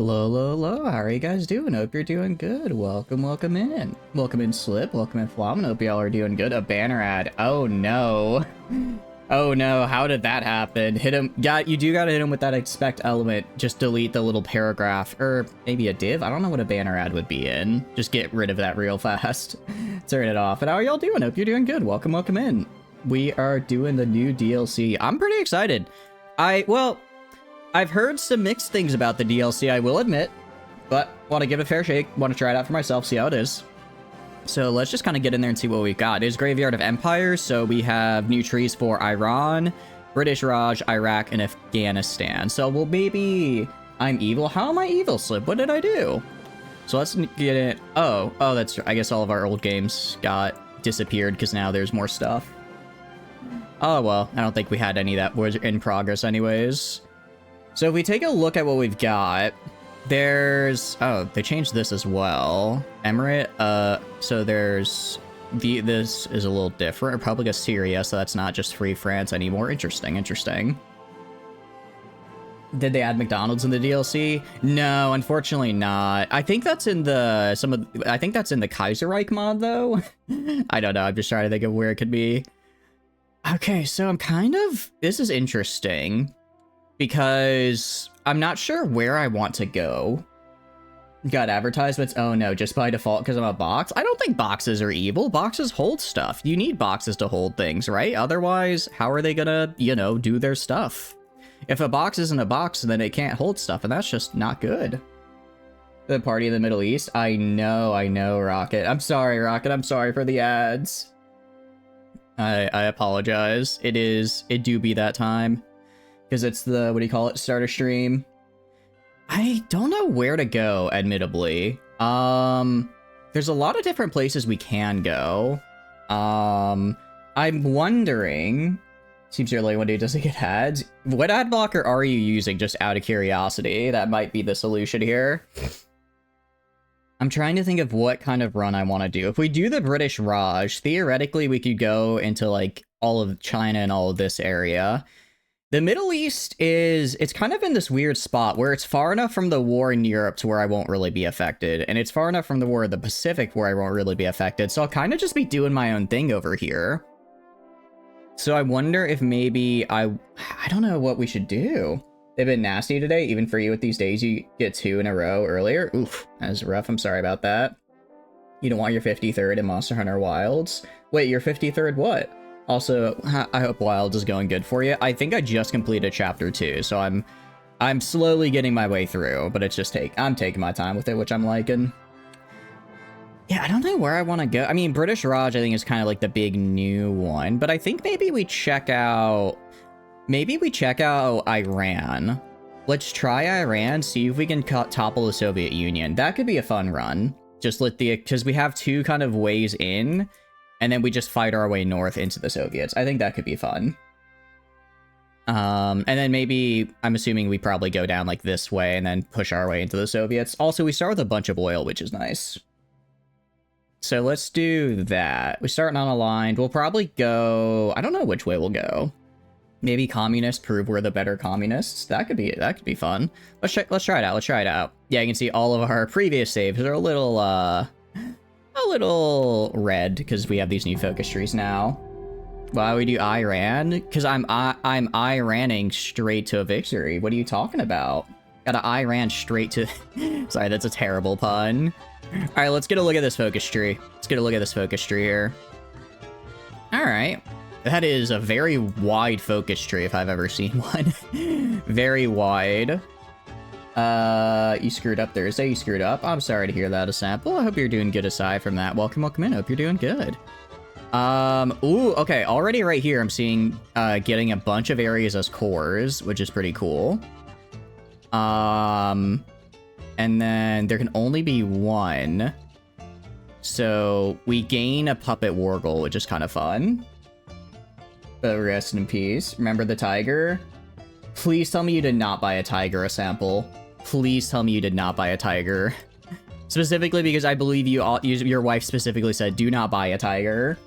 Hello, hello, hello. How are you guys doing? Hope you're doing good. Welcome, welcome in. Welcome in, Slip. Welcome in, Flom. Hope y'all are doing good. A banner ad. Oh, no. Oh, no. How did that happen? Hit him. You do gotta hit him with that expect element. Just delete the little paragraph. Or maybe a div? I don't know what a banner ad would be in. Just get rid of that real fast. Turn it off. And how are y'all doing? Hope you're doing good. Welcome, welcome in. We are doing the new DLC. I'm pretty excited. I've heard some mixed things about the DLC, I will admit, but want to give it a fair shake, want to try it out for myself, see how it is. So let's just kind of get in there and see what we've got. It is Graveyard of Empires, so we have new trees for Iran, British Raj, Iraq, and Afghanistan. So well, maybe I'm evil. How am I evil, Slip? What did I do? So let's get it. Oh, that's, I guess all of our old games got disappeared because now there's more stuff. Oh, well, I don't think we had any that was in progress anyways. So if we take a look at what we've got, there's... Oh, they changed this as well. Emirate, so there's... This is a little different. Republic of Syria, so that's not just Free France anymore. Interesting, interesting. Did they add McDonald's in the DLC? No, unfortunately not. I think that's in the... I think that's in the Kaiserreich mod, though. I don't know, I'm just trying to think of where it could be. Okay, so I'm kind of... This is interesting. Because I'm not sure where I want to go. Got advertisements? Oh no, just by default because I'm a box? I don't think boxes are evil. Boxes hold stuff. You need boxes to hold things, right? Otherwise, how are they gonna, you know, do their stuff? If a box isn't a box, then it can't hold stuff, and that's just not good. The party in the Middle East? I know, Rocket. I'm sorry, Rocket. I'm sorry for the ads. I apologize. It do be that time. Because it's the, what do you call it, starter stream. I don't know where to go, admittably. There's a lot of different places we can go. I'm wondering, seems you're the only one who doesn't get ads. What ad blocker are you using, just out of curiosity? That might be the solution here. I'm trying to think of what kind of run I want to do. If we do the British Raj, theoretically we could go into like all of China and all of this area. The Middle East it's kind of in this weird spot where it's far enough from the war in Europe to where I won't really be affected, and it's far enough from the war in the Pacific where I won't really be affected, so I'll kind of just be doing my own thing over here. So I wonder if maybe I don't know what we should do. They've been nasty today, even for you with these days you get 2 in a row earlier. Oof, that was rough, I'm sorry about that. You don't want your 53rd in Monster Hunter Wilds? Wait, your 53rd what? Also, I hope Wilds is going good for you. I think I just completed chapter 2, so I'm slowly getting my way through, but it's just I'm taking my time with it, which I'm liking. Yeah, I don't know where I want to go. I mean, British Raj, I think, is kind of like the big new one, but I think maybe we check out Iran. Let's try Iran, see if we can topple the Soviet Union. That could be a fun run. Just because we have 2 kind of ways in, and then we just fight our way north into the Soviets. I think that could be fun. And then maybe, I'm assuming we probably go down like this way and then push our way into the Soviets. Also, we start with a bunch of oil, which is nice. So let's do that. We're starting unaligned. We'll probably go... I don't know which way we'll go. Maybe communists, prove we're the better communists. That could be fun. Let's try it out. Let's try it out. Yeah, you can see all of our previous saves are a little red because we have these new focus trees now. Why we do Iran? Because I'm Iraning straight to a victory. What are you talking about? Gotta Iran straight to... Sorry, that's a terrible pun. Alright, let's get a look at this focus tree. Let's get a look at this focus tree here. Alright. That is a very wide focus tree if I've ever seen one. Very wide. You screwed up Thursday. You screwed up. I'm sorry to hear that, a sample. I hope you're doing good aside from that. Welcome in. Hope you're doing good. Ooh, okay. Already right here, I'm seeing, getting a bunch of areas as cores, which is pretty cool. And then there can only be 1. So we gain a puppet wargle, which is kind of fun. But rest in peace. Remember the tiger? Please tell me you did not buy a tiger, a sample. Please tell me you did not buy a tiger. Specifically because I believe your wife specifically said, do not buy a tiger.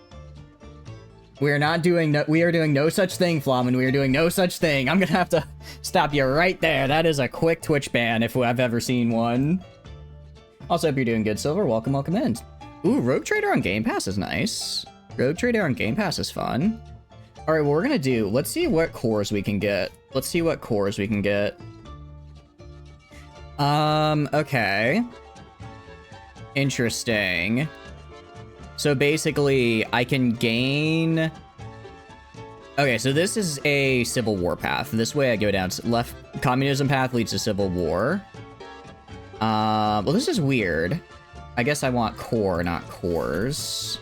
We are not doing no, we are doing no such thing, Flamen. We are doing no such thing. I'm gonna have to stop you right there. That is a quick Twitch ban if I've ever seen one. Also, hope you're doing good, Silver. Welcome, welcome in. Ooh, Rogue Trader on Game Pass is nice. Rogue Trader on Game Pass is fun. All right, what we're gonna do, let's see what cores we can get. Let's see what cores we can get. Okay. Interesting. So basically, I can gain... Okay, so this is a Civil War path. This way I go down left. Communism path leads to Civil War. Well, this is weird. I guess I want core, not cores.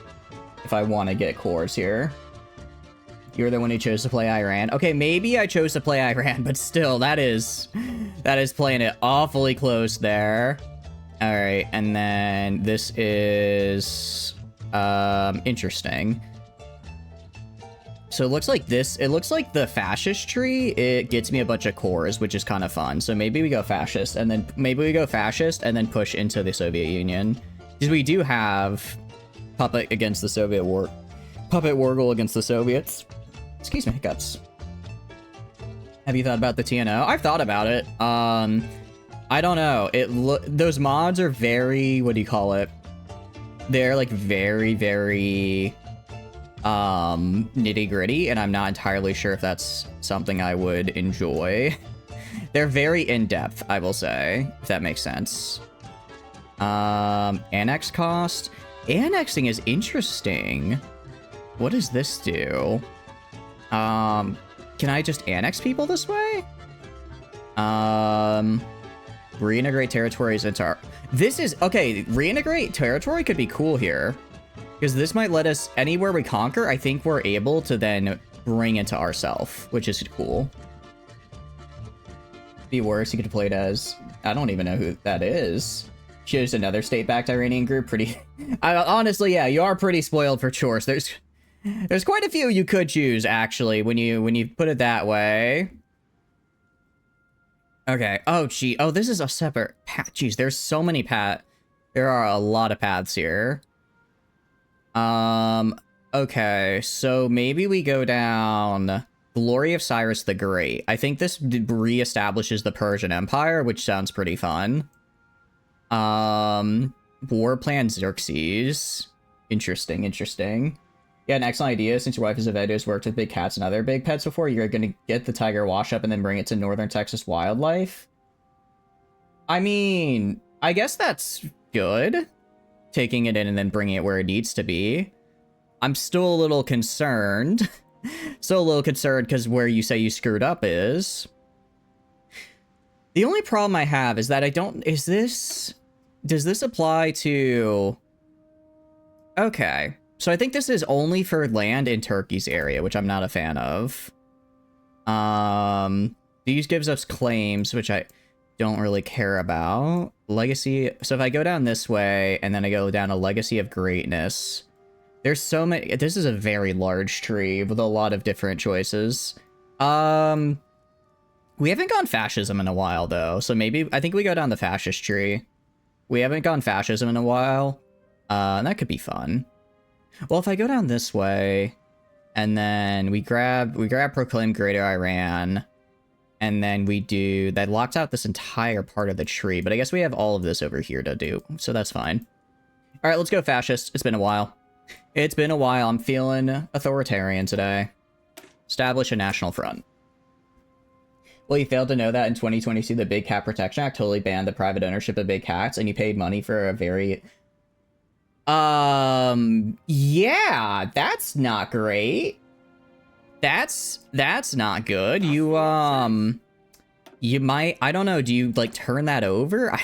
If I want to get cores here. You're the one who chose to play Iran. Okay, maybe I chose to play Iran, but still, that is playing it awfully close there. All right, and then this is interesting. So it looks like the fascist tree, it gets me a bunch of cores, which is kind of fun. So maybe we go fascist and then push into the Soviet Union. Because we do have Puppet against the Soviet war. Puppet Wargle against the Soviets. Excuse me, hiccups. Have you thought about the TNO? I've thought about it. I don't know. Those mods are very, what do you call it? They're like very, very nitty gritty, and I'm not entirely sure if that's something I would enjoy. They're very in-depth, I will say, if that makes sense. Annex cost. Annexing is interesting. What does this do? Can I just annex people this way? Reintegrate territories into our... This is... Okay, reintegrate territory could be cool here. Because this might let us... Anywhere we conquer, I think we're able to then bring into ourself, which is cool. Be worse, you could play it as... I don't even know who that is. Choose another state-backed Iranian group. Pretty... honestly, yeah, you are pretty spoiled for choice. There's quite a few you could choose, actually, when you put it that way. Okay. Oh, gee. Oh, this is a separate path. Jeez, there's so many there are a lot of paths here. Okay, so maybe we go down Glory of Cyrus the Great. I think this re-establishes the Persian Empire, which sounds pretty fun. War Plan Xerxes. Interesting, interesting. Yeah, an excellent idea. Since your wife is a vet who's worked with big cats and other big pets before, you're gonna get the tiger wash up and then bring it to northern Texas wildlife. I mean, I guess that's good. Taking it in and then bringing it where it needs to be. I'm still a little concerned. Still a little concerned because where you say you screwed up is. The only problem I have is that I don't... Does this apply to... Okay. So I think this is only for land in Turkey's area, which I'm not a fan of. These gives us claims, which I don't really care about. Legacy. So if I go down this way and then I go down a Legacy of Greatness, there's so many. This is a very large tree with a lot of different choices. We haven't gone fascism in a while though, so maybe I think we go down the fascist tree. We haven't gone fascism in a while. That could be fun. Well, if I go down this way, and then we grab Proclaim Greater Iran, and then we do... That locks out this entire part of the tree, but I guess we have all of this over here to do, so that's fine. Alright, let's go fascist. It's been a while. It's been a while. I'm feeling authoritarian today. Establish a national front. Well, you failed to know that in 2022, the Big Cat Protection Act totally banned the private ownership of big cats, and you paid money for a very... Yeah, that's not great. That's not good. You might, I don't know, do you, like, turn that over?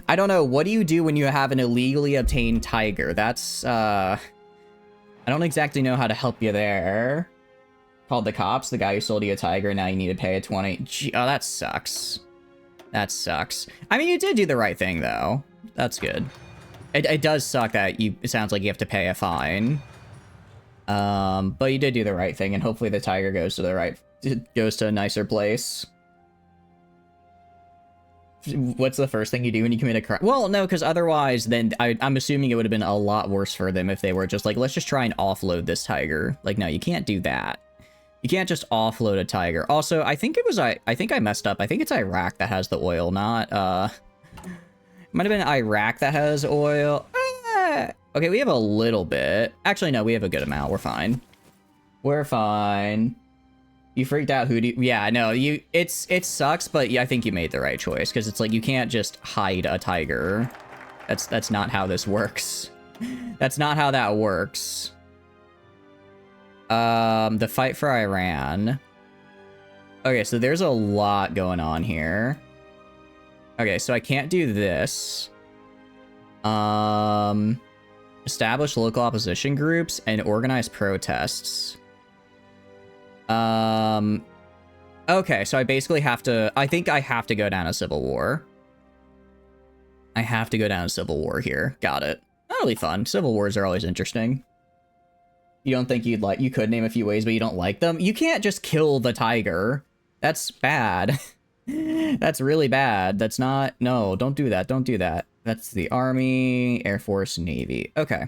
I don't know, what do you do when you have an illegally obtained tiger? That's, I don't exactly know how to help you there. Called the cops, the guy who sold you a tiger, now you need to pay a 20. Gee, oh, that sucks. That sucks. I mean, you did do the right thing, though. That's good. It does suck that it sounds like you have to pay a fine. But you did do the right thing, and hopefully the tiger goes to a nicer place. what's the first thing you do when you commit a crime? Well, no, because otherwise, then I'm assuming it would have been a lot worse for them if they were just like, let's just try and offload this tiger. Like, no, you can't do that. You can't just offload a tiger. Also, I think I messed up. I think it's Iraq that has the oil, not, might have been Iraq that has oil. Okay, we have a little bit. Actually, no, we have a good amount. We're fine. We're fine. You freaked out, Hootie. Yeah, no, it sucks, but yeah, I think you made the right choice, because it's like, you can't just hide a tiger. That's not how this works. That's not how that works. The fight for Iran. Okay, so there's a lot going on here. Okay, so I can't do this. Establish local opposition groups and organize protests. Okay, so I basically have to... I think I have to go down a civil war. I have to go down a civil war here. Got it. That'll be fun. Civil wars are always interesting. You don't think you could name a few ways, but you don't like them? You can't just kill the tiger. That's bad. That's really bad. That's not... No, don't do that. Don't do that. That's the Army, Air Force, Navy. Okay.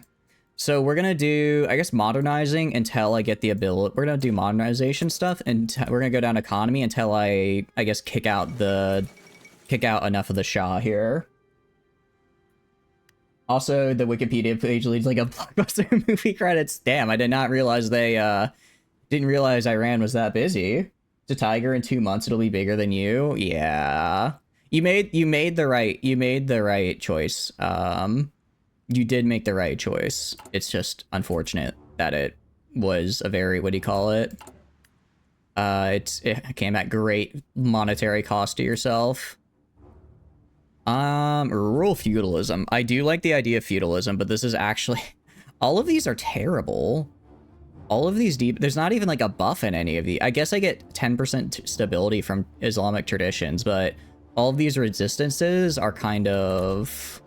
So we're gonna do, I guess, modernizing until I get the ability. We're gonna do modernization stuff, and we're gonna go down economy until I guess, kick out enough of the Shah here. Also, the Wikipedia page leads like a blockbuster movie credits. Damn, I did not realize they didn't realize Iran was that busy. It's a tiger in 2 months. It'll be bigger than you. Yeah, you made the right choice. You did make the right choice. It's just unfortunate that it was a very, what do you call it? It came at great monetary cost to yourself. Rural feudalism. I do like the idea of feudalism, but this is actually... All of these are terrible. All of these there's not even like a buff in any of these. I guess I get 10% stability from Islamic traditions, but all of these resistances are kind of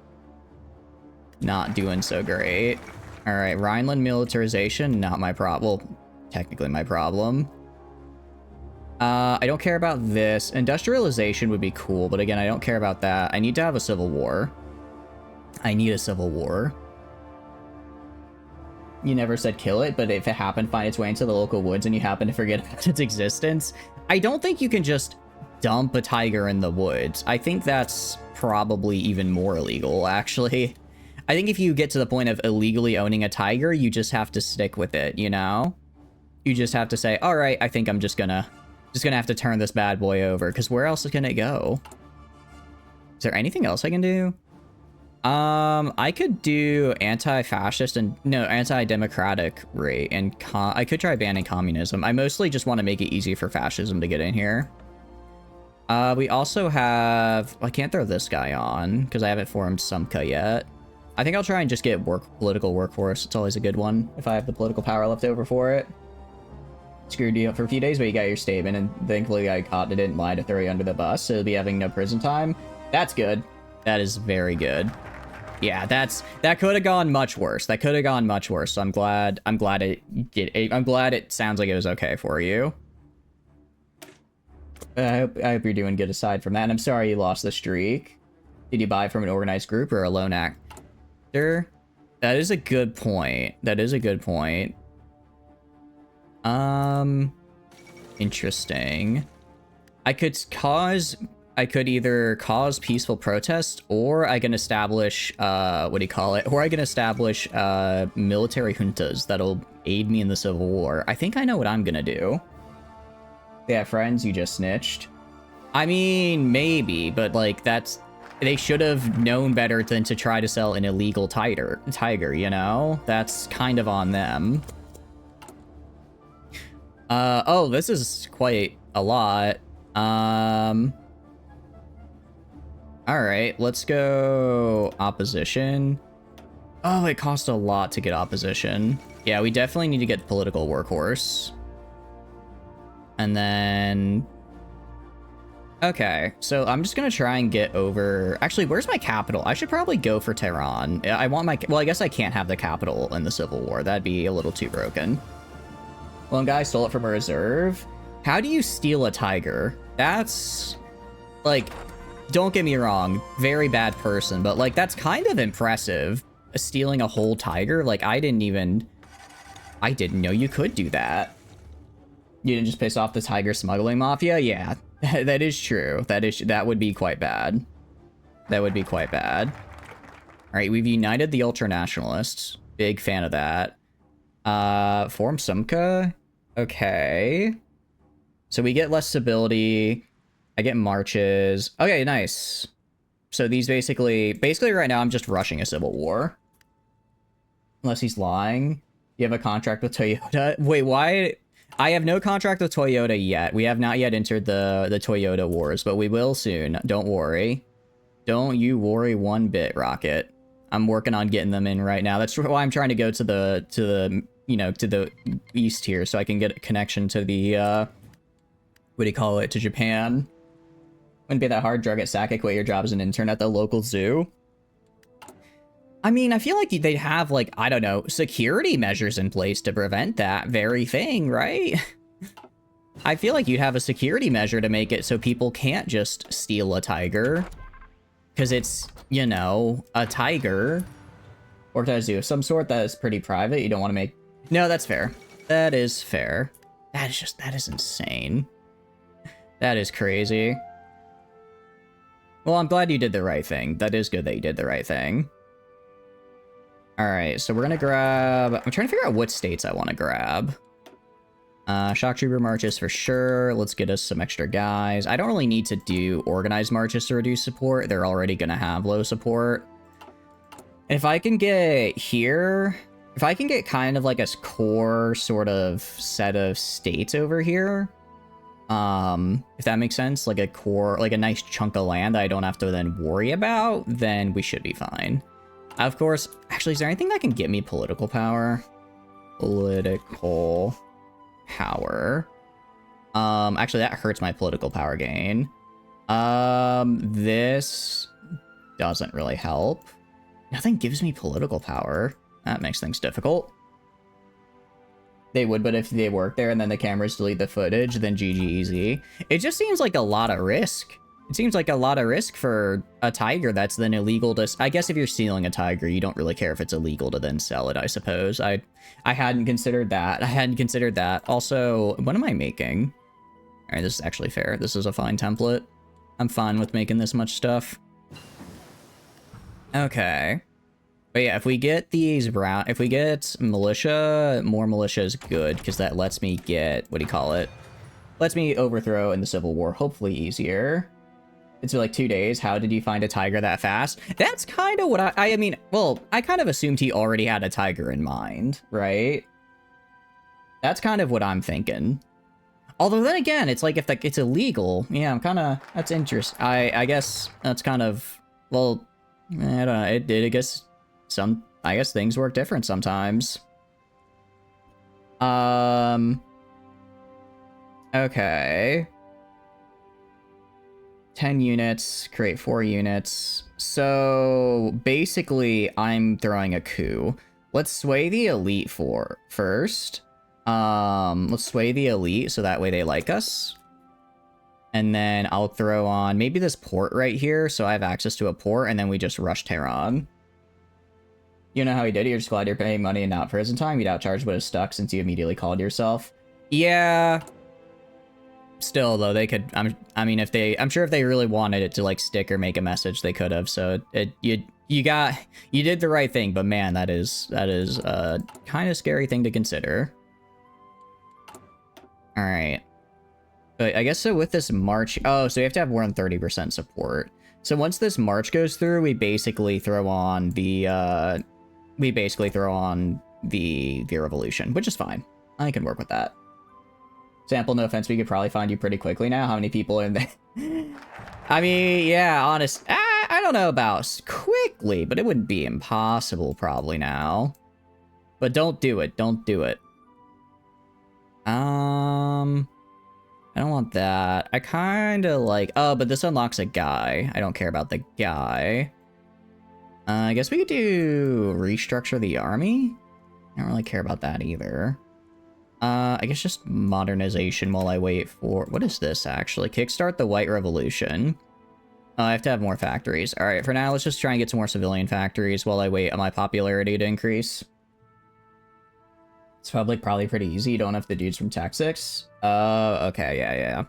not doing so great. All right, Rhineland militarization, not my problem. Well, technically my problem. I don't care about this. Industrialization would be cool, but again, I don't care about that. I need to have a civil war. I need a civil war. You never said kill it, but if it happened, find its way into the local woods and you happen to forget about its existence. I don't think you can just dump a tiger in the woods. I think that's probably even more illegal, actually. I think if you get to the point of illegally owning a tiger, you just have to stick with it, you know? You just have to say, all right, I think I'm just gonna have to turn this bad boy over, because where else can it go? Is there anything else I can do? I could do anti-fascist and no, anti-democratic rate, and I could try banning communism. I mostly just want to make it easy for fascism to get in here. We also have... I can't throw this guy on, because I haven't formed Sumka yet. I think I'll try and just get political workforce. It's always a good one, if I have the political power left over for it. Screwed you up for a few days, but you got your statement, and thankfully I caught it, didn't lie to throw you under the bus, so you'll be having no prison time. That's good. That is very good. Yeah, that could have gone much worse. That could have gone much worse. So I'm glad it sounds like it was okay for you. I hope you're doing good aside from that. And I'm sorry you lost the streak. Did you buy from an organized group or a lone actor? That is a good point. That is a good point. Interesting. I could either cause peaceful protest, or I can establish, what do you call it? Or I can establish, military juntas that'll aid me in the civil war. I think I know what I'm gonna do. Yeah, friends, you just snitched. I mean, maybe, but like, they should have known better than to try to sell an illegal tiger, you know? That's kind of on them. Oh, this is quite a lot. Alright, let's go opposition. Oh, it cost a lot to get opposition. Yeah, we definitely need to get political workhorse. And then... Okay, so I'm just gonna try and get over... Actually, where's my capital? I should probably go for Tehran. I want my... Well, I guess I can't have the capital in the Civil War. That'd be a little too broken. One guy stole it from a reserve. How do you steal a tiger? That's... Like... don't get me wrong, very bad person, but like that's kind of impressive. Stealing a whole tiger, like I didn't know you could do that. You didn't just piss off the tiger smuggling mafia? Yeah, that is true. That would be quite bad. That would be quite bad. All right, we've united the ultranationalists. Big fan of that. Form Sumka. Okay. So we get less stability. I get marches. Okay, nice. So these basically right now I'm just rushing a civil war. Unless he's lying. You have a contract with Toyota? Wait, why? I have no contract with Toyota yet. We have not yet entered the Toyota wars, but we will soon. Don't worry. Don't you worry one bit, Rocket. I'm working on getting them in right now. That's why I'm trying to go to the you know, to the east here, so I can get a connection to the what do you call it, to Japan. Wouldn't be that hard. Drug at Sake, quit your job as an intern at the local zoo. I mean, I feel like they'd have, like, I don't know, security measures in place to prevent that very thing, right? I feel like you'd have a security measure to make it so people can't just steal a tiger. Because it's, you know, a tiger. Or to a zoo of some sort that is pretty private. You don't want to make... No, that's fair. That is fair. That is insane. That is crazy. Well, I'm glad you did the right thing. That is good that you did the right thing. Alright, so we're gonna grab... I'm trying to figure out what states I want to grab. Shock Trooper marches for sure. Let's get us some extra guys. I don't really need to do organized marches to reduce support. They're already gonna have low support. And if I can get here... If I can get kind of like a core sort of set of states over here... if that makes sense, like a core, like a nice chunk of land that I don't have to then worry about, then we should be fine. Of course, actually, is there anything that can get me political power? Political power. Actually, that hurts my political power gain. This doesn't really help. Nothing gives me political power. That makes things difficult. They would, but if they work there and then the cameras delete the footage, then GG easy. It just seems like a lot of risk. It seems like a lot of risk for a tiger that's then illegal to... I guess if you're stealing a tiger, you don't really care if it's illegal to then sell it, I suppose. I hadn't considered that. I hadn't considered that. Also, what am I making? All right, this is actually fair. This is a fine template. I'm fine with making this much stuff. Okay. But yeah, if we get these brown... If we get militia, more militia is good, because that lets me get... What do you call it? Lets me overthrow in the Civil War, hopefully easier. It's like 2 days. How did you find a tiger that fast? That's kind of what I mean, well, I kind of assumed he already had a tiger in mind, right? That's kind of what I'm thinking. Although then again, it's like if it's illegal, yeah, I'm kind of... That's interesting. I guess that's kind of... Well, I don't know. I guess... I guess things work different sometimes. Okay. 10 units, create 4 units. So basically, I'm throwing a coup. Let's sway the elite first. Let's sway the elite so that way they like us. And then I'll throw on maybe this port right here, so I have access to a port, and then we just rush Tehran. You know how he did it? You're just glad you're paying money and not prison time? You'd outcharge but it's stuck since you immediately called yourself. Yeah. Still, though, they could... I mean, if they... I'm sure if they really wanted it to, like, stick or make a message, they could have. So, you did the right thing, but man, that is a kind of scary thing to consider. Alright. But I guess so with this march... Oh, so you have to have more than 30% support. So once this march goes through, we basically throw on the, the revolution, which is fine. I can work with that. Sample, no offense, we could probably find you pretty quickly now. How many people are in there? I mean, yeah, honest. I don't know about quickly, but it wouldn't be impossible probably now. But don't do it. Don't do it. I don't want that. I kind of like... Oh, but this unlocks a guy. I don't care about the guy. I guess we could do restructure the army. I don't really care about that either. I guess just modernization while I wait for... What is this, actually? Kickstart the White Revolution. Oh, I have to have more factories. All right, for now, let's just try and get some more civilian factories while I wait on my popularity to increase. It's probably pretty easy. You don't have the dudes from Texas. Okay, yeah.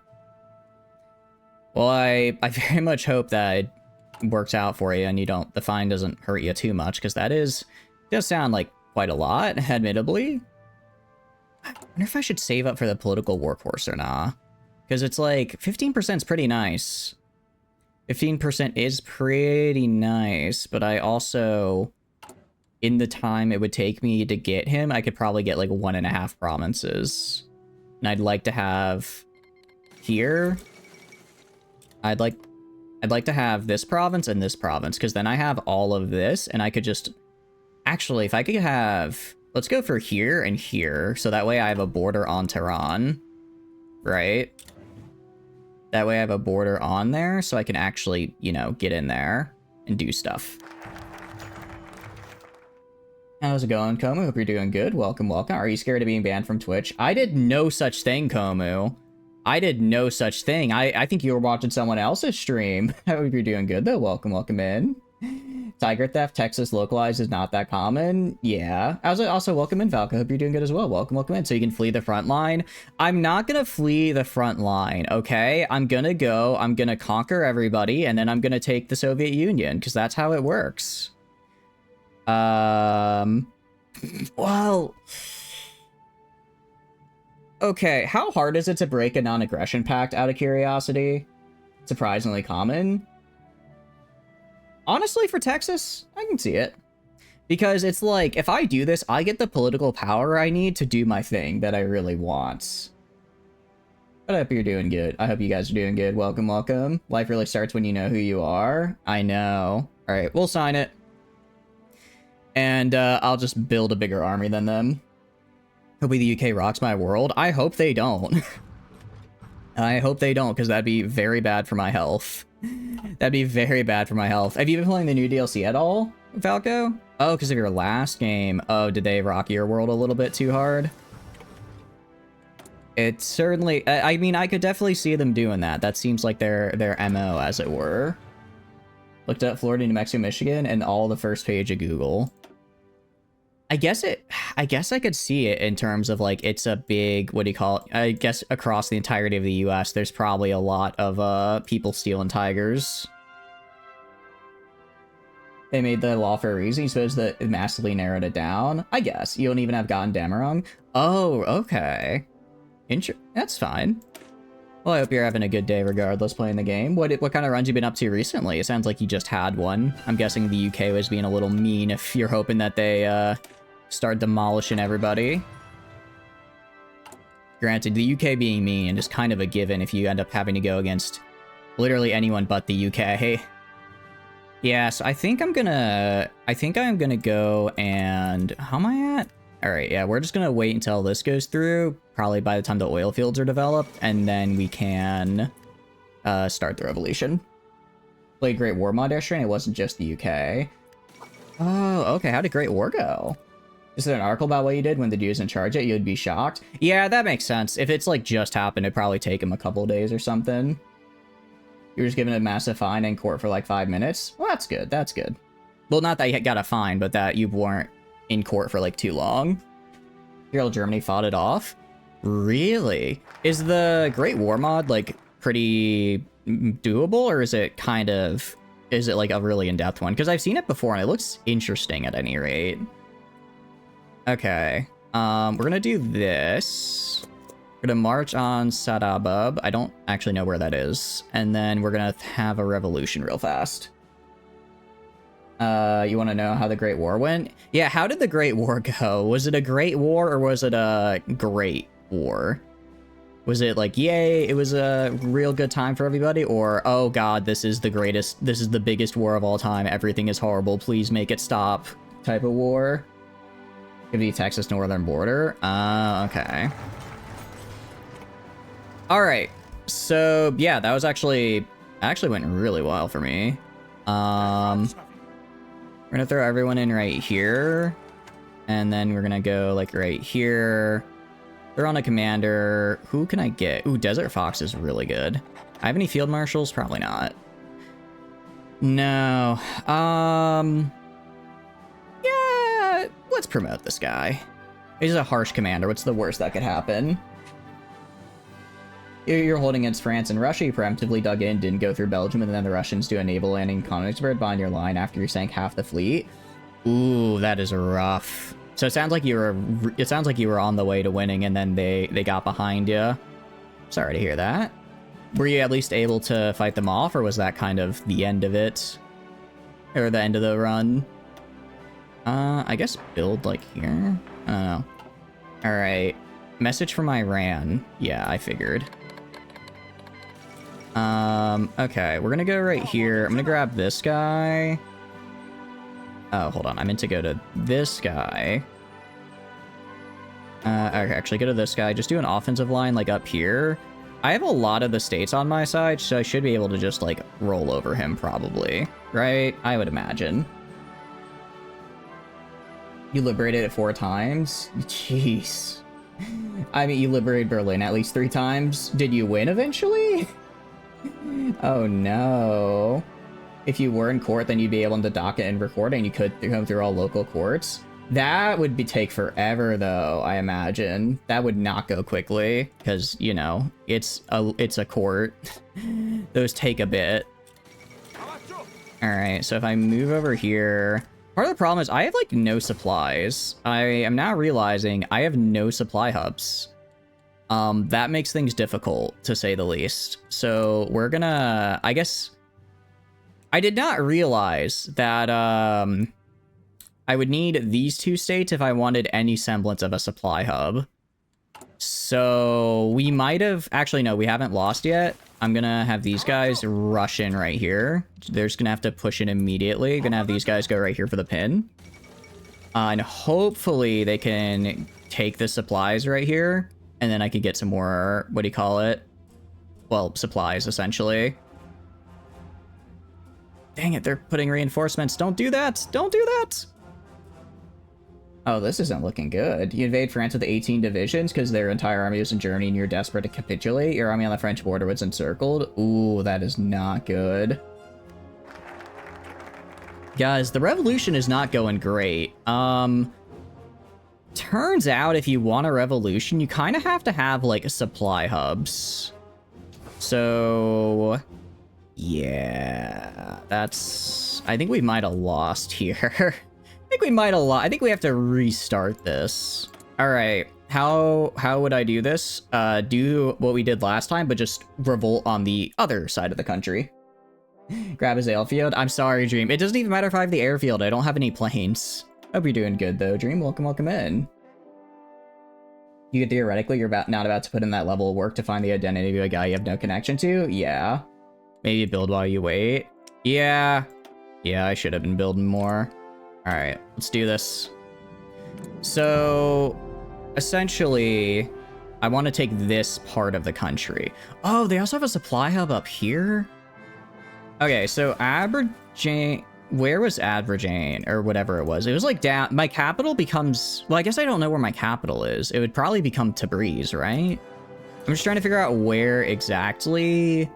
Well, I very much hope that it works out for you and the fine doesn't hurt you too much, because does sound like quite a lot, admittedly. I wonder if I should save up for the political workforce or not. Because it's like, 15% is pretty nice. 15% is pretty nice, but I also, in the time it would take me to get him, I could probably get like 1.5 provinces. And I'd like to have here. I'd like to have this province and this province, because then I have all of this, and I could just... Actually, if I could have... Let's go for here and here, so that way I have a border on Tehran. Right? That way I have a border on there, so I can actually, you know, get in there and do stuff. How's it going, Komu? Hope you're doing good. Welcome, welcome. Are you scared of being banned from Twitch? I did no such thing, Komu. I did no such thing. I think you were watching someone else's stream. I hope you're doing good, though. Welcome, welcome in. Tiger theft, Texas localized is not that common. Yeah. Also, welcome in, Valka. Hope you're doing good as well. Welcome, welcome in. So you can flee the front line. I'm not gonna flee the front line, okay? I'm gonna conquer everybody, and then I'm gonna take the Soviet Union, because that's how it works. Well... Okay, how hard is it to break a non-aggression pact out of curiosity? Surprisingly common. Honestly, for Texas, I can see it. Because it's like, if I do this, I get the political power I need to do my thing that I really want. But I hope you're doing good. I hope you guys are doing good. Welcome, welcome. Life really starts when you know who you are. I know. Alright, we'll sign it. And I'll just build a bigger army than them. Hopefully the UK rocks my world. I hope they don't. I hope they don't, because that'd be very bad for my health. That'd be very bad for my health. Have you been playing the new DLC at all, Falco? Oh, because of your last game. Oh, did they rock your world a little bit too hard? It certainly... I mean, I could definitely see them doing that. That seems like their MO, as it were. Looked up Florida, New Mexico, Michigan, and all the first page of Google. I guess I could see it in terms of, like, it's a big, what do you call it? I guess across the entirety of the US, there's probably a lot of people stealing tigers. They made the law for a reason. You suppose that it massively narrowed it down? I guess. You don't even have gotten Damarung? Oh, okay. That's fine. Well, I hope you're having a good day regardless playing the game. What kind of runs you been up to recently? It sounds like you just had one. I'm guessing the UK was being a little mean if you're hoping that they, start demolishing everybody. Granted, the UK being mean is kind of a given if you end up having to go against literally anyone but the UK. Yeah, so I think I'm gonna go and... How am I at? Alright, yeah, we're just gonna wait until this goes through, probably by the time the oil fields are developed, and then we can start the revolution. Played Great War mod yesterday, and it wasn't just the UK. Oh, okay, how did Great War go? Is there an article about what you did when the dude's in charge it? You'd be shocked. Yeah, that makes sense. If it's like just happened, it'd probably take him a couple days or something. You're just given a massive fine in court for like 5 minutes? Well, that's good, that's good. Well, not that you got a fine, but that you weren't in court for like too long. Imperial Germany fought it off? Really? Is the Great War mod like pretty doable, or is it kind of... Is it like a really in-depth one? Because I've seen it before and it looks interesting at any rate. Okay, we're gonna do this. We're gonna march on Sadabub. I don't actually know where that is. And then we're gonna have a revolution real fast. You want to know how the Great War went? Yeah, how did the Great War go? Was it a great war or was it a great war? Was it like, yay, it was a real good time for everybody? Or, oh god, this is the greatest, this is the biggest war of all time, everything is horrible, please make it stop type of war? Give the Texas northern border? Okay. Alright, so yeah, that was actually went really well for me. We're gonna throw everyone in right here. And then we're gonna go like right here. They're on a commander. Who can I get? Ooh, Desert Fox is really good. I have any field marshals? Probably not. No. Yeah, let's promote this guy. He's a harsh commander. What's the worst that could happen? You're holding against France and Russia. You preemptively dug in, didn't go through Belgium, and then the Russians do a naval landing Königsberg behind your line after you sank half the fleet. Ooh, that is rough. So it sounds like you were on the way to winning, and then they got behind you. Sorry to hear that. Were you at least able to fight them off, or was that kind of the end of it? Or the end of the run? I guess build like here? I don't know. Alright. Message from Iran. Yeah, I figured. Okay, we're gonna go right here. I'm gonna grab this guy. Oh, hold on. I meant to go to this guy. Okay, actually go to this guy. Just do an offensive line, like, up here. I have a lot of the states on my side, so I should be able to just, like, roll over him, probably. Right? I would imagine. You liberated it 4 times? Jeez. I mean, you liberated Berlin at least 3 times. Did you win eventually? Oh, no. If you were in court, then you'd be able to dock it and record it, and you could come through all local courts. That would take forever, though, I imagine. That would not go quickly, because, you know, it's a court. Those take a bit. Alright, so if I move over here... Part of the problem is I have, like, no supplies. I am now realizing I have no supply hubs. That makes things difficult, to say the least. So we're gonna... I guess... I did not realize that, I would need these 2 states if I wanted any semblance of a supply hub. So we might have... Actually, no, we haven't lost yet. I'm gonna have these guys rush in right here. They're just gonna have to push in immediately. Gonna have these guys go right here for the pin. And hopefully they can take the supplies right here. And then I could get some more, what do you call it? Well, supplies, essentially. Dang it, they're putting reinforcements. Don't do that! Don't do that! Oh, this isn't looking good. You invade France with 18 divisions because their entire army was in Germany and you're desperate to capitulate. Your army on the French border was encircled. Ooh, that is not good. Guys, the revolution is not going great. Turns out if you want a revolution, you kind of have to have, like, supply hubs. So... yeah, that's... I think we might have lost here. I think we have to restart this. All right, how would I do this? Do what we did last time, but just revolt on the other side of the country. Grab his airfield. I'm sorry, Dream. It doesn't even matter if I have the airfield. I don't have any planes. Hope you're doing good, though, Dream. Welcome in. You theoretically, you're not about to put in that level of work to find the identity of a guy you have no connection to? Yeah. Maybe build while you wait. Yeah. Yeah, I should have been building more. All right, let's do this. So, essentially, I want to take this part of the country. Oh, they also have a supply hub up here? Okay, so Aberjane... Where was Aberjane? Or whatever it was. It was like down... My capital becomes... Well, I guess I don't know where my capital is. It would probably become Tabriz, right? I'm just trying to figure out where exactly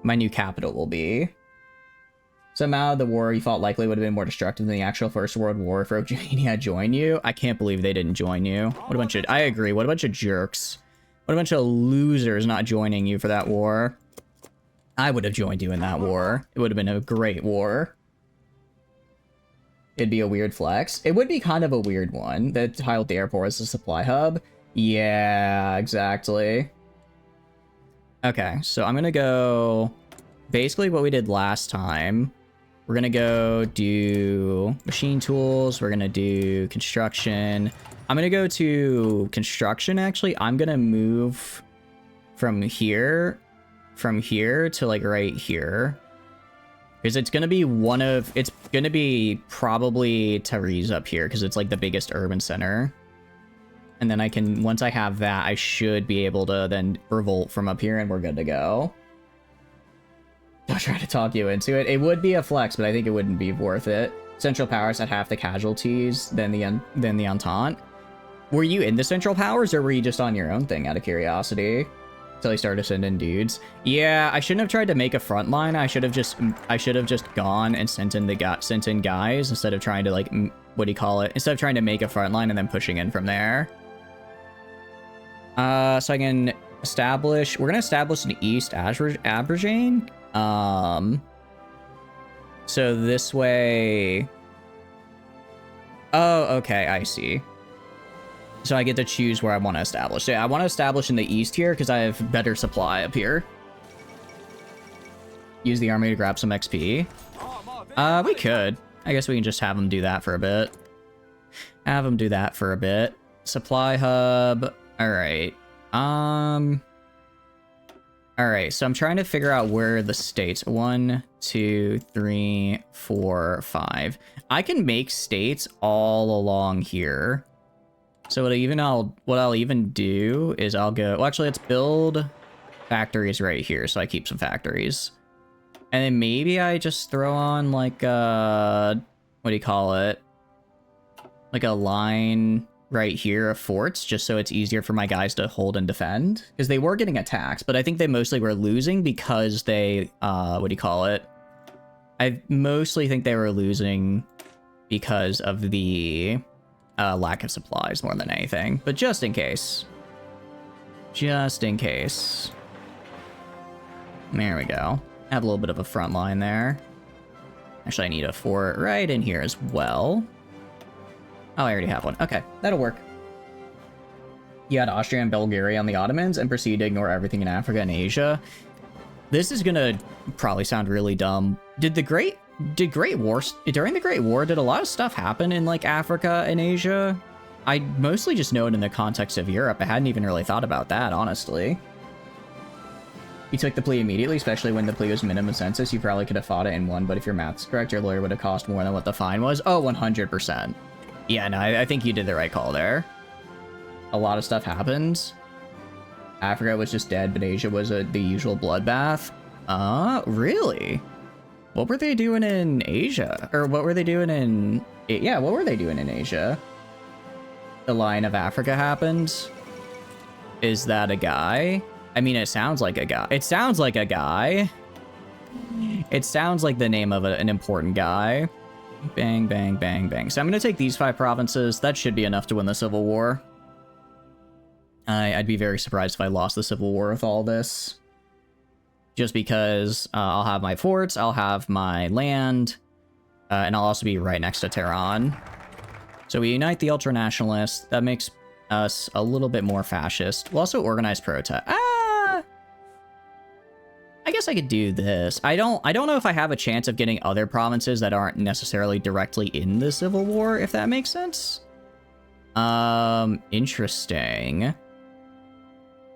my new capital will be. Somehow the war you fought likely would have been more destructive than the actual First World War if Romania joined you. I can't believe they didn't join you. What a bunch of... I agree. What a bunch of jerks. What a bunch of losers not joining you for that war. I would have joined you in that war. It would have been a great war. It'd be a weird flex. It would be kind of a weird one. That tiled the airport as a supply hub. Yeah, exactly. Okay, so I'm gonna go... Basically what we did last time. We're gonna go do machine tools. We're gonna do construction. I'm gonna go to construction, actually. I'm gonna move from here to, like, right here. Because it's gonna be it's gonna be probably Tabriz up here, because it's, like, the biggest urban center. And then I can, once I have that, I should be able to then revolt from up here, and we're good to go. Don't try to talk you into it. It would be a flex, but I think it wouldn't be worth it. Central Powers had half the casualties than the Entente. Were you in the Central Powers, or were you just on your own thing, out of curiosity? Until he started sending dudes. Yeah, I shouldn't have tried to make a front line. I should have just gone and sent in guys instead of trying to, like, what do you call it? Instead of trying to make a front line and then pushing in from there. So I can establish, we're gonna establish an East Abrajane. So this way. Oh, okay, I see. So I get to choose where I want to establish. Yeah, I want to establish in the east here because I have better supply up here. Use the army to grab some XP. We could. I guess we can just have them do that for a bit. Have them do that for a bit. Supply hub. All right. All right. So I'm trying to figure out where the states. 1, 2, 3, 4, 5. I can make states all along here. So what I'll even do is I'll go, well, actually, let's build factories right here. So I keep some factories. And then maybe I just throw on like what do you call it? Like a line right here of forts, just so it's easier for my guys to hold and defend. Because they were getting attacked, but I think they mostly were losing because they, what do you call it? I mostly think they were losing because of the lack of supplies more than anything. But just in case. Just in case. There we go. Have a little bit of a front line there. Actually, I need a fort right in here as well. Oh, I already have one. Okay, that'll work. You had Austria and Bulgaria on the Ottomans and proceed to ignore everything in Africa and Asia. This is gonna probably sound really dumb. During the Great War, did a lot of stuff happen in like Africa and Asia? I mostly just know it in the context of Europe. I hadn't even really thought about that, honestly. You took the plea immediately, especially when the plea was minimum census. You probably could have fought it and won, but if your math's correct, your lawyer would have cost more than what the fine was. Oh, 100%. Yeah, no, I think you did the right call there. A lot of stuff happened. Africa was just dead, but Asia was the usual bloodbath. Really? What were they doing in Asia? Or what were they doing in... Yeah, what were they doing in Asia? The Lion of Africa happened. Is that a guy? I mean, it sounds like a guy. It sounds like a guy. It sounds like the name of an important guy. Bang, bang, bang, bang. So I'm going to take these 5 provinces. That should be enough to win the Civil War. I'd be very surprised if I lost the Civil War with all this. Just because I'll have my forts, I'll have my land, and I'll also be right next to Tehran. So we unite the ultranationalists. That makes us a little bit more fascist. We'll also organize protest. I guess I could do this. I don't know if I have a chance of getting other provinces that aren't necessarily directly in the Civil War, if that makes sense. Interesting.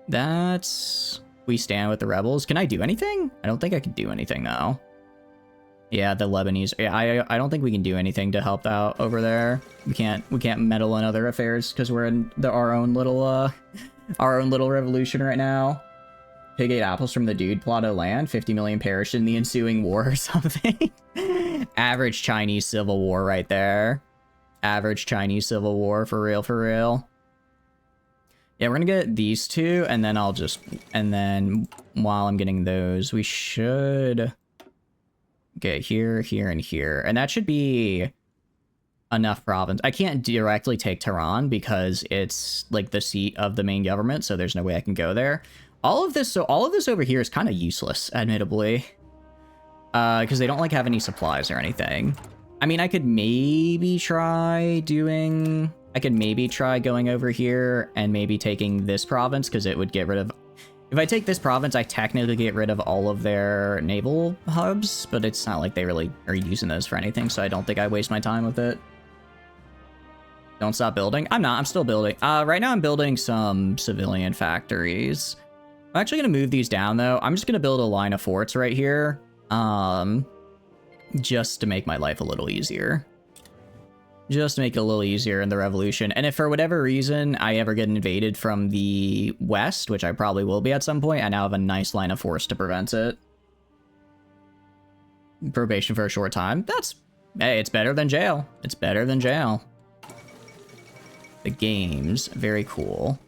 That's... We stand with the rebels. Can I do anything? I don't think I can do anything, though. Yeah, the Lebanese... Yeah, I don't think we can do anything to help out over there. We can't meddle in other affairs because we're in our own little revolution right now. Pig ate apples from the dude, Plato land. 50 million perished in the ensuing war or something. Average Chinese Civil War right there. Average Chinese Civil War, for real, for real. Yeah, we're gonna get these 2, and then and then while I'm getting those, we should get here, here, and here. And that should be enough province. I can't directly take Tehran because it's like the seat of the main government, so there's no way I can go there. All of this over here is kind of useless, admittedly. Because they don't like have any supplies or anything. I mean, I could maybe try going over here and maybe taking this province, because it would get rid of... If I take this province, I technically get rid of all of their naval hubs, but it's not like they really are using those for anything, so I don't think I waste my time with it. Don't stop building? I'm not. I'm still building. Right now I'm building some civilian factories. I'm actually going to move these down, though. I'm just going to build a line of forts right here, just to make my life a little easier. Just to make it a little easier in the revolution. And if for whatever reason I ever get invaded from the west, which I probably will be at some point, I now have a nice line of force to prevent it. Probation for a short time. Hey, it's better than jail. It's better than jail. The games, very cool.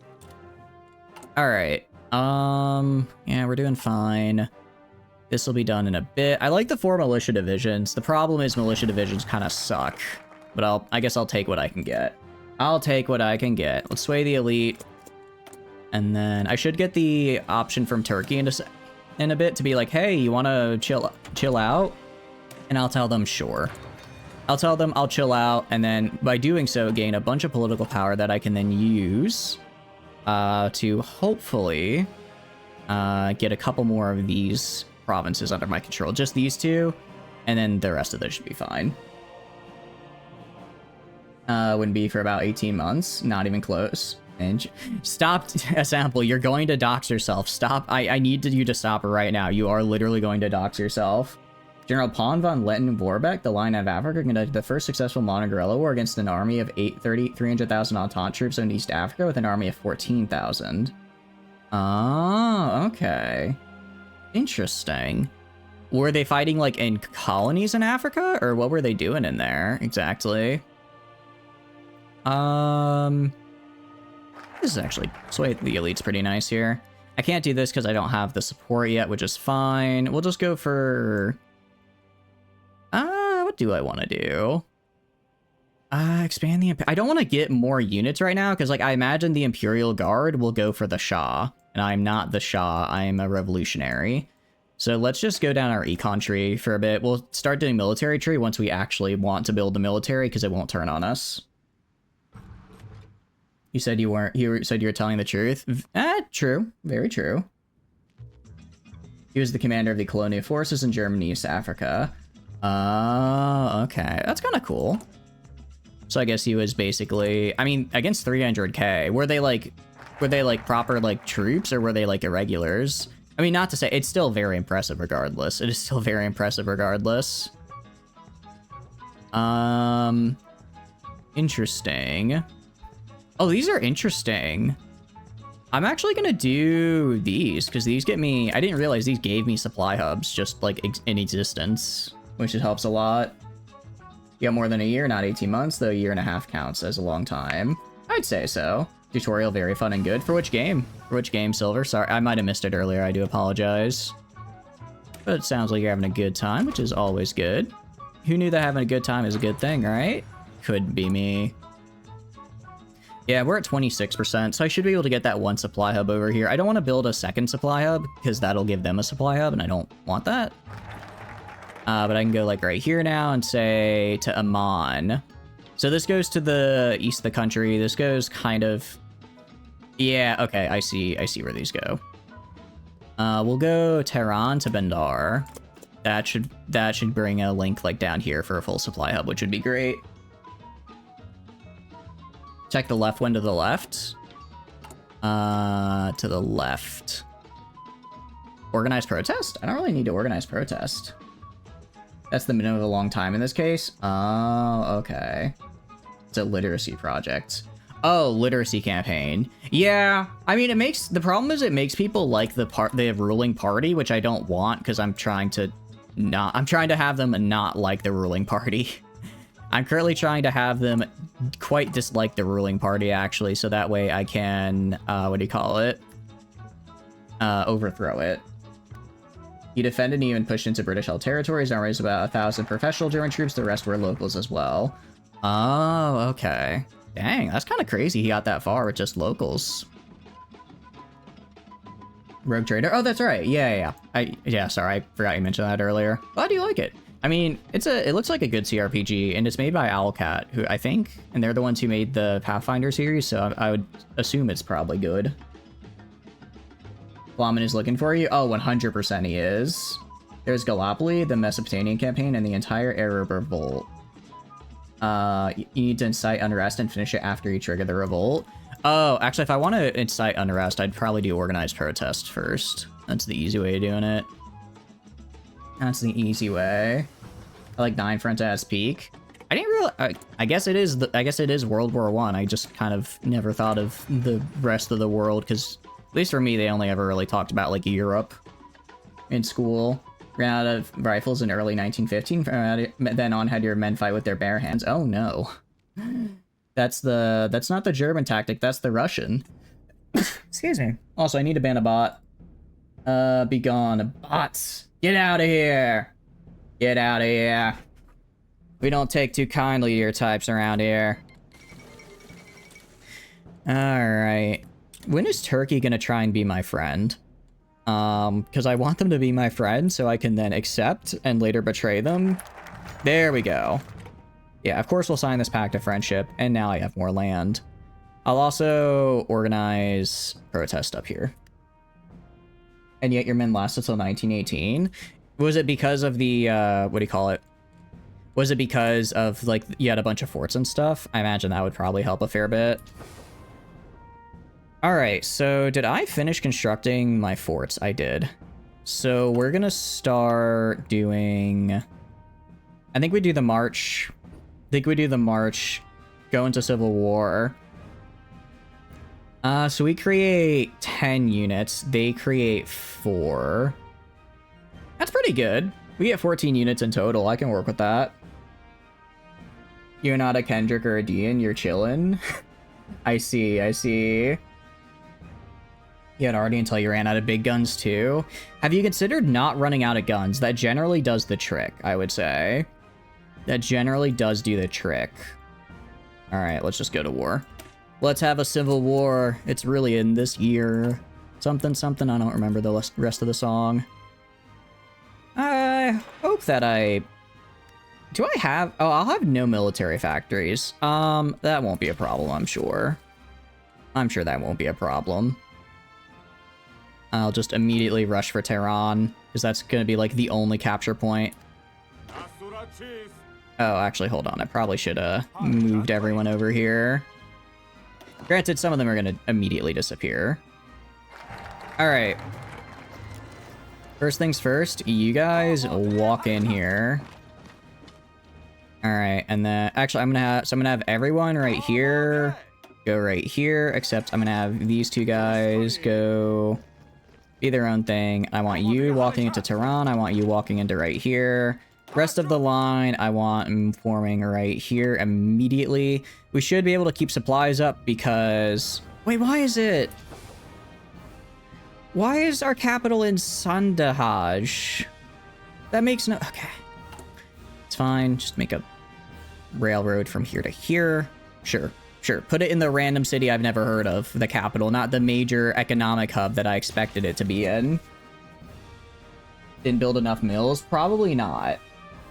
All right. Yeah, we're doing fine. This will be done in a bit. I like the 4 militia divisions. The problem is militia divisions kind of suck. But I guess I'll take what I can get. I'll take what I can get. Let's sway the elite. And then I should get the option from Turkey in a bit to be like, hey, you want to chill out? And I'll tell them, sure. I'll tell them I'll chill out, and then by doing so, gain a bunch of political power that I can then use to hopefully get a couple more of these provinces under my control. Just these two, and then the rest of those should be fine. Wouldn't be for about 18 months, not even close. And stop, Sample, you're going to dox yourself. Stop, I need you to stop right now. You are literally going to dox yourself. General Pon von Letten-Vorbeck, the Lion of Africa, conducted the first successful modern guerrilla war against an army of 300,000 Entente troops in East Africa with an army of 14,000. Oh, okay. Interesting. Were they fighting, like, in colonies in Africa? Or what were they doing in there, exactly? This is actually... Sway the elite's pretty nice here. I can't do this because I don't have the support yet, which is fine. We'll just go for... what do I want to do? Expand the... I don't want to get more units right now, because, like, I imagine the Imperial Guard will go for the Shah. And I'm not the Shah, I am a revolutionary. So let's just go down our econ tree for a bit. We'll start doing military tree once we actually want to build the military, because it won't turn on us. You said you weren't... You said you were telling the truth? True. Very true. He was the commander of the colonial forces in Germany, East Africa. Okay. That's kind of cool. So I guess he was basically... I mean, against 300k. Were they, like, proper, like, troops, or were they, like, irregulars? I mean, not to say... It's still very impressive regardless. It is still very impressive regardless. Interesting. Oh, these are interesting. I'm actually gonna do these, because these get me... I didn't realize these gave me supply hubs, just, like, in existence, which it helps a lot. You got more than a year, not 18 months, though a year and a half counts as a long time. I'd say so. Tutorial, very fun and good. For which game? For which game, Silver? Sorry, I might have missed it earlier, I do apologize. But it sounds like you're having a good time, which is always good. Who knew that having a good time is a good thing, right? Couldn't be me. Yeah, we're at 26%, so I should be able to get that one supply hub over here. I don't want to build a second supply hub, because that'll give them a supply hub, and I don't want that. But I can go, like, right here now and say to Amman. So this goes to the east of the country. This goes kind of... Yeah, okay, I see where these go. We'll go Tehran to Bandar. That should bring a link, like, down here for a full supply hub, which would be great. Check the left one to the left. To the left. Organized protest? I don't really need to organize protest. That's the minimum of a long time in this case. Oh, okay. It's a literacy project. Oh, literacy campaign. Yeah, I mean, the problem is it makes people like the ruling party, which I don't want, because I'm trying to have them not like the ruling party. I'm currently trying to have them quite dislike the ruling party, actually, so that way I can, what do you call it? Overthrow it. He defended and even pushed into British-held territories. Army was about 1,000 professional German troops. The rest were locals as well. Oh, okay. Dang, that's kind of crazy he got that far with just locals. Rogue Trader. Oh, that's right. Yeah. Sorry, I forgot you mentioned that earlier. Why do you like it? I mean, it looks like a good CRPG, and it's made by Owlcat, who I think, and they're the ones who made the Pathfinder series, so I would assume it's probably good. Flamen is looking for you? Oh, 100% he is. There's Gallipoli, the Mesopotamian campaign, and the entire Arab revolt. You need to incite unrest and finish it after you trigger the revolt. Oh, actually, if I want to incite unrest, I'd probably do organized protest first. That's the easy way of doing it. That's the easy way. I like 9 front as peak. I didn't realize. I guess it is. I guess it is World War I. I just kind of never thought of the rest of the world, because at least for me, they only ever really talked about like Europe in school. Ran out of rifles in early 1915. Then on, had your men fight with their bare hands. Oh no, that's not the German tactic. That's the Russian. Excuse me. Also, I need to ban a bot. Be gone. Bots. Get out of here. Get out of here. We don't take too kindly to your types around here. Alright. When is Turkey gonna try and be my friend? Because I want them to be my friend so I can then accept and later betray them. There we go. Yeah, of course we'll sign this pact of friendship, and now I have more land. I'll also organize protest up here. And yet your men lasted till 1918. Was it because of the, what do you call it? Was it because of, like, you had a bunch of forts and stuff? I imagine that would probably help a fair bit. Alright, so did I finish constructing my forts? I did. So we're gonna start doing... I think we do the march. Go into Civil War. So we create 10 units. They create 4. That's pretty good. We get 14 units in total. I can work with that. You're not a Kendrick or a Dean. You're chillin'. I see. You had already until you ran out of big guns too. Have you considered not running out of guns? That generally does the trick, I would say. That generally does do the trick. Alright, let's just go to war. Let's have a civil war. It's really in this year. Something, something. I don't remember the rest of the song. I hope that I... Do I have... Oh, I'll have no military factories. That won't be a problem, I'm sure. I'm sure that won't be a problem. I'll just immediately rush for Tehran, because that's going to be, like, the only capture point. Oh, actually, hold on. I probably should have moved everyone over here. Granted, some of them are going to immediately disappear. Alright. First things first, you guys walk in here. Alright, and then... Actually, I'm going to have everyone right here go right here, except I'm going to have these two guys go... be their own thing. I want you walking into Tehran. I want you walking into right here. Rest of the line, I want them forming right here immediately. We should be able to keep supplies up because... Wait, why is it... Why is our capital in Sandahaj? That makes no... Okay. It's fine. Just make a railroad from here to here. Sure. Sure, put it in the random city I've never heard of, the capital, not the major economic hub that I expected it to be in. Didn't build enough mills? Probably not.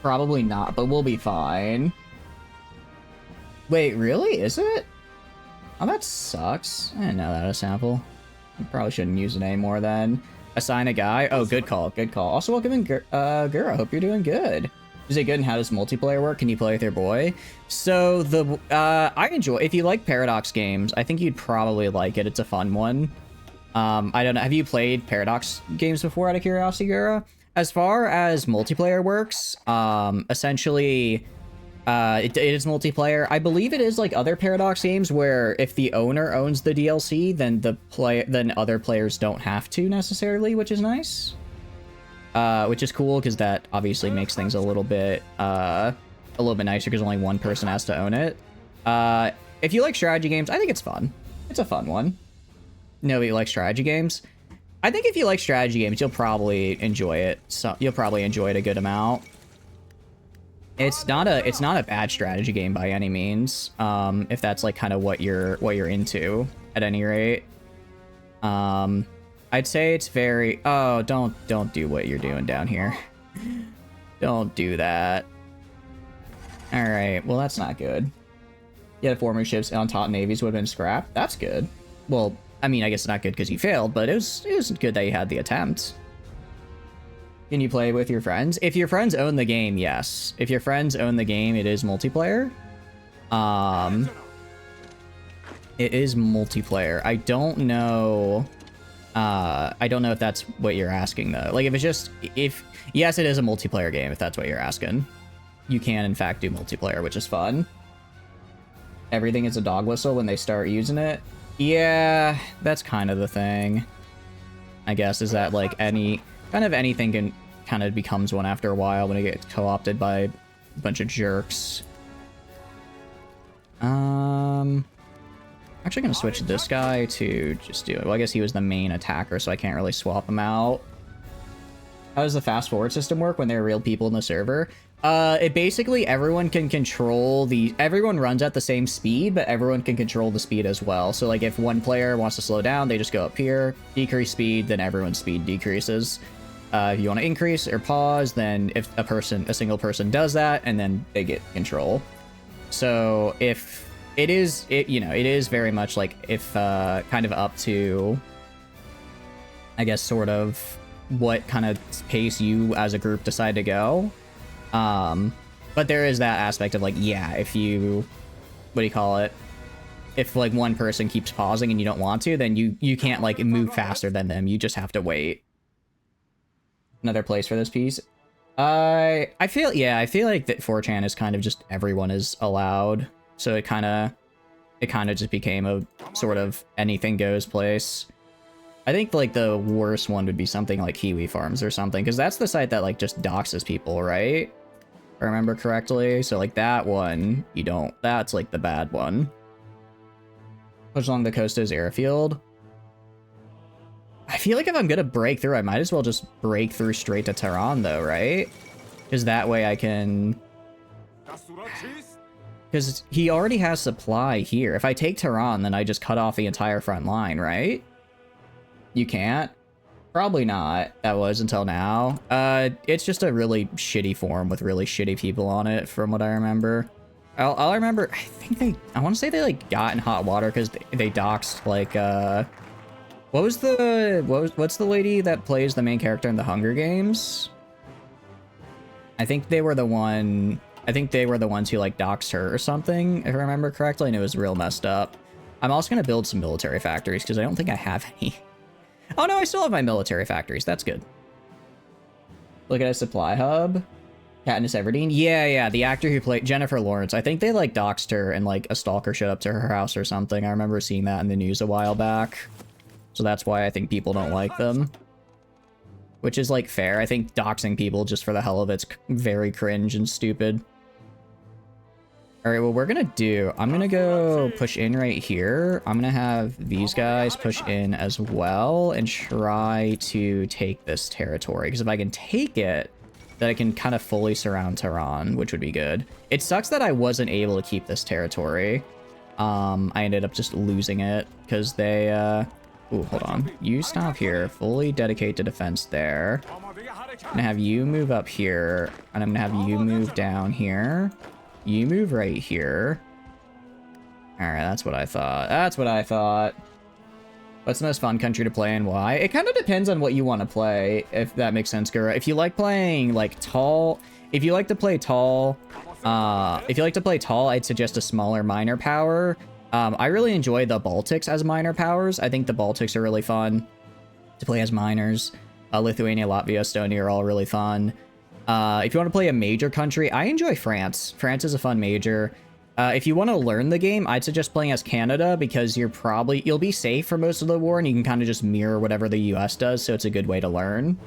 Probably not, but we'll be fine. Wait, really? Is it? Oh, that sucks. I didn't know that was a sample. I probably shouldn't use it anymore then. Assign a guy? Oh, good call, good call. Also, welcome in, Gura. Hope you're doing good. Is it good, and how does multiplayer work? Can you play with your boy? So, I enjoy... If you like Paradox games, I think you'd probably like it. It's a fun one. I don't know. Have you played Paradox games before, out of curiosity, Gura? As far as multiplayer works, essentially, it is multiplayer. I believe it is like other Paradox games where if the owner owns the DLC, then then other players don't have to necessarily, which is nice. Which is cool because that obviously makes things a little bit nicer because only one person has to own it. If you like strategy games, I think it's fun. It's a fun one. Nobody likes strategy games. I think if you like strategy games, you'll probably enjoy it. So you'll probably enjoy it a good amount. It's not a bad strategy game by any means. If that's like kind of what you're into at any rate. I'd say it's very... Oh, don't do what you're doing down here. Don't do that. Alright, well that's not good. Yeah, former ships on top navies would have been scrapped. That's good. Well, I mean, I guess it's not good because you failed, but it was good that you had the attempt. Can you play with your friends? If your friends own the game, yes. If your friends own the game, it is multiplayer. It is multiplayer. I don't know if that's what you're asking though. Like yes, it is a multiplayer game if that's what you're asking. You can in fact do multiplayer, which is fun. Everything is a dog whistle when they start using it. Yeah, that's kind of the thing. I guess is that like anything can kind of becomes one after a while when it gets co-opted by a bunch of jerks. Actually gonna switch this guy to just do it. Well, I guess he was the main attacker, so I can't really swap him out. How does the fast forward system work when there are real people in the server? It basically, everyone can control everyone runs at the same speed, but everyone can control the speed as well. So like if one player wants to slow down, they just go up here, decrease speed, then everyone's speed decreases. If you want to increase or pause, then if a single person does that, and then they get control. So if it is very much like if kind of up to, I guess, sort of what kind of pace you as a group decide to go. But there is that aspect of like, yeah, if you, what do you call it? If like one person keeps pausing and you don't want to, then you can't like move faster than them. You just have to wait. Another place for this piece. I feel like that 4chan is kind of just everyone is allowed. So it kind of just became a sort of anything goes place. I think like the worst one would be something like Kiwi Farms or something, because that's the site that like just doxes people, right? If I remember correctly. So like that one, that's like the bad one. Push along the Costa's airfield. I feel like if I'm gonna break through, I might as well just break through straight to Tehran though, right? Because that way I can... Because he already has supply here. If I take Tehran, then I just cut off the entire front line, right? You can't? Probably not. That was until now. It's just a really shitty forum with really shitty people on it, from what I remember. I remember, I want to say they like got in hot water because they doxed like, what's the lady that plays the main character in the Hunger Games? I think they were the ones who like doxed her or something, if I remember correctly, and it was real messed up. I'm also going to build some military factories because I don't think I have any. Oh no, I still have my military factories. That's good. Look at a supply hub. Katniss Everdeen. Yeah, the actor who played Jennifer Lawrence. I think they like doxed her and like a stalker showed up to her house or something. I remember seeing that in the news a while back. So that's why I think people don't like them. Which is like fair. I think doxing people just for the hell of it's very cringe and stupid. Alright, what we're gonna do, I'm gonna go push in right here. I'm gonna have these guys push in as well and try to take this territory. Because if I can take it, then I can kind of fully surround Tehran, which would be good. It sucks that I wasn't able to keep this territory. I ended up just losing it because they, ooh, hold on. You stop here. Fully dedicate to defense there. I'm gonna have you move up here, and I'm gonna have you move down here. You move right here. Alright, that's what I thought. What's the most fun country to play and why? It kind of depends on what you want to play, if that makes sense, Gura. If you like playing, like, tall... If you like to play tall, I'd suggest a smaller minor power. I really enjoy the Baltics as minor powers. I think the Baltics are really fun to play as minors. Lithuania, Latvia, Estonia are all really fun. If you want to play a major country, I enjoy France. France is a fun major. If you want to learn the game, I'd suggest playing as Canada because you'll be safe for most of the war and you can kind of just mirror whatever the US does, so it's a good way to learn.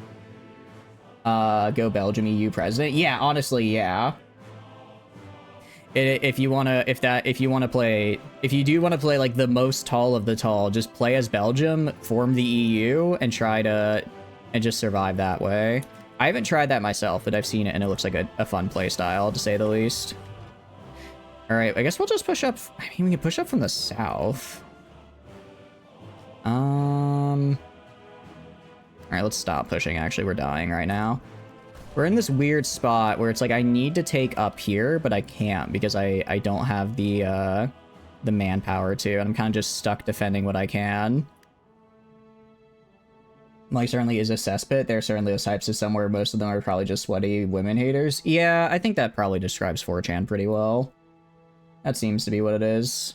Go Belgium, EU president. Yeah, honestly, yeah. If you do want to play like the most tall of the tall, just play as Belgium, form the EU, and and just survive that way. I haven't tried that myself, but I've seen it and it looks like a fun play style, to say the least. All right, I guess we'll just push up. I mean, we can push up from the south. All right, let's stop pushing. Actually, we're dying right now. We're in this weird spot where it's like I need to take up here, but I can't because I don't have the manpower to, and I'm kind of just stuck defending what I can. Like, certainly is a cesspit. There are certainly those types of somewhere. Most of them are probably just sweaty women haters. Yeah, I think that probably describes 4chan pretty well. That seems to be what it is.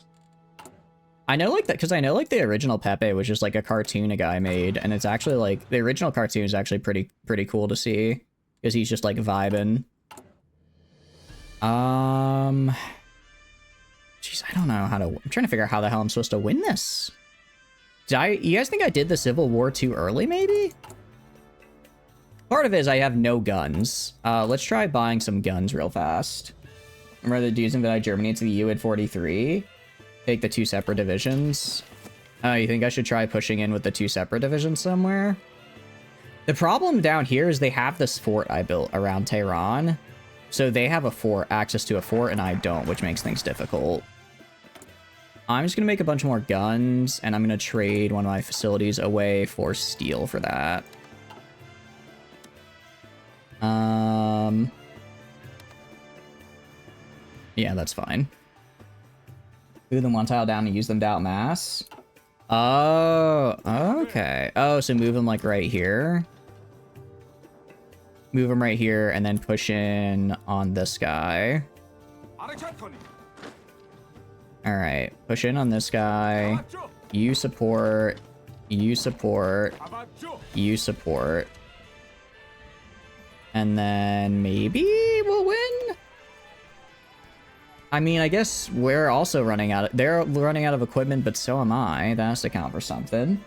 I know, like, that because I know, like, the original Pepe was just like a cartoon a guy made, and it's actually like the original cartoon is actually pretty cool to see because he's just like vibing. Jeez, I don't know how to. I'm trying to figure out how the hell I'm supposed to win this. You guys think I did the Civil War too early, maybe? Part of it is I have no guns. Let's try buying some guns real fast. Remember the dudes invited Germany into the U at 43? take the 2 separate divisions. You think I should try pushing in with the 2 separate divisions somewhere? The problem down here is they have this fort I built around Tehran. So they have a fort, access to a fort, and I don't, which makes things difficult. I'm just going to make a bunch more guns, and I'm going to trade one of my facilities away for steel for that. Yeah, that's fine. Move them 1 tile down and use them to outmass. Oh, okay. Oh, so move them like right here. Move them right here and then push in on this guy. Alright, push in on this guy. You support. You support. You support. And then maybe we'll win? I mean, I guess we're also running out of... They're running out of equipment, but so am I. That has to count for something.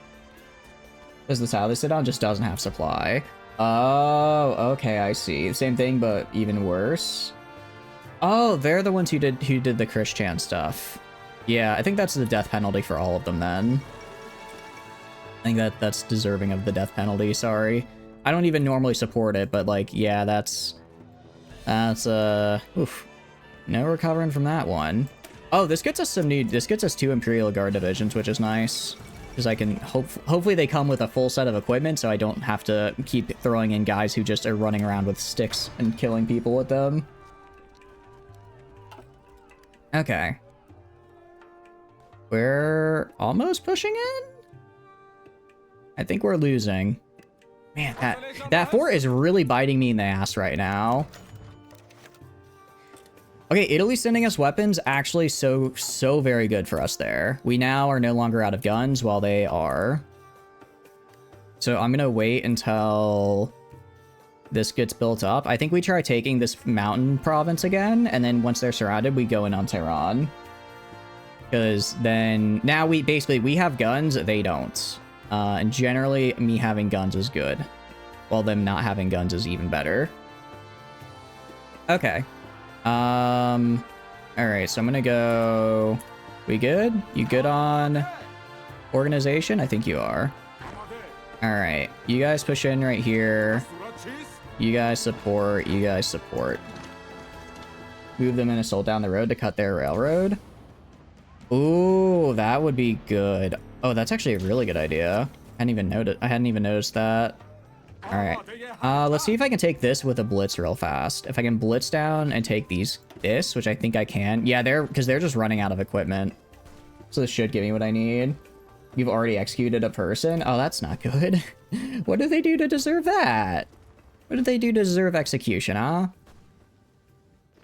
Because the tile they sit on just doesn't have supply. Oh, okay, I see. Same thing, but even worse. Oh, they're the ones who did the Christian stuff. Yeah, I think that's the death penalty for all of them then. I think that's deserving of the death penalty, sorry. I don't even normally support it, but like, yeah, that's oof. No recovering from that one. Oh, this gets us this gets us 2 Imperial Guard divisions, which is nice. Because I can hopefully they come with a full set of equipment, so I don't have to keep throwing in guys who just are running around with sticks and killing people with them. Okay. We're almost pushing in? I think we're losing. Man, that fort is really biting me in the ass right now. Okay, Italy sending us weapons, actually so very good for us there. We now are no longer out of guns while they are. So I'm gonna wait until this gets built up. I think we try taking this mountain province again, and then once they're surrounded, we go in on Tehran. Because then, now we have guns, they don't. And generally, me having guns is good. While them not having guns is even better. Okay. Alright, so I'm gonna go... We good? You good on organization? I think you are. Alright, you guys push in right here. You guys support, you guys support. Move them in a soul down the road to cut their railroad. Ooh, that would be good. Oh, that's actually a really good idea. I hadn't even noticed that. All right. Let's see if I can take this with a blitz real fast. If I can blitz down and take this, which I think I can. Yeah, because they're just running out of equipment. So this should give me what I need. You've already executed a person. Oh, that's not good. What do they do to deserve that? What did they do to deserve execution, huh?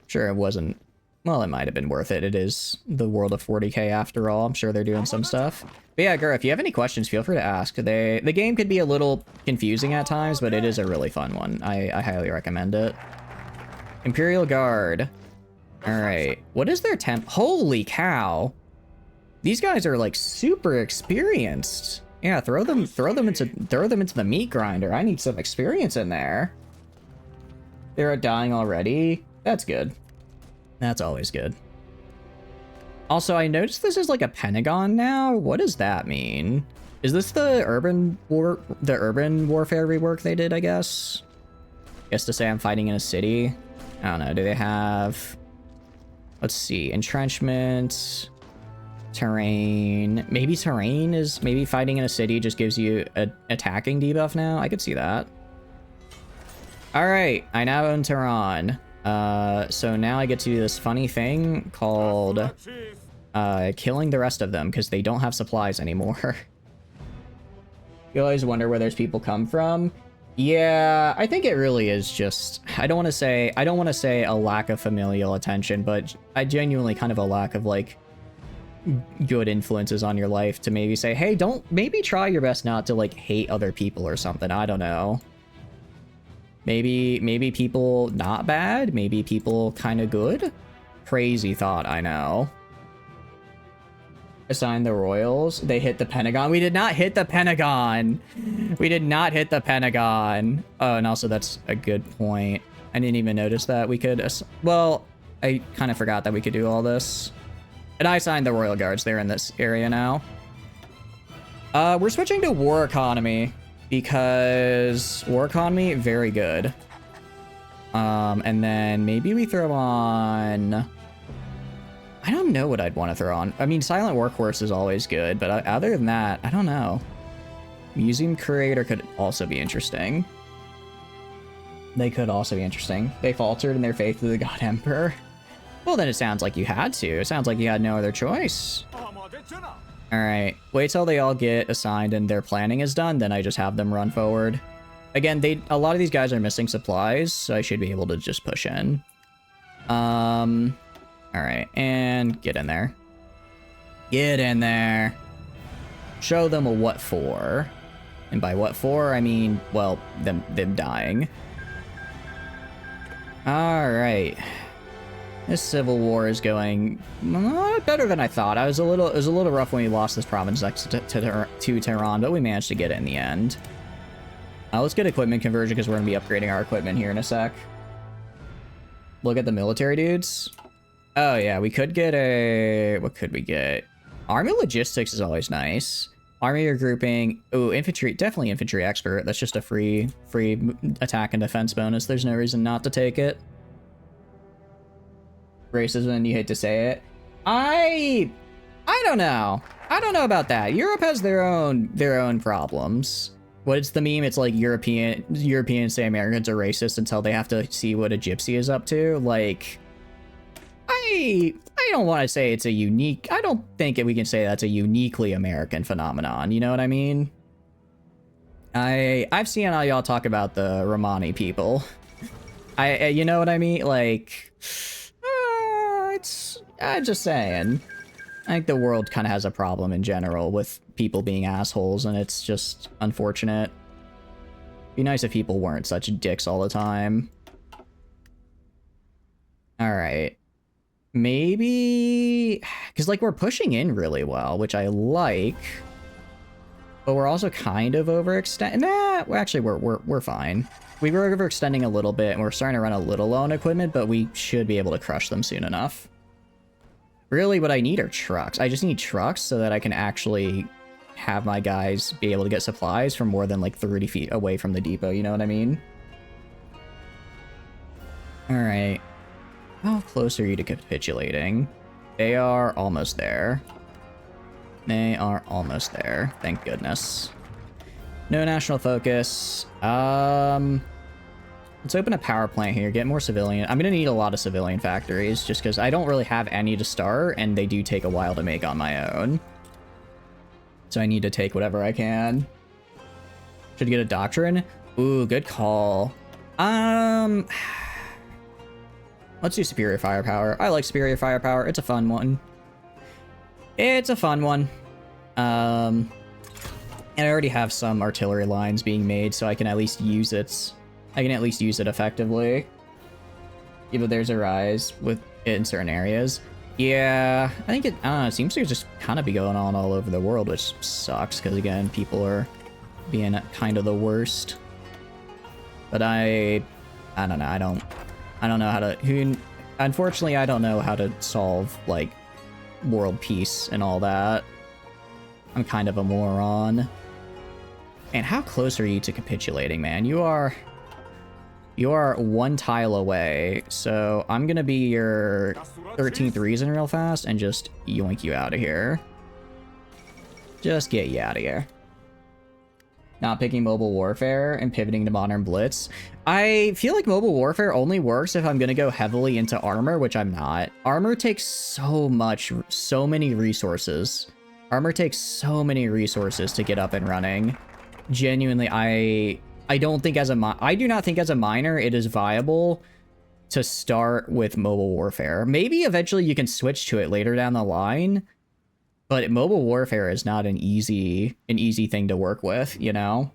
Sure, it wasn't. Well, it might have been worth it. It is the world of 40k after all. I'm sure they're doing some stuff. But yeah, Gur, if you have any questions, feel free to ask. The game could be a little confusing at times, but it is a really fun one. I highly recommend it. Imperial Guard. All right. What is their temp? Holy cow. These guys are like super experienced. Yeah, throw them into the meat grinder. I need some experience in there. They're dying already. That's good. That's always good. Also, I noticed this is like a pentagon now. What does that mean? Is this the urban warfare rework they did, I guess? To say I'm fighting in a city. I don't know. Do they have... Let's see. Entrenchment. Terrain. Maybe terrain is... Maybe fighting in a city just gives you an attacking debuff now? I could see that. Alright. I now own Tehran. So now I get to do this funny thing called killing the rest of them because they don't have supplies anymore. You always wonder where those people come from. Yeah, I think it really is just, I don't want to say a lack of familial attention, but I genuinely kind of a lack of like good influences on your life to maybe say, hey, maybe try your best not to like hate other people or something. I don't know. Maybe people not bad, maybe people kind of good. Crazy thought, I know. Assign the royals. They hit the Pentagon. We did not hit the Pentagon. We did not hit the Pentagon. Oh, and also that's a good point. I didn't even notice that we could... Well, I kind of forgot that we could do all this. And I signed the Royal Guards. They're in this area now. We're switching to war economy because war economy, very good. And then maybe we throw on... I don't know what I'd want to throw on. I mean, Silent Workhorse is always good, but other than that, I don't know. Museum Curator could also be interesting. They could also be interesting. They faltered in their faith to the God Emperor. Well, then it sounds like you had to. It sounds like you had no other choice. Alright, wait till they all get assigned and their planning is done, then I just have them run forward. Again, a lot of these guys are missing supplies, so I should be able to just push in. Alright, and get in there. Get in there. Show them a what for. And by what for, I mean, well, them dying. Alright. This civil war is going better than I thought. It was a little rough when we lost this province to Tehran, but we managed to get it in the end. Let's get equipment conversion because we're going to be upgrading our equipment here in a sec. Look at the military dudes. Oh yeah, we could get a... What could we get? Army logistics is always nice. Army regrouping. Ooh, infantry. Definitely infantry expert. That's just a free attack and defense bonus. There's no reason not to take it. Racism, you hate to say it. I don't know. I don't know about that. Europe has their own problems. What's the meme? It's like Europeans say Americans are racist until they have to see what a gypsy is up to. Like, I don't want to say it's a unique... I don't think we can say that's a uniquely American phenomenon. You know what I mean? I've seen how y'all talk about the Romani people. You know what I mean? Like, I'm just saying. I think the world kind of has a problem in general with people being assholes, and it's just unfortunate. Be nice if people weren't such dicks all the time. All right. Maybe... Because, like, we're pushing in really well, which I like. But we're also kind of overextending... Nah, actually, we're fine. We were overextending a little bit, and we're starting to run a little low on equipment, but we should be able to crush them soon enough. Really, what I need are trucks. I just need trucks so that I can actually have my guys be able to get supplies from more than, like, 30 feet away from the depot, you know what I mean? Alright. How close are you to capitulating? They are almost there. They are almost there. Thank goodness. No national focus. Let's open a power plant here. Get more civilian. I'm gonna need a lot of civilian factories just because I don't really have any to start, and they do take a while to make on my own. So I need to take whatever I can. Should get a doctrine. Ooh, good call. Let's do superior firepower. I like superior firepower. It's a fun one. It's a fun one. And I already have some artillery lines being made, so I can at least use it. I can at least use it effectively. Even though there's a rise with it in certain areas. Yeah, I think it seems to just kind of be going on all over the world, which sucks, because again, people are being kind of the worst. But I don't know, I don't know how to... Unfortunately, I don't know how to solve, like, world peace and all that. I'm kind of a moron. And how close are you to capitulating, man? You are one tile away, so I'm gonna be your 13th reason real fast and just yoink you out of here. Just get you out of here. Not picking mobile warfare and pivoting to modern blitz. I feel like mobile warfare only works if I'm gonna go heavily into armor, which I'm not. Armor takes so many resources. Armor takes so many resources to get up and running. Genuinely, I don't think I do not think as a miner it is viable to start with mobile warfare. Maybe eventually you can switch to it later down the line, but mobile warfare is not an easy thing to work with, you know?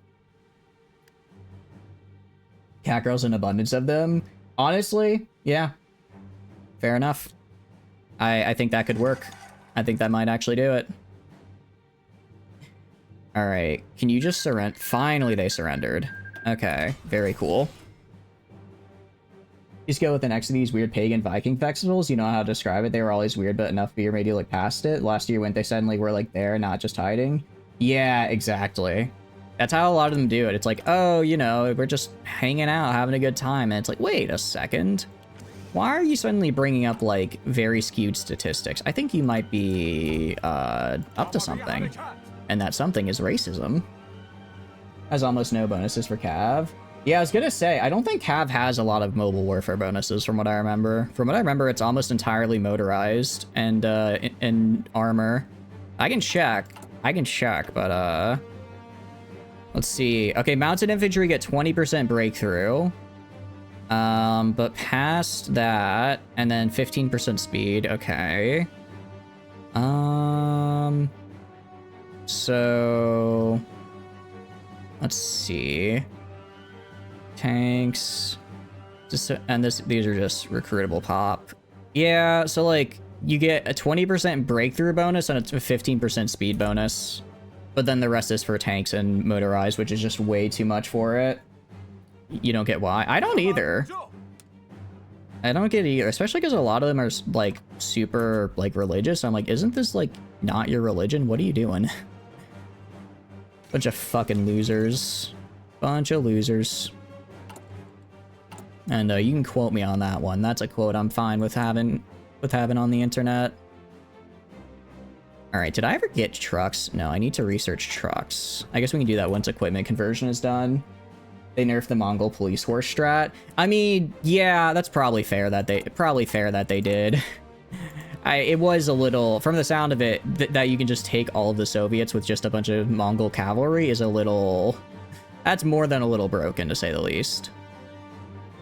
Cat girls, an abundance of them. Honestly, yeah. Fair enough. I think that could work. I think that might actually do it. Alright, can you just surrender? Finally, they surrendered. Okay, very cool. Just go with the next of these weird pagan Viking festivals. You know how to describe it. They were always weird, but enough beer made you look past it. Last year when they suddenly were like there, not just hiding. Yeah, exactly. That's how a lot of them do it. It's like, oh, you know, we're just hanging out, having a good time. And it's like, wait a second. Why are you suddenly bringing up, like, very skewed statistics? I think you might be up to something. And that something is racism. Has almost no bonuses for Cav. Yeah, I was gonna say, I don't think Cav has a lot of mobile warfare bonuses from what I remember. From what I remember, it's almost entirely motorized and armor. I can check, but let's see. Okay, mounted infantry get 20% breakthrough. But past that, and then 15% speed, okay. So let's see. Tanks, and these are just recruitable pop. Yeah, so like you get a 20% breakthrough bonus and a 15% speed bonus, but then the rest is for tanks and motorized, which is just way too much for it. You don't get why. I don't either. I don't get it either, especially because a lot of them are like super like religious. I'm like, isn't this like not your religion? What are you doing? Bunch of fucking losers. Bunch of losers. And you can quote me on that one. That's a quote I'm fine with having on the internet. All right, did I ever get trucks? No, I need to research trucks. I guess we can do that once equipment conversion is done. They nerfed the Mongol police horse strat. I mean, yeah, that's probably fair that they did. It was a little, from the sound of it, that you can just take all of the Soviets with just a bunch of Mongol cavalry is a little, that's more than a little broken to say the least.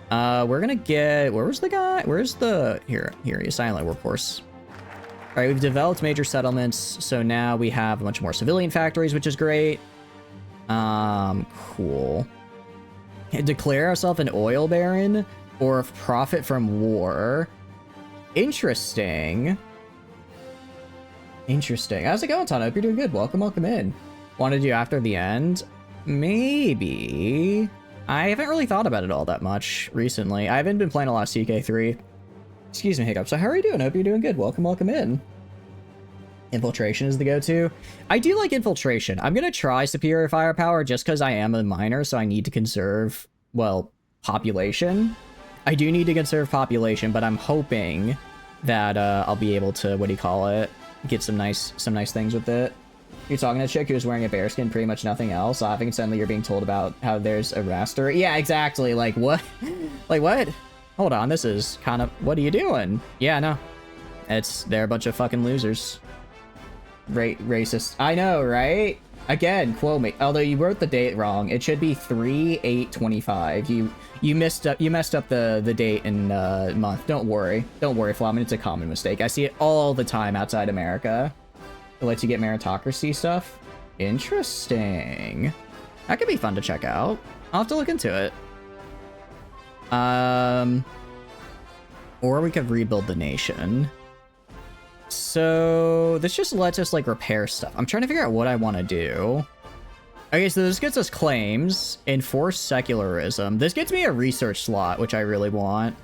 We're gonna get, where was the guy? Where's the, here he is, silent workforce. All right, we've developed major settlements, so now we have a bunch more civilian factories, which is great. Cool. Declare ourselves an oil baron or profit from war. Interesting. Interesting. How's it going, Ton? I hope you're doing good. Welcome in. Want to do after the end? Maybe. I haven't really thought about it all that much recently. I haven't been playing a lot of CK3. Excuse me, Hiccup. So how are you doing? Hope you're doing good. Welcome in. Infiltration is the go-to. I do like infiltration. I'm gonna try superior firepower just because I am a miner, so I need to conserve, well, population. I do need to conserve population, but I'm hoping that I'll be able to, what do you call it, get some nice things with it. You're talking to a chick who's wearing a bearskin, pretty much nothing else, laughing, and suddenly you're being told about how there's a raster. Yeah, exactly. Like, what? Like, what? Hold on, this is kind of, what are you doing? Yeah, no. They're a bunch of fucking losers. Racist. I know, right? Again, quote me. Although you wrote the date wrong. It should be 3/8/25. You messed up the date and month. Don't worry. Don't worry, Flamin. It's a common mistake. I see it all the time outside America. It lets you get meritocracy stuff. Interesting. That could be fun to check out. I'll have to look into it. Or we could rebuild the nation. So this just lets us like repair stuff. I'm trying to figure out what I want to do. Okay, so this gets us claims, enforce secularism. This gets me a research slot, which I really want.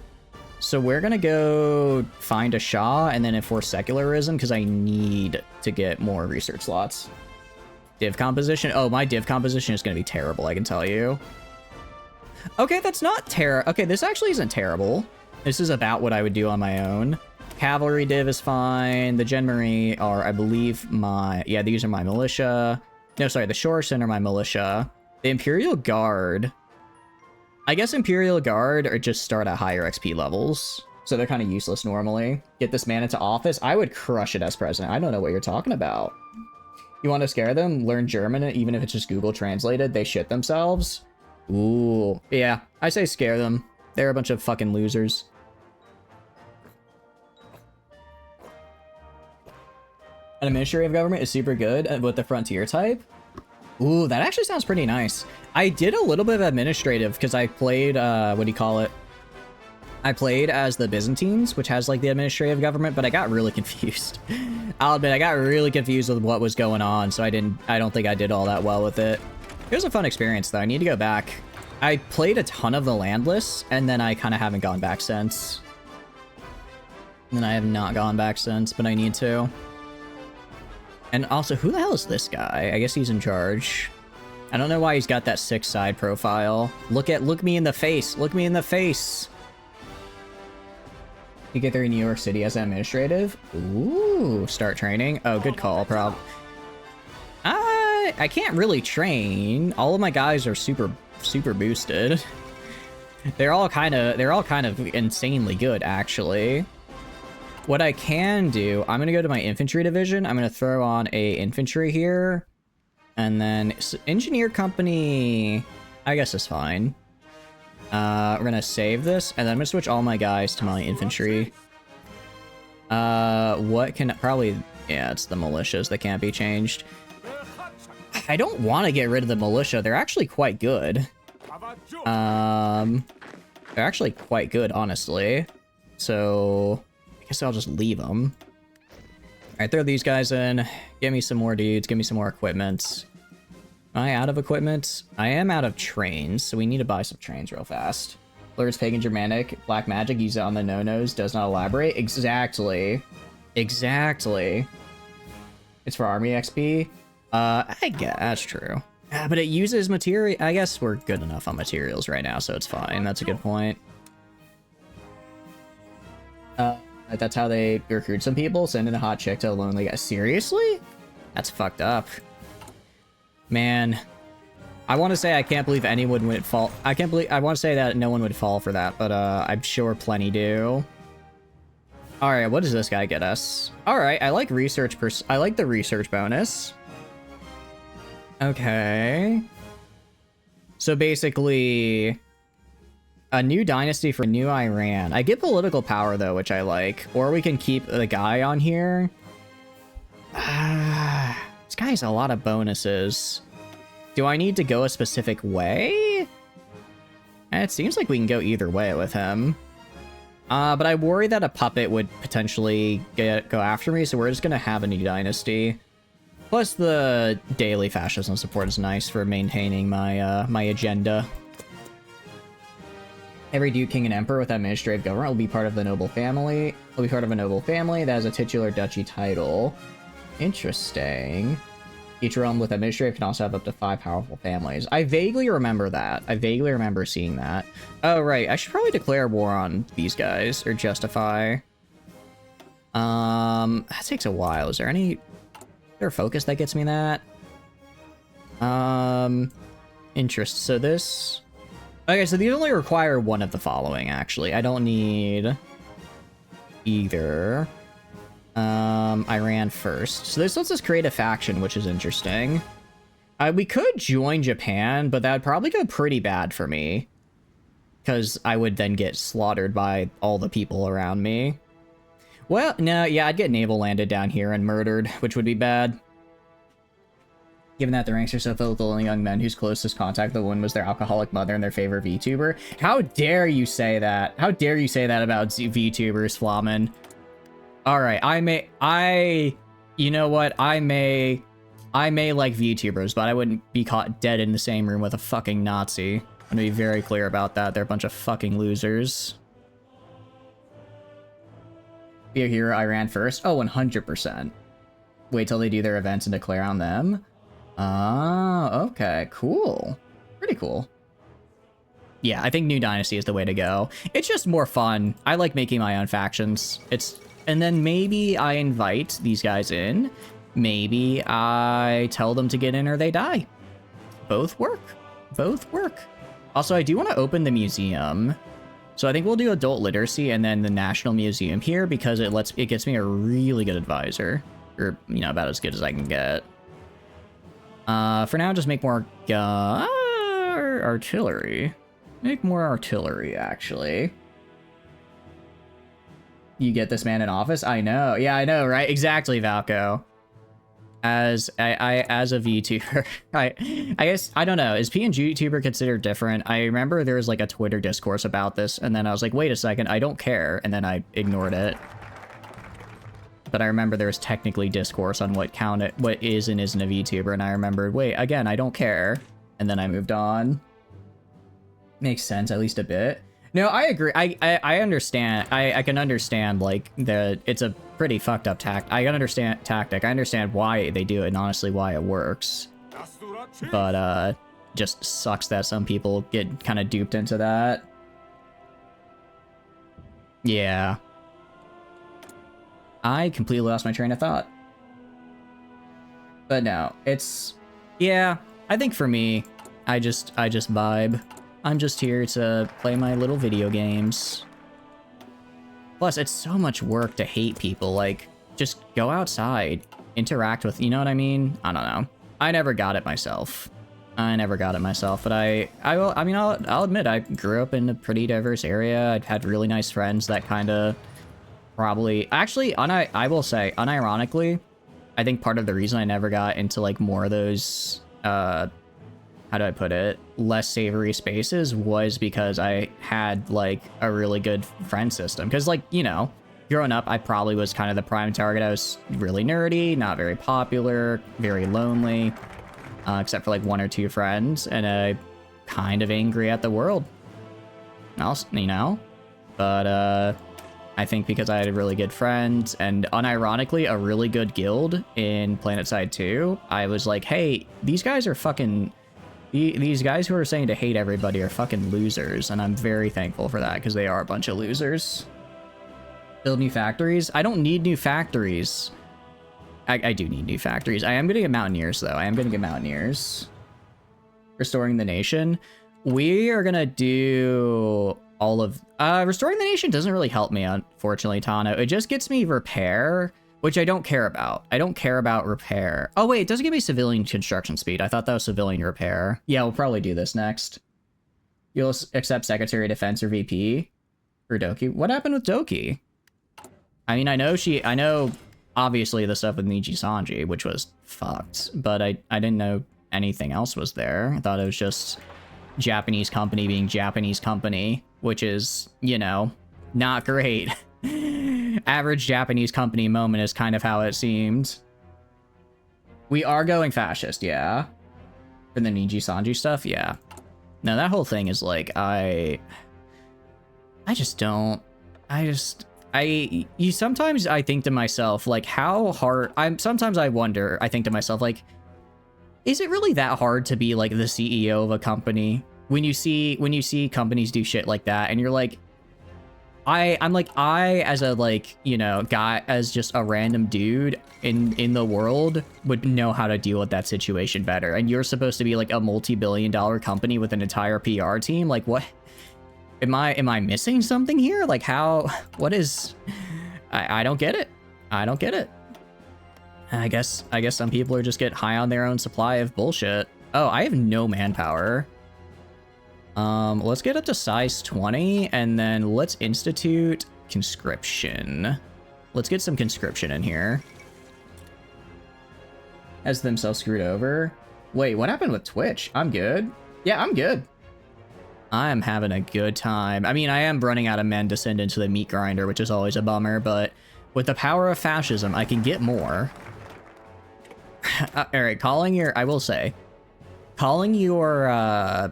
So we're gonna go find a Shah and then enforce secularism because I need to get more research slots. Div composition. Oh, my div composition is gonna be terrible, I can tell you. Okay, that's not terrible. Okay, this actually isn't terrible. This is about what I would do on my own. Cavalry div is fine. The Genmarie are, I believe, yeah, these are my militia. No, sorry, the Shorsen are my militia. The Imperial Guard. I guess Imperial Guard are just start at higher XP levels. So they're kind of useless normally. Get this man into office. I would crush it as president. I don't know what you're talking about. You want to scare them? Learn German, even if it's just Google translated. They shit themselves. Ooh. Yeah, I say scare them. They're a bunch of fucking losers. An administrative government is super good with the frontier type. Ooh, that actually sounds pretty nice. I did a little bit of administrative because I played, what do you call it? I played as the Byzantines, which has like the administrative government, but I got really confused. I'll admit, I got really confused with what was going on, so I don't think I did all that well with it. It was a fun experience though. I need to go back. I played a ton of the Landless, and then I kind of haven't gone back since. And then I have not gone back since, but I need to. And also, who the hell is this guy? I guess he's in charge. I don't know why he's got that 6 side profile. Look me in the face. Look me in the face. You get there in New York City as administrative. Ooh, start training. Oh, good call, prob. I can't really train. All of my guys are super boosted. They're all kind of insanely good, actually. What I can do, I'm gonna go to my infantry division. I'm gonna throw on a infantry here, and then engineer company. I guess is fine. We're gonna save this, and then I'm gonna switch all my guys to my infantry. What can probably? Yeah, it's the militias that can't be changed. I don't want to get rid of the militia. They're actually quite good. They're actually quite good, honestly. So I guess I'll just leave them. All right, throw these guys in. Give me some more dudes. Give me some more equipment. Am I out of equipment? I am out of trains, so we need to buy some trains real fast. Blurs, Pagan, Germanic, Black Magic, use it on the no-nos, does not elaborate. Exactly. Exactly. It's for army XP. I guess that's true. But it uses material. I guess we're good enough on materials right now, so it's fine. That's a good point. That's how they recruit some people. Send in a hot chick to a lonely guy. Seriously? That's fucked up. Man. I want to say I can't believe anyone would fall. I want to say that no one would fall for that, but I'm sure plenty do. All right, what does this guy get us? All right, I like research. I like the research bonus. Okay. So basically, a new dynasty for New Iran. I get political power though, which I like. Or we can keep the guy on here. This guy has a lot of bonuses. Do I need to go a specific way? It seems like we can go either way with him. But I worry that a puppet would potentially go after me, so we're just gonna have a new dynasty. Plus, the daily fascism support is nice for maintaining my my agenda. Every duke, king, and emperor with administrative government will be part of the noble family. Will be part of a noble family that has a titular duchy title. Interesting. Each realm with administrative can also have up to 5 powerful families. I vaguely remember that. I vaguely remember seeing that. Oh, right. I should probably declare war on these guys, or justify. That takes a while. Is there any... Is there a focus that gets me that? Interest. So this... Okay, so these only require one of the following, actually. I don't need either. I ran first. So this lets us create a faction, which is interesting. We could join Japan, but that would probably go pretty bad for me. Because I would then get slaughtered by all the people around me. Well, no, yeah, I'd get naval landed down here and murdered, which would be bad. Given that the ranks are so filled with only young men whose closest contact with the woman was their alcoholic mother and their favorite VTuber. How dare you say that? How dare you say that about VTubers, Flamen? Alright, you know what? I may like VTubers, but I wouldn't be caught dead in the same room with a fucking Nazi. I'm gonna be very clear about that. They're a bunch of fucking losers. Be a hero, I ran first. Oh, 100%. Wait till they do their events and declare on them. Ah, okay, cool. Pretty cool. Yeah, I think New Dynasty is the way to go. It's just more fun. I like making my own factions. And then maybe I invite these guys in. Maybe I tell them to get in or they die. Both work. Both work. Also, I do want to open the museum. So I think we'll do adult literacy and then the National Museum here because it gets me a really good advisor. Or, you know, about as good as I can get. For now, just make more artillery. Make more artillery, actually. You get this man in office? I know. Yeah, I know, right? Exactly, Valko. As a VTuber, I guess, I don't know. Is PNG YouTuber considered different? I remember there was like a Twitter discourse about this, and then I was like, wait a second, I don't care, and then I ignored it. But I remember there was technically discourse on what is and isn't a VTuber, and I remembered, wait, again, I don't care, and then I moved on. Makes sense, at least a bit. No, I agree. I understand. I can understand, like, it's a pretty fucked up tactic. I can understand tactic. I understand why they do it and honestly why it works. But, just sucks that some people get kind of duped into that. Yeah. I completely lost my train of thought. But no, yeah, I think for me, I just vibe. I'm just here to play my little video games. Plus, it's so much work to hate people. Like, just go outside, interact with, you know what I mean? I don't know. I never got it myself. But I'll admit, I grew up in a pretty diverse area. I've had really nice friends that kind of probably, actually, I will say, unironically, I think part of the reason I never got into, like, more of those, how do I put it, less savory spaces was because I had, like, a really good friend system. Because, like, you know, growing up, I probably was kind of the prime target. I was really nerdy, not very popular, very lonely, except for, like, one or two friends, and kind of angry at the world. You know? But, I think because I had really good friends and unironically a really good guild in PlanetSide 2, I was like, hey, these guys are fucking... These guys who are saying to hate everybody are fucking losers, and I'm very thankful for that, because they are a bunch of losers. Build new factories? I don't need new factories. I do need new factories. I am gonna get Mountaineers, though. I am gonna get Mountaineers. Restoring the Nation. We are gonna do... all of Restoring the Nation doesn't really help me, unfortunately, Tano. It just gets me repair, which I don't care about. I don't care about repair. Oh wait, it doesn't give me civilian construction speed. I thought that was civilian repair. Yeah, we'll probably do this next. You'll accept Secretary of Defense or VP for Doki. What happened with Doki? I mean, I know obviously the stuff with Niji Sanji, which was fucked, but I didn't know anything else was there. I thought it was just Japanese company being Japanese company, which is, you know, not great. Average Japanese company moment is kind of how it seemed. We are going fascist, yeah. For the Niji Sanji stuff, yeah. No, that whole thing is like, sometimes I think to myself, like, how hard, sometimes I wonder, I think to myself, like, is it really that hard to be like the CEO of a company when you see companies do shit like that and you're like, I'm like, I as a, like, you know, guy, as just a random dude in the world would know how to deal with that situation better, and you're supposed to be like a multi-billion-dollar company with an entire PR team. Like, what am I missing something here? Like, what is, I don't get it. I don't get it. I guess some people are just get high on their own supply of bullshit. Oh, I have no manpower. Let's get up to size 20, and then let's institute conscription. Let's get some conscription in here. Has themselves screwed over. Wait, what happened with Twitch? I'm good. Yeah, I'm good. I'm having a good time. I mean, I am running out of men to send into the meat grinder, which is always a bummer, but with the power of fascism, I can get more. Alright, I will say, calling your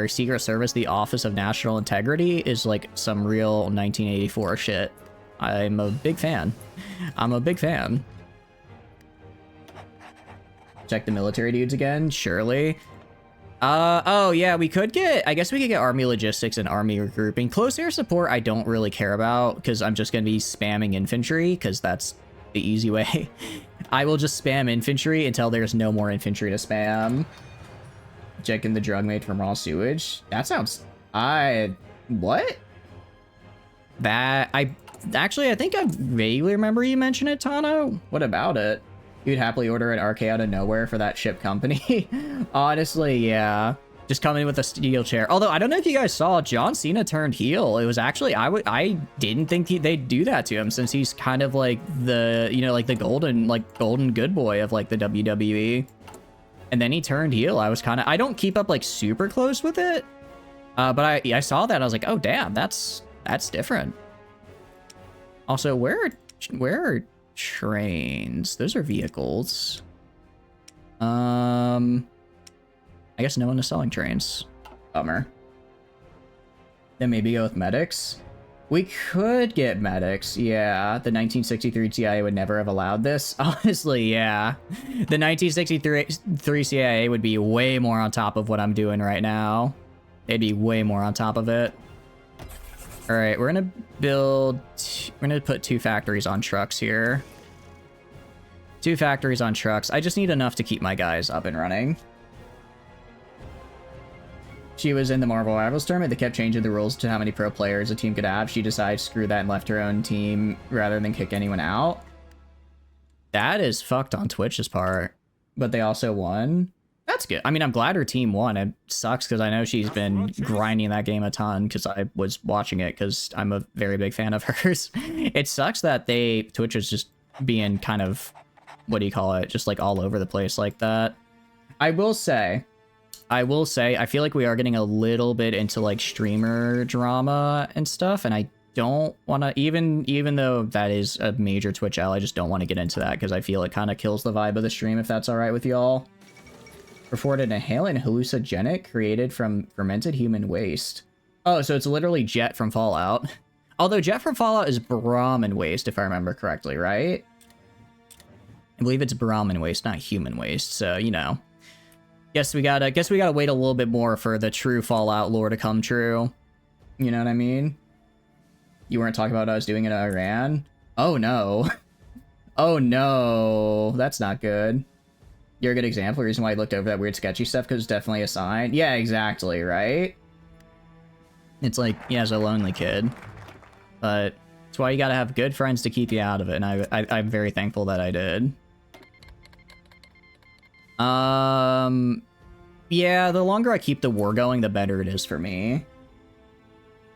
Secret Service the Office of National Integrity is like some real 1984 shit. I'm a big fan. I'm a big fan. Check the military dudes again, surely. Oh yeah, I guess we could get Army Logistics and Army Regrouping. Close air support I don't really care about, because I'm just gonna be spamming infantry, because that's the easy way. I will just spam infantry until there's no more infantry to spam. Checking the drug made from raw sewage. That sounds... what? I think I vaguely remember you mentioned it, Tano. What about it? You'd happily order an RK out of nowhere for that ship company. Honestly, yeah. Just come in with a steel chair. Although, I don't know if you guys saw, John Cena turned heel. It was actually, I didn't think they'd do that to him, since he's kind of like the, you know, like the golden good boy of like the WWE. And then he turned heel. I was kind of, I don't keep up like super close with it. But I saw that. I was like, oh damn, that's different. Also, where are trains? Those are vehicles. I guess no one is selling trains. Bummer. Then maybe go with medics. We could get medics, yeah. The 1963 CIA would never have allowed this. Honestly, yeah. The 1963 CIA would be way more on top of what I'm doing right now. They'd be way more on top of it. All right, we're gonna put 2 factories on trucks here. 2 factories on trucks. I just need enough to keep my guys up and running. She was in the Marvel Rivals tournament. They kept changing the rules to how many pro players a team could have. She decided screw that and left her own team rather than kick anyone out. That is fucked on Twitch's part. But they also won. That's good. I mean, I'm glad her team won. It sucks because I know she's been grinding that game a ton because I was watching it because I'm a very big fan of hers. It sucks that Twitch is just being kind of, what do you call it? Just like all over the place like that. I will say, I feel like we are getting a little bit into like streamer drama and stuff, and I don't want to, even though that is a major Twitch L, I just don't want to get into that because I feel it kind of kills the vibe of the stream, if that's all right with y'all. Reported an inhalant hallucinogenic created from fermented human waste. Oh, so it's literally Jet from Fallout. Although Jet from Fallout is Brahmin waste, if I remember correctly, right? I believe it's Brahmin waste, not human waste, so, you know. Guess we gotta wait a little bit more for the true Fallout lore to come true. You know what I mean? You weren't talking about what I was doing in Iran? Oh no. Oh no. That's not good. You're a good example. The reason why I looked over that weird sketchy stuff, because it's definitely a sign. Yeah, exactly, right? It's like, yeah, as a lonely kid. But that's why you gotta have good friends to keep you out of it, and I'm very thankful that I did. Yeah, the longer I keep the war going, the better it is for me.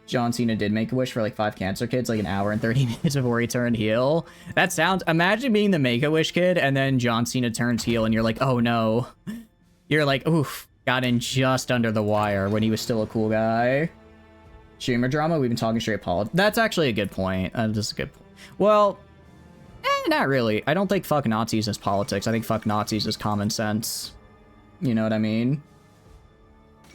John Cena did make a wish for like 5 cancer kids, like an hour and 30 minutes before he turned heel. That sounds, imagine being the Make-A-Wish kid and then John Cena turns heel and you're like, oh no. You're like, oof, got in just under the wire when he was still a cool guy. Streamer drama, we've been talking straight politics. That's actually a good point. That's a good point. Well, not really. I don't think fuck Nazis is politics. I think fuck Nazis is common sense. You know what I mean?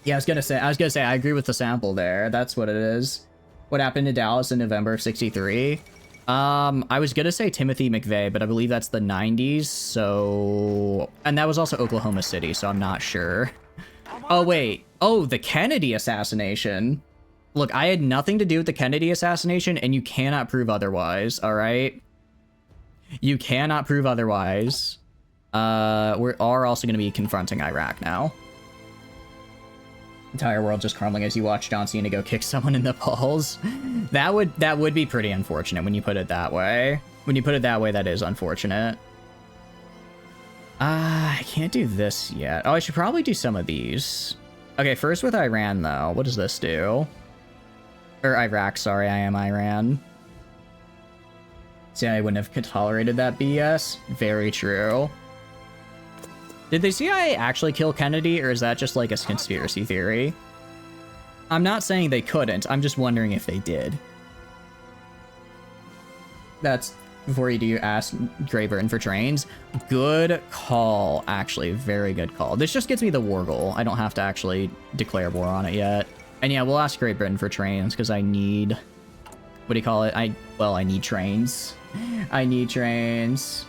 Yeah, I was gonna say, I agree with the sample there. That's what it is. What happened to Dallas in November of 63? I was gonna say Timothy McVeigh, but I believe that's the 90s, so... And that was also Oklahoma City, so I'm not sure. Oh, wait. Oh, the Kennedy assassination. Look, I had nothing to do with the Kennedy assassination, and you cannot prove otherwise, alright? You cannot prove otherwise. We are also gonna be confronting Iraq now. Entire world just crumbling as you watch John Cena go kick someone in the balls. That would be pretty unfortunate when you put it that way. When you put it that way, that is unfortunate. I can't do this yet. Oh, I should probably do some of these. Okay, first with Iran, though. What does this do? Or Iraq, sorry, I am Iran. See, I wouldn't have tolerated that BS. Very true. Did the CIA actually kill Kennedy, or is that just like a conspiracy theory? I'm not saying they couldn't, I'm just wondering if they did. That's before you do ask Great Britain for trains. Good call, actually, very good call. This just gets me the war goal. I don't have to actually declare war on it yet. And yeah, we'll ask Great Britain for trains, because I need... What do you call it? Well, I need trains. I need trains.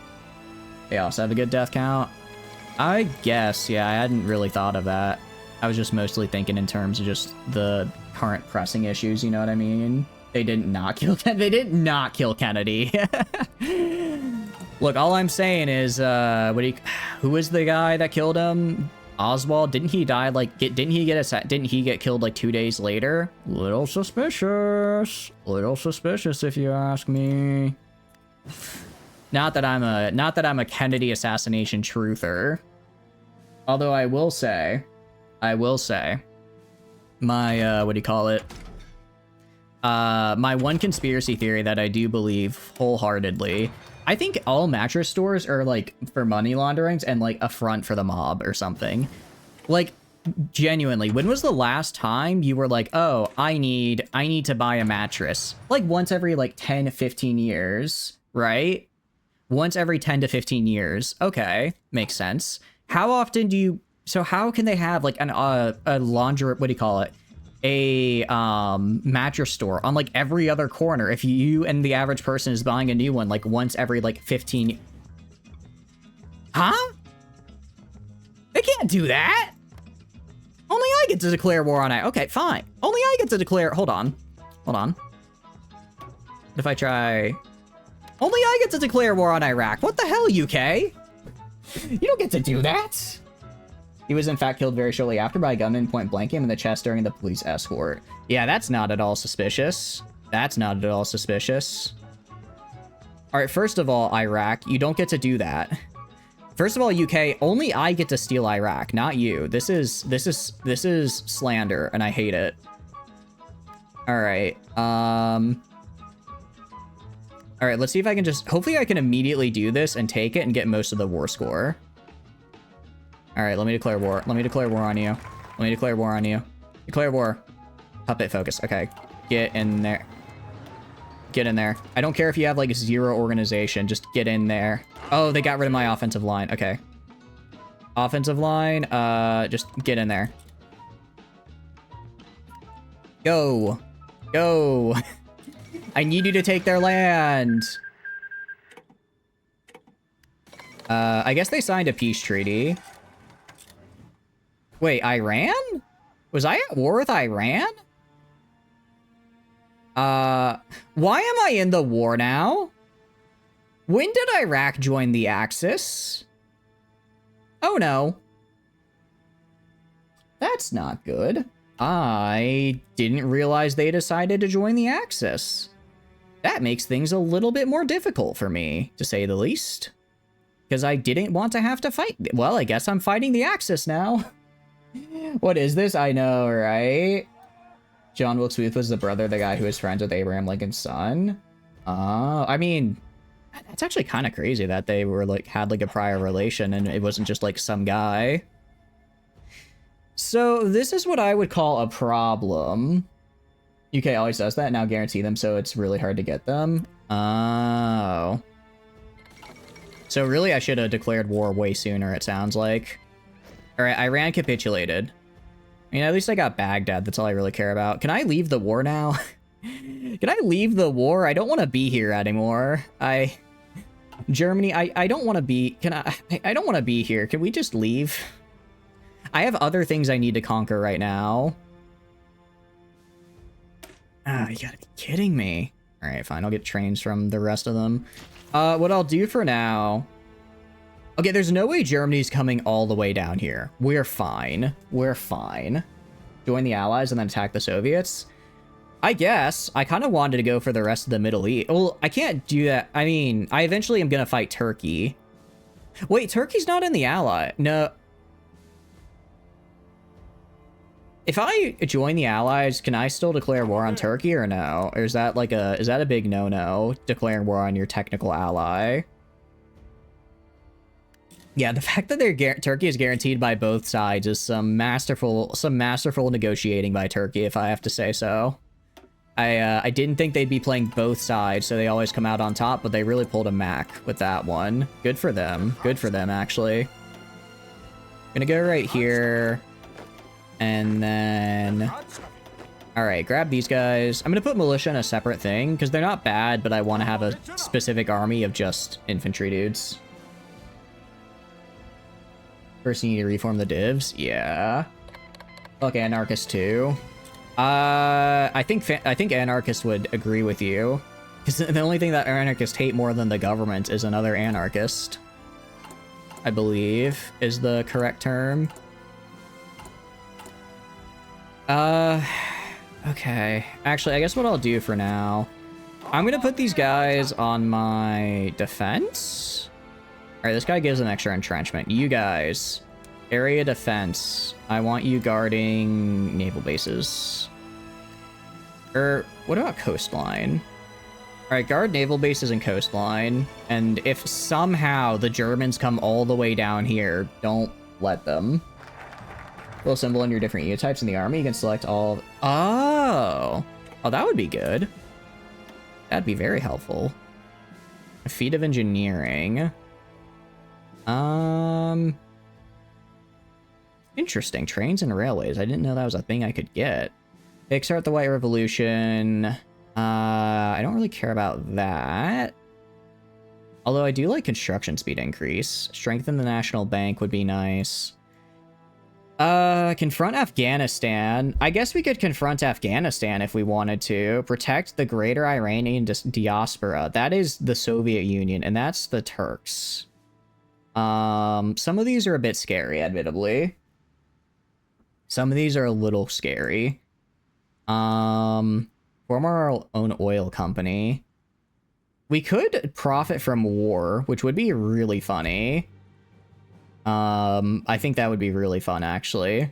They also have a good death count. I guess, yeah, I hadn't really thought of that. I was just mostly thinking in terms of just the current pressing issues, you know what I mean? They did not kill Kennedy. Look, all I'm saying is, who was the guy that killed him? Oswald? Didn't he die like, didn't he get killed like 2 days later? Little suspicious if you ask me. Not that I'm a Kennedy assassination truther. Although I will say, my, what do you call it? My one conspiracy theory that I do believe wholeheartedly, I think all mattress stores are like for money launderings and like a front for the mob or something. Like, genuinely, when was the last time you were like, oh, I need to buy a mattress? Like once every like 10 to 15 years, right? Once every 10 to 15 years. Okay, makes sense. How often do you... So how can they have like a laundry... What do you call it? a mattress store on like every other corner if you and the average person is buying a new one like once every like 15. Huh? They can't do that. Only I get to declare war on it. Okay, fine. Only I get to declare. Hold on. What if I try? Only I get to declare war on Iraq. What the hell, UK? You don't get to do that. He was in fact killed very shortly after by a gunman point blanking him in the chest during the police escort. Yeah, that's not at all suspicious. That's not at all suspicious. All right, first of all, Iraq, you don't get to do that. First of all, UK, only I get to steal Iraq, not you. This is slander, and I hate it. All right. All right, let's see if I can just... Hopefully I can immediately do this and take it and get most of the war score. All right, let me declare war. Let me declare war on you. Let me declare war on you. Declare war. Puppet focus. Okay, get in there. Get in there. I don't care if you have, like, 0 organization. Just get in there. Oh, they got rid of my offensive line. Okay. Offensive line, just get in there. Go. Go. I need you to take their land. I guess they signed a peace treaty. Wait, Iran? Was I at war with Iran? Why am I in the war now? When did Iraq join the Axis? Oh no. That's not good. I didn't realize they decided to join the Axis. That makes things a little bit more difficult for me, to say the least. Because I didn't want to have to fight. Well, I guess I'm fighting the Axis now. What is this? I know, right? John Wilkes Booth was the brother of the guy who was friends with Abraham Lincoln's son. I mean, that's actually kind of crazy that they were like had like a prior relation and it wasn't just like some guy. So this is what I would call a problem. UK always does that, now guarantee them, so it's really hard to get them. Oh. So really I should have declared war way sooner, it sounds like. Alright, Iran capitulated. I mean, at least I got Baghdad, that's all I really care about. Can I leave the war now? Can I leave the war? I don't want to be here anymore. Germany, I don't want to be... I don't want to be here. Can we just leave? I have other things I need to conquer right now. Ah, you gotta be kidding me. Alright, fine. I'll get trains from the rest of them. What I'll do for now... Okay, there's no way Germany's coming all the way down here. We're fine. We're fine. Join the Allies and then attack the Soviets? I guess. I kind of wanted to go for the rest of the Middle East. Well, I can't do that. I mean, I eventually am going to fight Turkey. Wait, Turkey's not in the Ally. No. If I join the Allies, can I still declare war on Turkey or no? Or is that like is that a big no-no, declaring war on your technical ally? Yeah, the fact that Turkey is guaranteed by both sides is some masterful negotiating by Turkey, if I have to say so. I didn't think they'd be playing both sides, so they always come out on top, but they really pulled a Mac with that one. Good for them. Good for them, actually. Gonna go right here. And then... Alright, grab these guys. I'm gonna put militia in a separate thing, because they're not bad, but I want to have a specific army of just infantry dudes. First, you need to reform the divs. Yeah. Okay, anarchist too. I think anarchists would agree with you, because the only thing that anarchists hate more than the government is another anarchist. I believe is the correct term. Okay. Actually, I guess what I'll do for now, I'm gonna put these guys on my defense. Alright, this guy gives an extra entrenchment. You guys, area defense. I want you guarding naval bases. Or, what about coastline? Alright, guard naval bases and coastline. And if somehow the Germans come all the way down here, don't let them. Little symbol in your different unit types in the army. You can select all... Oh! Oh, that would be good. That'd be very helpful. A feat of engineering. Interesting. Trains and railways. I didn't know that was a thing I could get. Kickstart the White Revolution. I don't really care about that. Although I do like construction speed increase. Strengthen the National Bank would be nice. Confront Afghanistan. I guess we could confront Afghanistan if we wanted to. Protect the greater Iranian diaspora. That is the Soviet Union, and that's the Turks. Some of these are a bit scary, admittedly. Some of these are a little scary. Form our own oil company. We could profit from war, which would be really funny. I think that would be really fun, actually.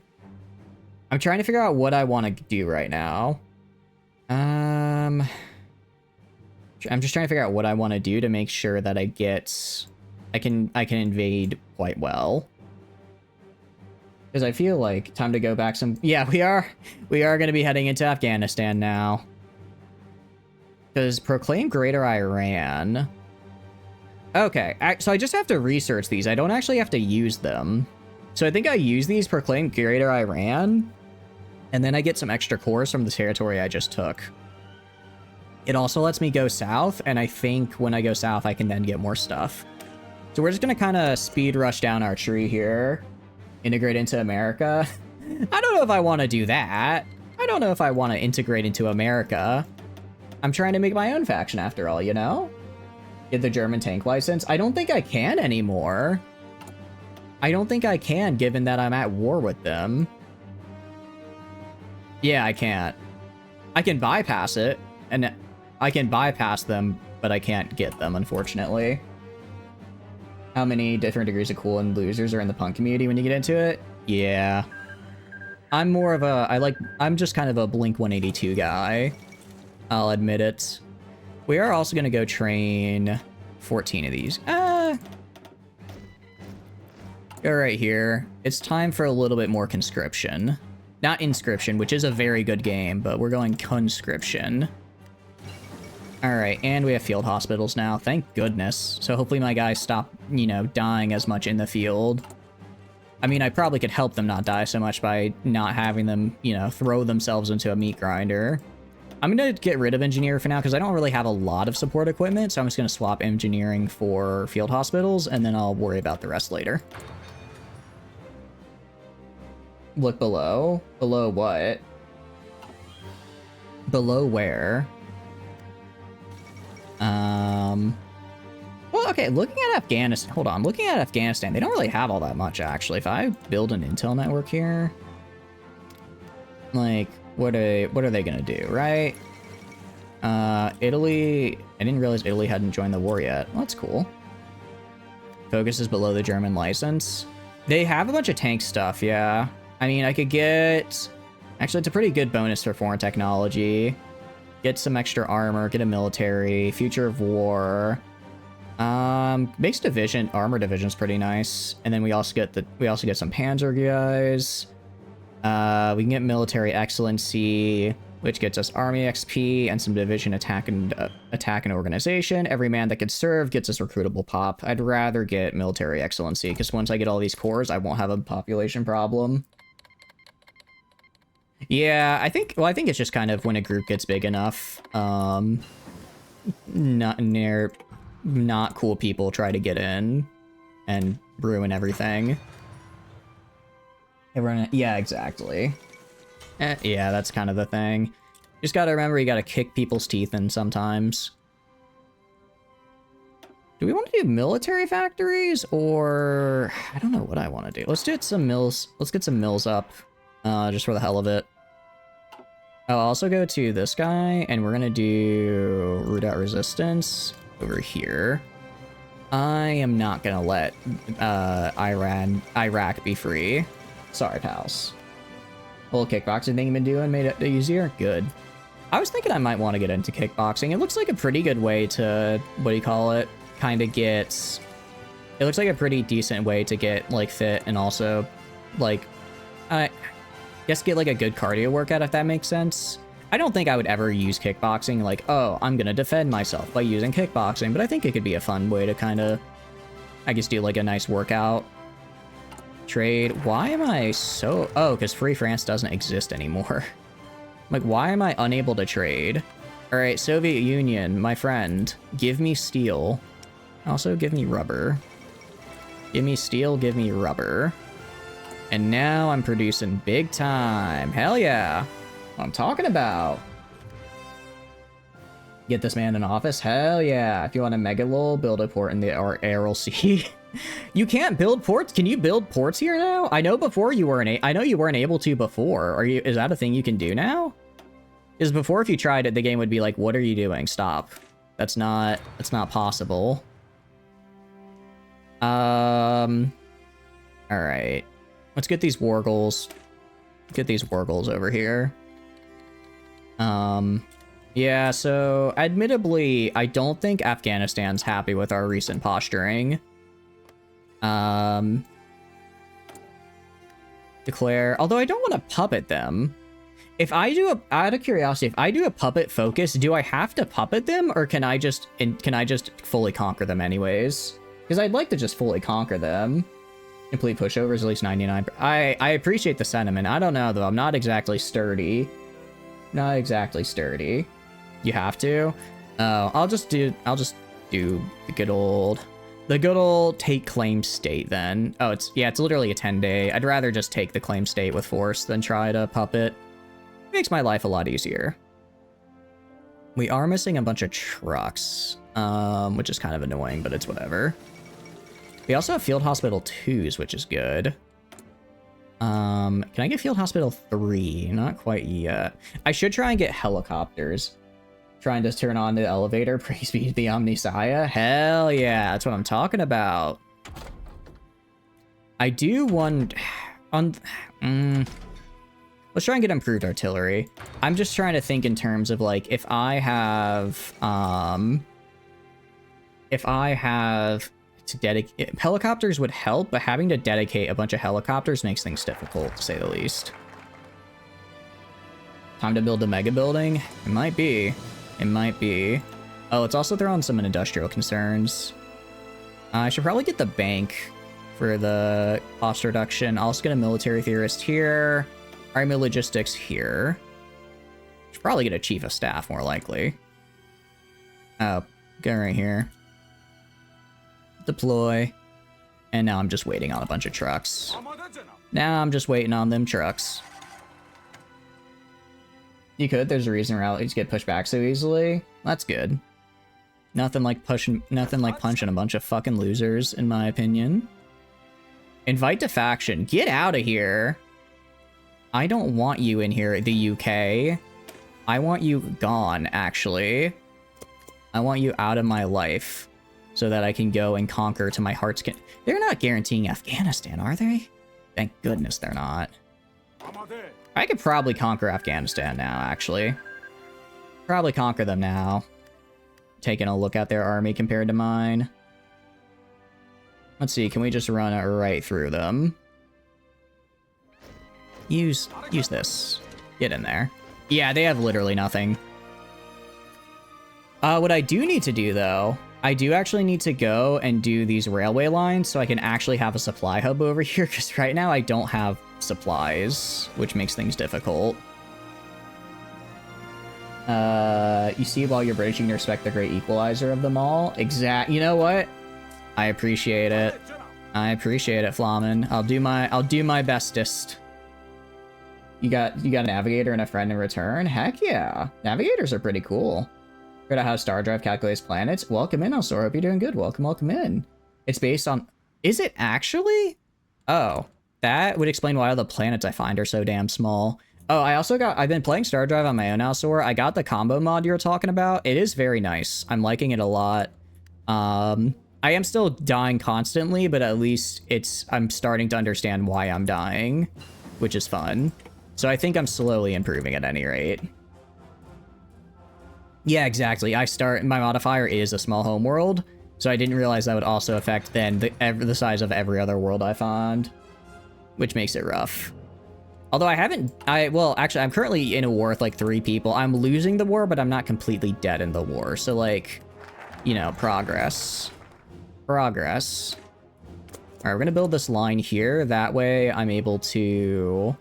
I'm trying to figure out what I want to do right now. I'm just trying to figure out what I want to do to make sure that I can invade quite well. Because I feel like time to go back some... Yeah, we are going to be heading into Afghanistan now. Because proclaim Greater Iran... Okay, so I just have to research these. I don't actually have to use them. So I think I use these, proclaim Greater Iran, and then I get some extra cores from the territory I just took. It also lets me go south, and I think when I go south, I can then get more stuff. So we're just going to kind of speed rush down our tree here, integrate into America. I don't know if I want to do that. I don't know if I want to integrate into America. I'm trying to make my own faction after all, you know? Get the German tank license. I don't think I can anymore. I don't think I can, given that I'm at war with them. Yeah, I can't. I can bypass it, and I can bypass them, but I can't get them, unfortunately. How many different degrees of cool and losers are in the punk community when you get into it? Yeah. I'm more of a... I'm just kind of a Blink-182 guy. I'll admit it. We are also going to go train 14 of these. Go right here. It's time for a little bit more conscription. Not inscription, which is a very good game, but we're going conscription. Alright, and we have field hospitals now. Thank goodness. So hopefully my guys stop, you know, dying as much in the field. I mean, I probably could help them not die so much by not having them, you know, throw themselves into a meat grinder. I'm going to get rid of engineer for now because I don't really have a lot of support equipment, so I'm just going to swap engineering for field hospitals, and then I'll worry about the rest later. Look below. Below what? Below where? Well, okay, looking at Afghanistan... Hold on, looking at Afghanistan, they don't really have all that much, actually. If I build an intel network here... Like... What are they gonna do, right? Italy... I didn't realize Italy hadn't joined the war yet. Well, that's cool. Focus is below the German license. They have a bunch of tank stuff, yeah. I mean, I could get... Actually, it's a pretty good bonus for foreign technology. Get some extra armor, get a military, future of war. Base division, armor division's pretty nice. And then we also get some panzer guys. We can get military excellency, which gets us army XP and some division attack and organization. Every man that could serve gets us recruitable pop. I'd rather get military excellency because once I get all these cores, I won't have a population problem. Yeah, I think it's just kind of when a group gets big enough, not cool people try to get in and ruin everything. Yeah, exactly. Yeah, that's kind of the thing. Just gotta remember you gotta kick people's teeth in sometimes. Do we want to do military factories or... I don't know what I want to do. Let's do some mills. Let's get some mills up, just for the hell of it. I'll also go to this guy, and we're gonna do root out resistance over here. I am not gonna let Iraq be free. Sorry, pals. Whole kickboxing thing you've been doing made it easier? Good. I was thinking I might want to get into kickboxing. It looks like a pretty good way to, what do you call it? Kind of get... It looks like a pretty decent way to get, like, fit and also, like... I guess get, like, a good cardio workout, if that makes sense. I don't think I would ever use kickboxing, like, oh, I'm gonna defend myself by using kickboxing, but I think it could be a fun way to kind of, I guess, do, like, a nice workout. Trade. Why am I so... Oh, because Free France doesn't exist anymore. Like, why am I unable to trade? All right, Soviet Union, my friend, give me steel. Also, give me rubber. Give me steel, give me rubber. And now I'm producing big time. Hell yeah. What I'm talking about. Get this man in office? Hell yeah. If you want a megalol, build a port in the Aral Sea. You can't build ports? Can you build ports here now? I know before you weren't I know you weren't able to before. Is that a thing you can do now? Because before, if you tried it, the game would be like, what are you doing? Stop. That's not possible. Alright. Let's get these Wargles. Get these Wargles over here. Yeah, so admittedly, I don't think Afghanistan's happy with our recent posturing. Declare, although I don't want to puppet them. If I do out of curiosity, if I do a puppet focus, do I have to puppet them, or can I just fully conquer them anyways? Because I'd like to just fully conquer them. Complete pushovers, at least 99. I appreciate the sentiment. I don't know though. I'm not exactly sturdy. Not exactly sturdy. You have to? Oh, I'll just do the good old take claim state then. Oh, it's literally a 10-day. I'd rather just take the claim state with force than try to puppet. It makes my life a lot easier. We are missing a bunch of trucks, which is kind of annoying, but it's whatever. We also have Field Hospital 2s, which is good. Can I get Field Hospital 3? Not quite yet. I should try and get helicopters. Trying to turn on the elevator. Praise be to the Omnissiah. Hell yeah, that's what I'm talking about. I do want... Let's try and get improved artillery. I'm just trying to think in terms of, like, if I have to dedicate... Helicopters would help, but having to dedicate a bunch of helicopters makes things difficult, to say the least. Time to build a mega building? It might be. It might be. Oh, let's also throw in some industrial concerns. I should probably get the bank for the cost reduction. I'll also get a military theorist here. Army logistics here. Should probably get a chief of staff, more likely. Oh, go right here. Deploy. And now I'm just waiting on a bunch of trucks. Now I'm just waiting on them trucks. You could. There's a reason rallies get pushed back so easily. That's good. Nothing like punching a bunch of fucking losers, in my opinion. Invite to faction. Get out of here. I don't want you in here, the UK. I want you gone, actually. I want you out of my life so that I can go and conquer to my heart's content. They're not guaranteeing Afghanistan, are they? Thank goodness they're not. I could probably conquer Afghanistan now, actually. Probably conquer them now. Taking a look at their army compared to mine. Let's see, can we just run it right through them? Use this. Get in there. Yeah, they have literally nothing. What I do need to do, though, I do actually need to go and do these railway lines so I can actually have a supply hub over here, because right now I don't have supplies, which makes things difficult. You see, while you're British, you can respect the great equalizer of them all. You know what? I appreciate it. I appreciate it, Flamen. I'll do my bestest. You got a navigator and a friend in return? Heck yeah. Navigators are pretty cool. Figured out how Star Drive calculates planets. Welcome in, Elsora. Hope you're doing good. Welcome in. It's based on... Is it actually? Oh. That would explain why all the planets I find are so damn small. Oh, I've been playing Star Drive on my own, Elsora. I got the combo mod you were talking about. It is very nice. I'm liking it a lot. I am still dying constantly, but at least I'm starting to understand why I'm dying, which is fun. So I think I'm slowly improving at any rate. Yeah, exactly. My modifier is a small homeworld, so I didn't realize that would also affect then the size of every other world I found, which makes it rough. Although well, actually, I'm currently in a war with like 3 people. I'm losing the war, but I'm not completely dead in the war. So like, you know, progress. Progress. All right, we're gonna build this line here. That way I'm able to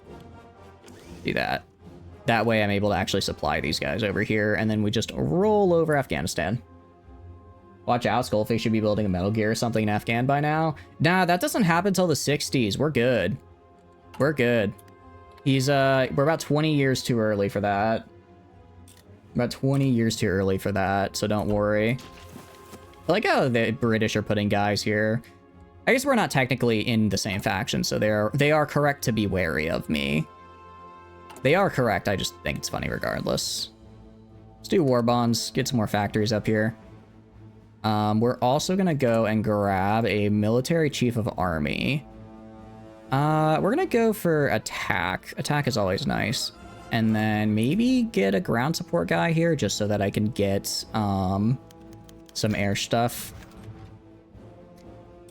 do that. That way I'm able to actually supply these guys over here, and then we just roll over Afghanistan. Watch out, Skullface should be building a Metal Gear or something in Afghan by now. Nah, that doesn't happen till the 60s. We're good. We're good. We're about 20 years too early for that. About 20 years too early for that, so don't worry. I like how the British are putting guys here. I guess we're not technically in the same faction, so they are correct to be wary of me. They are correct, I just think it's funny regardless. Let's do war bonds, get some more factories up here. We're also gonna go and grab a military chief of army. We're gonna go for attack. Attack is always nice. And then maybe get a ground support guy here just so that I can get some air stuff.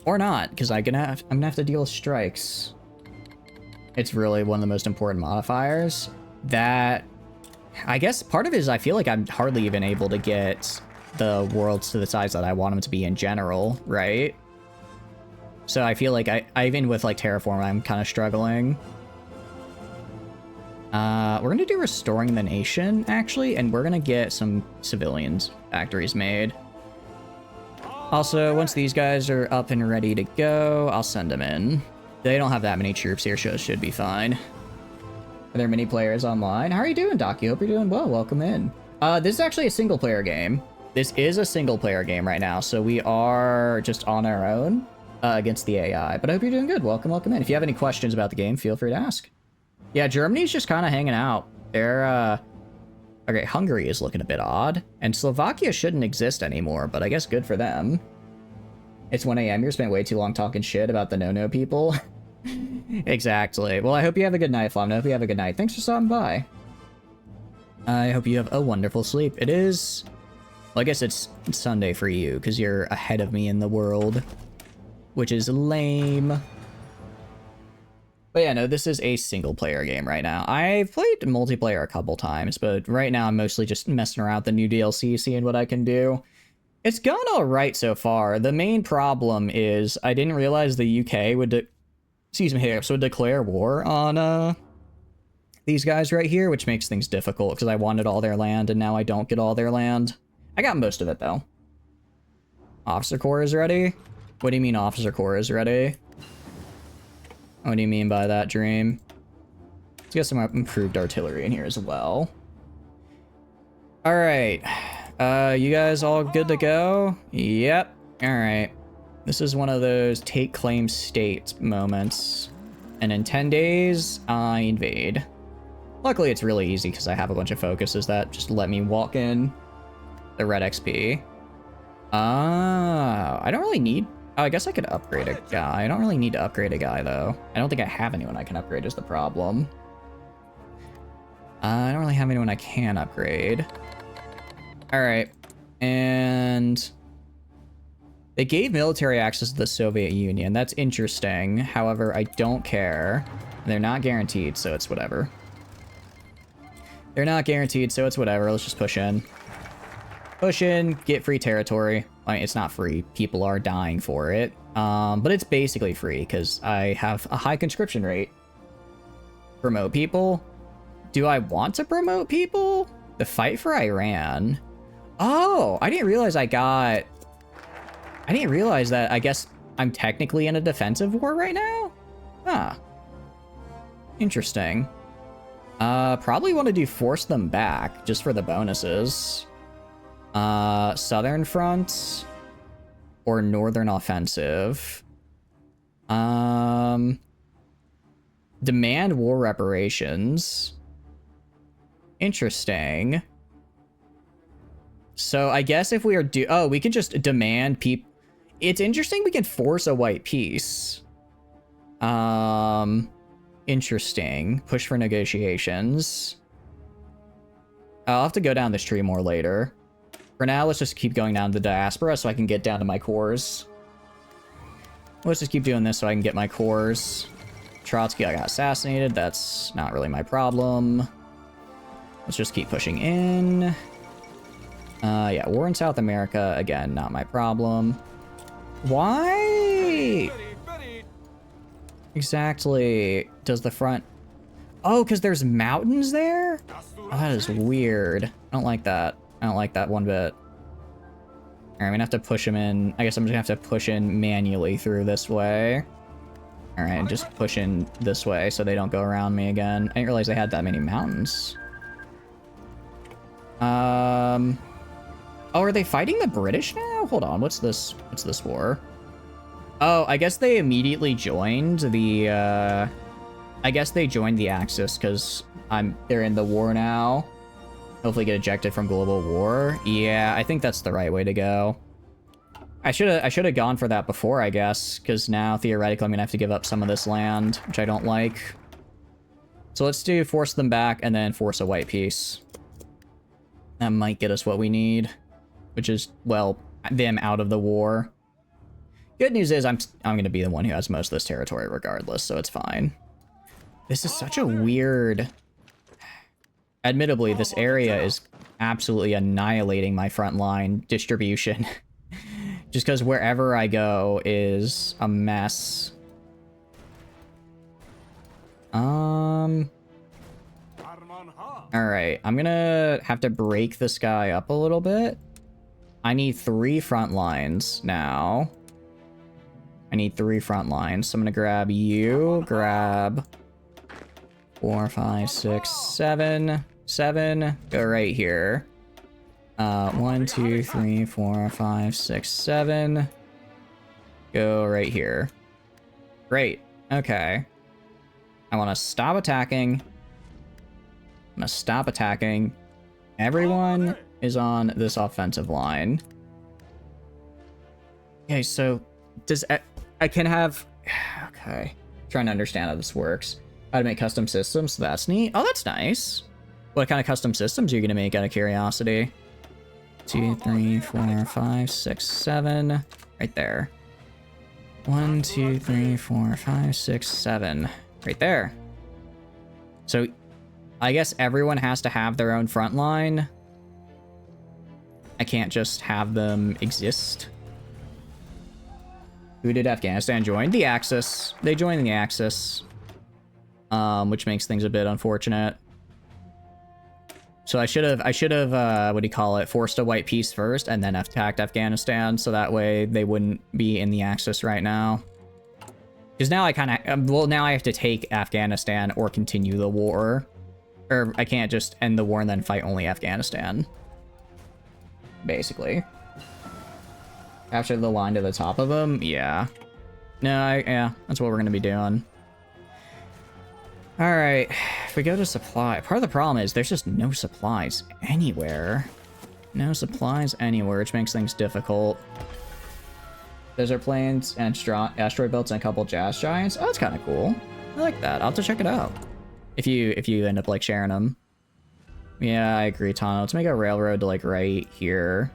Or not, because I'm gonna have to deal with strikes. It's really one of the most important modifiers. That, I guess part of it is I feel like I'm hardly even able to get the worlds to the size that I want them to be in general, right? So I feel like I even with like Terraform, I'm kind of struggling. We're gonna do Restoring the Nation, actually, and we're gonna get some civilians factories made. Also, once these guys are up and ready to go, I'll send them in. They don't have that many troops here, so it should be fine. Are there many players online? How are you doing, Doc? You hope you're doing well. Welcome in. This is actually a single-player game. This is a single-player game right now, so we are just on our own against the AI. But I hope you're doing good. Welcome, welcome in. If you have any questions about the game, feel free to ask. Yeah, Germany's just kind of hanging out. They're, okay, Hungary is looking a bit odd. And Slovakia shouldn't exist anymore, but I guess good for them. It's 1 a.m. You're spent way too long talking shit about the no-no people. Exactly. Well, I hope you have a good night, Flom. I hope you have a good night. Thanks for stopping by. I hope you have a wonderful sleep. It is... Well, I guess it's Sunday for you, because you're ahead of me in the world. Which is lame. But yeah, no, this is a single-player game right now. I've played multiplayer a couple times, but right now I'm mostly just messing around with the new DLC, seeing what I can do. It's gone alright so far. The main problem is I didn't realize the UK would... would declare war on, these guys right here, which makes things difficult, because I wanted all their land, and now I don't get all their land. I got most of it, though. Officer Corps is ready? What do you mean Officer Corps is ready? What do you mean by that, Dream? Let's get some improved artillery in here as well. Alright. You guys all good to go? Yep. Alright. This is one of those take claim state moments. And in 10 days, I invade. Luckily, it's really easy because I have a bunch of focuses that just let me walk in the red XP. I don't really need... Oh, I guess I could upgrade a guy. I don't really need to upgrade a guy, though. I don't think I have anyone I can upgrade is the problem. I don't really have anyone I can upgrade. Alright. And... They gave military access to the Soviet Union. That's interesting. However, I don't care. They're not guaranteed, so it's whatever. They're not guaranteed, so it's whatever. Let's just push in. Push in, get free territory. I mean, it's not free. People are dying for it. But it's basically free because I have a high conscription rate. Promote people? Do I want to promote people? The fight for Iran. Oh, I didn't realize I didn't realize that I guess I'm technically in a defensive war right now? Huh. Interesting. Probably want to do force them back just for the bonuses. Southern Front or Northern Offensive. Demand war reparations. Interesting. So I guess if we are we can just demand people. It's interesting we can force a white peace. Interesting. Push for negotiations. I'll have to go down this tree more later. For now, let's just keep going down to the diaspora so I can get down to my cores. Let's just keep doing this so I can get my cores. Trotsky, I got assassinated. That's not really my problem. Let's just keep pushing in. Yeah, war in South America. Again, not my problem. Why? Exactly. Does the front... Oh, because there's mountains there? Oh, that is weird. I don't like that. I don't like that one bit. Alright, I'm gonna have to push him in. I guess I'm just gonna have to push in manually through this way. Alright, just push in this way so they don't go around me again. I didn't realize they had that many mountains. Oh, are they fighting the British now? Hold on, what's this war? Oh, I guess they immediately joined the, I guess they joined the Axis because they're in the war now. Hopefully get ejected from global war. Yeah, I think that's the right way to go. I should have gone for that before, I guess, because now theoretically I'm gonna have to give up some of this land, which I don't like. So let's do force them back and then force a white peace. That might get us what we need, which is, well, them out of the war. Good news is I'm gonna be the one who has most of this territory regardless, so it's fine. This is such a weird... Admittedly, this area is absolutely annihilating my front line distribution. Just because wherever I go is a mess. Alright, I'm gonna have to break this guy up a little bit. I need 3 front lines now. I need 3 front lines. So I'm gonna grab you, grab 4, 5, 6, 7. 7, go right here. 1, 2, 3, 4, 5, 6, 7. Go right here. Great. Okay. I want to stop attacking. I'm gonna stop attacking. Everyone is on this offensive line. Okay, so does I can have... Okay. Trying to understand how this works. How to make custom systems, so that's neat. Oh, that's nice. What kind of custom systems are you gonna make out of curiosity? 2, 3, 4, 5, 6, 7. Right there. 1, 2, 3, 4, 5, 6, 7. Right there. So, I guess everyone has to have their own front line. I can't just have them exist. Who did Afghanistan join? The Axis. They joined the Axis. Which makes things a bit unfortunate. So I should have, what do you call it, forced a white peace first and then attacked Afghanistan, so that way they wouldn't be in the Axis right now. Because now I kind of, well, now I have to take Afghanistan or continue the war. Or I can't just end the war and then fight only Afghanistan. Basically. Capture the line to the top of them? Yeah. No, yeah, that's what we're going to be doing. Alright, if we go to supply, part of the problem is there's just no supplies anywhere. No supplies anywhere, which makes things difficult. Desert plains and asteroid belts and a couple jazz giants. Oh, that's kind of cool. I like that. I'll have to check it out. If you end up like sharing them. Yeah, I agree, Tano. Let's make a railroad to like right here.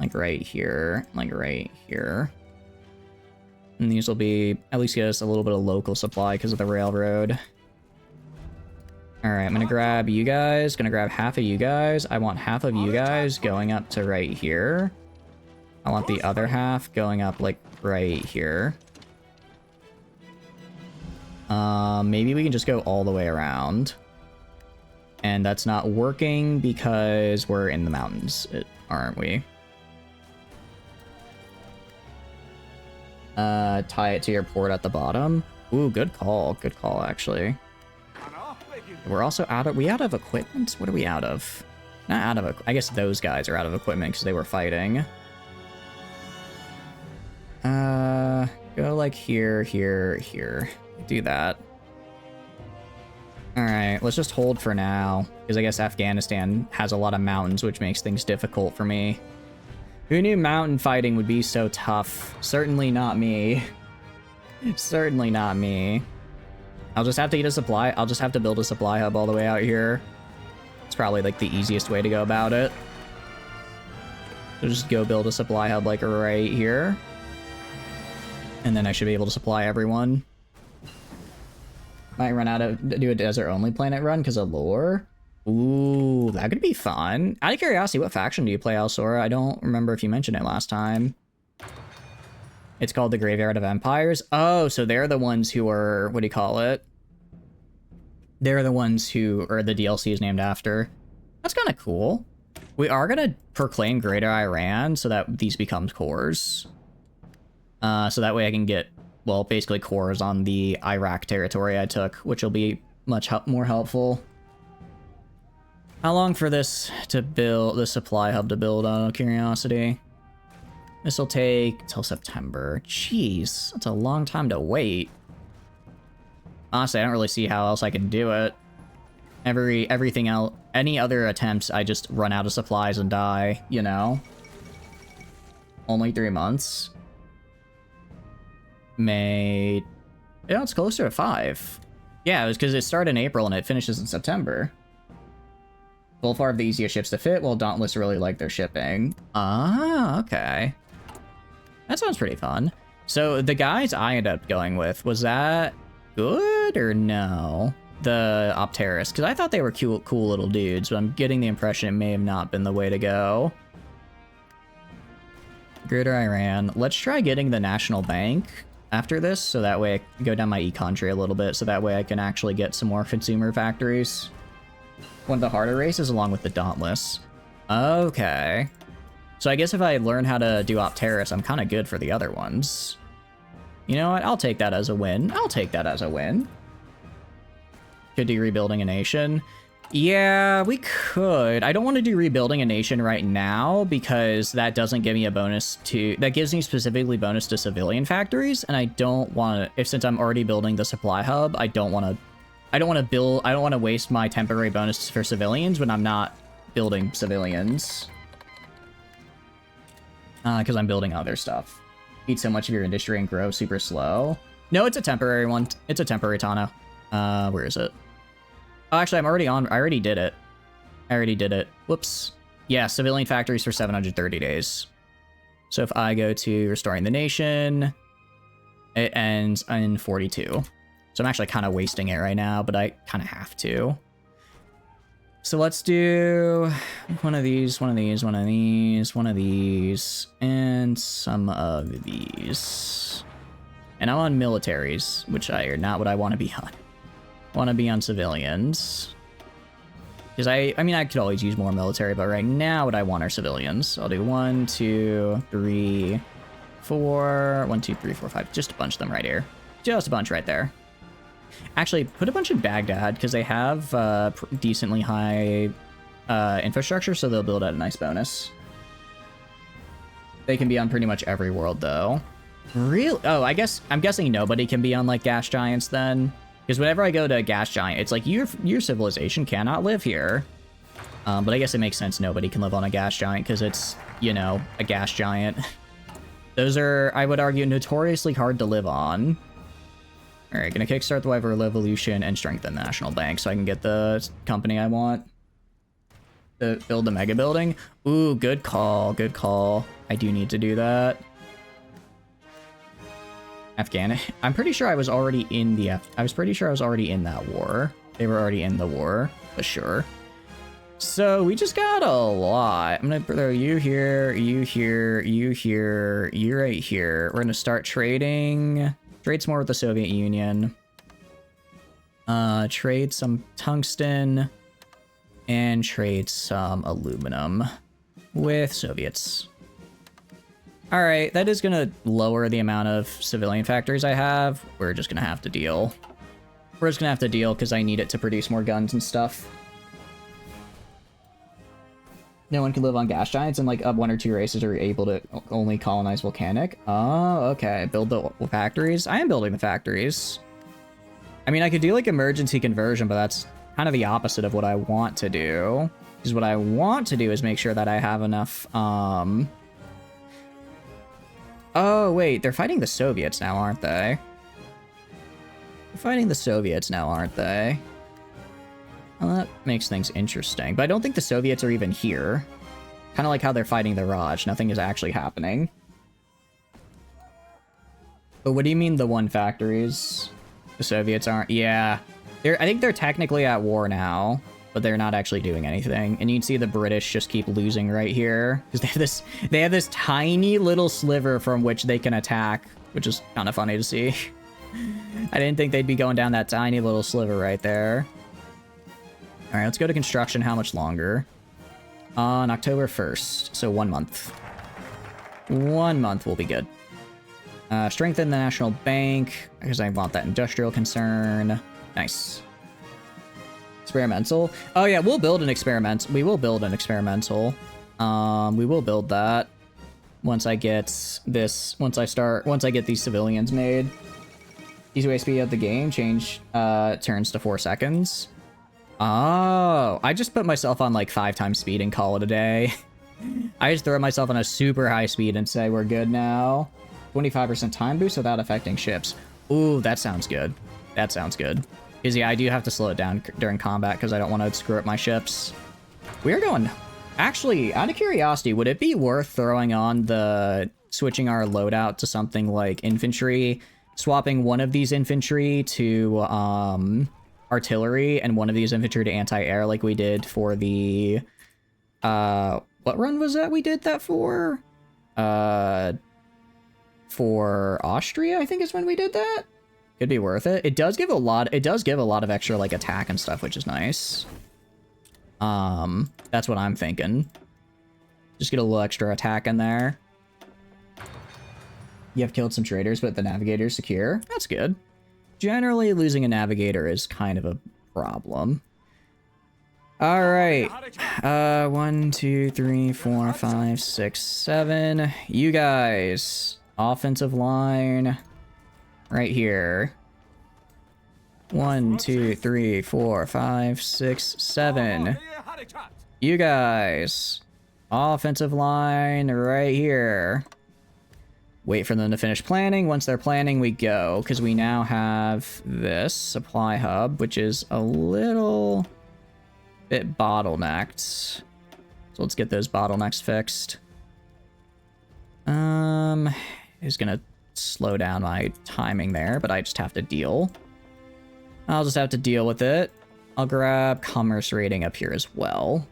Like right here. Like right here. And these will be at least get us a little bit of local supply because of the railroad. Alright, I'm gonna grab you guys, gonna grab half of you guys. I want half of you guys going up to right here. I want the other half going up, like, right here. Maybe we can just go all the way around. And that's not working because we're in the mountains, aren't we? Tie it to your port at the bottom. Ooh, good call, actually. We're also out of equipment? What are we out of? Not out of, I guess those guys are out of equipment because they were fighting. Go like here, here, here. Do that. Alright, let's just hold for now, because I guess Afghanistan has a lot of mountains, which makes things difficult for me. Who knew mountain fighting would be so tough? Certainly not me. Certainly not me. I'll just have to get a supply. I'll just have to build a supply hub all the way out here. It's probably like the easiest way to go about it. So just go build a supply hub like right here. And then I should be able to supply everyone. Might run out of, do a desert only planet run because of lore. Ooh, that could be fun. Out of curiosity, what faction do you play, Alsora? I don't remember if you mentioned it last time. It's called the Graveyard of Empires. Oh, so they're the ones who are, what do you call it? They're the ones who are the DLC is named after. That's kind of cool. We are going to proclaim Greater Iran so that these become cores. So that way I can get, well, basically cores on the Iraq territory I took, which will be much more helpful. How long for this to build, the supply hub to build, out of curiosity? This will take till September. Jeez, that's a long time to wait. Honestly, I don't really see how else I can do it. Everything else, any other attempts, I just run out of supplies and die, you know? Only 3 months. May... Yeah, it's closer to 5. Yeah, it was because it started in April and it finishes in September. Volfar have the easiest ships to fit, while Dauntless really like their shipping. Ah, okay. That sounds pretty fun. So the guys I ended up going with, was that good or no? The Opteris, because I thought they were cool little dudes, but I'm getting the impression it may have not been the way to go. Greater Iran. Let's try getting the National Bank after this, so that way I can go down my econ tree a little bit, so that way I can actually get some more consumer factories. One of the harder races along with the Dauntless. Okay. So I guess if I learn how to do Opteris, I'm kind of good for the other ones. You know what? I'll take that as a win. I'll take that as a win. Could do Rebuilding a Nation. Yeah, we could. I don't want to do Rebuilding a Nation right now because that doesn't give me a bonus to... That gives me specifically bonus to civilian factories, and I don't want to... Since I'm already building the supply hub, I don't want to waste my temporary bonuses for civilians when I'm not building civilians. Because I'm building other stuff. Eat so much of your industry and grow super slow. No, it's a temporary one. It's a temporary Tano. Where is it? Oh, actually, I'm already on. I already did it. Whoops. Yeah, civilian factories for 730 days. So if I go to Restoring the Nation, it ends in 42. So I'm actually kind of wasting it right now, but I kind of have to. So let's do one of these, one of these, one of these, one of these, and some of these. And I'm on militaries, which are not what I want to be on. I want to be on civilians. Because I mean, I could always use more military, but right now what I want are civilians. I'll do 1, 2, 3, 4, 1, 2, 3, 4, 5. Just a bunch of them right here. Just a bunch right there. Actually, put a bunch in Baghdad, because they have decently high infrastructure, so they'll build out a nice bonus. They can be on pretty much every world, though. Really? Oh, I'm guessing nobody can be on, like, gas giants, then. Because whenever I go to a gas giant, it's like, your civilization cannot live here. But I guess it makes sense nobody can live on a gas giant, because it's, you know, a gas giant. Those are, I would argue, notoriously hard to live on. Alright, gonna kickstart the Weather Revolution and strengthen the National Bank so I can get the company I want. To build the mega building. Ooh, good call, good call. I do need to do that. Afghanistan. I'm pretty sure I was already in the I was pretty sure I was already in that war. They were already in the war, for sure. So we just got a lot. I'm gonna throw you here, you here, you here, you right here. We're gonna start trading. Trade some more with the Soviet Union. Trade some tungsten. And trade some aluminum with Soviets. Alright, that is gonna lower the amount of civilian factories I have. We're just gonna have to deal. We're just gonna have to deal because I need it to produce more guns and stuff. No one can live on gas giants, and like 1 or 2 races are able to only colonize volcanic. Oh, okay. Build the factories. I am building the factories. I mean, I could do like emergency conversion, but that's kind of the opposite of what I want to do. Because what I want to do is make sure that I have enough. Oh wait, they're fighting the Soviets now, aren't they? They're fighting the Soviets now, aren't they? Well, that makes things interesting. But I don't think the Soviets are even here. Kind of like how they're fighting the Raj. Nothing is actually happening. But what do you mean the 1 factories? The Soviets aren't... Yeah. I think they're technically at war now. But they're not actually doing anything. And you can see the British just keep losing right here. Because they have this tiny little sliver from which they can attack. Which is kind of funny to see. I didn't think they'd be going down that tiny little sliver right there. All right, let's go to construction. How much longer? On October 1st, so 1 month. 1 month will be good. Strengthen the national bank, because I want that industrial concern. Nice. Experimental. Oh yeah, we'll build an experiment. We will build an experimental. We will build that once I get this. Once I get these civilians made. Easy way speed of the game change turns to 4 seconds. Oh, I just put myself on like 5 times speed and call it a day. I just throw myself on a super high speed and say we're good now. 25% time boost without affecting ships. Ooh, that sounds good. That sounds good. Because yeah, I do have to slow it down during combat because I don't want to screw up my ships. We're going... Actually, out of curiosity, would it be worth throwing on the... switching our loadout to something like infantry, swapping one of these infantry to artillery and one of these infantry to anti-air like we did for the... what run was that we did that for? For Austria, I think is when we did that. Could be worth it. It does give a lot of extra like attack and stuff, which is nice. That's what I'm thinking. Just get a little extra attack in there. You have killed some traders, but the navigator's secure. That's good. Generally, losing a navigator is kind of a problem. All right. 1, 2, 3, 4, 5, 6, 7. You guys. Offensive line. Right here. 1, 2, 3, 4, 5, 6, 7. You guys. Offensive line right here. Wait for them to finish planning. Once they're planning, we go. Because we now have this supply hub, which is a little bit bottlenecked. So let's get those bottlenecks fixed. Is gonna slow down my timing there, but I just have to deal. I'll just have to deal with it. I'll grab commerce rating up here as well.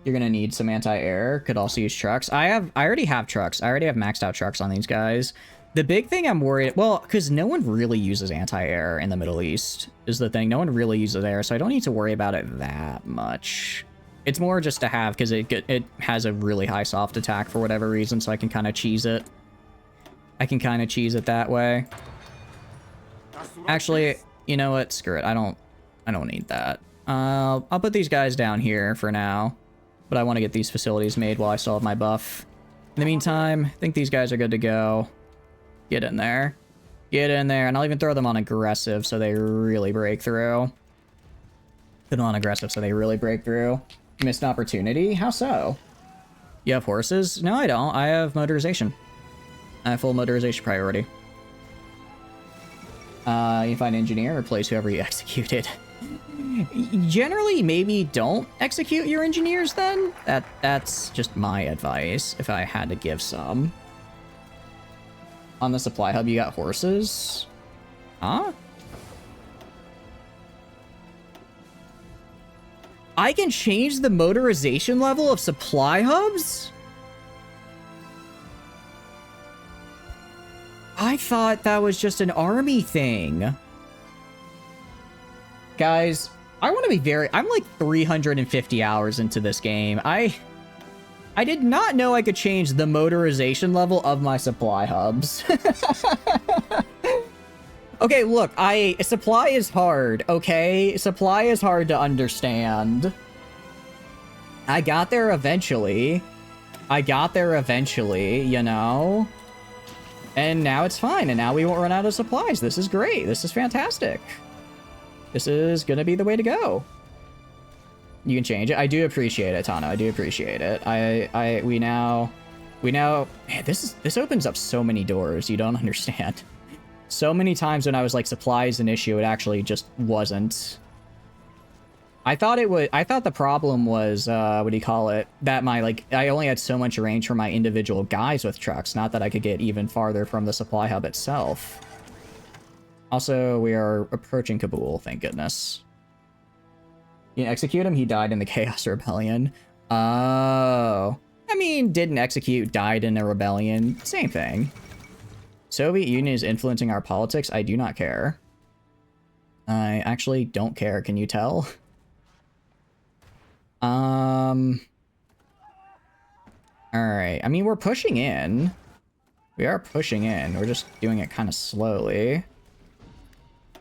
You're gonna need some anti-air. Could also use trucks. I already have trucks. I already have maxed out trucks on these guys. The big thing I'm worried, well, because no one really uses anti-air in the Middle East is the thing. No one really uses air, so I don't need to worry about it that much. It's more just to have because it has a really high soft attack for whatever reason, so I can kind of cheese it. I can kind of cheese it that way. Actually, you know what? Screw it. I don't need that. I'll put these guys down here for now, but I want to get these facilities made while I still have my buff. In the meantime, I think these guys are good to go. Get in there. Get in there, and I'll even throw them on aggressive so they really break through. Put them on aggressive so they really break through. Missed an opportunity? How so? You have horses? No, I don't. I have motorization. I have full motorization priority. You find engineer, replace whoever you executed. Generally, maybe don't execute your engineers then. That's just my advice, if I had to give some. On the supply hub, you got horses? Huh? I can change the motorization level of supply hubs? I thought that was just an army thing. Guys, I want to be I'm like 350 hours into this game. I did not know I could change the motorization level of my supply hubs. Okay, look, supply is hard, okay? Supply is hard to understand. I got there eventually. You know? And now it's fine, and now we won't run out of supplies. This is great. This is fantastic. This is gonna be the way to go. You can change it. I do appreciate it, Tano. I do appreciate it. We now, man, this opens up so many doors. You don't understand. So many times when I was like, supply is an issue, it actually just wasn't. I thought the problem was, what do you call it? That I only had so much range for my individual guys with trucks, not that I could get even farther from the supply hub itself. Also, we are approaching Kabul, thank goodness. You can execute him, he died in the Chaos Rebellion. Oh. I mean, didn't execute, died in a rebellion, same thing. Soviet Union is influencing our politics. I do not care. I actually don't care, can you tell? Alright, I mean, we're pushing in. We are pushing in. We're just doing it kind of slowly.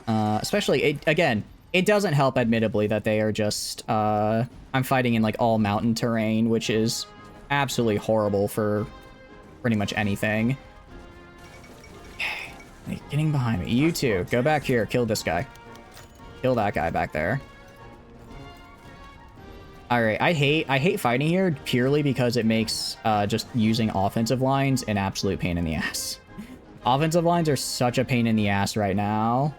Especially, again, it doesn't help, admittedly, that they are just, I'm fighting in, like, all mountain terrain, which is absolutely horrible for pretty much anything. Okay, getting behind me. You two, go back here, kill this guy. Kill that guy back there. Alright, I hate fighting here purely because it makes just using offensive lines an absolute pain in the ass. Offensive lines are such a pain in the ass right now.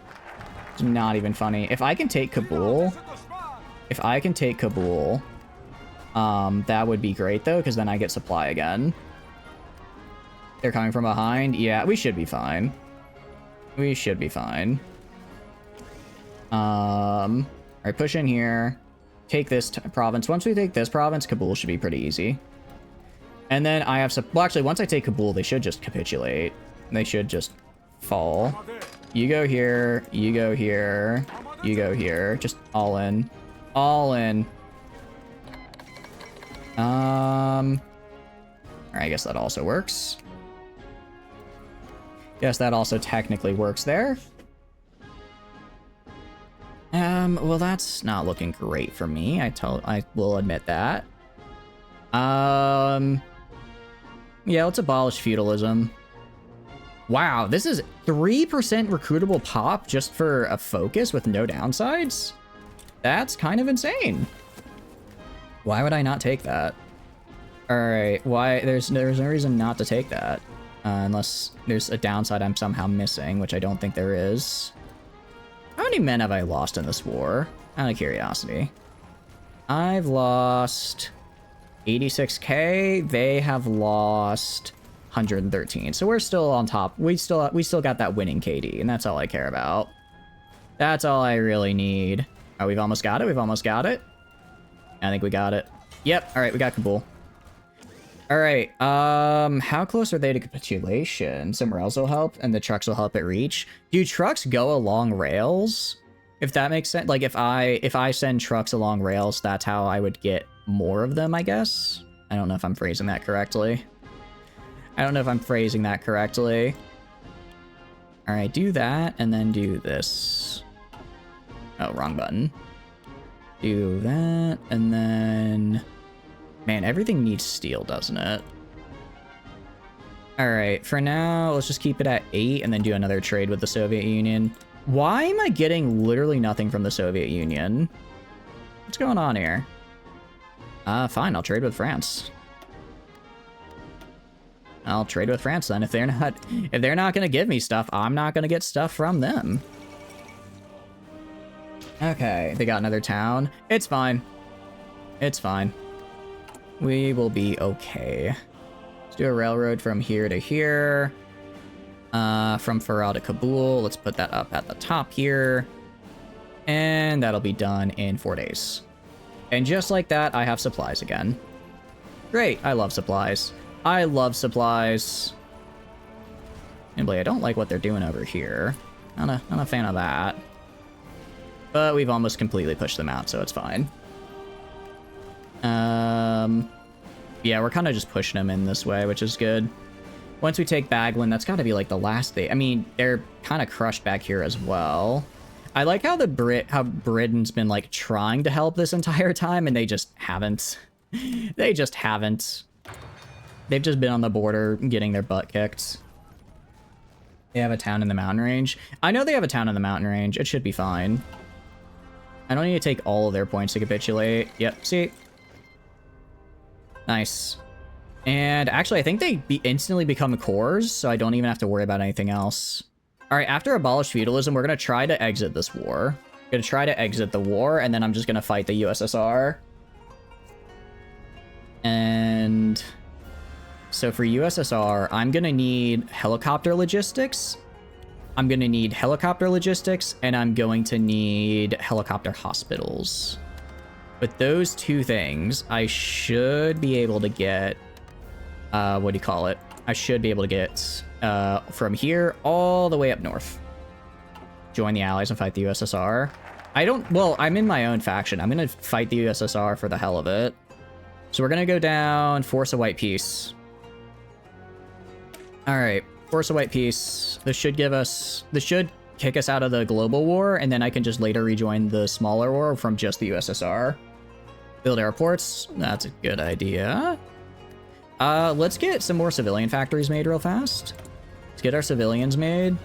It's not even funny. If I can take Kabul, that would be great though, because then I get supply again. They're coming from behind. Yeah, we should be fine. We should be fine. Alright, push in here. Take this province. Once we take this province, Kabul should be pretty easy. And then I have some... Well, actually, once I take Kabul, they should just capitulate. They should just fall. You go here. You go here. You go here. Just all in. All in. Alright, I guess that also works. Guess that also technically works there. Well, that's not looking great for me. I will admit that. Yeah, let's abolish feudalism. Wow, this is 3% recruitable pop just for a focus with no downsides? That's kind of insane. Why would I not take that? Alright, why? There's no reason not to take that. Unless there's a downside I'm somehow missing, which I don't think there is. How many men have I lost in this war? Out of curiosity. I've lost 86k. They have lost 113. So we're still on top. We still got that winning KD, and that's all I care about. That's all I really need. Oh, we've almost got it. We've almost got it. I think we got it. Yep. All right, we got Kabul. All right. How close are they to capitulation? Somewhere else will help, and the trucks will help it reach. Do trucks go along rails? If that makes sense. Like if I send trucks along rails, that's how I would get more of them, I guess. I don't know if I'm phrasing that correctly. All right, do that, and then do this. Oh, wrong button. Do that, and then... Man, everything needs steel, doesn't it? Alright, for now, let's just keep it at 8 and then do another trade with the Soviet Union. Why am I getting literally nothing from the Soviet Union? What's going on here? Fine, I'll trade with France. I'll trade with France then. If they're not gonna give me stuff, I'm not gonna get stuff from them. Okay, they got another town. It's fine. It's fine. We will be okay. Let's do a railroad from here to here. From Farah to Kabul. Let's put that up at the top here. And that'll be done in 4 days. And just like that, I have supplies again. Great, I love supplies. I love supplies. And boy, I don't like what they're doing over here. Not a fan of that. But we've almost completely pushed them out, so it's fine. Yeah, we're kind of just pushing them in this way, which is good. Once we take Baghlan, that's got to be like the last thing. I mean, they're kind of crushed back here as well. I like how Britain's been like trying to help this entire time, and they just haven't. They just haven't. They've just been on the border getting their butt kicked. They have a town in the mountain range. I know they have a town in the mountain range. It should be fine. I don't need to take all of their points to capitulate. Yep, see? Nice. And actually, I think they instantly become cores, so I don't even have to worry about anything else. All right, after abolish feudalism, we're going to try to exit this war. Going to try to exit the war, and then I'm just going to fight the USSR. And so for USSR, I'm going to need helicopter logistics. I'm going to need helicopter logistics, and I'm going to need helicopter hospitals. With those two things, I should be able to get, what do you call it? I should be able to get from here all the way up north. join the Allies and fight the USSR. Well, I'm in my own faction. I'm gonna fight the USSR for the hell of it. So we're gonna go down, force a white peace. All right, force a white peace. This should kick us out of the global war, and then I can just later rejoin the smaller war from just the USSR. Build airports. That's a good idea. Let's get some more civilian factories made real fast. Let's get our civilians made.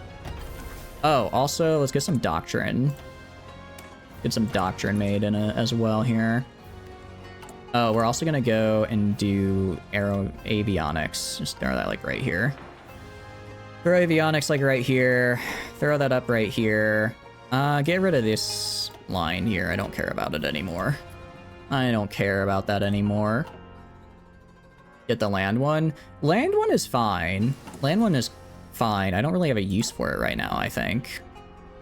Oh, also, let's get some doctrine. Get some doctrine made in it as well here. Oh, we're also gonna go and do avionics. Just throw that like right here. Throw avionics like right here. Throw that up right here. Get rid of this line here. I don't care about it anymore. I don't care about that anymore. Get the land one. Land one is fine. Land one is fine. I don't really have a use for it right now, I think.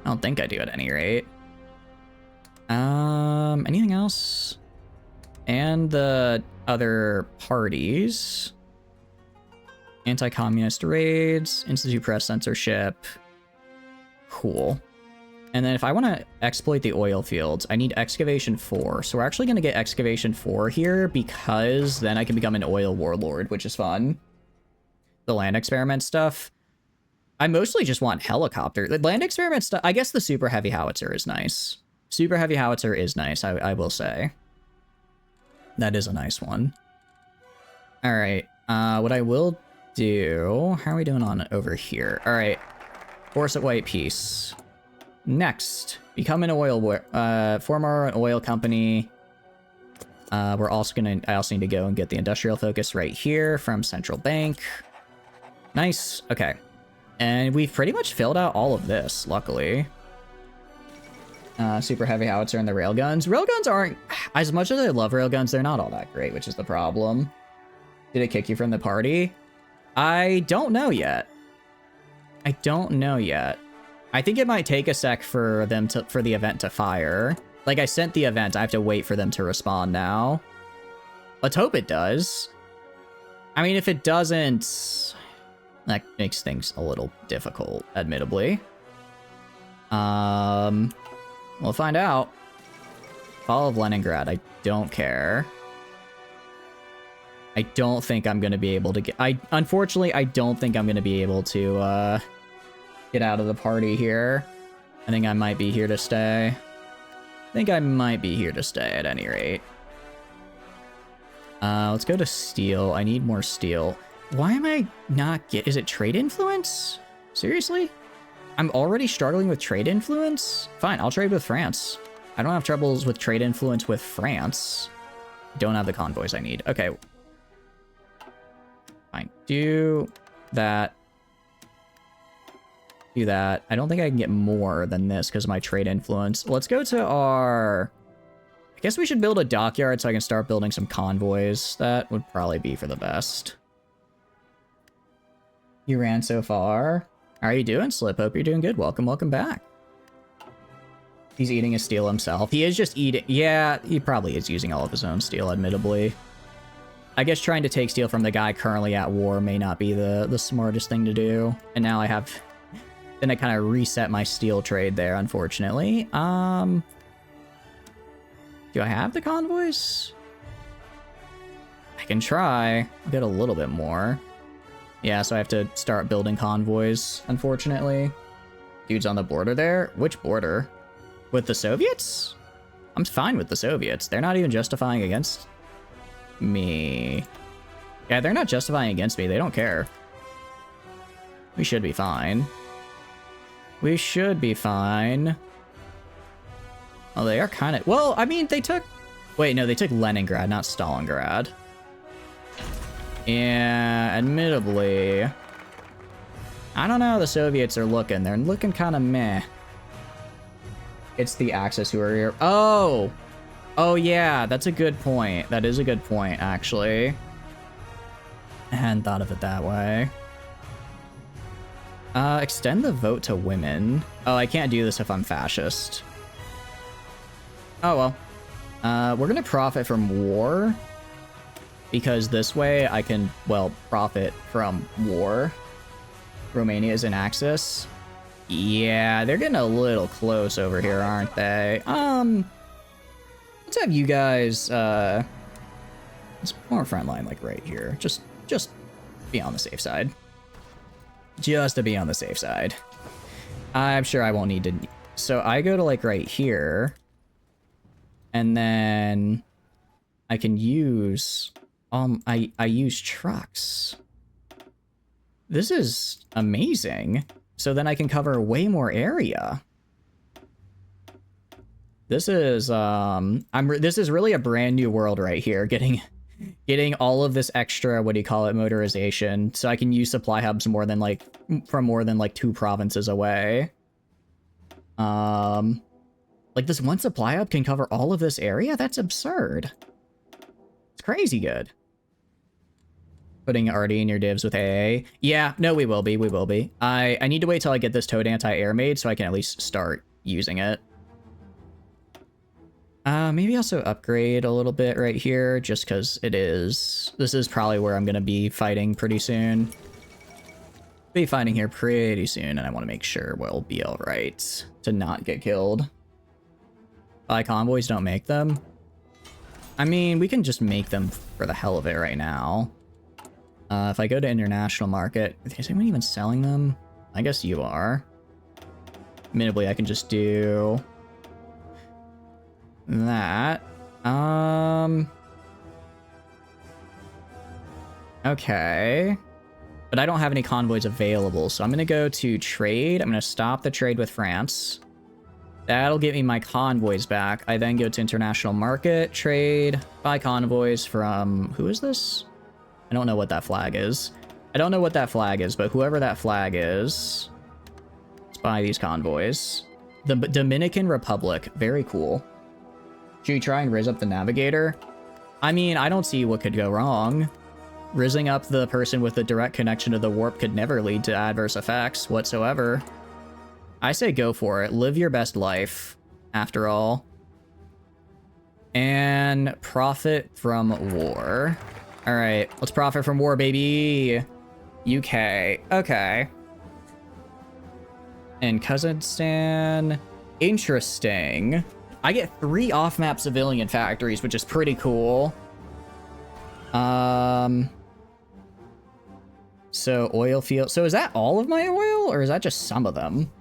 I don't think I do at any rate. Anything else? And the other parties. Anti-communist raids, institute press censorship. Cool. And then if I want to exploit the oil fields, I need excavation 4. So we're actually going to get excavation 4 here because then I can become an oil warlord, which is fun. The land experiment stuff. I mostly just want helicopter. The land experiment stuff, I guess the super heavy howitzer is nice. Super heavy howitzer is nice, I will say. That is a nice one. All right, what I will do, how are we doing on over here? All right, force at white peace. Next, become an oil form our own oil company. We're also I also need to go and get the industrial focus right here from Central Bank. Nice, okay. And we've pretty much filled out all of this, luckily. Super heavy howitzer and the railguns. Railguns aren't, as much as I love railguns, they're not all that great, which is the problem. Did it kick you from the party? I don't know yet. I don't know yet. I think it might take a sec for them for the event to fire. Like, I sent the event, I have to wait for them to respond now. Let's hope it does. I mean, if it doesn't, that makes things a little difficult, admittedly. We'll find out. Fall of Leningrad, I don't care. I don't think I'm gonna be able to get, unfortunately, I don't think I'm gonna be able to, get out of the party here. I think I might be here to stay. I think I might be here to stay at any rate. Let's go to steel. I need more steel. Why am I not is it trade influence? Seriously? I'm already struggling with trade influence? Fine, I'll trade with France. I don't have troubles with trade influence with France. Don't have the convoys I need. Okay. Fine. Do that. Do that. I don't think I can get more than this because of my trade influence. Let's go to our... I guess we should build a dockyard so I can start building some convoys. That would probably be for the best. You ran so far. How are you doing, Slip? Hope you're doing good. Welcome, welcome back. He's eating his steel himself. He is just eating... Yeah, he probably is using all of his own steel, admittedly. I guess trying to take steel from the guy currently at war may not be the smartest thing to do. And now I have... Then I kind of reset my steel trade there, unfortunately. Do I have the convoys? I can try. I'll get a little bit more. Yeah, so I have to start building convoys, unfortunately. Dude's on the border there? Which border? With the Soviets? I'm fine with the Soviets. They're not even justifying against me. Yeah, they're not justifying against me. They don't care. We should be fine. We should be fine. Oh, they are kind of... Well, I mean, they took... Wait, no, they took Leningrad, not Stalingrad. Yeah, admittedly... I don't know how the Soviets are looking. They're looking kind of meh. It's the Axis who are here. Oh! Oh, yeah, that's a good point. That is a good point, actually. I hadn't thought of it that way. Extend the vote to women. Oh, I can't do this if I'm fascist. Oh, well. We're gonna profit from war. Because this way I can, well, profit from war. Romania is in Axis. Yeah, they're getting a little close over here, aren't they? Let's have you guys, let's more front line, like, right here. Just be on the safe side. Just to be on the safe side. I'm sure I won't need to... So I go to, like, right here. And then I can use... I use trucks. This is amazing. So then I can cover way more area. This is this is really a brand new world right here. Getting all of this extra, what do you call it, motorization, so I can use supply hubs from more than like 2 provinces away. Like this one supply hub can cover all of this area? That's absurd. It's crazy good. Putting RD in your divs with AA. Yeah, no, we will be. I need to wait till I get this Toad anti-air made so I can at least start using it. Maybe also upgrade a little bit right here, just because this is probably where I'm going to be fighting pretty soon. Be fighting here pretty soon, and I want to make sure we'll be alright to not get killed. Buy convoys, don't make them. I mean, we can just make them for the hell of it right now. If I go to international market, is anyone even selling them? I guess you are. Minimally, I can just do that. Okay. But I don't have any convoys available, so I'm going to go to trade. I'm going to stop the trade with France. That'll get me my convoys back. I then go to international market, trade, buy convoys from... Who is this? I don't know what that flag is. I don't know what that flag is, but whoever that flag is... Let's buy these convoys. The Dominican Republic. Very cool. Should we try and raise up the navigator? I mean, I don't see what could go wrong. Rizzing up the person with a direct connection to the warp could never lead to adverse effects whatsoever. I say go for it. Live your best life, after all. And profit from war. All right, let's profit from war, baby. UK. Okay. And Kazakhstan. Interesting. I get 3 off-map civilian factories, which is pretty cool. So oil field. So is that all of my oil, or is that just some of them?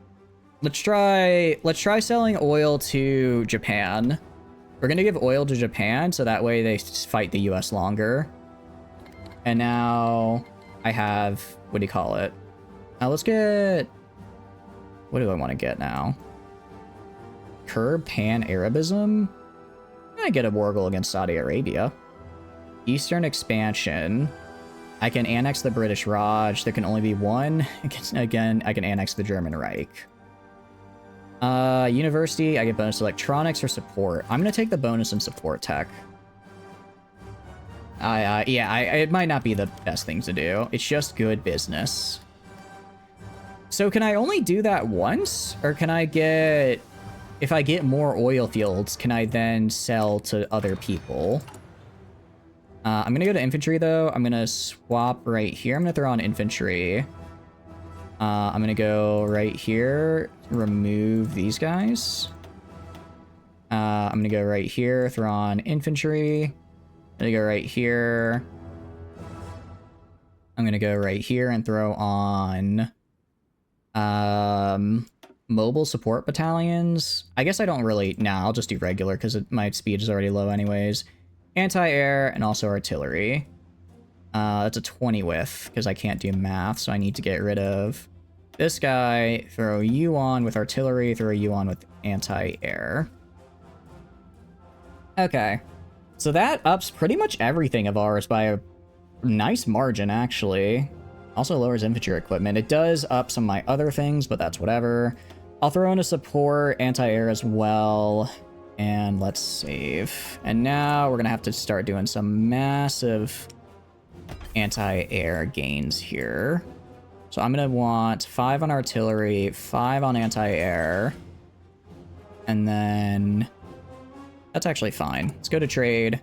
Let's try selling oil to Japan. We're gonna give oil to Japan, so that way they fight the US longer. And now I have, what do you call it? Let's get, what do I want to get now? Curb Pan-Arabism? I get a war goal against Saudi Arabia. Eastern expansion. I can annex the British Raj. There can only be one. Again, I can annex the German Reich. University, I get bonus electronics or support. I'm gonna take the bonus in support tech. It might not be the best thing to do. It's just good business. So can I only do that once? Or can I get... If I get more oil fields, can I then sell to other people? I'm gonna go to infantry, though. I'm gonna swap right here. I'm gonna throw on infantry. I'm gonna go right here, remove these guys. I'm gonna go right here, throw on infantry. I'm gonna go right here. I'm gonna go right here and throw on mobile support battalions. I guess I don't really... Nah, I'll just do regular because my speed is already low anyways. Anti-air and also artillery. That's a 20 width because I can't do math, so I need to get rid of this guy. Throw you on with artillery, throw you on with anti-air. Okay. So that ups pretty much everything of ours by a nice margin, actually. Also lowers infantry equipment. It does up some of my other things, but that's whatever. I'll throw in a support, anti-air as well. And let's save. And now we're gonna have to start doing some massive anti-air gains here. So I'm gonna want 5 on artillery, 5 on anti-air. And then... That's actually fine. Let's go to trade.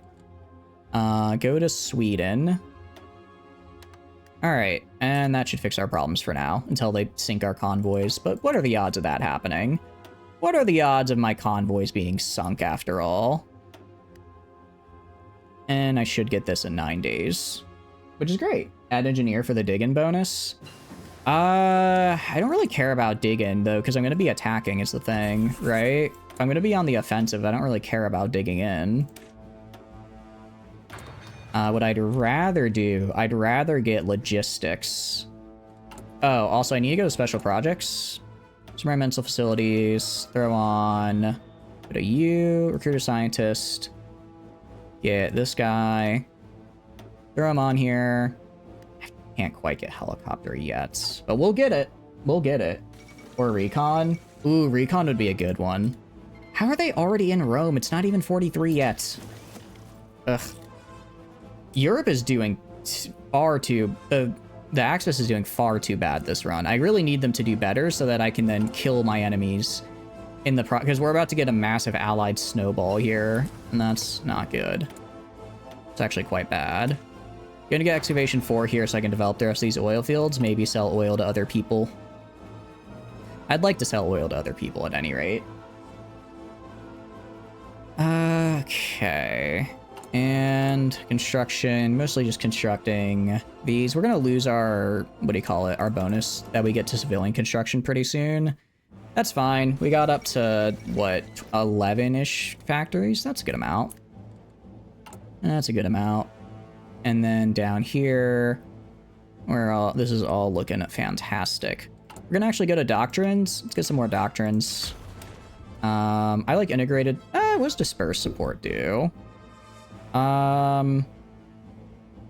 Go to Sweden. Alright, and that should fix our problems for now, until they sink our convoys. But what are the odds of that happening? What are the odds of my convoys being sunk after all? And I should get this in 9 days, which is great. Add engineer for the dig-in bonus. I don't really care about dig-in, though, because I'm going to be attacking is the thing, right? If I'm going to be on the offensive, I don't really care about digging in. What I'd rather do, I'd rather get logistics. Oh, also, I need to go to special projects. Environmental facilities, throw on, go to you, recruit a scientist, get this guy, throw him on here. I can't quite get helicopter yet, but we'll get it. We'll get it. Or recon. Ooh, recon would be a good one. How are they already in Rome? It's not even 43 yet. Ugh. Europe is doing far too... The Axis is doing far too bad this run. I really need them to do better so that I can then kill my enemies in the because we're about to get a massive allied snowball here, and that's not good. It's actually quite bad. Gonna get excavation 4 here so I can develop the rest of these oil fields, maybe sell oil to other people. I'd like to sell oil to other people at any rate. Okay. And construction, mostly just constructing these. We're gonna lose our, what do you call it, our bonus that we get to civilian construction pretty soon. That's fine. We got up to, what, 11-ish factories? That's a good amount. That's a good amount. And then down here, this is all looking fantastic. We're gonna actually go to doctrines. Let's get some more doctrines. I like integrated. What's dispersed support do?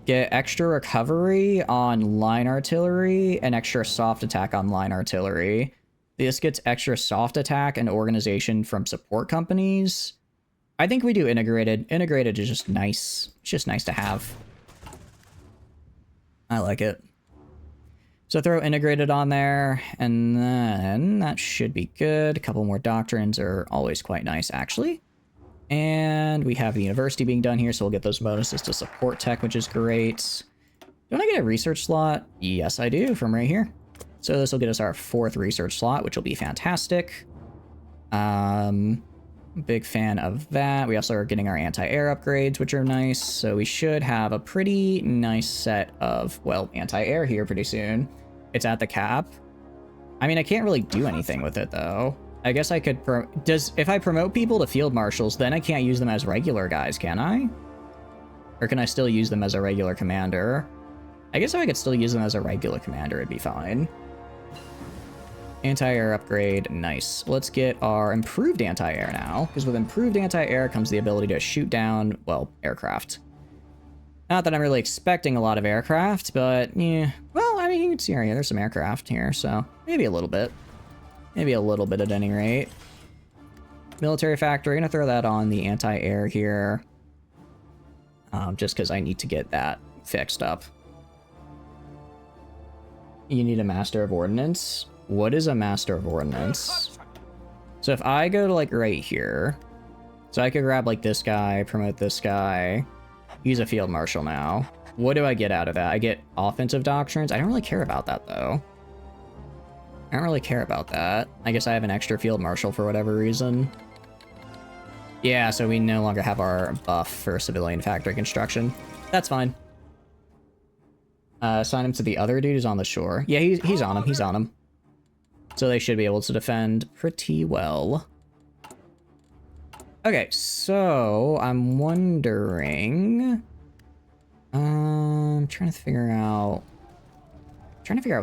Get extra recovery on line artillery and extra soft attack on line artillery. This gets extra soft attack and organization from support companies. I think we do integrated. Integrated is just nice. It's just nice to have. I like it. So throw integrated on there, and then that should be good. A couple more doctrines are always quite nice, actually. And we have the university being done here, so we'll get those bonuses to support tech, which is great. Don't I get a research slot? Yes, I do, from right here. So this will get us our 4th research slot, which will be fantastic. Big fan of that. We also are getting our anti-air upgrades, which are nice. So we should have a pretty nice set of, well, anti-air here pretty soon. It's at the cap. I mean, I can't really do anything with it, though. I guess I could... if I promote people to field marshals, then I can't use them as regular guys, can I? Or can I still use them as a regular commander? I guess if I could still use them as a regular commander, it'd be fine. Anti-air upgrade, nice. Let's get our improved anti-air now, because with improved anti-air comes the ability to shoot down, well, aircraft. Not that I'm really expecting a lot of aircraft, but yeah. Well, I mean, you can see here, there's some aircraft here, so maybe a little bit. Maybe a little bit at any rate. Military factory, gonna throw that on the anti-air here. Just because I need to get that fixed up. You need a master of ordnance. What is a master of ordnance? So if I go to like right here, so I could grab like this guy, promote this guy, use a field marshal now. What do I get out of that? I get offensive doctrines. I don't really care about that though. I don't really care about that. I guess I have an extra field marshal for whatever reason. Yeah, so we no longer have our buff for civilian factory construction. That's fine. Assign him to the other dude who's on the shore. Yeah, he's on him. He's on him. So they should be able to defend pretty well. Okay, so I'm wondering... I'm trying to figure out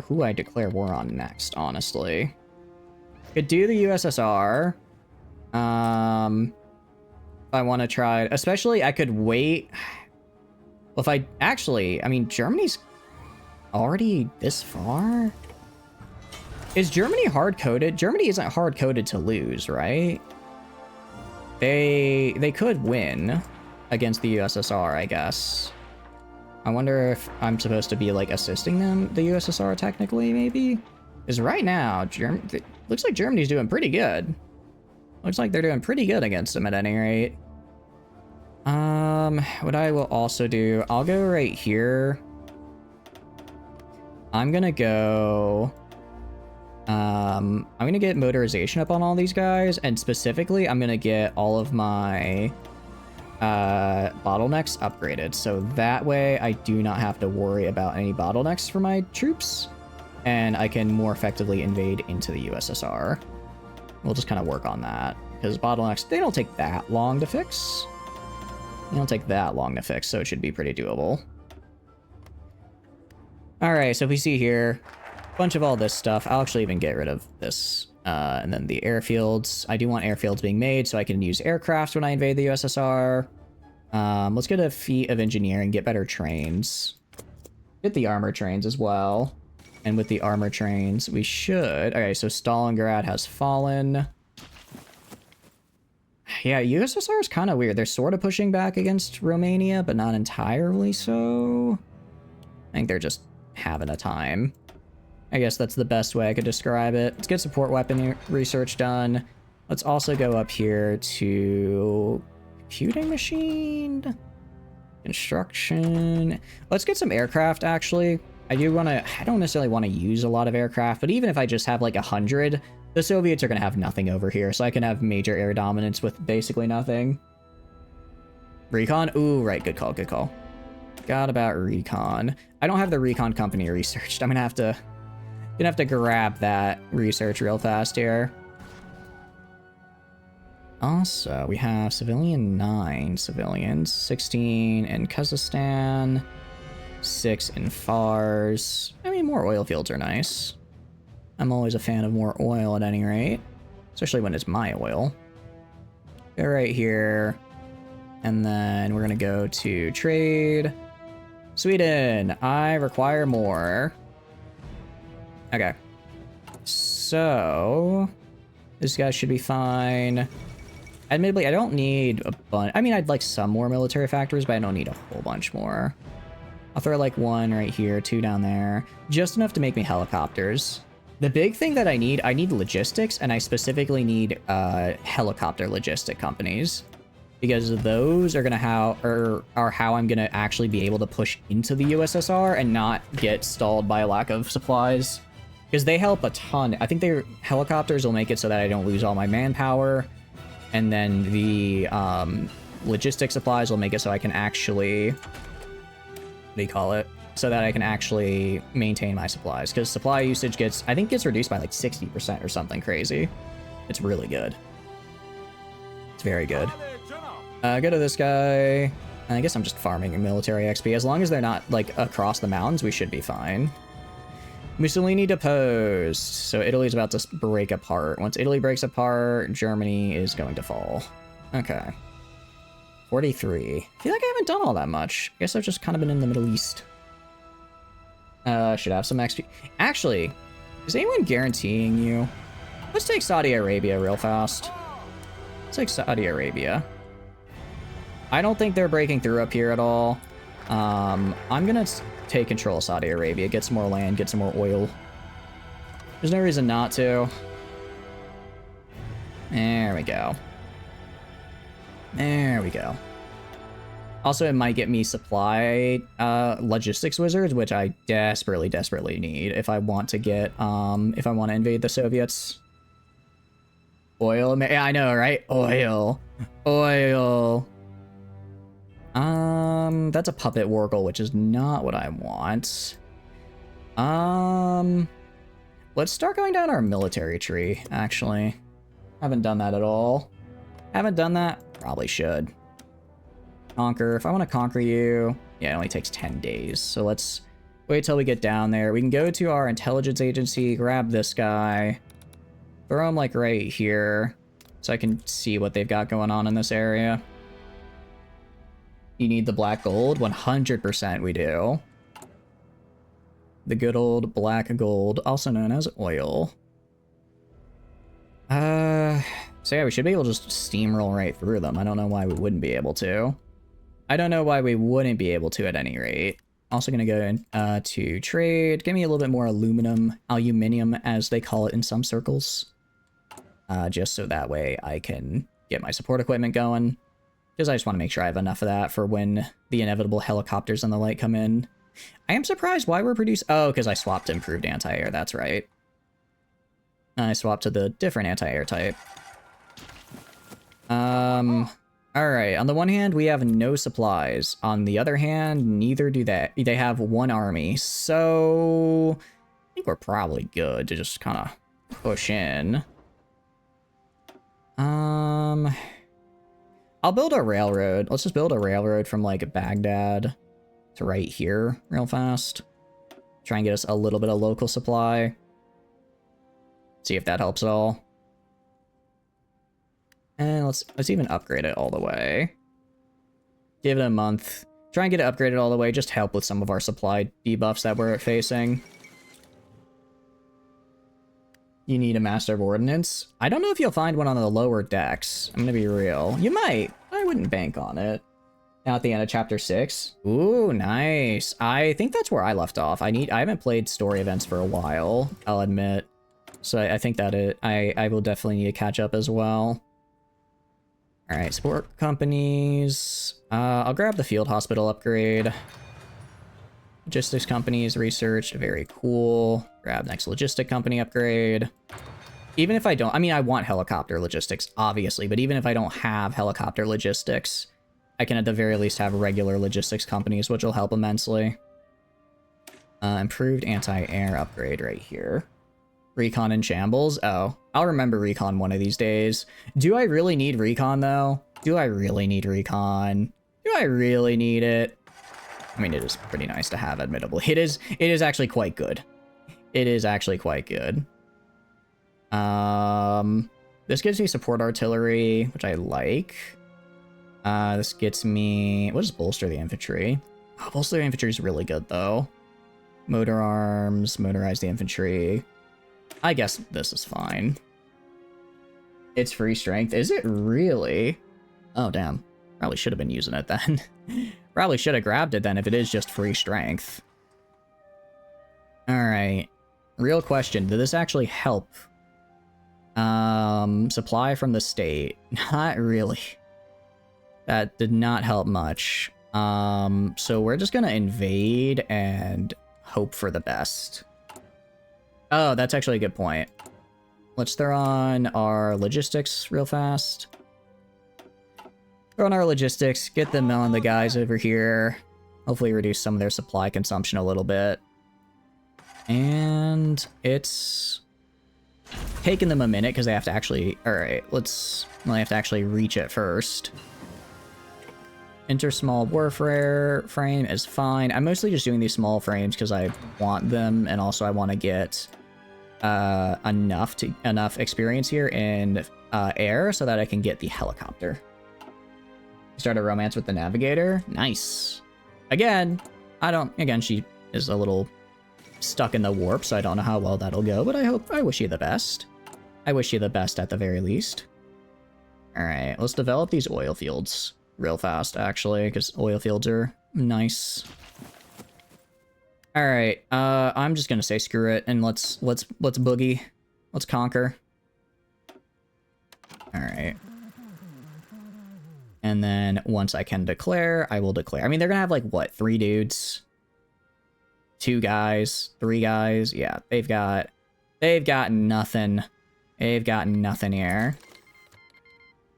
who I declare war on next, honestly. Could do the USSR. If I want to try... Especially, I could wait... Well, if I... Actually, I mean, Germany's already this far? Is Germany hard-coded? Germany isn't hard-coded to lose, right? They could win against the USSR, I guess. I wonder if I'm supposed to be, like, assisting them, the USSR, technically, maybe? Because right now, it looks like Germany's doing pretty good. Looks like they're doing pretty good against them at any rate. What I will also do, I'll go right here. I'm gonna go... I'm gonna get motorization up on all these guys, and specifically, I'm gonna get all of my bottlenecks upgraded, so that way I do not have to worry about any bottlenecks for my troops, and I can more effectively invade into the USSR. We'll just kind of work on that, because bottlenecks, they don't take that long to fix. They don't take that long to fix, so it should be pretty doable. Alright, so if we see here, bunch of all this stuff. I'll actually even get rid of this. And then the airfields. I do want airfields being made so I can use aircrafts when I invade the USSR. Let's get a feat of engineering, get better trains. Get the armor trains as well. And with the armor trains, we should... Okay, so Stalingrad has fallen. Yeah, USSR is kind of weird. They're sort of pushing back against Romania, but not entirely so. I think they're just having a time. I guess that's the best way I could describe it. Let's get support weapon research done. Let's also go up here to computing machine, construction. Let's get some aircraft, actually. I don't necessarily want to use a lot of aircraft, but even if I just have like 100, the Soviets are going to have nothing over here, so I can have major air dominance with basically nothing. Recon? Ooh, right, good call, good call. Forgot about recon. I don't have the recon company researched. I'm gonna have to grab that research real fast here. Also, we have civilian 9 civilians, 16 in Kazakhstan, 6 in Fars. I mean, more oil fields are nice. I'm always a fan of more oil at any rate, especially when it's my oil. Go right here, and then we're gonna go to trade. Sweden, I require more. Okay, so this guy should be fine. Admittedly, I don't need a bunch. I mean, I'd like some more military factories, but I don't need a whole bunch more. I'll throw like 1 right here, 2 down there, just enough to make me helicopters. The big thing that I need logistics, and I specifically need helicopter logistic companies, because those are are how I'm gonna actually be able to push into the USSR and not get stalled by a lack of supplies. Because they help a ton. I think their helicopters will make it so that I don't lose all my manpower. And then the logistic supplies will make it so I can actually... What do you call it? So that I can actually maintain my supplies. Because supply usage I think gets reduced by like 60% or something crazy. It's really good. It's very good. Go to this guy. I guess I'm just farming military XP. As long as they're not like across the mountains, we should be fine. Mussolini deposed. So Italy's about to break apart. Once Italy breaks apart, Germany is going to fall. Okay. 43. I feel like I haven't done all that much. I guess I've just kind of been in the Middle East. Should have some XP. Actually, is anyone guaranteeing you? Let's take Saudi Arabia real fast. Let's take Saudi Arabia. I don't think they're breaking through up here at all. I'm gonna take control of Saudi Arabia, get some more land, get some more oil. There's no reason not to. There we go. There we go. Also, it might get me supply logistics wizards, which I desperately, desperately need if I want to get, if I want to invade the Soviets. Oil, yeah, I know, right? Oil. Oil. That's a puppet Wargle, which is not what I want. Let's start going down our military tree, actually. Haven't done that at all. Haven't done that? Probably should. Conquer. If I want to conquer you... Yeah, it only takes 10 days, so let's wait till we get down there. We can go to our intelligence agency, grab this guy, throw him, like, right here, so I can see what they've got going on in this area. You need the black gold? 100% we do. The good old black gold, also known as oil. So yeah, we should be able to just steamroll right through them. I don't know why we wouldn't be able to. I don't know why we wouldn't be able to at any rate. Also gonna go in, to trade. Give me a little bit more aluminium, as they call it in some circles. Just so that way I can get my support equipment going. Because I just want to make sure I have enough of that for when the inevitable helicopters and the like come in. I am surprised why we're producing... Oh, because I swapped improved anti-air, that's right. I swapped to the different anti-air type. Alright, on the one hand, we have no supplies. On the other hand, neither do they. They have one army, so... I think we're probably good to just kind of push in. I'll build a railroad. Let's just build a railroad from, like, Baghdad to right here real fast. Try and get us a little bit of local supply. See if that helps at all. And let's even upgrade it all the way. Give it a month. Try and get it upgraded all the way. Just help with some of our supply debuffs that we're facing. You need a Master of Ordnance. I don't know if you'll find one on the lower decks. I'm gonna be real. You might. I wouldn't bank on it. Now at the end of chapter 6. Ooh, nice. I think that's where I left off. I haven't played story events for a while, I'll admit. So I think that I will definitely need to catch up as well. Alright, support companies. I'll grab the field hospital upgrade. Logistics companies, research, very cool. Grab next logistic company upgrade. Even if I don't, I mean, I want helicopter logistics, obviously, but even if I don't have helicopter logistics, I can at the very least have regular logistics companies, which will help immensely. Improved anti-air upgrade right here. Recon in shambles. Oh, I'll remember recon one of these days. Do I really need recon, though? Do I really need recon? Do I really need it? I mean, it is pretty nice to have, admittedly. It is actually quite good. It is actually quite good. This gives me support artillery, which I like. This gets me... What does bolster the infantry? Oh, bolster the infantry is really good, though. Motor arms, motorize the infantry. I guess this is fine. It's free strength. Is it really? Oh, damn. Probably should have been using it then. Probably should have grabbed it then if it is just free strength. Alright. Real question. Did this actually help? Supply from the state. Not really. That did not help much. So we're just gonna invade and hope for the best. Oh, that's actually a good point. Let's throw on our logistics real fast. Throw on our logistics, get them on the guys over here. Hopefully reduce some of their supply consumption a little bit. And it's taking them a minute because they have to actually... Alright, they have to actually reach it first. Enter small warfare frame is fine. I'm mostly just doing these small frames because I want them, and also I want to get enough experience here in air so that I can get the helicopter. Start a romance with the navigator. Nice. Again, she is a little stuck in the warp, so I don't know how well that'll go, but I wish you the best. I wish you the best at the very least. Alright, let's develop these oil fields real fast, actually, because oil fields are nice. Alright, I'm just gonna say screw it, and let's boogie. Let's conquer. Alright. And then once I can declare, I will declare. I mean, they're gonna have, like, what, 3 dudes? 2 guys? 3 guys? Yeah, they've got nothing. They've got nothing here.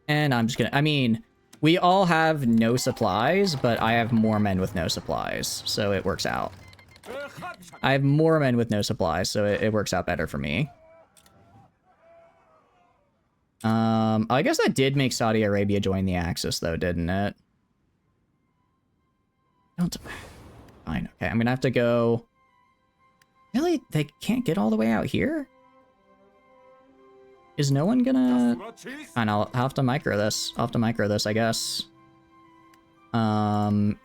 And I'm just gonna, I mean, we all have no supplies, but I have more men with no supplies, so it works out. I have more men with no supplies, so it works out better for me. I guess that did make Saudi Arabia join the Axis, though, didn't it? Fine, okay, I'm gonna have to go... Really? They can't get all the way out here? Is no one gonna... Fine, I'll have to micro this. I'll have to micro this, I guess. You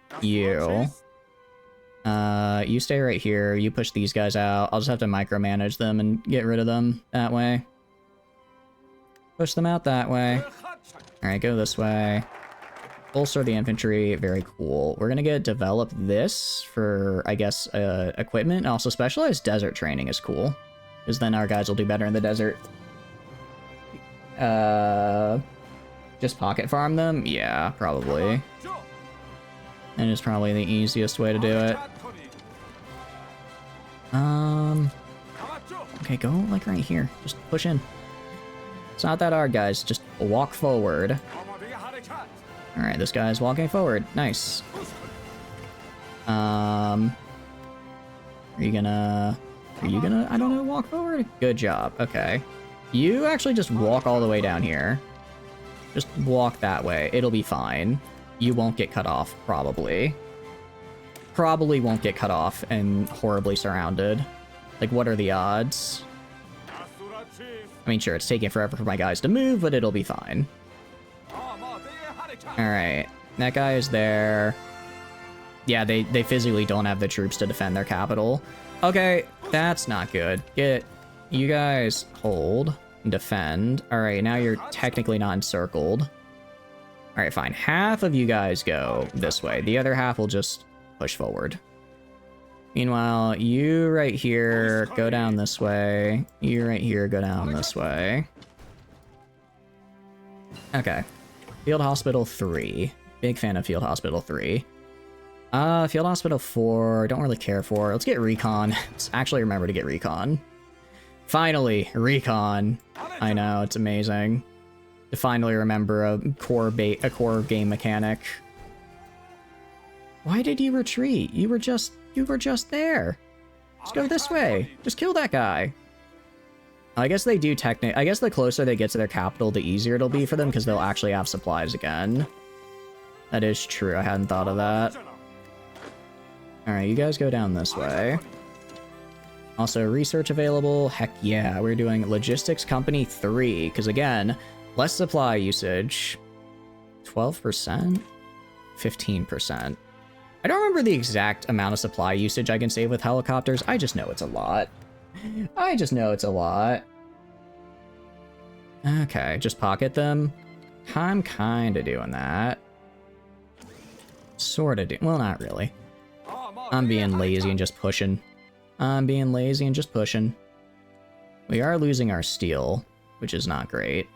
stay right here. You push these guys out. I'll just have to micromanage them and get rid of them that way. Push them out that way. Alright, go this way. Bolster the infantry. Very cool. We're gonna get develop this for, I guess, equipment. Also, specialized desert training is cool, because then our guys will do better in the desert. Just pocket farm them? Yeah, probably. And it's probably the easiest way to do it. Okay, go like right here. Just push in. It's not that hard, guys. Just walk forward. Alright, this guy's walking forward. Nice. Are you gonna, I don't know, walk forward? Good job. Okay. You actually just walk all the way down here. Just walk that way. It'll be fine. You won't get cut off, probably. Probably won't get cut off and horribly surrounded. Like, what are the odds? I mean, sure, it's taking forever for my guys to move, but it'll be fine. Alright. That guy is there. Yeah, they physically don't have the troops to defend their capital. Okay, that's not good. You guys hold and defend. Alright, now you're technically not encircled. Alright, fine. Half of you guys go this way. The other half will just push forward. Meanwhile, you right here, go down this way. You right here, go down this way. Okay. Field Hospital 3. Big fan of Field Hospital 3. Field Hospital 4, don't really care for. Let's get Recon. Let's actually remember to get Recon. Finally, Recon. I know, it's amazing. To finally remember a core game mechanic. Why did you retreat? You were just there. Let's go this way. Just kill that guy. I guess they do I guess the closer they get to their capital, the easier it'll be for them because they'll actually have supplies again. That is true. I hadn't thought of that. Alright, you guys go down this way. Also, research available. Heck yeah, we're doing Logistics Company 3. Because again, less supply usage. 12%? 15%. I don't remember the exact amount of supply usage I can save with helicopters. I just know it's a lot. I just know it's a lot. Okay, just pocket them. I'm kinda doing that. Sorta do. Well, not really. I'm being lazy and just pushing. I'm being lazy and just pushing. We are losing our steel, which is not great.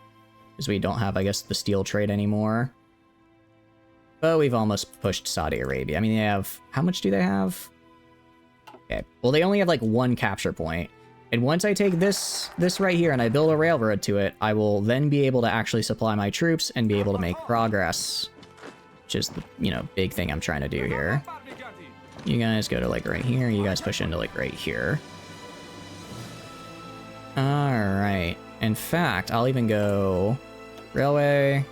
Because we don't have, I guess, the steel trade anymore. But we've almost pushed Saudi Arabia. I mean, they have... How much do they have? Okay. Well, they only have, like, one capture point. And once I take this right here and I build a railroad to it, I will then be able to actually supply my troops and be able to make progress. Which is the, you know, big thing I'm trying to do here. You guys go to, like, right here. You guys push into, like, right here. Alright. In fact, I'll even go... Railway...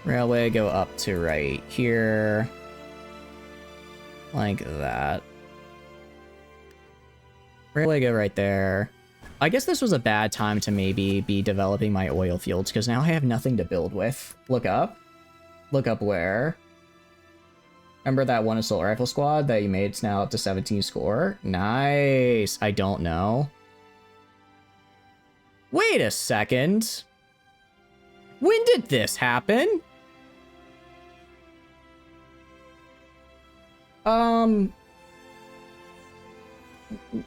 Railway, go up to right here. Like that. Railway, go right there. I guess this was a bad time to maybe be developing my oil fields, because now I have nothing to build with. Look up. Look up where. Remember that one assault rifle squad that you made? It's now up to 17 score. Nice. I don't know. Wait a second. When did this happen?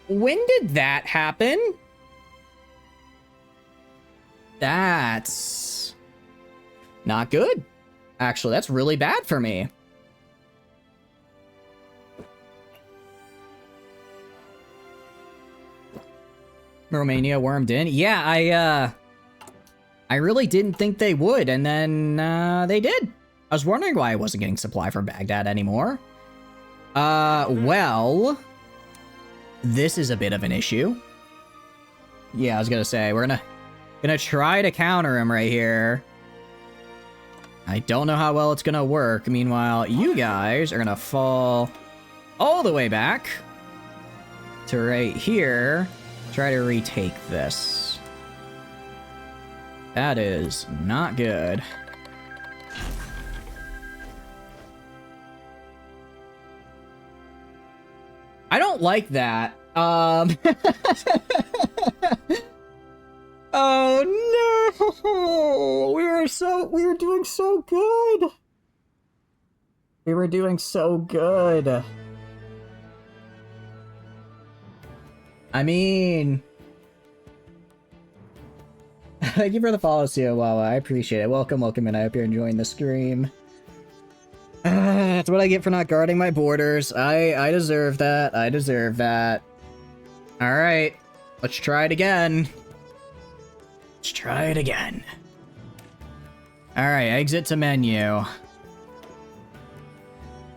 When did that happen? That's not good. Actually, that's really bad for me. Romania wormed in. Yeah, I really didn't think they would, and then they did. I was wondering why I wasn't getting supply from Baghdad anymore. Well, this is a bit of an issue. Yeah, I was gonna say, we're gonna try to counter him right here. I don't know how well it's gonna work. Meanwhile, you guys are gonna fall all the way back to right here. Try to retake this. That is not good. I don't like that. Oh no! We were doing so good. We were doing so good. I mean, thank you for the follow, Wawa. I appreciate it. Welcome, and I hope you're enjoying the stream. That's what I get for not guarding my borders. I deserve that. I deserve that. All right, let's try it again. Let's try it again. All right, exit to menu.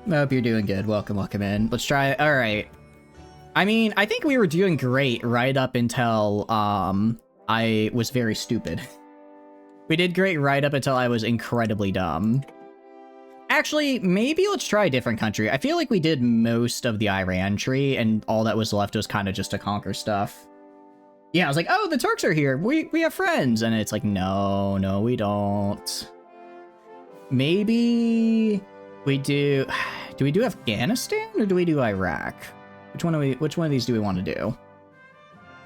Hope you're doing good. Welcome, welcome in. Let's try it. All right. I mean, I think we were doing great right up until I was very stupid. We did great right up until I was incredibly dumb. Actually, maybe let's try a different country. I feel like we did most of the Iran tree, and all that was left was kind of just to conquer stuff. Yeah, I was like, oh, the Turks are here. We have friends. And it's like, no, we don't.Maybe we do... Do we do Afghanistan or do we do Iraq? Which one of these do we want to do?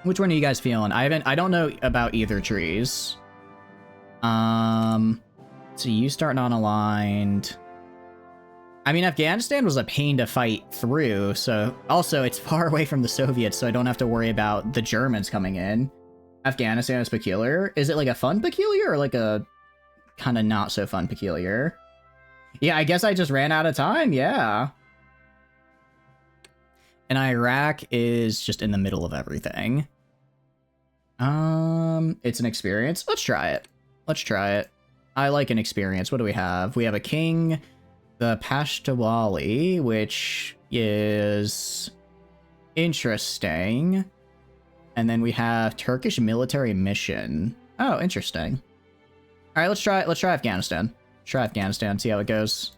Which one are you guys feeling? I don't know about either trees. So you start non-aligned. I mean, Afghanistan was a pain to fight through, so also it's far away from the Soviets, so I don't have to worry about the Germans coming in. Afghanistan is peculiar. Is it like a fun peculiar or like a kind of not so fun peculiar? Yeah, I guess I just ran out of time, yeah. And Iraq is just in the middle of everything. It's an experience. Let's try it. Let's try it. I like an experience. What do we have? We have a king, the Pashtawali, which is interesting. And then we have Turkish military mission. Oh, interesting. All right, let's try Afghanistan. Try Afghanistan, see how it goes.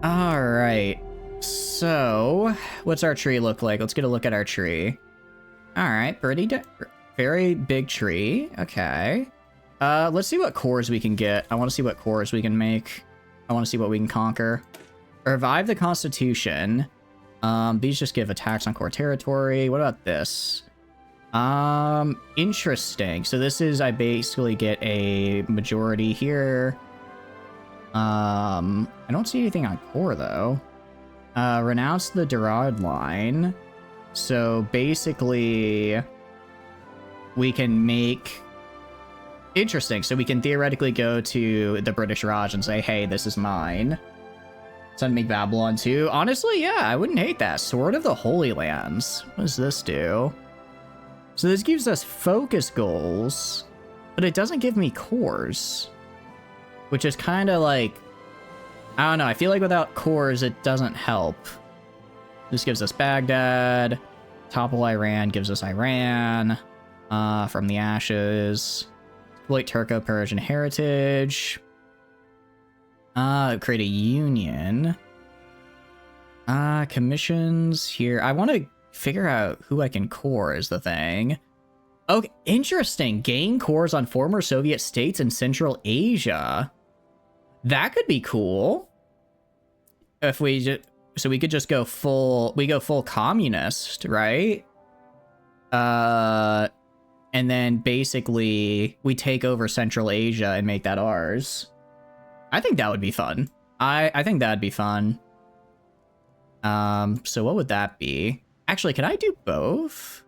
All right. So, what's our tree look like? Let's get a look at our tree. All right, very big tree. Okay. Let's see what cores we can get. I want to see what cores we can make. I want to see what we can conquer. Revive the Constitution. These just give attacks on core territory. What about this? Interesting. So this is, I basically get a majority here. I don't see anything on core though. Renounce the Durrard line. So basically, we can make... Interesting. So we can theoretically go to the British Raj and say, hey, this is mine. So I'd make Babylon too. Honestly, yeah, I wouldn't hate that. Sword of the Holy Lands. What does this do? So this gives us focus goals, but it doesn't give me cores. Which is kind of like... I don't know, I feel like without cores, it doesn't help. This gives us Baghdad. Topple Iran gives us Iran. From the ashes. Exploit Turco-Persian heritage. Create a union. Commissions here. I want to figure out who I can core is the thing. Okay, interesting. Gain cores on former Soviet states in Central Asia. That could be cool. If we just... So we could just go full... We go full communist, right? And then basically we take over Central Asia and make that ours. I think that would be fun. I think that'd be fun. So what would that be? Actually, can I do both?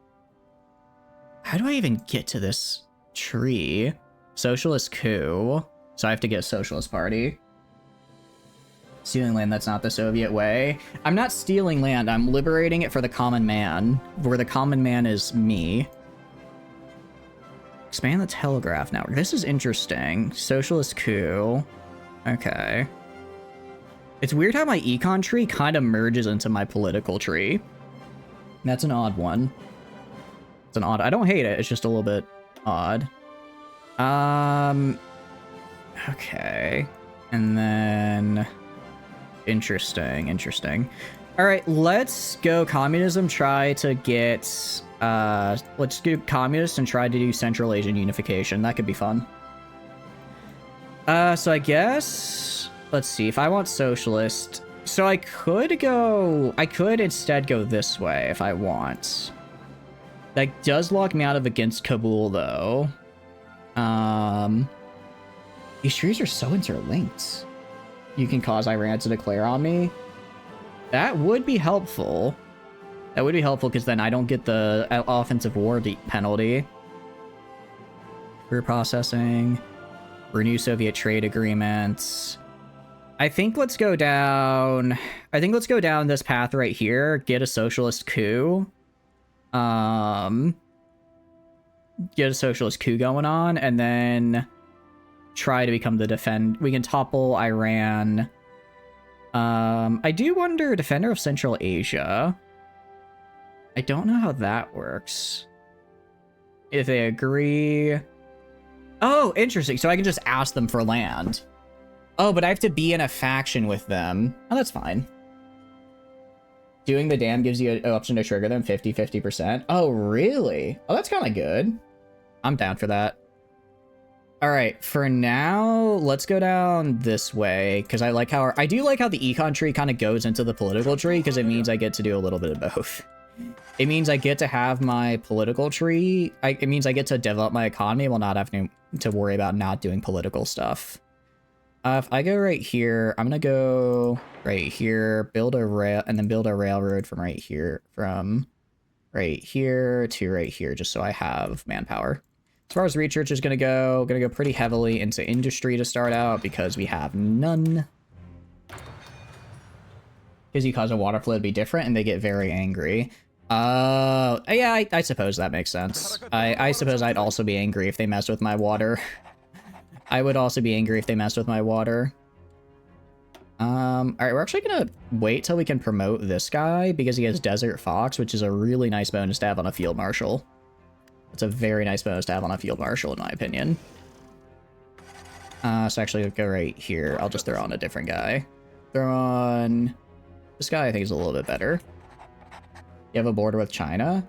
How do I even get to this tree? Socialist coup. So I have to get a socialist party. Stealing land, that's not the Soviet way. I'm not stealing land, I'm liberating it for the common man, where the common man is me. Expand the telegraph network. This is interesting. Socialist coup. Okay. It's weird how my econ tree kind of merges into my political tree. That's an odd one. It's an odd... I don't hate it, it's just a little bit odd. Okay. And then... Interesting. All right, let's go communism, try to get... let's do communist and try to do Central Asian unification. That could be fun. So I guess... Let's see, if I want socialist... So I could instead go this way if I want. That does lock me out of against Kabul, though. These trees are so interlinked. You can cause Iran to declare on me. That would be helpful. That would be helpful because then I don't get the offensive war penalty. Processing. Renew Soviet trade agreements. I think let's go down this path right here. Get a socialist coup. Get a socialist coup going on, and then try to become the defend. We can topple Iran. I do wonder, defender of Central Asia. I don't know how that works. If they agree. Oh, interesting. So I can just ask them for land. Oh, but I have to be in a faction with them. Oh, that's fine. Doing the dam gives you an option to trigger them 50%. Oh, really? Oh, that's kind of good. I'm down for that. All right, for now, let's go down this way, because I like how I do like how the econ tree kind of goes into the political tree, because it means I get to do a little bit of both. It means I get to have my political tree. It means I get to develop my economy while not having to worry about not doing political stuff. If I go right here, I'm gonna go right here, build a rail, and then build a railroad from right here to right here, just so I have manpower. As far as research is gonna go pretty heavily into industry to start out because we have none. Because you cause a water flow to be different and they get very angry. Yeah, I suppose that makes sense. I suppose I'd also be angry if they mess with my water. I would also be angry if they messed with my water. Alright, we're actually gonna wait till we can promote this guy because he has Desert Fox, which is a really nice bonus to have on a field marshal. It's a very nice bonus to have on a field marshal, in my opinion. So actually, go right here. I'll just throw on a different guy. Throw on... This guy I think is a little bit better. You have a border with China?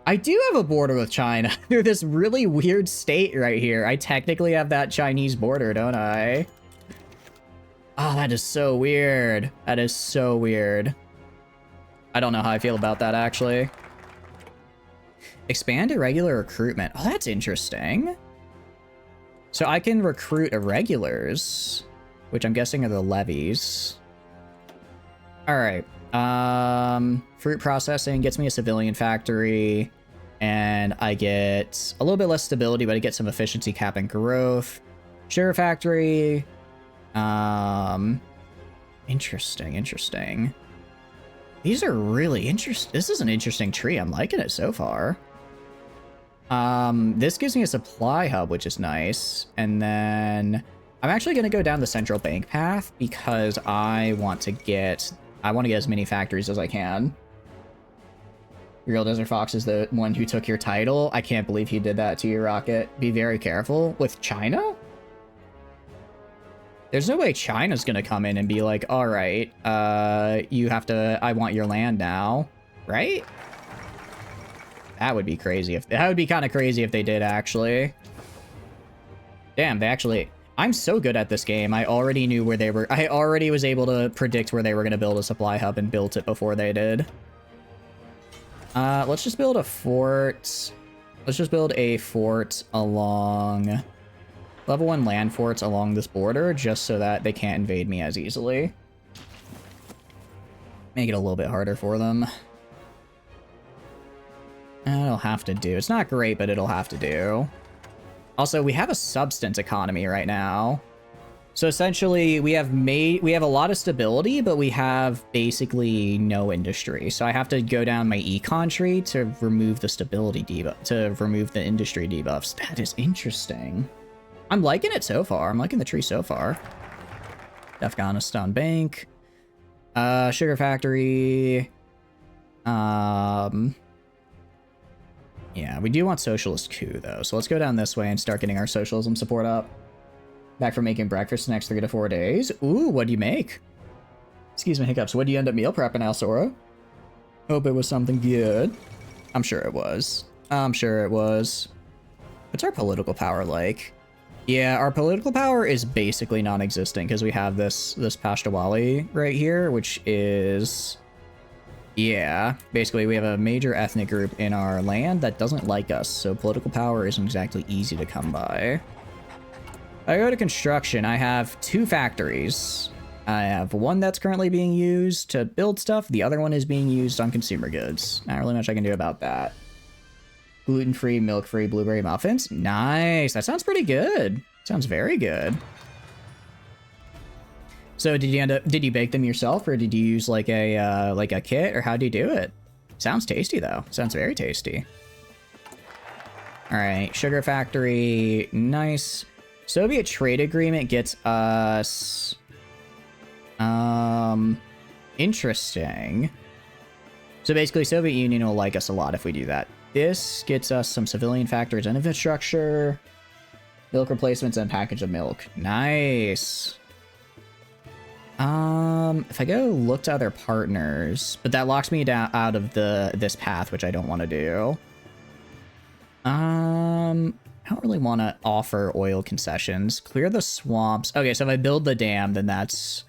I do have a border with China. They're this really weird state right here. I technically have that Chinese border, don't I? Oh, that is so weird. That is so weird. I don't know how I feel about that, actually. Expand irregular recruitment. Oh, that's interesting. So I can recruit irregulars, which I'm guessing are the levies. All right. Fruit processing gets me a civilian factory, and I get a little bit less stability, but I get some efficiency cap and growth. Sugar factory. Interesting. These are really interesting. This is an interesting tree. I'm liking it so far. This gives me a supply hub, which is nice. And then I'm actually going to go down the central bank path because I want to get as many factories as I can. Real Desert Fox is the one who took your title. I can't believe he did that to you, Rocket. Be very careful. With China? There's no way China's gonna come in and be like, all right, I want your land now, right? That would be crazy that would be kind of crazy if they did, actually. Damn, I'm so good at this game. I already knew where they were. I already was able to predict where they were gonna build a supply hub and built it before they did. Let's just build a fort. Let's just build a fort along... Level 1 land forts along this border, just so that they can't invade me as easily. Make it a little bit harder for them. It'll have to do. It's not great, but it'll have to do. Also, we have a substance economy right now. So essentially, we have a lot of stability, but we have basically no industry. So I have to go down my econ tree to remove the stability debuff, to remove the industry debuffs. That is interesting. I'm liking it so far. I'm liking the tree so far. Afghanistan Bank. Sugar Factory. Yeah, we do want Socialist Coup, though. So let's go down this way and start getting our socialism support up. Back from making breakfast the next 3 to 4 days. Ooh, what do you make? Excuse me, hiccups. What do you end up meal prepping, Alsora? Hope it was something good. I'm sure it was. What's our political power like? Yeah, our political power is basically non-existent because we have this Pashtawali right here, which is... Yeah, basically we have a major ethnic group in our land that doesn't like us, so political power isn't exactly easy to come by. I go to construction, I have 2 factories. I have one that's currently being used to build stuff, the other one is being used on consumer goods. Not really much I can do about that. Gluten-free, milk-free, blueberry muffins? Nice, that sounds pretty good. Sounds very good. So did you bake them yourself, or did you use like a kit, or how do you do it? Sounds tasty, though. Sounds very tasty. All right, sugar factory, nice. Soviet trade agreement gets us... interesting. So basically, Soviet Union will like us a lot if we do that. This gets us some civilian factories and infrastructure, milk replacements, and package of milk. Nice. If I go look to other partners, but that locks me down out of this path, which I don't want to do. I don't really want to offer oil concessions. Clear the swamps. Okay, so if I build the dam, then that's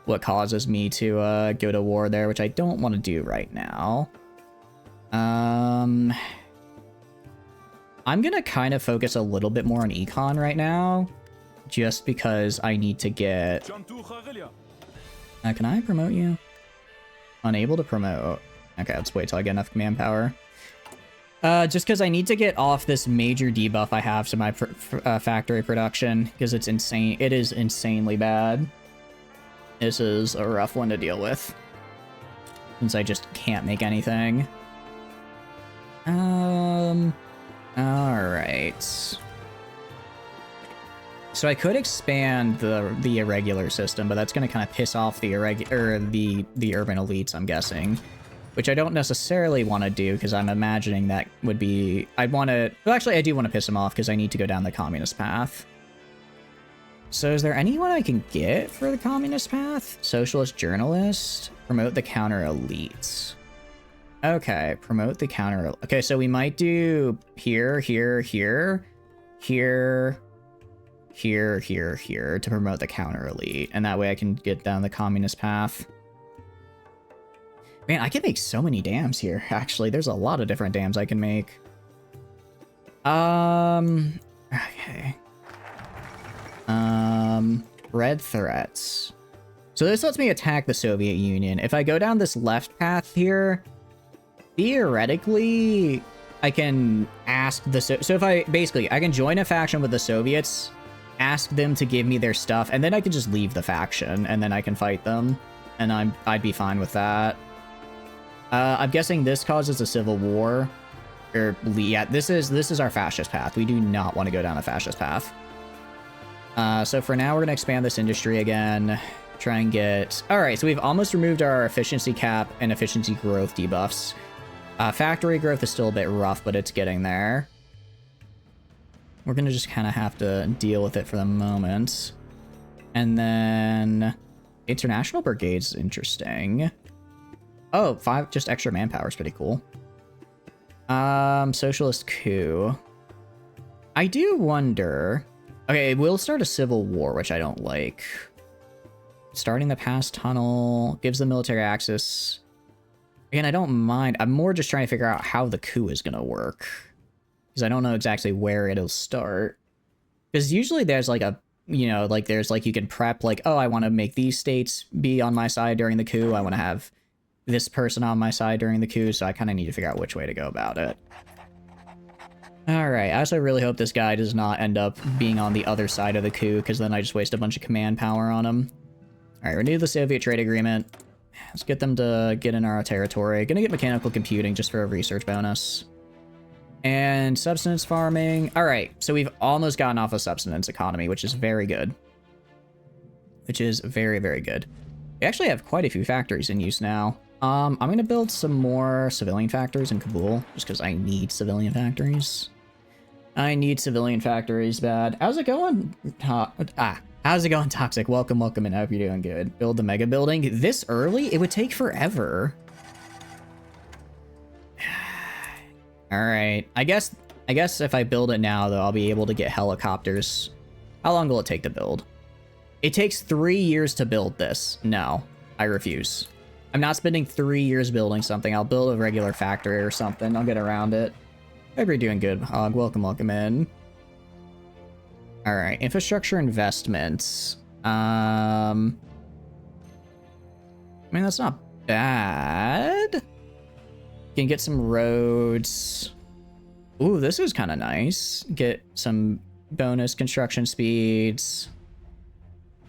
what causes me to go to war there, which I don't want to do right now. I'm gonna kind of focus a little bit more on econ right now, just because I need to get... can I promote you? Unable to promote. Okay, let's wait till I get enough manpower. Just because I need to get off this major debuff I have to my factory production, because it's insane. It is insanely bad. This is a rough one to deal with, since I just can't make anything. Alright. So I could expand the irregular system, but that's going to kind of piss off the the urban elites, I'm guessing. Which I don't necessarily want to do, because I'm imagining that would be... I'd want to... Well, actually, I do want to piss them off, because I need to go down the communist path. So is there anyone I can get for the communist path? Socialist journalist? Promote the counter-elites. Okay, promote the counter... Okay, so we might do here, here, here, here, here, here, here to promote the counter-elite. And that way I can get down the communist path. Man, I can make so many dams here, actually. There's a lot of different dams I can make. Okay. Red threats. So this lets me attack the Soviet Union. If I go down this left path here, theoretically, I can ask the... So if I... Basically, I can join a faction with the Soviets, ask them to give me their stuff, and then I can just leave the faction, and then I can fight them. And I'd be fine with that. I'm guessing this causes a civil war. Or, yeah, this is our fascist path. We do not want to go down a fascist path. So for now, we're going to expand this industry again. Try and get... Alright, so we've almost removed our efficiency cap and efficiency growth debuffs. Factory growth is still a bit rough, but it's getting there. We're going to just kind of have to deal with it for the moment. And then... International Brigade's interesting. Oh, 5 just extra manpower is pretty cool. Socialist coup. I do wonder... Okay, we'll start a civil war, which I don't like. Starting the pass tunnel gives the military access. Again, I don't mind. I'm more just trying to figure out how the coup is going to work, because I don't know exactly where it'll start. Because usually there's like a, you know, like there's like you can prep like, oh, I want to make these states be on my side during the coup. I want to have this person on my side during the coup. So I kind of need to figure out which way to go about it. All right. I also really hope this guy does not end up being on the other side of the coup, because then I just waste a bunch of command power on him. All right. Renew the Soviet trade agreement. Let's get them to get in our territory. Gonna get mechanical computing just for a research bonus. And subsistence farming. All right. So we've almost gotten off a subsistence economy, which is very good. Which is very, very good. We actually have quite a few factories in use now. I'm going to build some more civilian factories in Kabul, just because I need civilian factories. I need civilian factories bad. How's it going? How's it going, Toxic? Welcome, welcome, and I hope you're doing good. Build the mega building this early? It would take forever. All right. I guess if I build it now, though, I'll be able to get helicopters. How long will it take to build? It takes 3 years to build this. No, I refuse. I'm not spending 3 years building something. I'll build a regular factory or something. I'll get around it. Hope you're doing good, Hog. Welcome, welcome in. All right, infrastructure investments. I mean, that's not bad. Can get some roads. Ooh, this is kind of nice. Get some bonus construction speeds.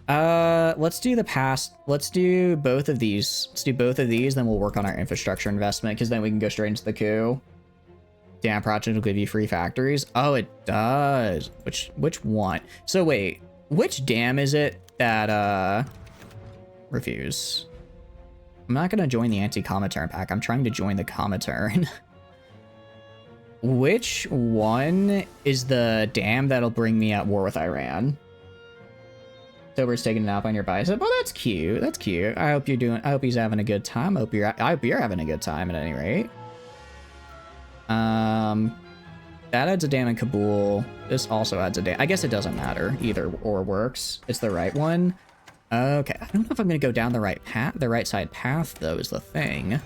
Let's do the past. Let's do both of these. Let's do both of these, then we'll work on our infrastructure investment, because then we can go straight into the coup. Dam project will give you free factories. Oh, it does. Which one? So wait, which dam is it that, refuse? I'm not gonna join the anti-Cometern pack. I'm trying to join the Cometern. Which one is the dam that'll bring me at war with Iran? Sober's taking a nap on your bicep. Oh, that's cute. That's cute. I hope he's having a good time. I hope you're having a good time at any rate. That adds a dam in Kabul. This also adds a dam. I guess it doesn't matter. Either or works. It's the right one. Okay. I don't know if I'm gonna go down the right path. The right side path, though, is the thing.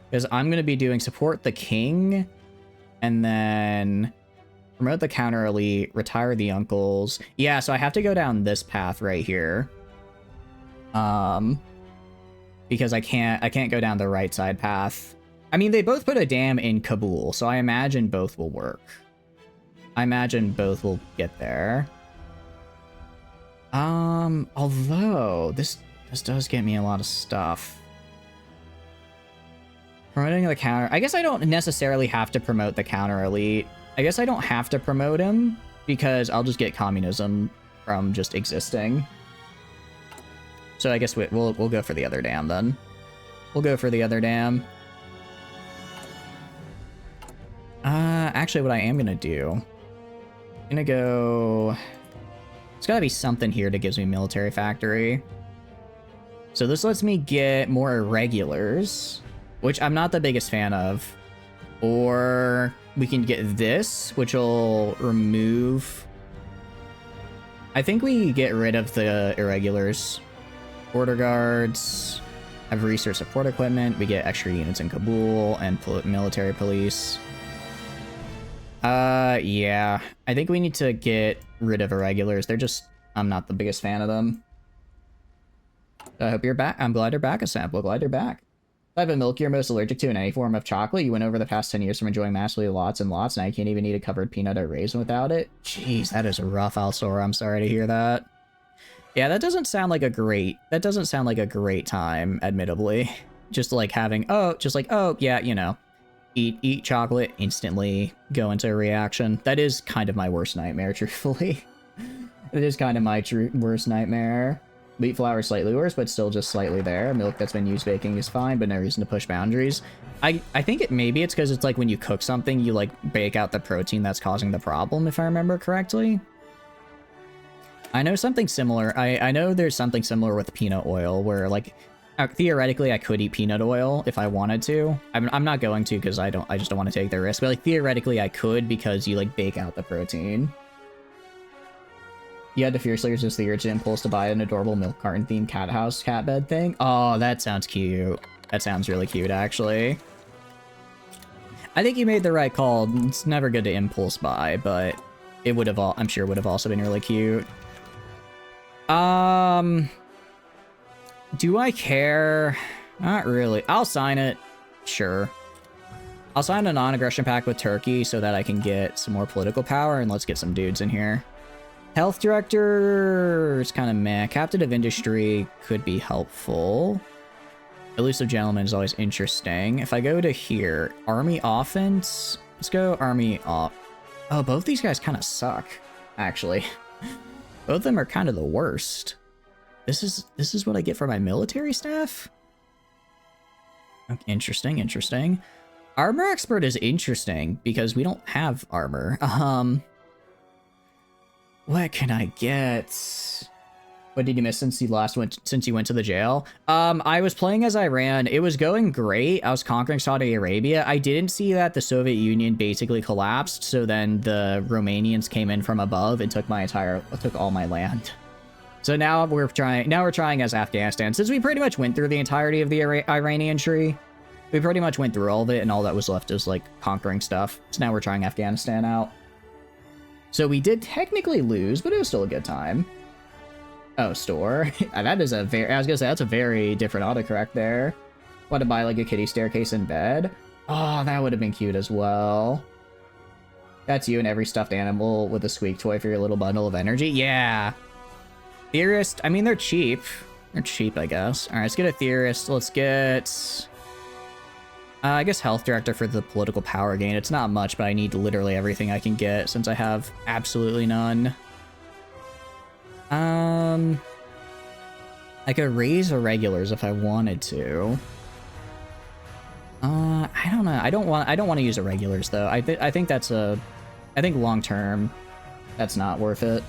Because I'm gonna be doing support the king, and then promote the counter elite, retire the uncles. Yeah, so I have to go down this path right here. Because I can't go down the right side path. I mean, they both put a dam in Kabul, so I imagine both will work. I imagine both will get there. Although this does get me a lot of stuff. Promoting the counter. I guess I don't necessarily have to promote the counter elite. I guess I don't have to promote him because I'll just get communism from just existing. So I guess we'll go for the other dam then. We'll go for the other dam. Actually, what I am gonna do, I'm gonna go. It's gotta be something here that gives me military factory. So this lets me get more irregulars, which I'm not the biggest fan of. Or we can get this, which will remove. I think we get rid of the irregulars. Border guards have research support equipment. We get extra units in Kabul and military police. Yeah. I think we need to get rid of irregulars. I'm not the biggest fan of them. I hope you're back. I'm glad you're back, Asample. Glad you're back. Type of milk you're most allergic to in any form of chocolate. You went over the past 10 years from enjoying massively lots and lots. Now you can't even eat a covered peanut or raisin without it. Jeez, that is rough, Alsora. I'm sorry to hear that. Yeah, that doesn't sound like a great time, admittedly. Just like having, oh, yeah, you know. Eat chocolate, instantly go into a reaction. That is kind of my worst nightmare, truthfully. It is kind of my worst nightmare. Wheat flour is slightly worse, but still just slightly there. Milk that's been used baking is fine, but no reason to push boundaries. I think maybe it's because it's like when you cook something, you like bake out the protein that's causing the problem, if I remember correctly. I know something similar. I know there's something similar with peanut oil where like theoretically I could eat peanut oil if I wanted to. I'm not going to because I just don't want to take the risk, but like theoretically I could because you like bake out the protein. You had to fiercely resist the urge and impulse to buy an adorable milk carton themed cat house cat bed thing. Oh, that sounds cute. That sounds really cute, actually. I think you made the right call. It's never good to impulse buy, but it would have I'm sure would have also been really cute. Do I care? Not really. I'll sign it. Sure. I'll sign a non-aggression pact with Turkey so that I can get some more political power, and let's get some dudes in here. Health director is kind of meh. Captain of industry could be helpful. Elusive gentleman is always interesting. If I go to here, army offense. Let's go army off. Oh, both these guys kind of suck, actually. Both of them are kind of the worst. This is what I get for my military staff? Interesting, interesting. Armor expert is interesting because we don't have armor. What can I get? What did you miss since you went to the jail? I was playing as Iran. It was going great. I was conquering Saudi Arabia. I didn't see that the Soviet Union basically collapsed, so then the Romanians came in from above and took all my land. So now we're trying as Afghanistan. Since we pretty much went through the entirety of the Iranian tree, we pretty much went through all of it, and all that was left is like conquering stuff. So now we're trying Afghanistan out. So we did technically lose, but it was still a good time. Oh, store. That is I was gonna say, that's a very different autocorrect there. Want to buy like a kitty staircase in bed? Oh, that would have been cute as well. That's you and every stuffed animal with a squeak toy for your little bundle of energy? Yeah. Theorist, I mean, they're cheap. They're cheap, I guess. All right, let's get a theorist. Let's get... I guess health director for the political power gain. It's not much, but I need literally everything I can get since I have absolutely none. I could raise irregulars if I wanted to. I don't know. I don't want to use irregulars though. I think that's I think long term, that's not worth it.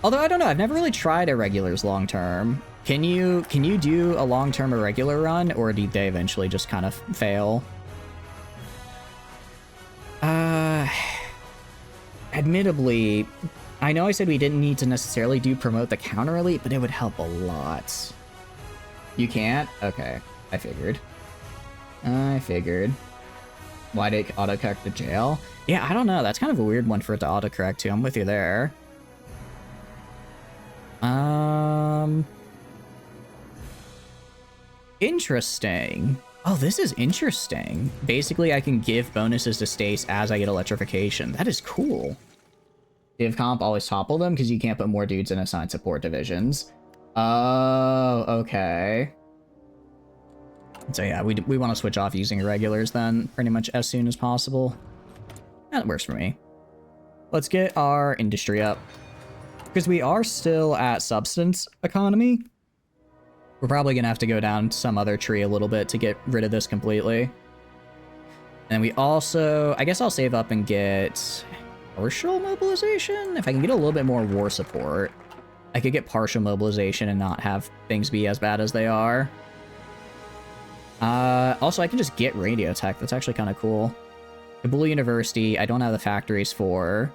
Although I don't know. I've never really tried irregulars long term. Can you do a long term irregular run, or do they eventually just kind of fail? Admittedly, I know I said we didn't need to necessarily promote the counter elite, but it would help a lot. You can't? Okay, I figured. Why'd it autocorrect to jail? Yeah, I don't know. That's kind of a weird one for it to autocorrect to. I'm with you there. Interesting. Oh, this is interesting. Basically, I can give bonuses to states as I get electrification. That is cool. Div comp always topple them because you can't put more dudes in assigned support divisions. Oh, okay. So yeah, we want to switch off using irregulars then pretty much as soon as possible. That works for me. Let's get our industry up. Because we are still at substance economy. We're probably going to have to go down some other tree a little bit to get rid of this completely. And we also... I guess I'll save up and get partial mobilization? If I can get a little bit more war support, I could get partial mobilization and not have things be as bad as they are. Also, I can just get radio tech. That's actually kind of cool. Kabul University, I don't have the factories for.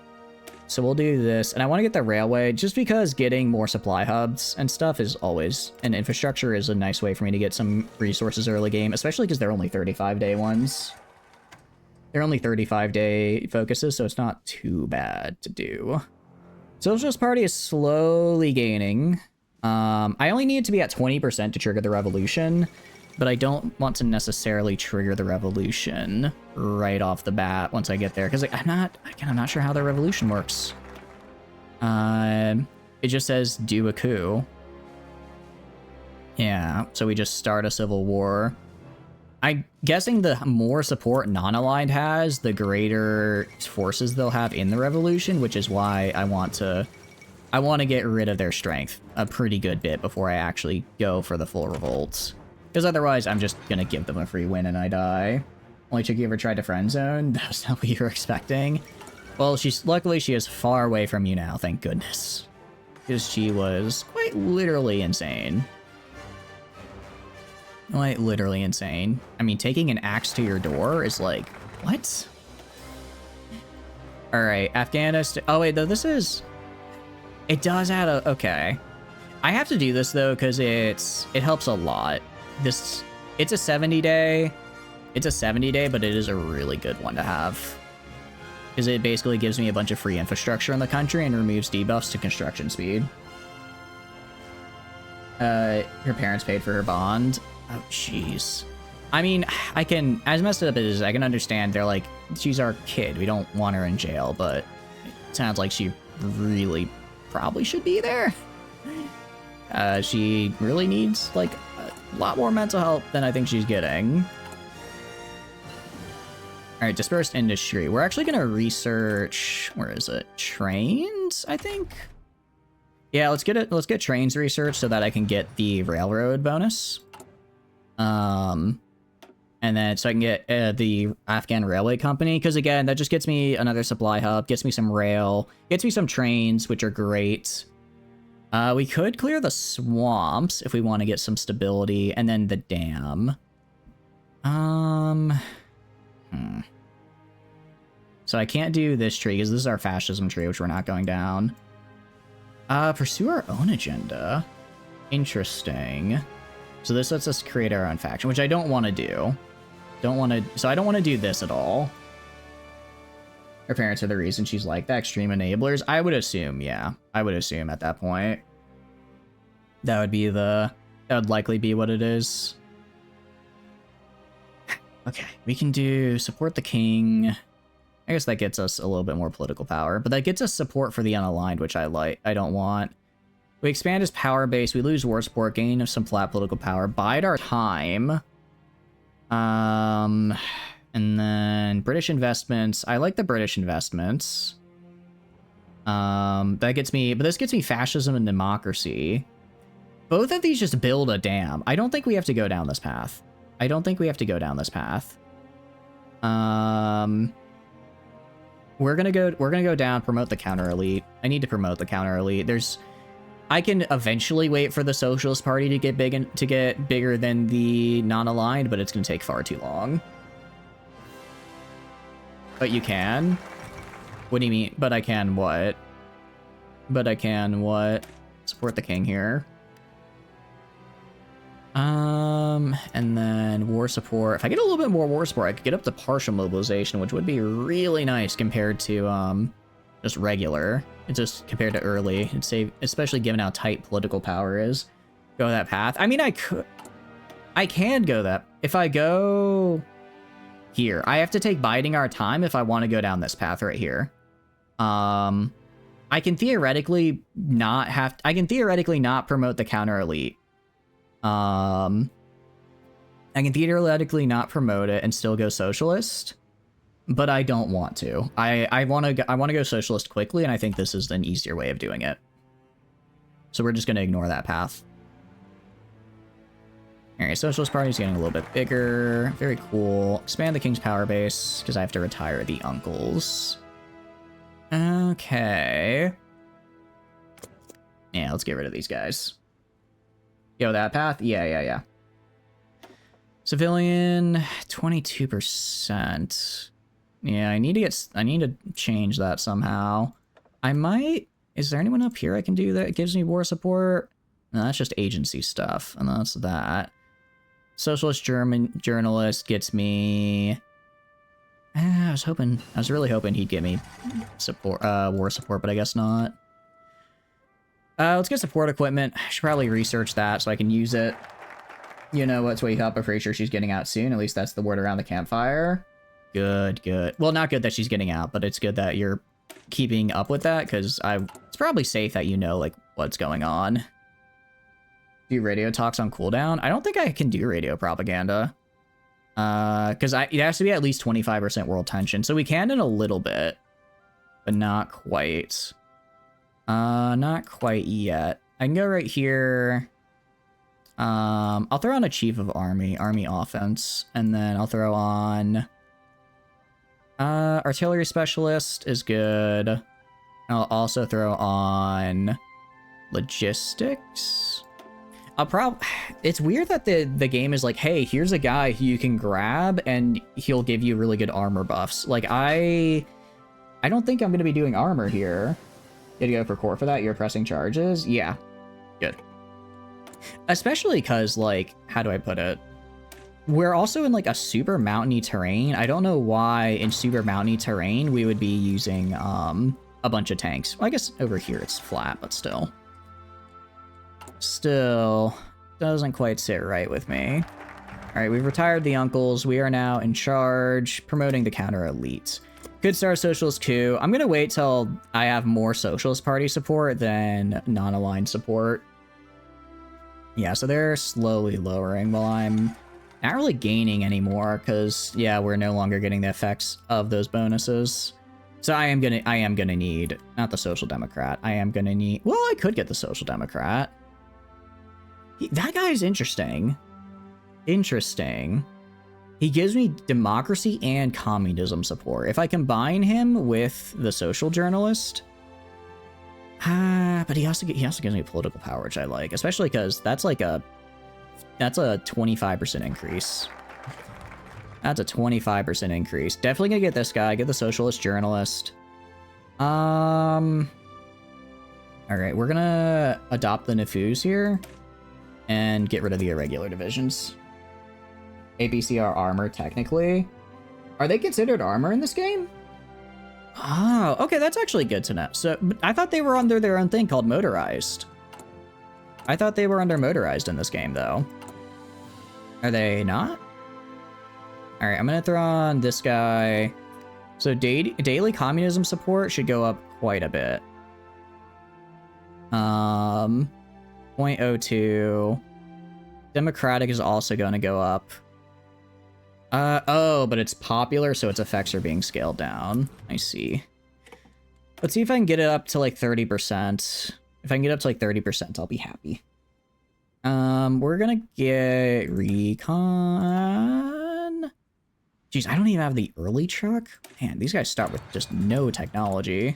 So we'll do this. And I want to get the railway just because getting more supply hubs and stuff is always... And infrastructure is a nice way for me to get some resources early game, especially because they're only 35-day ones. They're only 35-day focuses, so it's not too bad to do. Socialist Party is slowly gaining. I only need it to be at 20% to trigger the revolution, but I don't want to necessarily trigger the revolution right off the bat once I get there, because I'm not sure how the revolution works. It just says do a coup. Yeah, so we just start a civil war. I'm guessing the more support non-aligned has, the greater forces they'll have in the revolution, which is why I want to get rid of their strength a pretty good bit before I actually go for the full revolt. Because otherwise, I'm just gonna give them a free win and I die. Only chick you ever tried to friend zone? That was not what you were expecting. Well, luckily she is far away from you now, thank goodness. Because she was quite literally insane. Quite literally insane. I mean, taking an axe to your door is like, what? Alright, Afghanistan. Oh wait, though this is... It does add a... Okay. I have to do this though, because it helps a lot. It's a 70-day. It's a 70-day, but it is a really good one to have. Because it basically gives me a bunch of free infrastructure in the country and removes debuffs to construction speed. Her parents paid for her bond. Oh, jeez. I mean, I can... As messed up as it is, I can understand. They're like, she's our kid. We don't want her in jail, but it sounds like she really probably should be there. She really needs, like, a lot more mental help than I think she's getting. Alright, dispersed industry. We're actually gonna research... Where is it? Trains, I think? Yeah, let's get trains researched so that I can get the railroad bonus. And then so I can get the Afghan Railway Company, because again, that just gets me another supply hub, gets me some rail, gets me some trains, which are great. We could clear the swamps if we want to get some stability, and then the dam. So I can't do this tree, because this is our fascism tree, which we're not going down. Pursue our own agenda. Interesting. So this lets us create our own faction, which I don't want to do. So I don't want to do this at all. Her parents are the reason she's like that. Extreme enablers. I would assume, yeah. I would assume at that point. That would likely be what it is. Okay, we can do support the king. I guess that gets us a little bit more political power, but that gets us support for the unaligned, which I like. I don't want. We expand his power base. We lose war support. Gain of some flat political power. Bide our time. And then British investments. I like the British investments. That gets me, but this gets me fascism and democracy. Both of these just build a dam. I don't think we have to go down this path. I don't think we have to go down this path. We're gonna go down, promote the counter elite. I need to promote the counter elite. I can eventually wait for the Socialist Party to get bigger than the non-aligned, but it's gonna take far too long. But you can? What do you mean? But I can what? But I can what? Support the king here. And then war support. If I get a little bit more war support, I could get up to partial mobilization, which would be really nice compared to, just regular. It's just compared to early. It's especially given how tight political power is. Go that path. I mean, I can go that. If I go here, I have to take biding our time if I want to go down this path right here. I can theoretically not promote the counter elite. I can theoretically not promote it and still go socialist, but I don't want to. I want to go socialist quickly, and I think this is an easier way of doing it. So we're just going to ignore that path. Alright, Socialist Party's getting a little bit bigger. Very cool. Expand the king's power base, because I have to retire the uncles. Okay. Yeah, let's get rid of these guys. Yo, that path? Yeah. Civilian, 22%. Yeah, I need to change that somehow. Is there anyone up here I can do that gives me war support? No, that's just agency stuff, and that's that. Socialist German journalist gets me... I was really hoping he'd give me support, war support, but I guess not. Let's get support equipment. I should probably research that so I can use it. You know, let's wake up. I'm pretty sure she's getting out soon. At least that's the word around the campfire. Good. Well, not good that she's getting out, but it's good that you're keeping up with that, because it's probably safe that you know, like, what's going on. Do radio talks on cooldown? I don't think I can do radio propaganda. Because it has to be at least 25% world tension. So we can in a little bit, but not quite. Not quite yet. I can go right here. I'll throw on a chief of army offense, and then I'll throw on artillery specialist is good. I'll also throw on logistics. It's weird that the game is like, hey, here's a guy who you can grab and he'll give you really good armor buffs. Like, I don't think I'm going to be doing armor here. Did you go for court for that? You're pressing charges? Yeah. Good. Especially because, like, how do I put it? We're also in, like, a super mountainy terrain. I don't know why in super mountainy terrain we would be using a bunch of tanks. Well, I guess over here it's flat, but still. Still doesn't quite sit right with me. All right, we've retired the uncles. We are now in charge, promoting the counter elite. Could start a socialist coup. I'm gonna wait till I have more socialist party support than non-aligned support. Yeah, so they're slowly lowering while I'm not really gaining anymore, because yeah, we're no longer getting the effects of those bonuses. So I am gonna need, not the Social Democrat. I am gonna need, well, I could get the Social Democrat. That guy's interesting. Interesting. He gives me democracy and communism support. If I combine him with the social journalist, but he also gives me political power, which I like, especially because that's a 25% increase. That's a 25% increase. Definitely gonna get this guy. Get the socialist journalist. All right, we're gonna adopt the Nefus here and get rid of the irregular divisions. APC are armor, technically. Are they considered armor in this game? Oh, okay, that's actually good to know. So, I thought they were under their own thing called motorized. I thought they were under motorized in this game, though. Are they not? All right, I'm gonna throw on this guy. So daily communism support should go up quite a bit. 0.02. Democratic is also going to go up. Oh, but it's popular, so its effects are being scaled down. I see. Let's see if I can get it up to like 30%. If I can get up to like 30%, I'll be happy. We're gonna get recon. Jeez, I don't even have the early truck. Man, these guys start with just no technology.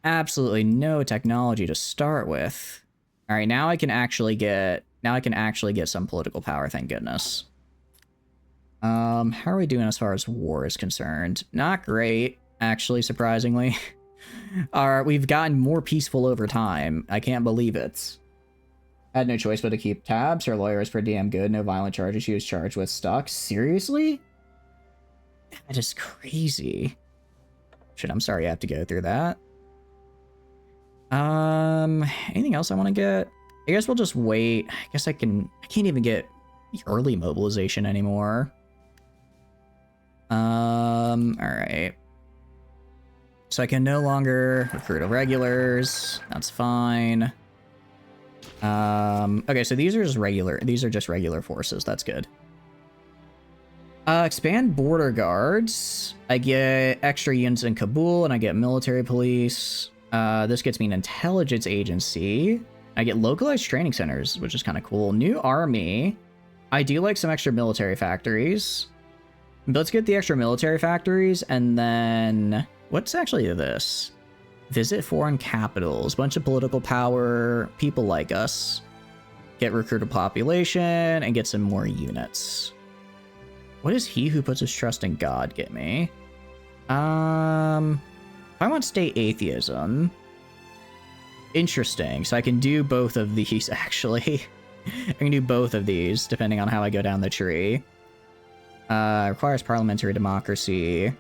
Absolutely no technology to start with. All right, now I can actually get some political power, thank goodness. How are we doing as far as war is concerned? Not great, actually, surprisingly. We've gotten more peaceful over time. I can't believe it. I had no choice but to keep tabs. Her lawyer is pretty damn good. No violent charges. She was charged with stuck. Seriously? That is crazy. Shit, I'm sorry I have to go through that. Anything else I want to get? I guess we'll just wait. I guess I can't even get early mobilization anymore. Alright. So I can no longer recruit irregulars. That's fine. Okay, so these are just regular forces. That's good. Expand border guards. I get extra units in Kabul, and I get military police. This gets me an intelligence agency. I get localized training centers, which is kind of cool. New army. I do like some extra military factories. But let's get the extra military factories, and then... What's actually this? Visit foreign capitals. Bunch of political power. People like us. Get recruited population, and get some more units. What does he who puts his trust in God get me? If I want state atheism... Interesting. So I can do both of these, actually. I can do both of these, depending on how I go down the tree. Requires parliamentary democracy.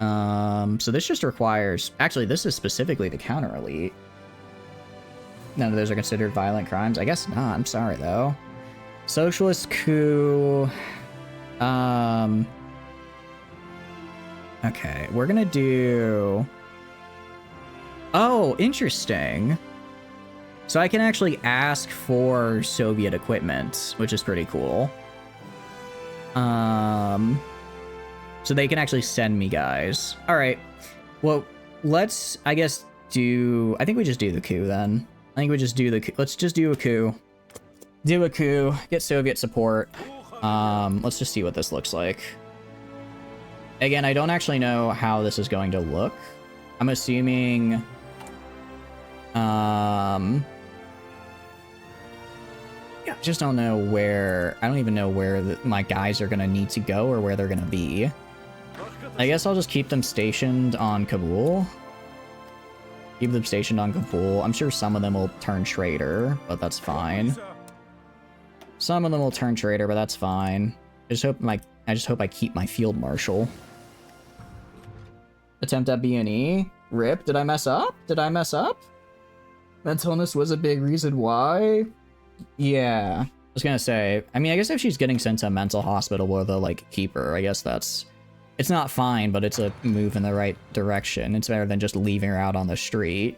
So this just requires... Actually, this is specifically the counter-elite. None of those are considered violent crimes? I guess not. I'm sorry, though. Socialist coup... Okay, we're gonna do... Oh, interesting. So I can actually ask for Soviet equipment, which is pretty cool. So they can actually send me guys. All right. Well, let's, I guess, do... I think we just do the coup, then. I think we just do the coup. Let's just do a coup. Do a coup. Get Soviet support. Let's just see what this looks like. Again, I don't actually know how this is going to look. I'm assuming... Yeah, I just don't know where... I don't even know where my guys are going to need to go or where they're going to be. I guess I'll just keep them stationed on Kabul. Keep them stationed on Kabul. I'm sure some of them will turn traitor, but that's fine. Some of them will turn traitor, but that's fine. I just hope I keep my field marshal. Attempt at B&E. Rip. Did I mess up? Did I mess up? Mental illness was a big reason why. Yeah. I was gonna say, I mean, I guess if she's getting sent to a mental hospital where they'll, like, keep her, I guess that's... It's not fine, but it's a move in the right direction. It's better than just leaving her out on the street.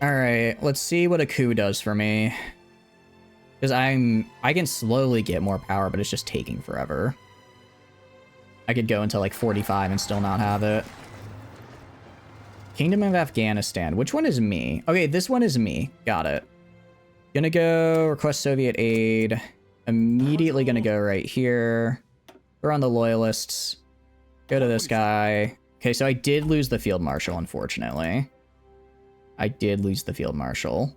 Alright, let's see what a coup does for me. Because I can slowly get more power, but it's just taking forever. I could go until, like, 45 and still not have it. Kingdom of Afghanistan. Which one is me? Okay, this one is me. Got it. Gonna go request Soviet aid. Immediately gonna go right here. We're on the loyalists. Go to this guy. Okay, so I did lose the field marshal, unfortunately. I did lose the field marshal.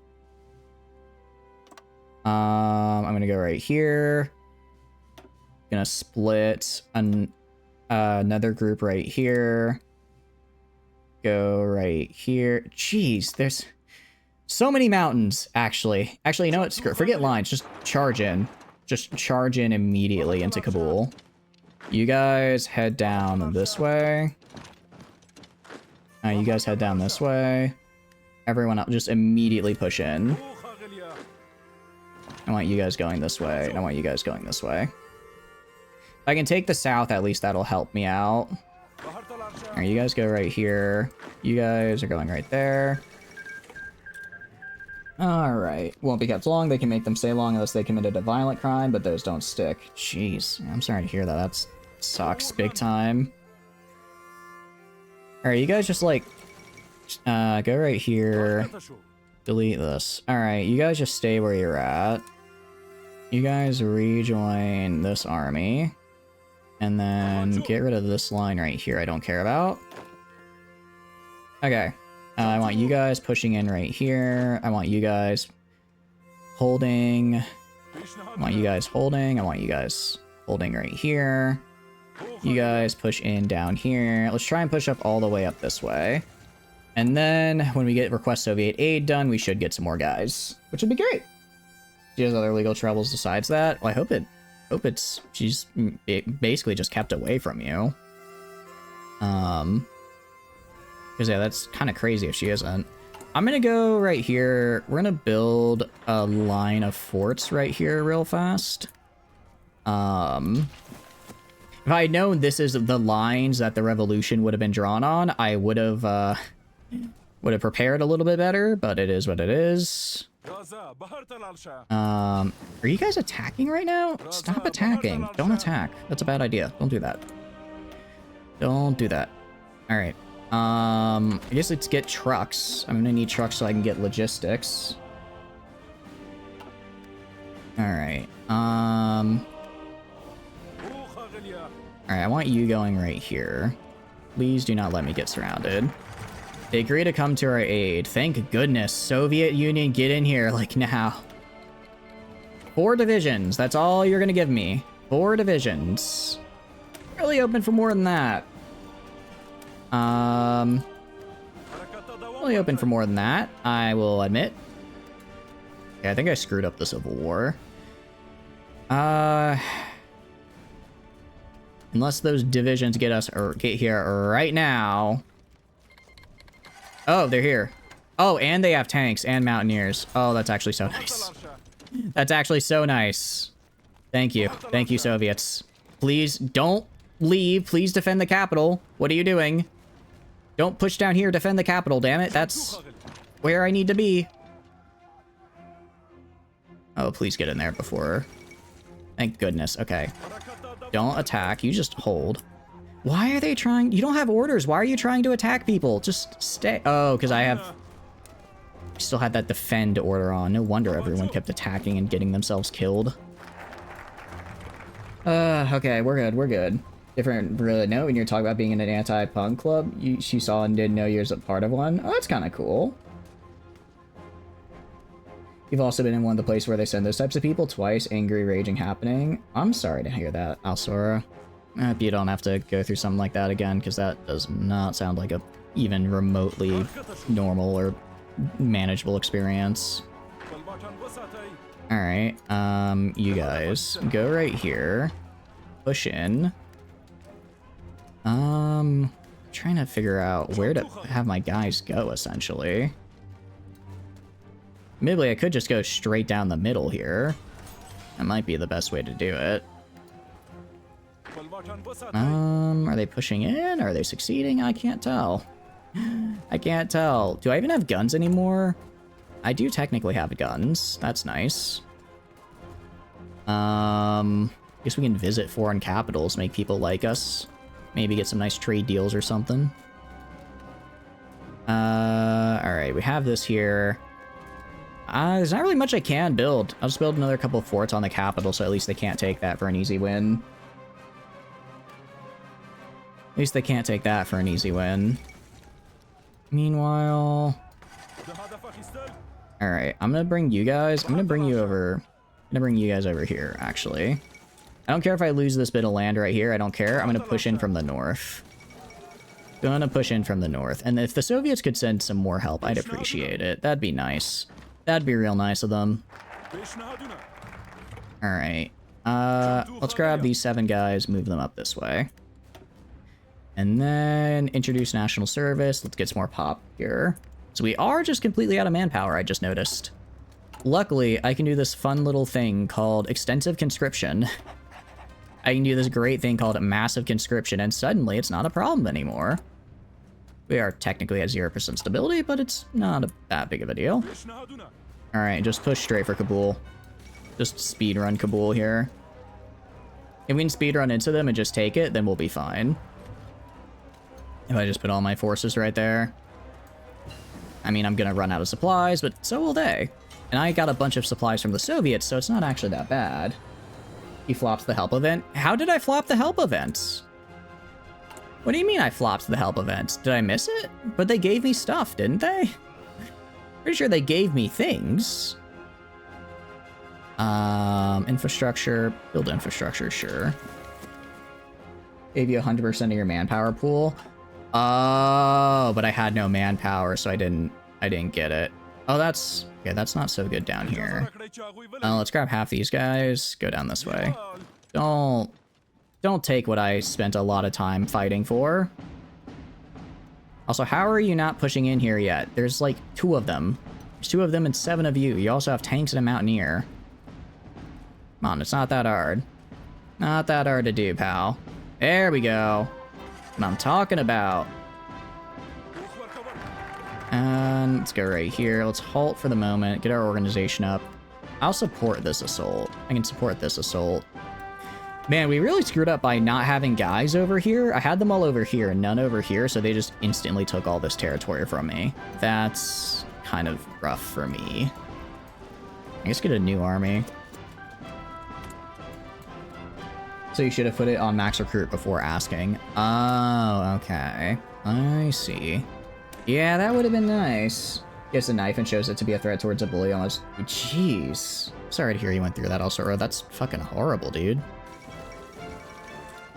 I'm gonna go right here. Gonna split another group right here. Go right here. Jeez, there's so many mountains, actually. Actually, you know what? Forget lines. Just charge in. Just charge in immediately into Kabul. You guys head down this way. You guys head down this way. Everyone else, just immediately push in. I want you guys going this way, and I want you guys going this way. If I can take the south, at least that'll help me out. Alright, you guys go right here. You guys are going right there. Alright. Won't be kept long. They can make them stay long unless they committed a violent crime, but those don't stick. Jeez. I'm sorry to hear that. That sucks big time. Alright, you guys just like... go right here. Delete this. Alright, you guys just stay where you're at. You guys rejoin this army. And then get rid of this line right here I don't care about. Okay. I want you guys pushing in right here. I want you guys holding. I want you guys holding. I want you guys holding right here. You guys push in down here. Let's try and push up all the way up this way. And then when we get request Soviet aid done, we should get some more guys, which would be great. She has other legal troubles besides that. Well, I hope she's basically just kept away from you. Because yeah, that's kind of crazy if she isn't. I'm gonna go right here. We're gonna build a line of forts right here real fast. If I had known this is the lines that the revolution would have been drawn on, I would have prepared a little bit better, but it is what it is. Are you guys attacking right now? Stop attacking. Don't attack. That's a bad idea. Don't do that. Don't do that. Alright. I guess let's get trucks. I'm gonna need trucks so I can get logistics. Alright. Alright, I want you going right here. Please do not let me get surrounded. They agree to come to our aid. Thank goodness. Soviet Union, get in here, like, now. 4 divisions. That's all you're gonna give me. 4 divisions. Really open for more than that. Really open for more than that, I will admit. Yeah, I think I screwed up the Civil War. Unless those divisions get us or get here right now. Oh, they're here. Oh, and they have tanks and mountaineers. Oh, that's actually so nice. That's actually so nice. Thank you. Thank you, Soviets. Please don't leave. Please defend the capital. What are you doing? Don't push down here. Defend the capital, damn it. That's where I need to be. Oh, please get in there before. Thank goodness. Okay. Don't attack. You just hold. Why are they trying? You don't have orders. Why are you trying to attack people? Just stay. Oh, because I still had that defend order on. No wonder everyone kept attacking and getting themselves killed. Okay, we're good. We're good. Different really note when you're talking about being in an anti-punk club. She saw and didn't know you're a part of one. Oh, that's kind of cool. You've also been in one of the places where they send those types of people twice. Angry, raging, happening. I'm sorry to hear that, Alsora. I hope you don't have to go through something like that again, because that does not sound like a even remotely normal or manageable experience. Alright, you guys, go right here. Push in. Trying to figure out where to have my guys go, essentially. Admittedly, I could just go straight down the middle here. That might be the best way to do it. Are they pushing in? Are they succeeding? I can't tell. I can't tell. Do I even have guns anymore? I do technically have guns. That's nice. Guess we can visit foreign capitals, make people like us. Maybe get some nice trade deals or something. Alright, we have this here. There's not really much I can build. I'll just build another couple of forts on the capital, so at least they can't take that for an easy win. At least they can't take that for an easy win. Meanwhile... Alright, I'm gonna bring you guys... I'm gonna bring you guys over here, actually. I don't care if I lose this bit of land right here. I don't care. I'm gonna push in from the north. Gonna push in from the north. And if the Soviets could send some more help, I'd appreciate it. That'd be nice. That'd be real nice of them. Alright. Let's grab these 7 guys, move them up this way. And then introduce national service. Let's get some more pop here. So we are just completely out of manpower, I just noticed. Luckily, I can do this fun little thing called extensive conscription. I can do this great thing called massive conscription, and suddenly it's not a problem anymore. We are technically at 0% stability, but it's not that big of a deal. Alright, just push straight for Kabul. Just speedrun Kabul here. If we can speedrun into them and just take it, then we'll be fine. If I just put all my forces right there. I mean, I'm gonna run out of supplies, but so will they. And I got a bunch of supplies from the Soviets, so it's not actually that bad. He flops the help event. How did I flop the help event? What do you mean I flopped the help event? Did I miss it? But they gave me stuff, didn't they? Pretty sure they gave me things. Infrastructure, build infrastructure, sure. Gave you 100% of your manpower pool. Oh, but I had no manpower, so I didn't get it. Oh, that's not so good down here. Let's grab half these guys, go down this way. Don't take what I spent a lot of time fighting for. Also, how are you not pushing in here yet? There's like 2 of them. There's 2 of them and 7 of you. You also have tanks and a mountaineer. Come on, it's not that hard. Not that hard to do, pal. There we go. What I'm talking about. And let's go right here. Let's halt for the moment. Get our organization up. I'll support this assault. I can support this assault. Man, we really screwed up by not having guys over here. I had them all over here and none over here, so they just instantly took all this territory from me. That's kind of rough for me. I guess get a new army. So you should have put it on max recruit before asking. Oh, okay. I see. Yeah, that would have been nice. Gets a knife and shows it to be a threat towards a bully almost. Jeez. Sorry to hear you went through that, also. That's fucking horrible, dude.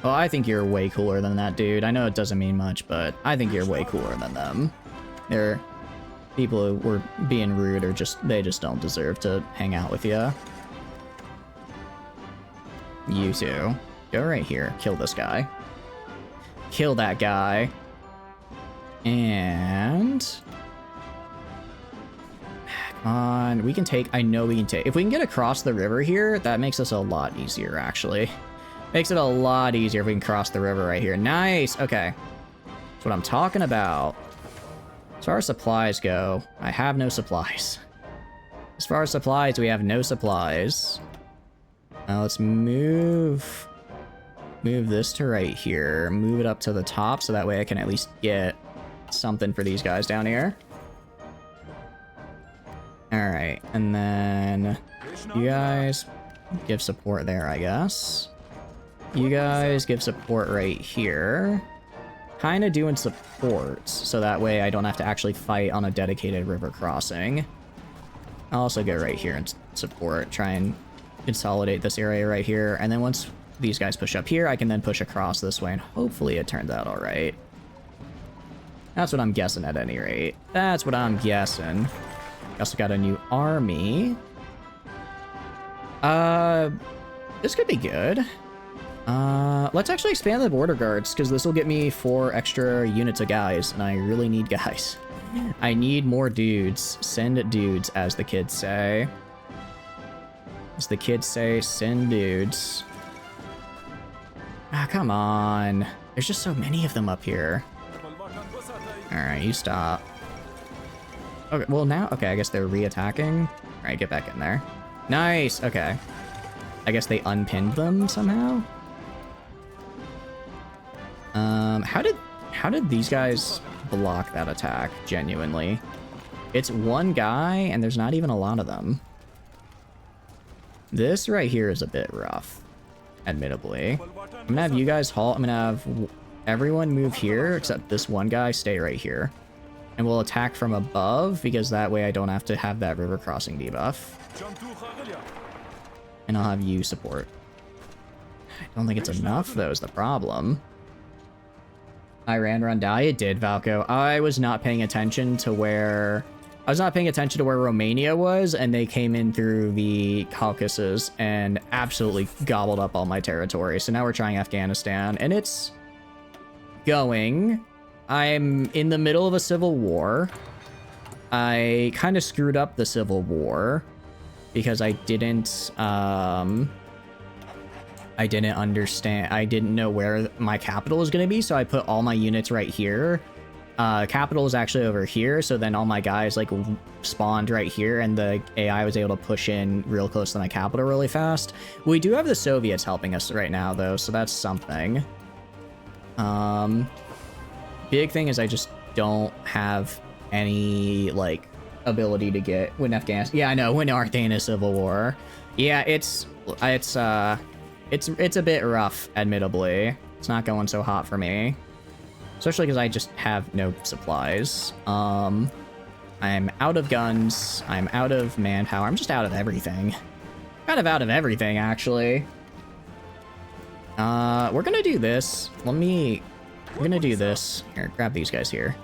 Well, I think you're way cooler than that, dude. I know it doesn't mean much, but I think you're way cooler than them. They're people who were being rude or they just don't deserve to hang out with you. You two. Go right here. Kill this guy. Kill that guy. And... come on. We can take... I know we can take... if we can get across the river here, that makes us a lot easier, actually. Makes it a lot easier if we can cross the river right here. Nice! Okay. That's what I'm talking about. As far as supplies go, I have no supplies. As far as supplies, we have no supplies. Now let's move this to right here. Move it up to the top so that way I can at least get something for these guys down here. Alright, and then you guys give support there, I guess. You guys give support right here. Kind of doing supports, so that way I don't have to actually fight on a dedicated river crossing. I'll also go right here and support, try and consolidate this area right here, and then once these guys push up here, I can then push across this way, and hopefully it turns out alright. That's what I'm guessing at any rate. That's what I'm guessing. Also got a new army. This could be good. Let's actually expand the border guards, because this will get me 4 extra units of guys, and I really need guys. I need more dudes. Send dudes, as the kids say. As the kids say, send dudes. Ah, come on. There's just so many of them up here. Alright, you stop. Okay, well now, okay, I guess they're re-attacking. Alright, get back in there. Nice, okay. I guess they unpinned them somehow? How did these guys block that attack, genuinely? It's one guy, and there's not even a lot of them. This right here is a bit rough, admittedly. I'm gonna have you guys halt. I'm gonna have everyone move here, except this one guy stay right here. And we'll attack from above, because that way I don't have to have that river crossing debuff. And I'll have you support. I don't think it's enough, though, is the problem. Iran run die? It did, Valko. I was not paying attention to where... I was not paying attention to where Romania was, and they came in through the Caucasus and absolutely gobbled up all my territory. So now we're trying Afghanistan, and it's going. I'm in the middle of a civil war. I kind of screwed up the civil war because I didn't I didn't understand. I didn't know where my capital was going to be, so I put all my units right here. Capital is actually over here, so then all my guys like spawned right here, and the AI was able to push in real close to my capital really fast. We do have the Soviets helping us right now, though, so that's something. Big thing is I just don't have any like ability to win Afghanistan. Yeah, I know, win Arthena Civil War. Yeah, it's a bit rough, admittedly. It's not going so hot for me. Especially because I just have no supplies. I'm out of guns. I'm out of manpower. I'm just out of everything. Kind of out of everything, actually. We're gonna do this. We're gonna do this. Here, grab these guys here.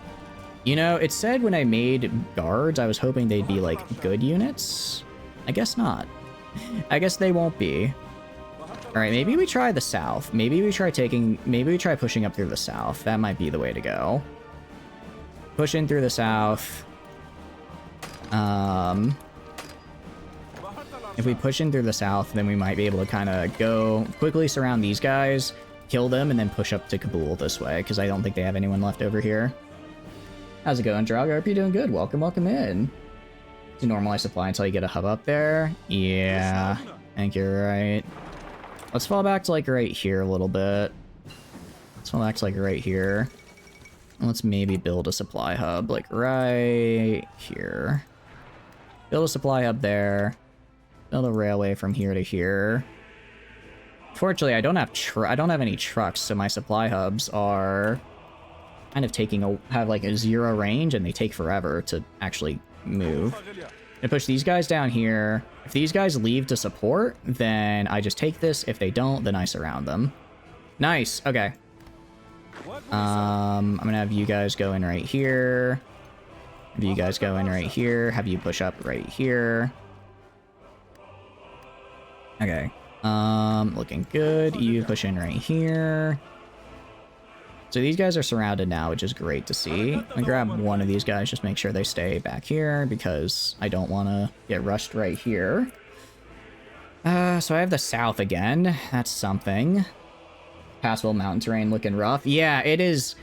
You know, it said when I made guards, I was hoping they'd be, like, good units. I guess not. I guess they won't be. Alright, maybe we try the south. Maybe we try pushing up through the south. That might be the way to go. Push in through the south. If we push in through the south, then we might be able to kind of go quickly surround these guys, kill them, and then push up to Kabul this way, because I don't think they have anyone left over here. How's it going, Drago? Hope you're doing good. Welcome in. To normalize supply until you get a hub up there. Yeah, I think you're right. Let's fall back to, like, right here a little bit. Let's fall back to, like, right here. And let's maybe build a supply hub, like, right here. Build a supply hub there. Build a railway from here to here. Fortunately, I don't have any trucks, so my supply hubs are kind of have, like, a 0 range, and they take forever to actually move. I push these guys down here. If these guys leave to support, then I just take this. If they don't, then I surround them. Nice. Okay. I'm gonna have you guys go in right here. Have you guys go in right here. Have you push up right here. Okay. Looking good. You push in right here. So these guys are surrounded now, which is great to see. I'm gonna grab one of these guys, just make sure they stay back here, because I don't want to get rushed right here. So I have the south again. That's something. Passable mountain terrain looking rough. Yeah, it is.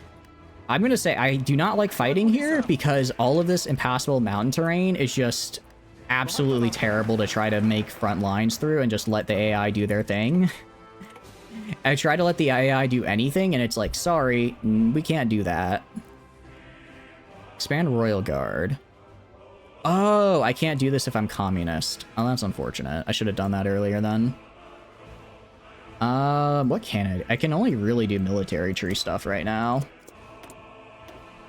I'm gonna say I do not like fighting here, because all of this impassable mountain terrain is just absolutely terrible to try to make front lines through and just let the AI do their thing. I try to let the AI do anything, and it's like, sorry, we can't do that. Expand Royal Guard. Oh, I can't do this if I'm communist. Oh, that's unfortunate. I should have done that earlier then. What can I do? I can only really do military tree stuff right now.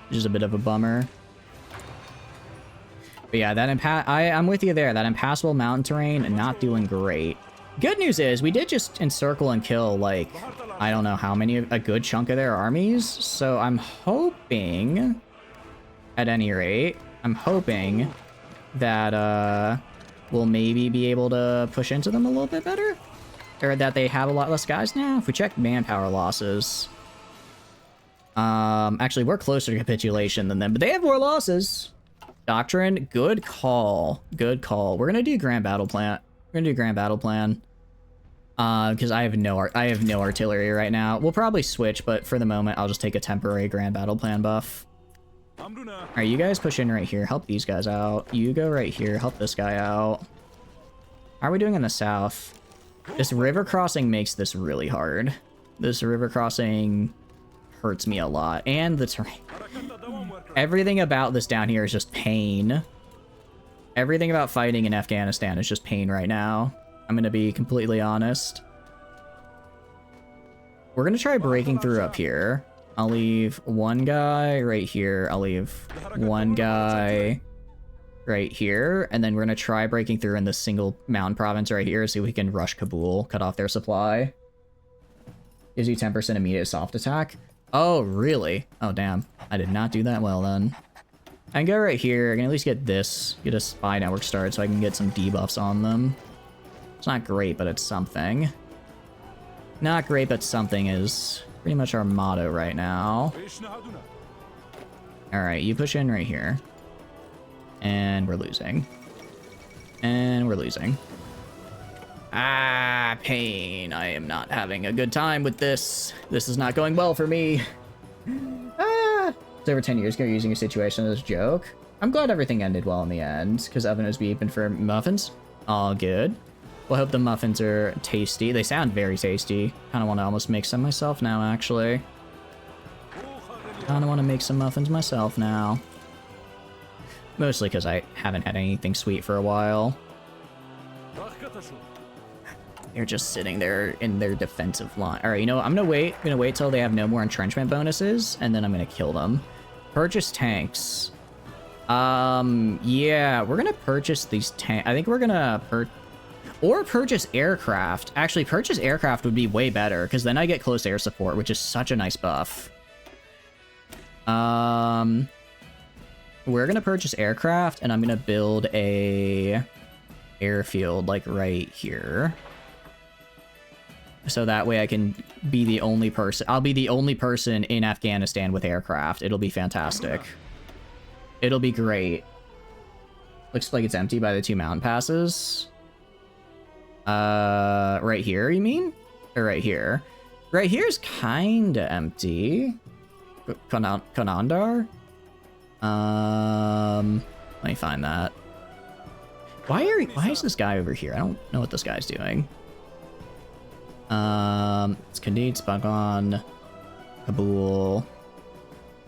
Which is a bit of a bummer. But yeah, I'm with you there. That impassable mountain terrain, not doing great. Good news is, we did just encircle and kill, like, I don't know how many, a good chunk of their armies. So I'm hoping, at any rate, I'm hoping that, we'll maybe be able to push into them a little bit better. Or that they have a lot less guys now. If we check manpower losses. Actually, we're closer to capitulation than them, but they have more losses. Doctrine, good call. Good call. We're gonna do Grand Battle Plan. We're gonna do Grand Battle Plan. Because I have no artillery right now. We'll probably switch, but for the moment, I'll just take a temporary Grand Battle Plan buff. Alright, you guys push in right here. Help these guys out. You go right here. Help this guy out. How are we doing in the south? This river crossing makes this really hard. This river crossing hurts me a lot. And the terrain. Everything about this down here is just pain. Everything about fighting in Afghanistan is just pain right now. I'm gonna be completely honest. We're gonna try breaking through up here. I'll leave one guy right here. I'll leave one guy right here. And then we're gonna try breaking through in this single mountain province right here. See if we can rush Kabul, cut off their supply. Gives you 10% immediate soft attack. Oh, really? Oh, damn. I did not do that well then. I can go right here. I can at least get this. Get a spy network started so I can get some debuffs on them. It's not great, but it's something. Not great, but something is pretty much our motto right now. Alright, you push in right here. And we're losing. And we're losing. Ah, pain. I am not having a good time with this. This is not going well for me. Ah. It's over 10 years ago, using your situation as a joke. I'm glad everything ended well in the end, because Oven was beeping for muffins. All good. Well, I hope the muffins are tasty. They sound very tasty. Kind of want to almost make some myself now, actually. Kind of want to make some muffins myself now. Mostly because I haven't had anything sweet for a while. They're just sitting there in their defensive line. All right, you know what? I'm gonna wait till they have no more entrenchment bonuses, and then I'm gonna kill them. Purchase tanks. Yeah, we're gonna purchase these tanks. I think we're gonna purchase aircraft. Actually, purchase aircraft would be way better, because then I get close air support, which is such a nice buff. We're gonna purchase aircraft, and I'm gonna build a airfield like right here. So that way I can be the only person. I'll be the only person in Afghanistan with aircraft. It'll be fantastic. It'll be great. Looks like it's empty by the 2 mountain passes. Right here, you mean? Or right here? Right here's kinda empty. Konandar? Let me find that. Why is this guy over here? I don't know what this guy's doing. It's Kandid, Spagan, Kabul,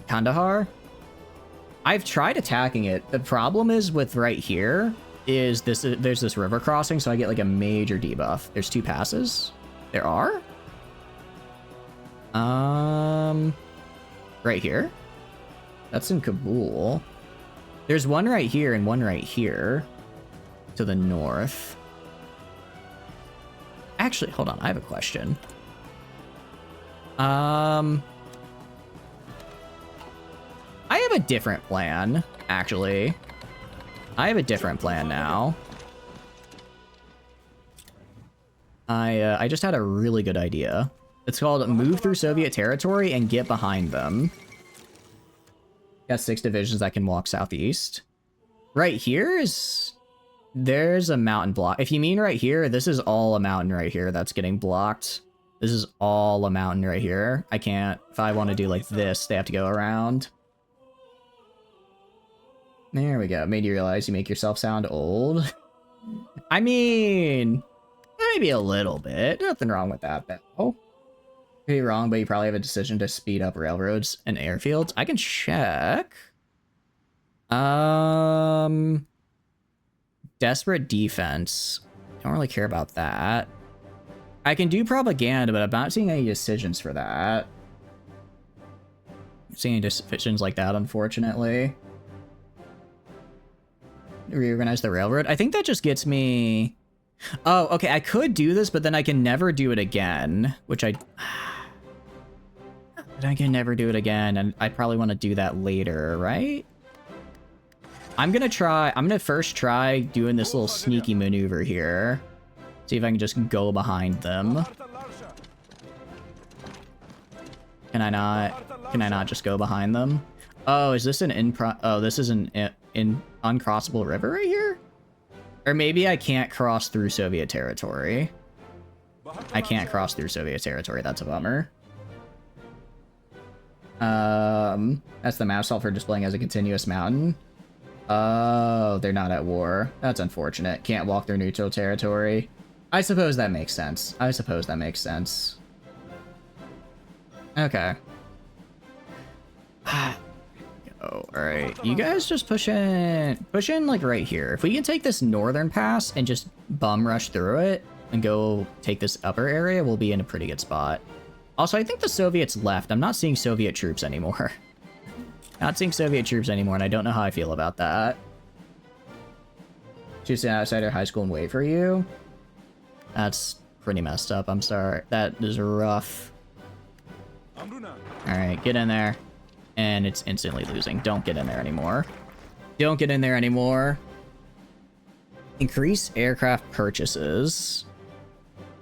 Kandahar. I've tried attacking it. The problem is with right here is there's this river crossing, so I get like a major debuff. There's 2 passes. There are? Right here? That's in Kabul. There's one right here and one right here to the north. Actually, hold on. I have a question. I have a different plan, actually. I have a different plan now. I just had a really good idea. It's called move through Soviet territory and get behind them. Got 6 divisions that can walk southeast. Right here is... There's a mountain block. If you mean right here, this is all a mountain right here that's getting blocked. This is all a mountain right here. I can't... If I want to do like this, they have to go around. There we go. Made you realize you make yourself sound old. I mean... Maybe a little bit. Nothing wrong with that, though. Could be wrong, but you probably have a decision to speed up railroads and airfields. I can check. Desperate defense. Don't really care about that. I can do propaganda, but I'm not seeing any decisions for that. I'm seeing any decisions like that, unfortunately. Reorganize the railroad. I think that just gets me... Oh, okay, I could do this, but then I can never do it again, which I can never do it again, and I probably want to do that later, right? I'm gonna first try doing this little sneaky maneuver here. See if I can just go behind them. Can I not just go behind them? Oh, is this this is an uncrossable river right here? Or maybe I can't cross through Soviet territory. I can't cross through Soviet territory, that's a bummer. That's the map solve for displaying as a continuous mountain. Oh, they're not at war. That's unfortunate. Can't walk through neutral territory. I suppose that makes sense. Okay. Oh, alright. You guys just push in like right here. If we can take this northern pass and just bum rush through it and go take this upper area, we'll be in a pretty good spot. Also, I think the Soviets left. I'm not seeing Soviet troops anymore. Not seeing Soviet troops anymore, and I don't know how I feel about that. Choose an outsider high school and wait for you? That's pretty messed up, I'm sorry. That is rough. Alright, get in there. And it's instantly losing. Don't get in there anymore. Don't get in there anymore. Increase aircraft purchases.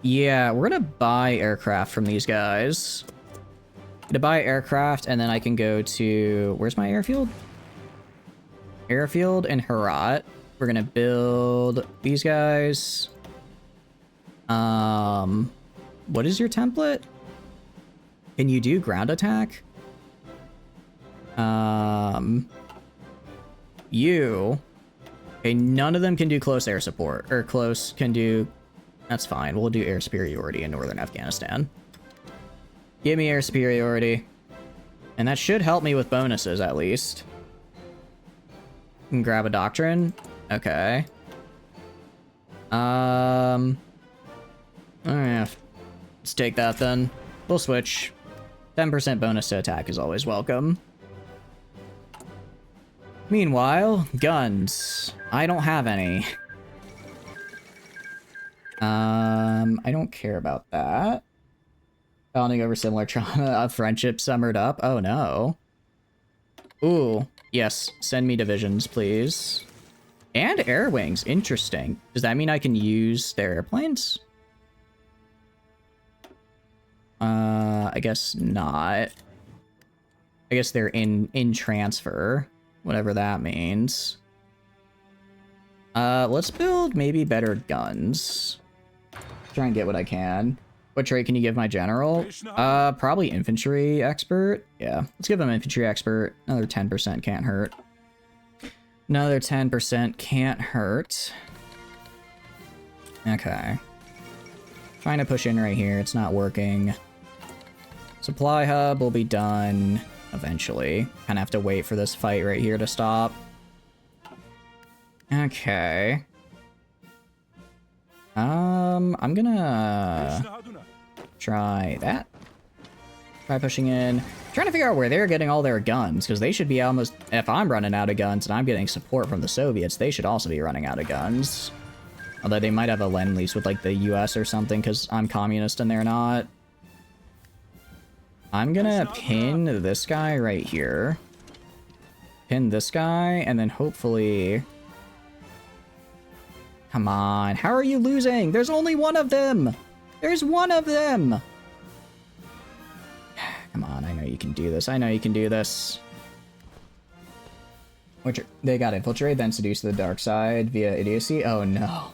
Yeah, we're gonna buy aircraft from these guys. To buy aircraft, and then I can go to... Where's my airfield? Airfield in Herat. We're gonna build these guys. What is your template? Can you do ground attack? You. Okay, none of them can do close air support. Or close can do... That's fine. We'll do air superiority in northern Afghanistan. Give me air superiority. And that should help me with bonuses, at least. Can grab a doctrine. Okay. Alright. Let's take that then. We'll switch. 10% bonus to attack is always welcome. Meanwhile, guns. I don't have any. I don't care about that. Bonding over similar trauma of friendship summered up. Oh no. Ooh, yes. Send me divisions, please. And air wings. Interesting. Does that mean I can use their airplanes? I guess not. I guess they're in transfer. Whatever that means. Let's build maybe better guns. Try and get what I can. What trait can you give my general? Probably infantry expert. Yeah, let's give him infantry expert. Another 10% can't hurt. Another 10% can't hurt. Okay. Trying to push in right here. It's not working. Supply hub will be done eventually. Kind of have to wait for this fight right here to stop. Okay. I'm gonna try that. Try pushing in. Trying to figure out where they're getting all their guns, because they should be almost... If I'm running out of guns and I'm getting support from the Soviets, they should also be running out of guns. Although they might have a lend-lease with, like, the US or something, because I'm communist and they're not. I'm gonna pin this guy right here. Pin this guy, and then hopefully... Come on, how are you losing? There's only one of them! There's one of them! Come on, I know you can do this. I know you can do this. Which they got infiltrate, then seduce the dark side via idiocy? Oh no.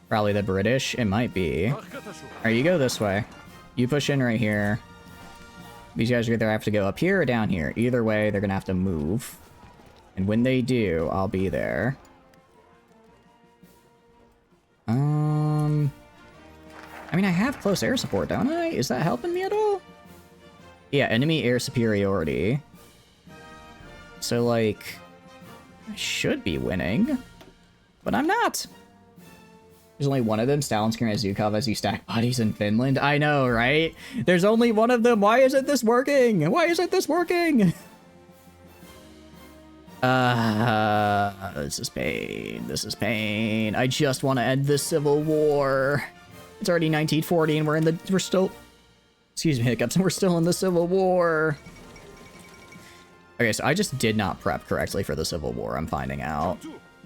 Probably the British? It might be. Alright, you go this way. You push in right here. These guys are either have to go up here or down here. Either way, they're gonna have to move. And when they do, I'll be there. I mean, I have close air support, don't I? Is that helping me at all? Yeah, enemy air superiority. So, like, I should be winning, but I'm not. There's only one of them, Stalinskar and Zhukov, as you stack bodies in Finland. I know, right? There's only one of them. Why isn't this working? Why isn't this working? This is pain. This is pain. I just want to end this civil war. It's already 1940 and we're still, excuse me, hiccups, and we're still in the Civil War. Okay, so I just did not prep correctly for the Civil War, I'm finding out.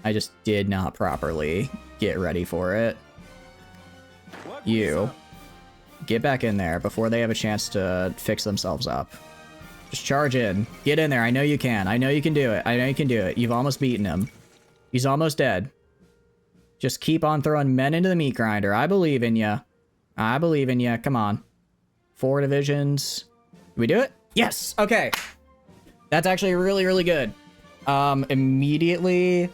I just did not properly get ready for it. You, get back in there before they have a chance to fix themselves up. Just charge in. Get in there. I know you can. I know you can do it. I know you can do it. You've almost beaten him. He's almost dead. Just keep on throwing men into the meat grinder. I believe in you. I believe in you. Come on. 4 divisions. Did we do it? Yes. Okay. That's actually really, really good. Immediately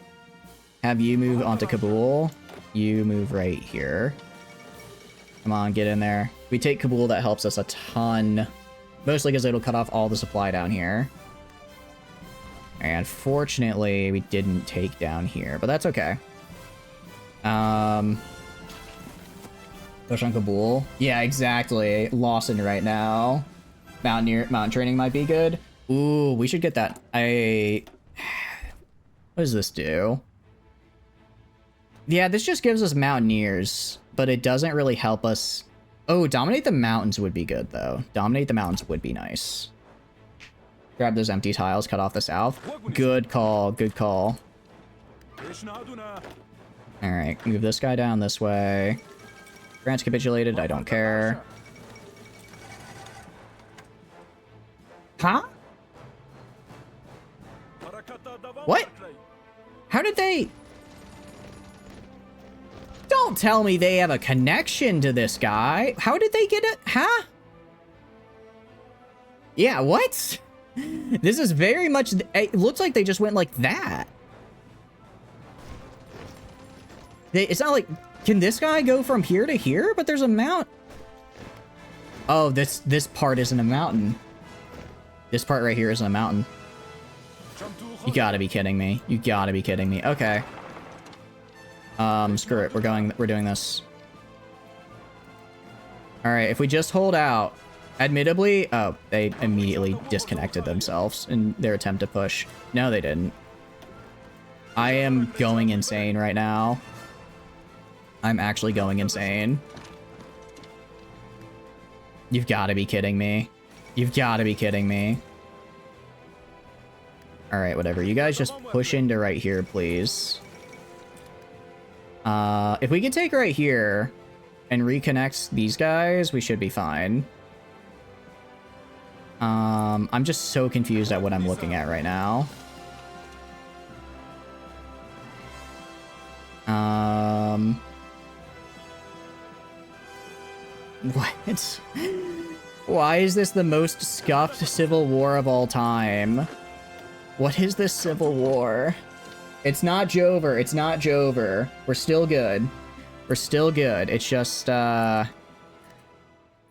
have you move onto Kabul. You move right here. Come on, get in there. We take Kabul, that helps us a ton. Mostly because it'll cut off all the supply down here. And fortunately, we didn't take down here, but that's okay. Push on Kabul. Yeah, exactly. Lawson right now. Mountain training might be good. Ooh, we should get that. What does this do? Yeah, this just gives us mountaineers, but it doesn't really help us. Oh, dominate the mountains would be good, though. Dominate the mountains would be nice. Grab those empty tiles, cut off the south. Good call, good call. Alright, move this guy down this way. France capitulated, I don't care. Huh? What? How did they... Don't Don't tell me they have a connection to this guy. How did they get it? Huh? Yeah, what? This is very much... It looks like they just went like that. It's not like... Can this guy go from here to here? But there's a mount... Oh, this part isn't a mountain. This part right here isn't a mountain. You gotta be kidding me. You gotta be kidding me. Okay. Screw it. We're doing this. Alright, if we just hold out... Admittedly... Oh, they immediately disconnected themselves in their attempt to push. No, they didn't. I am going insane right now. I'm actually going insane. You've got to be kidding me. You've got to be kidding me. Alright, whatever. You guys just push into right here, please. If we can take right here and reconnect these guys, we should be fine. I'm just so confused at what I'm looking at right now. What? Why is this the most scuffed civil war of all time? What is this civil war? It's not Jover. It's not Jover. We're still good. We're still good. It's just,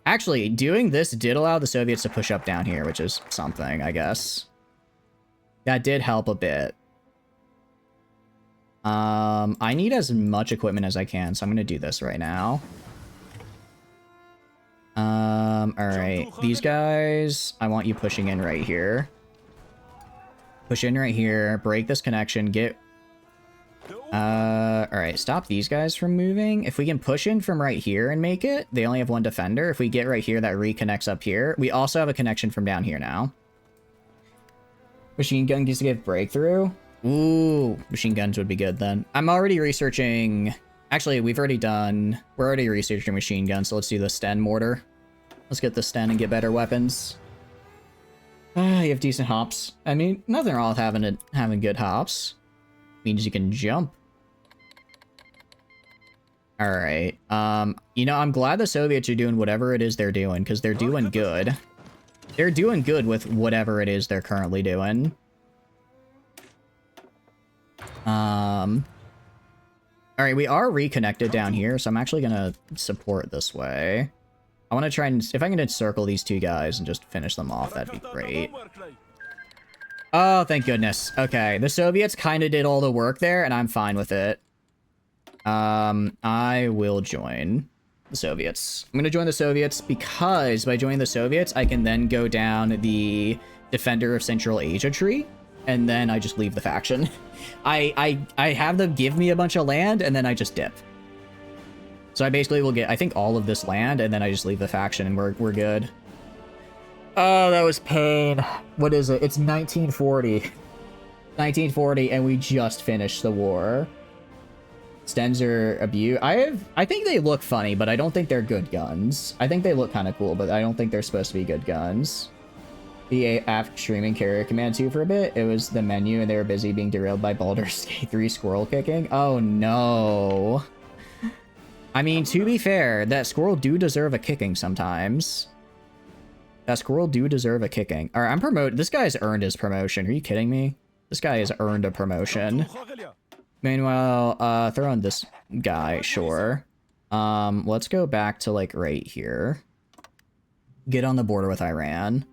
Actually, doing this did allow the Soviets to push up down here, which is something, I guess. That did help a bit. I need as much equipment as I can, so I'm gonna do this right now. Alright. These guys, I want you pushing in right here. Push in right here, break this connection, get... Alright, stop these guys from moving. If we can push in from right here and make it, they only have one defender. If we get right here, that reconnects up here. We also have a connection from down here now. Machine gun gets to get breakthrough. Ooh, machine guns would be good then. I'm already researching... Actually, we're already researching machine guns, so let's do the Sten mortar. Let's get the Sten and get better weapons. You have decent hops. I mean, nothing wrong with having good hops. Means you can jump. Alright. You know, I'm glad the Soviets are doing whatever it is they're doing, because they're doing good. They're doing good with whatever it is they're currently doing. Alright, we are reconnected down here, so I'm actually gonna support this way. I want to try and... If I can encircle these two guys and just finish them off, that'd be great. Oh, thank goodness. Okay, the Soviets kind of did all the work there, and I'm fine with it. I will join the Soviets. I'm gonna join the Soviets because by joining the Soviets, I can then go down the Defender of Central Asia tree, and then I just leave the faction. I have them give me a bunch of land, and then I just dip. So I basically will get, I think, all of this land, and then I just leave the faction, and we're good. Oh, that was pain. What is it? It's 1940. 1940, and we just finished the war. Stens are abused. I think they look funny, but I don't think they're good guns. I think they look kind of cool, but I don't think they're supposed to be good guns. The after streaming Carrier Command 2 for a bit, it was the menu, and they were busy being derailed by Baldur's Gate 3 squirrel kicking. Oh, no. I mean, to be fair, that squirrel do deserve a kicking sometimes. That squirrel do deserve a kicking. Alright, I'm promoted. This guy's earned his promotion. Are you kidding me? This guy has earned a promotion. Meanwhile, throw in this guy, sure. Let's go back to, like, right here. Get on the border with Iran.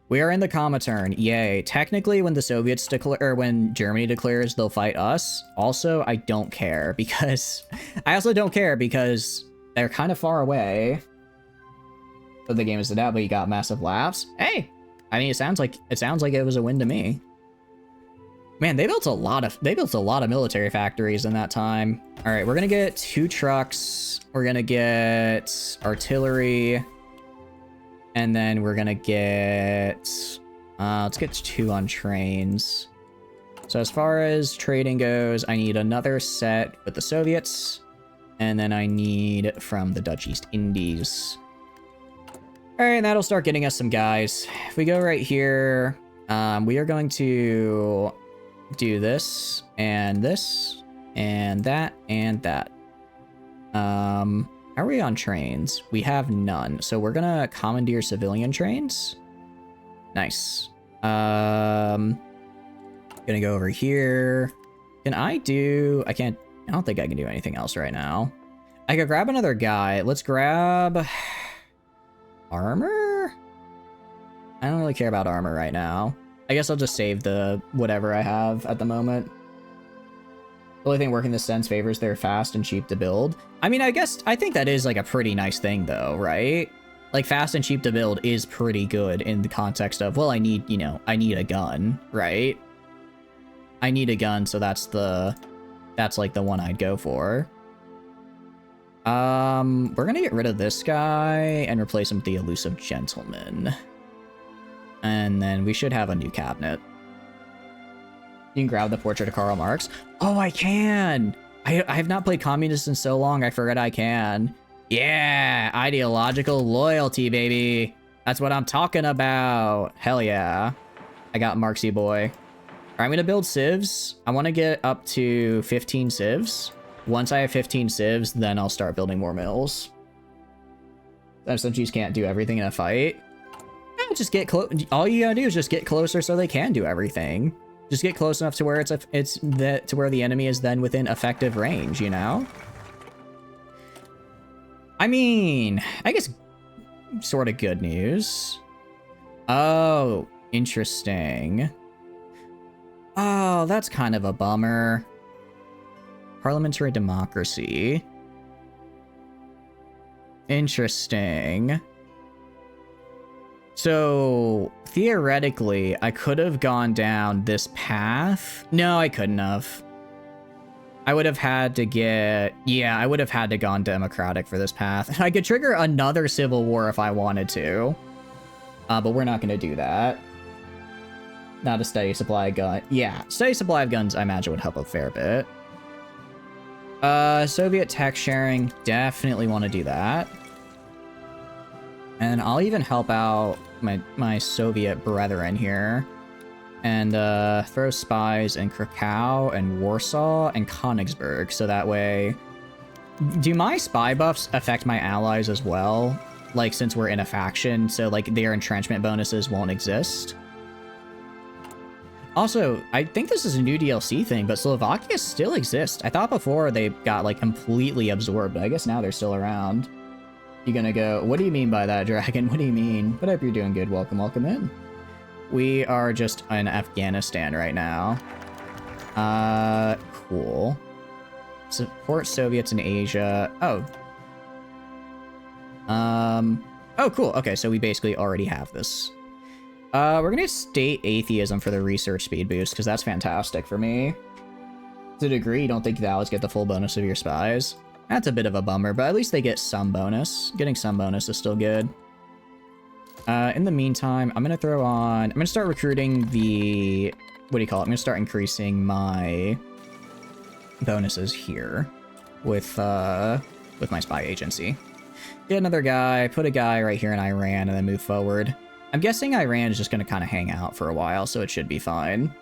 We are in the Comintern. Yay. Technically, when the Soviets declare, or when Germany declares they'll fight us, also, I don't care, because... I also don't care, because they're kind of far away. So the game is out, but you got massive laughs. Hey! I mean, it sounds like it was a win to me. Man, they built a lot of military factories in that time. Alright, we're gonna get 2 trucks. We're gonna get artillery. And then we're gonna get... let's get 2 on trains. So as far as trading goes, I need another set with the Soviets. And then I need from the Dutch East Indies. Alright, that'll start getting us some guys. If we go right here, we are going to do this, and that, and that. How are we on trains? We have none. So we're gonna commandeer civilian trains. Nice. Gonna go over here. Can I do... I can't... I don't think I can do anything else right now. I could grab another guy. Let's grab... armor? I don't really care about armor right now. I guess I'll just save the whatever I have at the moment. The only thing working this sense favors they're fast and cheap to build. I mean, I think that is like a pretty nice thing though, right? Like fast and cheap to build is pretty good in the context of, well, I need, you know, I need a gun, right? I need a gun, so that's like the one I'd go for. We're gonna get rid of this guy and replace him with the Elusive Gentleman. And then we should have a new cabinet. You can grab the portrait of Karl Marx. Oh, I can! I have not played Communist in so long, I forgot I can. Yeah! Ideological loyalty, baby! That's what I'm talking about! Hell yeah. I got Marxy boy. Alright, I'm gonna build civs. I want to get up to 15 civs. Once I have 15 civs, then I'll start building more mills. SMGs can't do everything in a fight. Just get close. All you gotta do is just get closer so they can do everything. Just get close enough to where to where the enemy is then within effective range, you know? I mean, I guess sort of good news. Oh, interesting. Oh, that's kind of a bummer. Parliamentary democracy. Interesting. So, theoretically, I could have gone down this path. No, I couldn't have. I would have had to get... Yeah, I would have had to gone democratic for this path. I could trigger another civil war if I wanted to. But we're not going to do that. Not a steady supply of gun. Yeah, steady supply of guns, I imagine, would help a fair bit. Soviet tech sharing. Definitely want to do that. And I'll even help out my Soviet brethren here. And throw spies in Krakow and Warsaw and Königsberg. So that way... Do my spy buffs affect my allies as well? Like, since we're in a faction, so like their entrenchment bonuses won't exist? Also, I think this is a new DLC thing, but Slovakia still exists. I thought before they got like completely absorbed, but I guess now they're still around. You gonna go, what do you mean by that, Dragon? What do you mean? But I hope you're doing good. Welcome, welcome in. We are just in Afghanistan right now. Cool. Support Soviets in Asia. Oh. Oh, cool. Okay, so we basically already have this. We're gonna state atheism for the research speed boost, because that's fantastic for me. To a degree, you don't think the allies get the full bonus of your spies. That's a bit of a bummer, but at least they get some bonus. Getting some bonus is still good. In the meantime, I'm gonna start recruiting the... What do you call it? I'm gonna start increasing my bonuses here with my spy agency. Get another guy, put a guy right here in Iran, and then move forward. I'm guessing Iran is just gonna kind of hang out for a while, so it should be fine.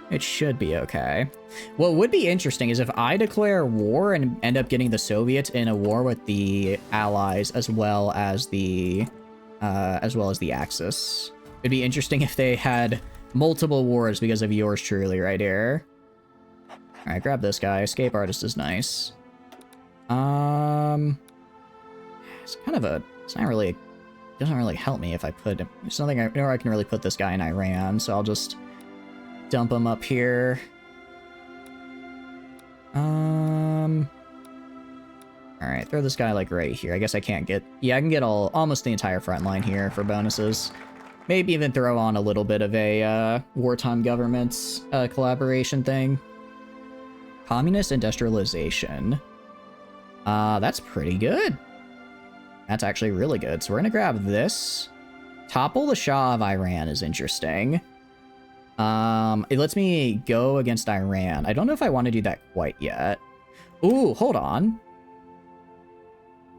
It should be okay. What would be interesting is if I declare war and end up getting the Soviets in a war with the Allies as well as the Axis. It'd be interesting if they had multiple wars because of yours truly right here. All right, grab this guy. Escape artist is nice. It's kind of a. It's not really. Doesn't really help me if I put. There's nothing I know I can really put this guy in Iran, so I'll just dump him up here. Alright, throw this guy like right here. I guess I can't get... Yeah, I can get almost the entire front line here for bonuses. Maybe even throw on a little bit of a wartime governments collaboration thing. Communist industrialization. That's pretty good. That's actually really good. So we're gonna grab this. Topple the Shah of Iran is interesting. It lets me go against Iran. I don't know if I want to do that quite yet. Ooh, hold on.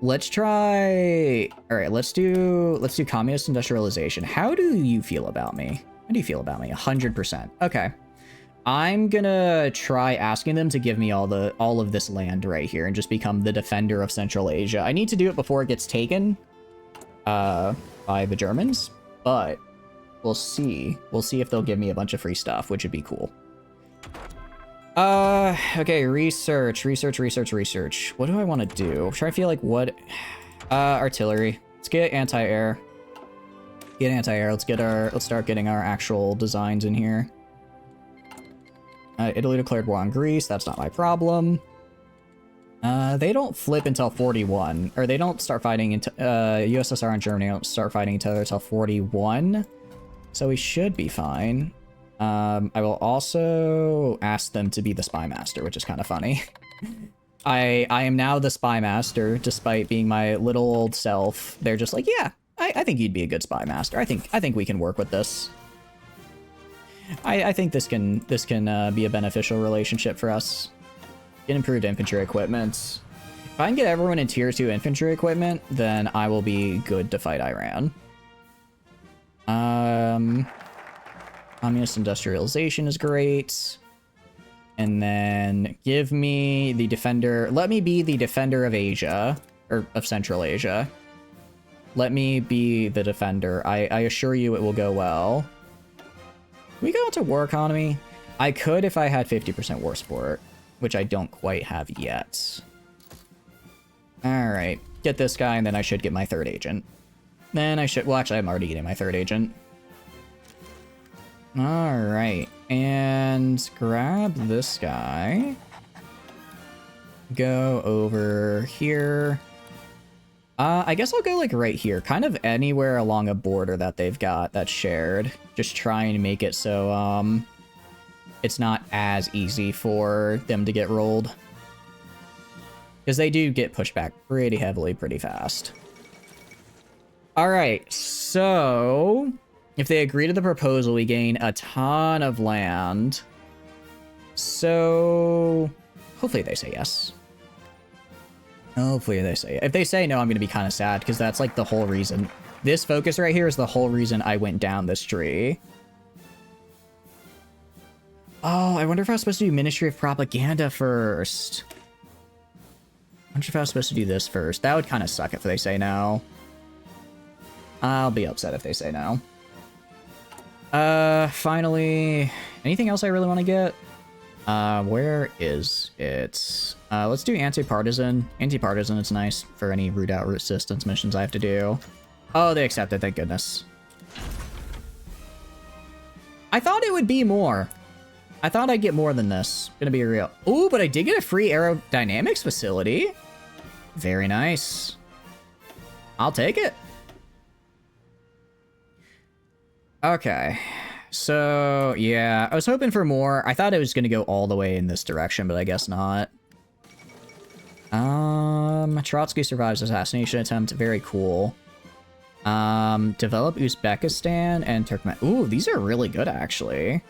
Let's try... Alright, let's do communist industrialization. How do you feel about me? How do you feel about me? 100%. Okay. I'm gonna try asking them to give me all of this land right here and just become the defender of Central Asia. I need to do it before it gets taken by the Germans, but we'll see. We'll see if they'll give me a bunch of free stuff, which would be cool. Okay, research. What do I want to do? I'm trying to feel like what... artillery. Let's get anti-air. Let's start getting our actual designs in here. Italy declared war on Greece. That's not my problem. They don't flip until 41. Or they don't start fighting until... USSR and Germany don't start fighting each other until 41. So we should be fine. I will also ask them to be the spy master, which is kind of funny. I am now the spy master, despite being my little old self. They're just like, yeah, I think you'd be a good spy master. I think we can work with this. I think this can be a beneficial relationship for us. Get improved infantry equipment. If I can get everyone in tier 2 infantry equipment, then I will be good to fight Iran. Communist industrialization is great. And then give me the defender. Let me be the defender of Asia, or of Central Asia. Let me be the defender. I assure you it will go well. Can we go into war economy? I could if I had 50% war support, which I don't quite have yet. Alright, get this guy, and then I should get my third agent. Then I should, well actually I'm already getting my third agent. Alright, and grab this guy. Go over here. I guess I'll go like right here, kind of anywhere along a border that they've got that's shared. Just trying to make it so, it's not as easy for them to get rolled. Because they do get pushed back pretty heavily, pretty fast. Alright, so... if they agree to the proposal, we gain a ton of land. So... hopefully they say yes. Hopefully they say yes. If they say no, I'm going to be kind of sad, because that's like the whole reason. This focus right here is the whole reason I went down this tree. Oh, I wonder if I was supposed to do Ministry of Propaganda first. I wonder if I was supposed to do this first. That would kind of suck if they say no. I'll be upset if they say no. Finally, anything else I really want to get? Where is it? Let's do anti-partisan. Anti-partisan, it's nice for any root out resistance missions I have to do. Oh, they accepted, thank goodness. I thought it would be more. I thought I'd get more than this. Gonna be real. Ooh, but I did get a free aerodynamics facility. Very nice. I'll take it. Okay. So, yeah, I was hoping for more. I thought it was going to go all the way in this direction, but I guess not. Trotsky survives assassination attempt. Very cool. Develop Uzbekistan and Turkmen. Ooh, these are really good, actually.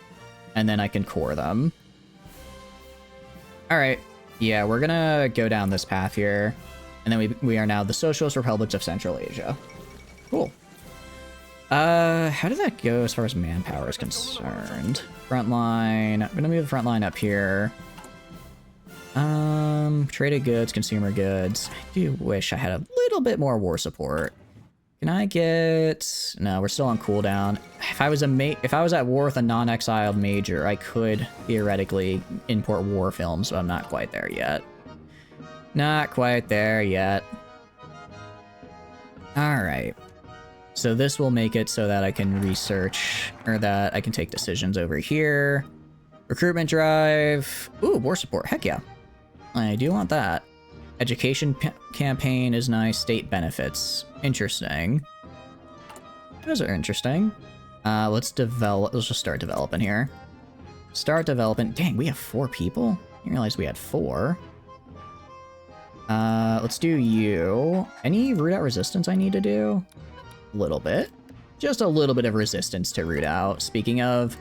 And then I can core them. All right. Yeah, we're going to go down this path here. And then we are now the Socialist Republics of Central Asia. Cool. How did that go as far as manpower is concerned? Frontline. I'm gonna move the front line up here. Traded goods, consumer goods. I do wish I had a little bit more war support. Can I get... no, we're still on cooldown. If I was at war with a non-exiled major, I could theoretically import war films, but I'm not quite there yet. Not quite there yet. Alright. So this will make it so that I can research, or that I can take decisions over here. Recruitment drive. Ooh, war support. Heck yeah. I do want that. Education campaign is nice. State benefits. Interesting. Those are interesting. Let's just start developing here. Start development. Dang, we have 4 people? I didn't realize we had 4. Let's do you. Any root out resistance I need to do? Little bit. Just a little bit of resistance to root out. Speaking of,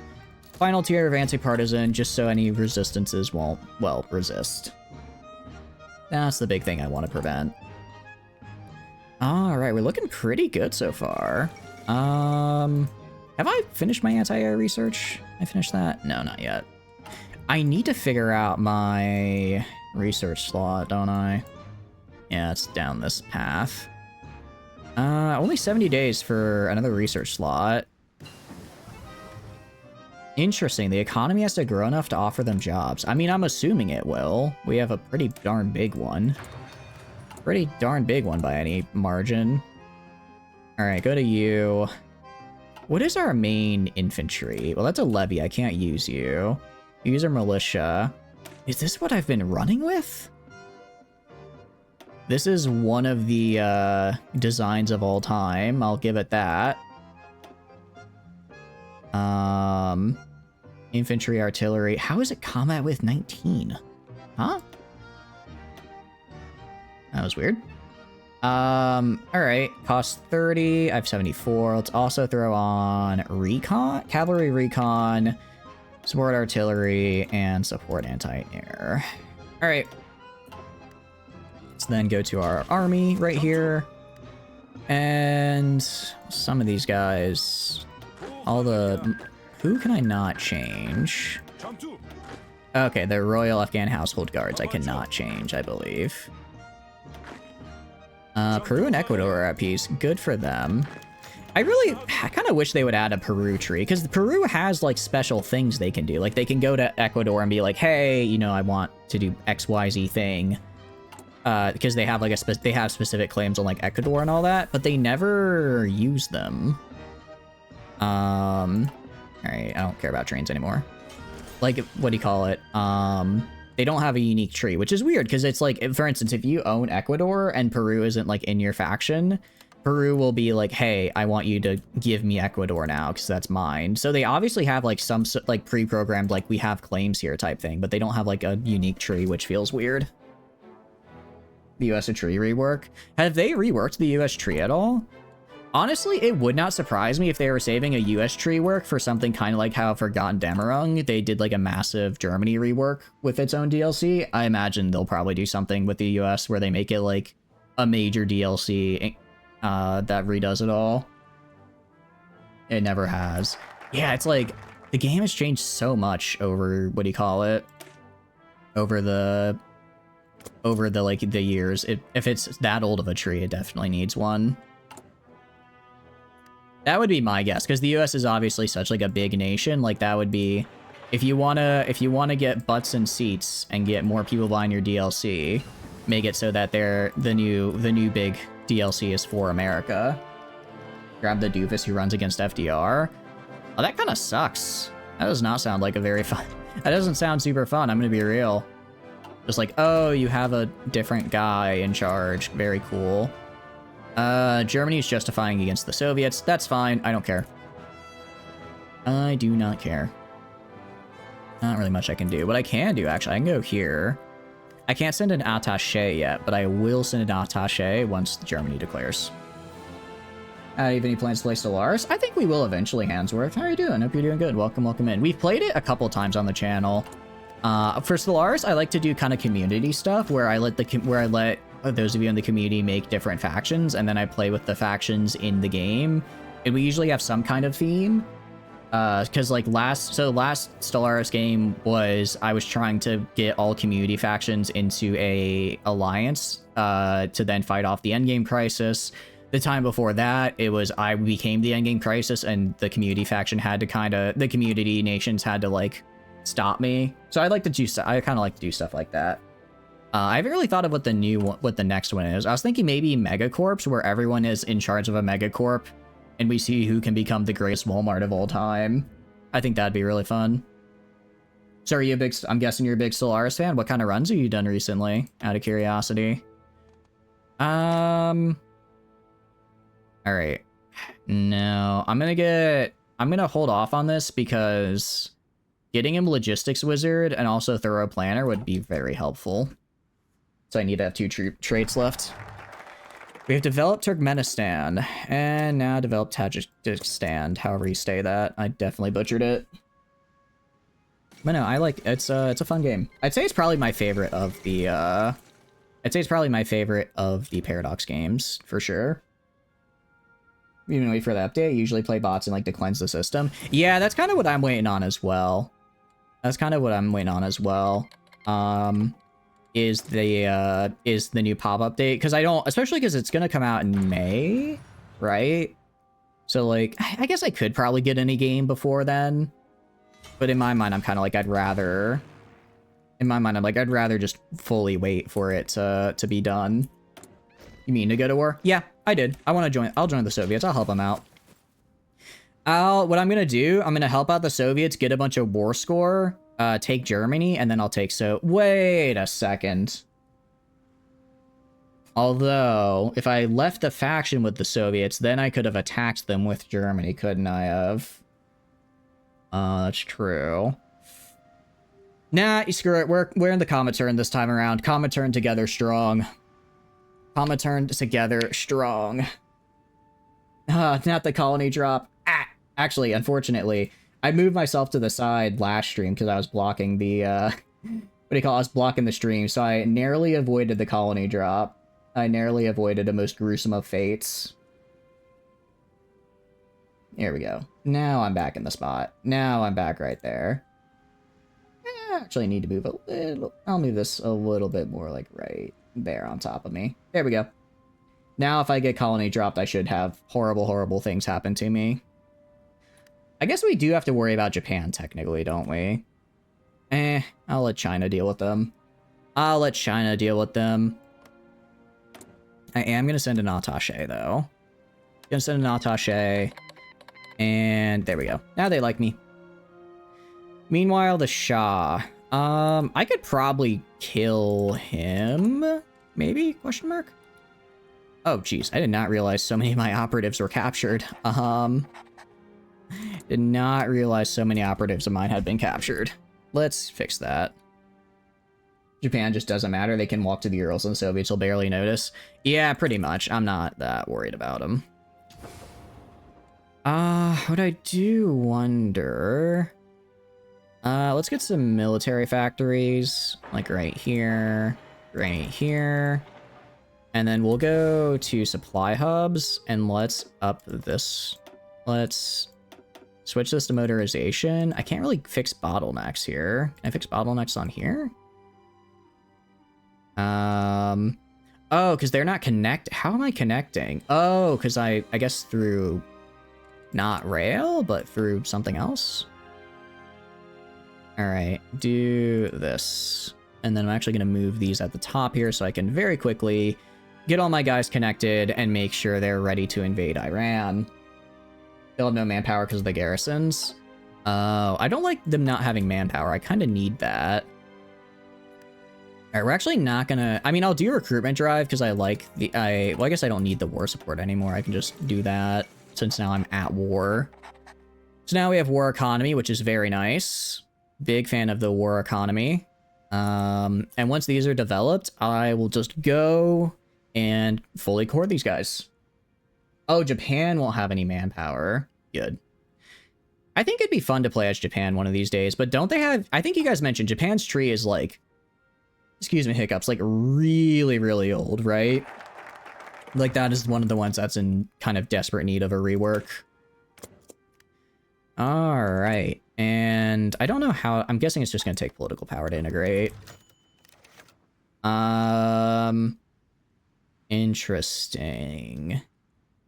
final tier of anti-partisan, just so any resistances won't, well, resist. That's the big thing I want to prevent. Alright, we're looking pretty good so far. Have I finished my anti-air research? I finished that? No, not yet. I need to figure out my research slot, don't I? Yeah, it's down this path. Only 70 days for another research slot. Interesting, the economy has to grow enough to offer them jobs. I mean, I'm assuming it will. We have a pretty darn big one. Pretty darn big one by any margin. Alright, go to you. What is our main infantry? Well, that's a levy. I can't use you. Use our militia. Is this what I've been running with? This is one of the designs of all time. I'll give it that. Infantry, artillery. How is it combat with 19? Huh? That was weird. Alright. Cost 30. I have 74. Let's also throw on recon, cavalry recon, support artillery, and support anti-air. Alright. Let's then go to our army right here. And some of these guys, all the... Who can I not change? Okay, the Royal Afghan Household Guards I cannot change, I believe. Peru and Ecuador are at peace. Good for them. I kind of wish they would add a Peru tree, because Peru has, like, special things they can do. Like, they can go to Ecuador and be like, hey, you know, I want to do XYZ thing. Because they have, like, they have specific claims on, like, Ecuador and all that, but they never use them. Alright, I don't care about trains anymore. Like, what do you call it? They don't have a unique tree, which is weird, because it's like, for instance, if you own Ecuador and Peru isn't, like, in your faction, Peru will be like, hey, I want you to give me Ecuador now, because that's mine. So they obviously have, like, some, like, pre-programmed, like, we have claims here type thing, but they don't have, like, a unique tree, which feels weird. The US tree rework. Have they reworked the US tree at all? Honestly, it would not surprise me if they were saving a US tree work for something kind of like how Forgotten Damarung, they did like a massive Germany rework with its own DLC. I imagine they'll probably do something with the US where they make it like a major DLC that redoes it all. It never has. Yeah, it's like the game has changed so much over, what do you call it? Over the like the years. If it's that old of a tree, it definitely needs one. That would be my guess, because the US is obviously such like a big nation. Like that would be, if you wanna get butts and seats and get more people buying your DLC, make it so that the new big DLC is for America. Grab the doofus who runs against FDR. Oh, that kind of sucks. That does not sound like a very fun. That doesn't sound super fun. I'm gonna be real. Just like, oh, you have a different guy in charge. Very cool. Germany's justifying against the Soviets. That's fine. I don't care. I do not care. Not really much I can do. What I can do, actually, I can go here. I can't send an attaché yet, but I will send an attaché once Germany declares. Do you have any plans to play Stellaris? I think we will eventually, Hansworth. How are you doing? Hope you're doing good. Welcome, welcome in. We've played it a couple times on the channel. For Stellaris, I like to do kind of community stuff where I let those of you in the community make different factions, and then I play with the factions in the game. And we usually have some kind of theme. Because like last Stellaris game was, I was trying to get all community factions into a alliance to then fight off the endgame crisis. The time before that, it was I became the endgame crisis, and the community faction had to the community nations had to like stop me. So I kind of like to do stuff like that. I haven't really thought of what the next one is. I was thinking maybe Megacorps, where everyone is in charge of a Megacorp, and we see who can become the greatest Walmart of all time. I think that'd be really fun. So I'm guessing you're a big Stellaris fan? What kind of runs have you done recently, out of curiosity? Alright. No, I'm gonna hold off on this because getting him Logistics Wizard and also Thorough Planner would be very helpful. So I need to have 2 traits left. We have developed Turkmenistan, and now developed Tajikistan, however you say that. I definitely butchered it. But no, it's a fun game. I'd say it's probably my favorite of the, Paradox games, for sure. Even wait for the update, usually play bots and like to cleanse the system. Yeah, that's kind of what I'm waiting on as well. That's kind of what I'm waiting on as well. Is the new pop update, because I don't, especially because it's gonna come out in May, right? So like, I guess I could probably get any game before then, but in my mind, I'm kind of like, I'd rather just fully wait for it to be done. You mean to go to war? Yeah, I did. I want to join. I'll join the Soviets. I'll help them out. What I'm gonna do, I'm gonna help out the Soviets, get a bunch of war score, take Germany, and then I'll take wait a second. Although, if I left the faction with the Soviets, then I could have attacked them with Germany, couldn't I have? That's true. Nah, screw it. We're in the Comintern this time around. Comintern together strong. Comintern together strong. Not the colony drop. Actually, unfortunately, I moved myself to the side last stream because I was blocking the, what do you call it? I was blocking the stream, so I narrowly avoided the colony drop. I narrowly avoided the most gruesome of fates. Here we go. Now I'm back in the spot. Now I'm back right there. I actually need to move a little. I'll move this a little bit more like right there on top of me. There we go. Now if I get colony dropped, I should have horrible, horrible things happen to me. I guess we do have to worry about Japan technically, don't we? I'll let China deal with them. I'll let China deal with them. I am going to send an attaché, though. Gonna send an attaché. And there we go. Now they like me. Meanwhile, the Shah. I could probably kill him. Maybe? Question mark? Oh, jeez. I did not realize so many of my operatives were captured. Did not realize so many operatives of mine had been captured. Let's fix that. Japan just doesn't matter. They can walk to the Urals and the Soviets will barely notice. Yeah, pretty much. I'm not that worried about them. What I do wonder... let's get some military factories. Like right here. Right here. And then we'll go to supply hubs. And let's up this. Let's switch this to motorization. I can't really fix bottlenecks here. Can I fix bottlenecks on here? Oh, because they're not How am I connecting? Oh, because I guess through not rail, but through something else. All right, do this. And then I'm actually going to move these at the top here so I can very quickly get all my guys connected and make sure they're ready to invade Iran. They'll have no manpower because of the garrisons. Oh, I don't like them not having manpower. I kind of need that. All right, we're actually not gonna... I mean, I'll do a recruitment drive because I like the... Well, I guess I don't need the war support anymore. I can just do that since now I'm at war. So now we have war economy, which is very nice. Big fan of the war economy. And once these are developed, I will just go and fully core these guys. Oh, Japan won't have any manpower. Good. I think it'd be fun to play as Japan one of these days, but don't they have... I think you guys mentioned Japan's tree is like... Excuse me, hiccups. Like really, really old, right? Like that is one of the ones that's in kind of desperate need of a rework. All right. And I don't know how... I'm guessing it's just going to take political power to integrate. Interesting.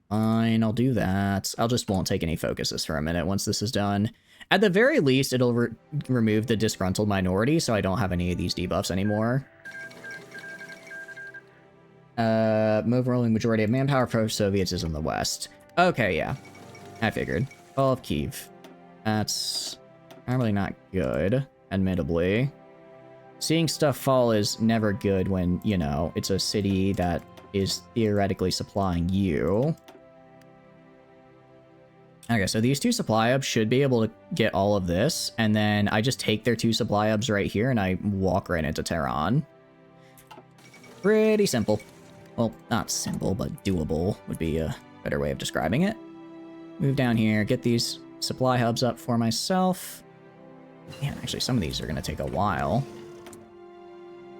Fine, I'll do that. I'll just won't take any focuses for a minute once this is done. At the very least, it'll remove the disgruntled minority, so I don't have any of these debuffs anymore. Overwhelming majority of manpower pro-Soviets is in the West. Okay, yeah. I figured. Fall of Kyiv. That's probably not good, admittably. Seeing stuff fall is never good when, you know, it's a city that is theoretically supplying you. Okay, so these two supply hubs should be able to get all of this, and then I just take their two supply hubs right here and I walk right into Tehran. Pretty simple. Well, not simple, but doable would be a better way of describing it. Move down here, get these supply hubs up for myself. Man, actually, some of these are going to take a while.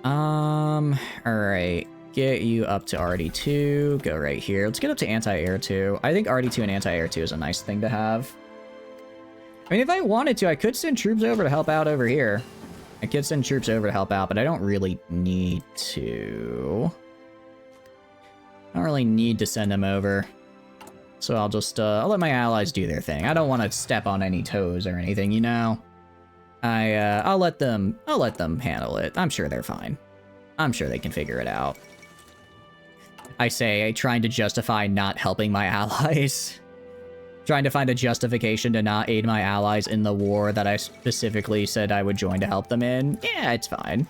Alright. Get you up to RD2. Go right here. Let's get up to anti-air 2. I think RD2 and anti-air 2 is a nice thing to have. I mean, if I wanted to, I could send troops over to help out over here. I could send troops over to help out, but I don't really need to. I don't really need to send them over. So I'll just, I'll let my allies do their thing. I don't want to step on any toes or anything, you know? I'll let them handle it. I'm sure they're fine. I'm sure they can figure it out. I say, trying to justify not helping my allies. Trying to find a justification to not aid my allies in the war that I specifically said I would join to help them in. Yeah, it's fine.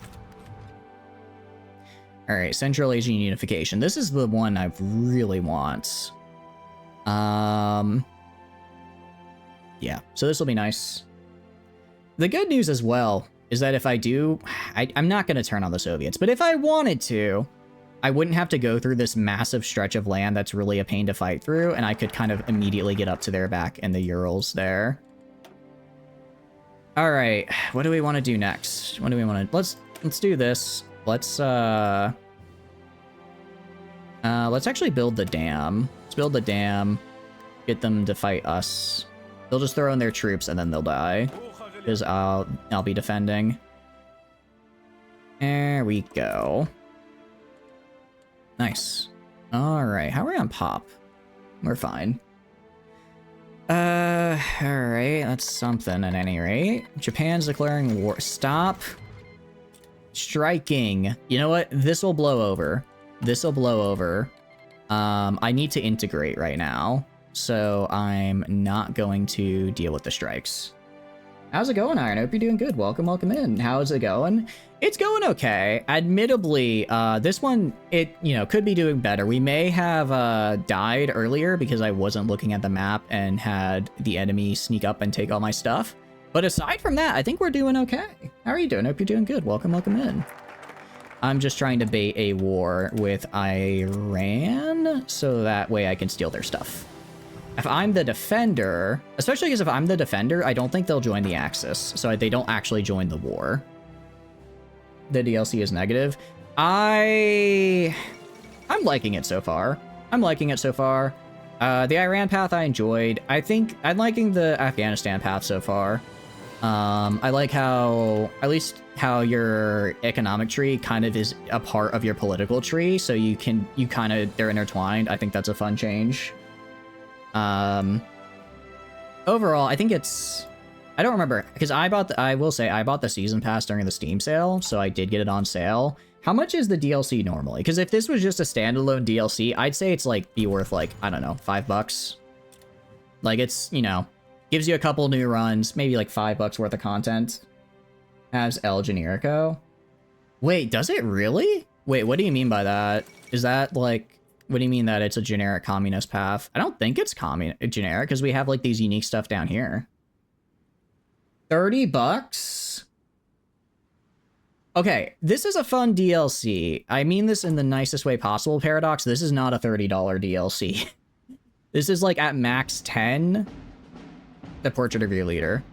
Alright, Central Asian Unification. This is the one I really want. Yeah, so this will be nice. The good news as well is that if I do, I'm not going to turn on the Soviets, but if I wanted to, I wouldn't have to go through this massive stretch of land that's really a pain to fight through, and I could kind of immediately get up to their back in the Urals there. All right, what do we want to do next? What do we want to... Let's do this. Let's actually build the dam. Let's build the dam. Get them to fight us. They'll just throw in their troops and then they'll die. Because I'll be defending. There we go. Nice. Alright, how are we on pop? We're fine. Alright, that's something at any rate. Japan's declaring war. Stop striking. You know what? This will blow over. This will blow over. I need to integrate right now, so I'm not going to deal with the strikes. How's it going, Iron? I hope you're doing good. Welcome in. How's it going? It's going okay. Admittedly, this one, could be doing better. We may have died earlier because I wasn't looking at the map and had the enemy sneak up and take all my stuff. But aside from that, I think we're doing okay. How are you doing? Hope you're doing good. Welcome in. I'm just trying to bait a war with Iran so that way I can steal their stuff. If I'm the defender, especially because if I'm the defender, I don't think they'll join the Axis, so they don't actually join the war. The DLC is negative. I'm liking it so far. The Iran path I enjoyed. I think I'm liking the Afghanistan path so far. I like how, at least how your economic tree kind of is a part of your political tree, so they're intertwined. I think that's a fun change. Overall, I think I don't remember, because I will say I bought the season pass during the Steam sale, so I did get it on sale. How much is the DLC normally? Because if this was just a standalone DLC, I'd say it's be worth I don't know, $5. It's, gives you a couple new runs, maybe $5 worth of content. Has El Generico. Wait, does it really? Wait, what do you mean by that? Is that what do you mean that it's a generic communist path? I don't think it's generic, because we have these unique stuff down here. $30? Okay, this is a fun DLC. I mean this in the nicest way possible, Paradox. This is not a $30 DLC. This is at max 10. The portrait of your leader.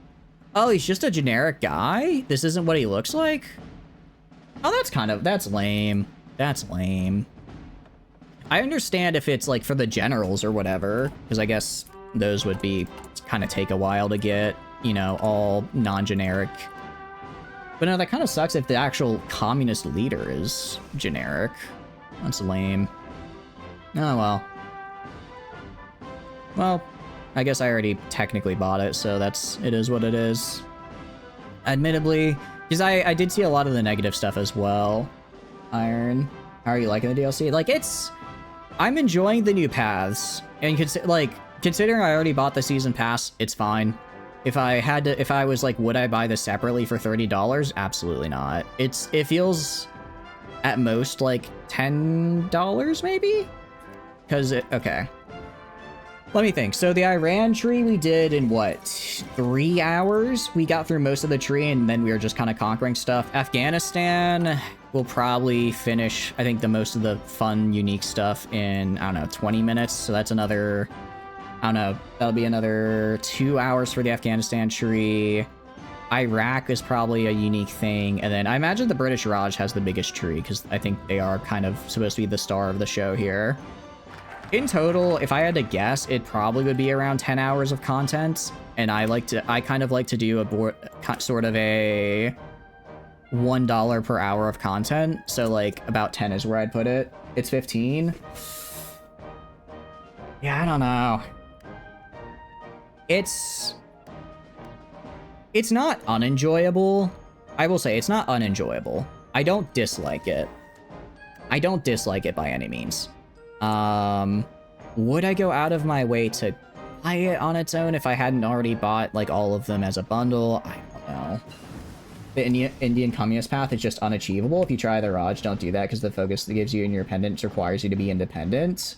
Oh, he's just a generic guy? This isn't what he looks like? Oh, that's lame. That's lame. I understand if it's for the generals or whatever, because I guess those would kind of take a while to get, all non-generic. But no, that kind of sucks if the actual communist leader is generic. That's lame. Oh, well. Well, I guess I already technically bought it, so it is what it is. Admittedly, because I did see a lot of the negative stuff as well. Iron, how are you liking the DLC? I'm enjoying the new paths, and considering I already bought the season pass, it's fine. If I was would I buy this separately for $30? Absolutely not. It feels at most $10 maybe? Okay. Let me think. So the Iran tree we did in what, 3 hours? We got through most of the tree and then we were just kind of conquering stuff. Afghanistan, we'll probably finish, I think, the most of the fun, unique stuff in, I don't know, 20 minutes. So that's another, I don't know, that'll be another 2 hours for the Afghanistan tree. Iraq is probably a unique thing. And then I imagine the British Raj has the biggest tree because I think they are kind of supposed to be the star of the show here. In total, if I had to guess, it probably would be around 10 hours of content. And I kind of like to do sort of a $1 per hour of content. So like about 10 is where I'd put it. It's 15. Yeah, I don't know. It's not unenjoyable. I will say it's not unenjoyable. I don't dislike it. I don't dislike it by any means. Would I go out of my way to buy it on its own if I hadn't already bought like all of them as a bundle? I don't know. The Indian Communist path is just unachievable. If you try the Raj, don't do that because the focus that gives you in your independence requires you to be independent.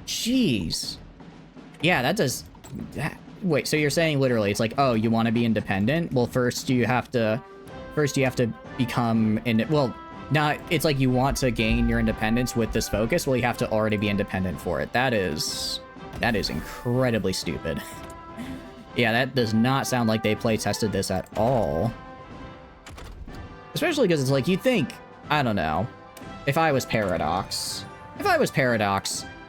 Jeez. Yeah, that does... Wait, so you're saying literally, it's like, oh, you want to be independent? Well, first you have to become... Well, now, it's like you want to gain your independence with this focus. Well, you have to already be independent for it. That is incredibly stupid. Yeah, that does not sound like they play tested this at all. Especially because it's like, you think, I don't know, if I was Paradox,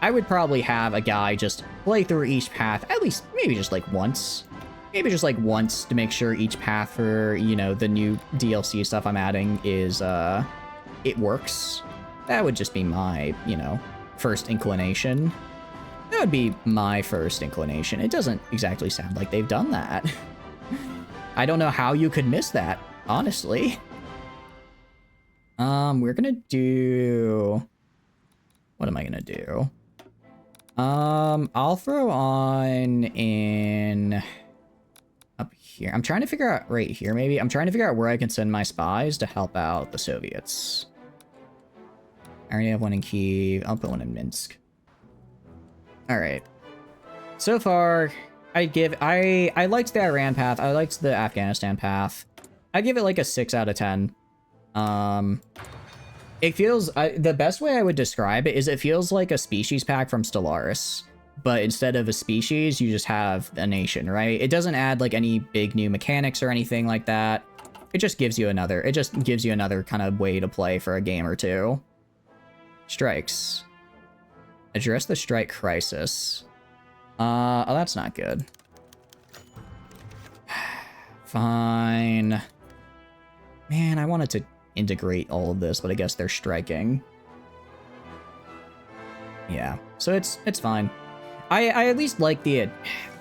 I would probably have a guy just play through each path, at least maybe just like once. Maybe just like once to make sure each path for, you know, the new DLC stuff I'm adding is, it works. That would just be my, you know, first inclination. That would be my first inclination. It doesn't exactly sound like they've done that. I don't know how you could miss that, honestly. We're gonna do... What am I gonna do? I'll throw on in... Up here. I'm trying to figure out... Right here, maybe? I'm trying to figure out where I can send my spies to help out the Soviets. I already have one in Kyiv. I'll put one in Minsk. Alright. So far, I liked the Iran path. I liked the Afghanistan path. I give it like a 6 out of 10. It feels... the best way I would describe it is it feels like a species pack from Stellaris. But instead of a species, you just have a nation, right? It doesn't add like any big new mechanics or anything like that. It just gives you another... It just gives you another kind of way to play for a game or two. Strikes. Address the strike crisis. Oh, that's not good. Fine. Man, I wanted to integrate all of this, but I guess they're striking. Yeah, so it's fine. I at least like the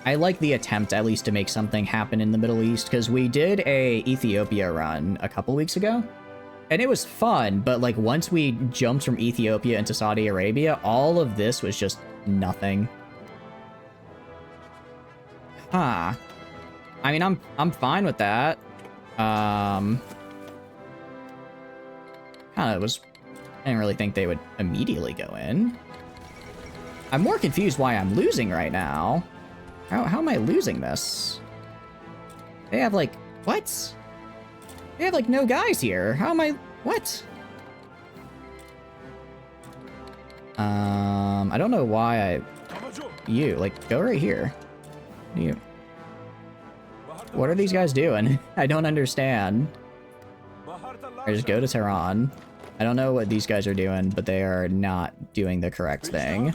attempt at least to make something happen in the Middle East, because we did a Ethiopia run a couple weeks ago. And it was fun, but like once we jumped from Ethiopia into Saudi Arabia, all of this was just nothing. Huh. I mean, I'm fine with that. Kinda was... I didn't really think they would immediately go in. I'm more confused why I'm losing right now. How am I losing this? They have like... What? They have like no guys here. How am I... What? I don't know why You, like, go right here. You... What are these guys doing? I don't understand. Or just go to Tehran. I don't know what these guys are doing, but they are not doing the correct thing.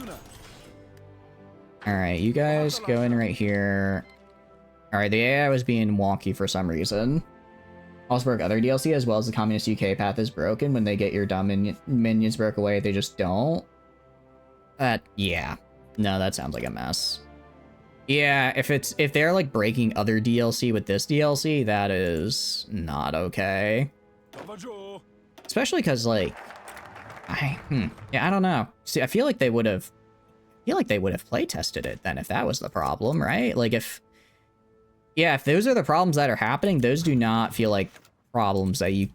Alright, you guys go in right here. Alright, the AI was being wonky for some reason. Also broke other DLC as well as the Communist UK path is broken. When they get your dumb minions broke away, they just don't. Yeah. No, that sounds like a mess. Yeah, if they're like breaking other DLC with this DLC, that is not okay. Especially because like, yeah, I don't know. See, I feel like they would have play tested it then if that was the problem, right? Like if those are the problems that are happening, those do not feel like problems that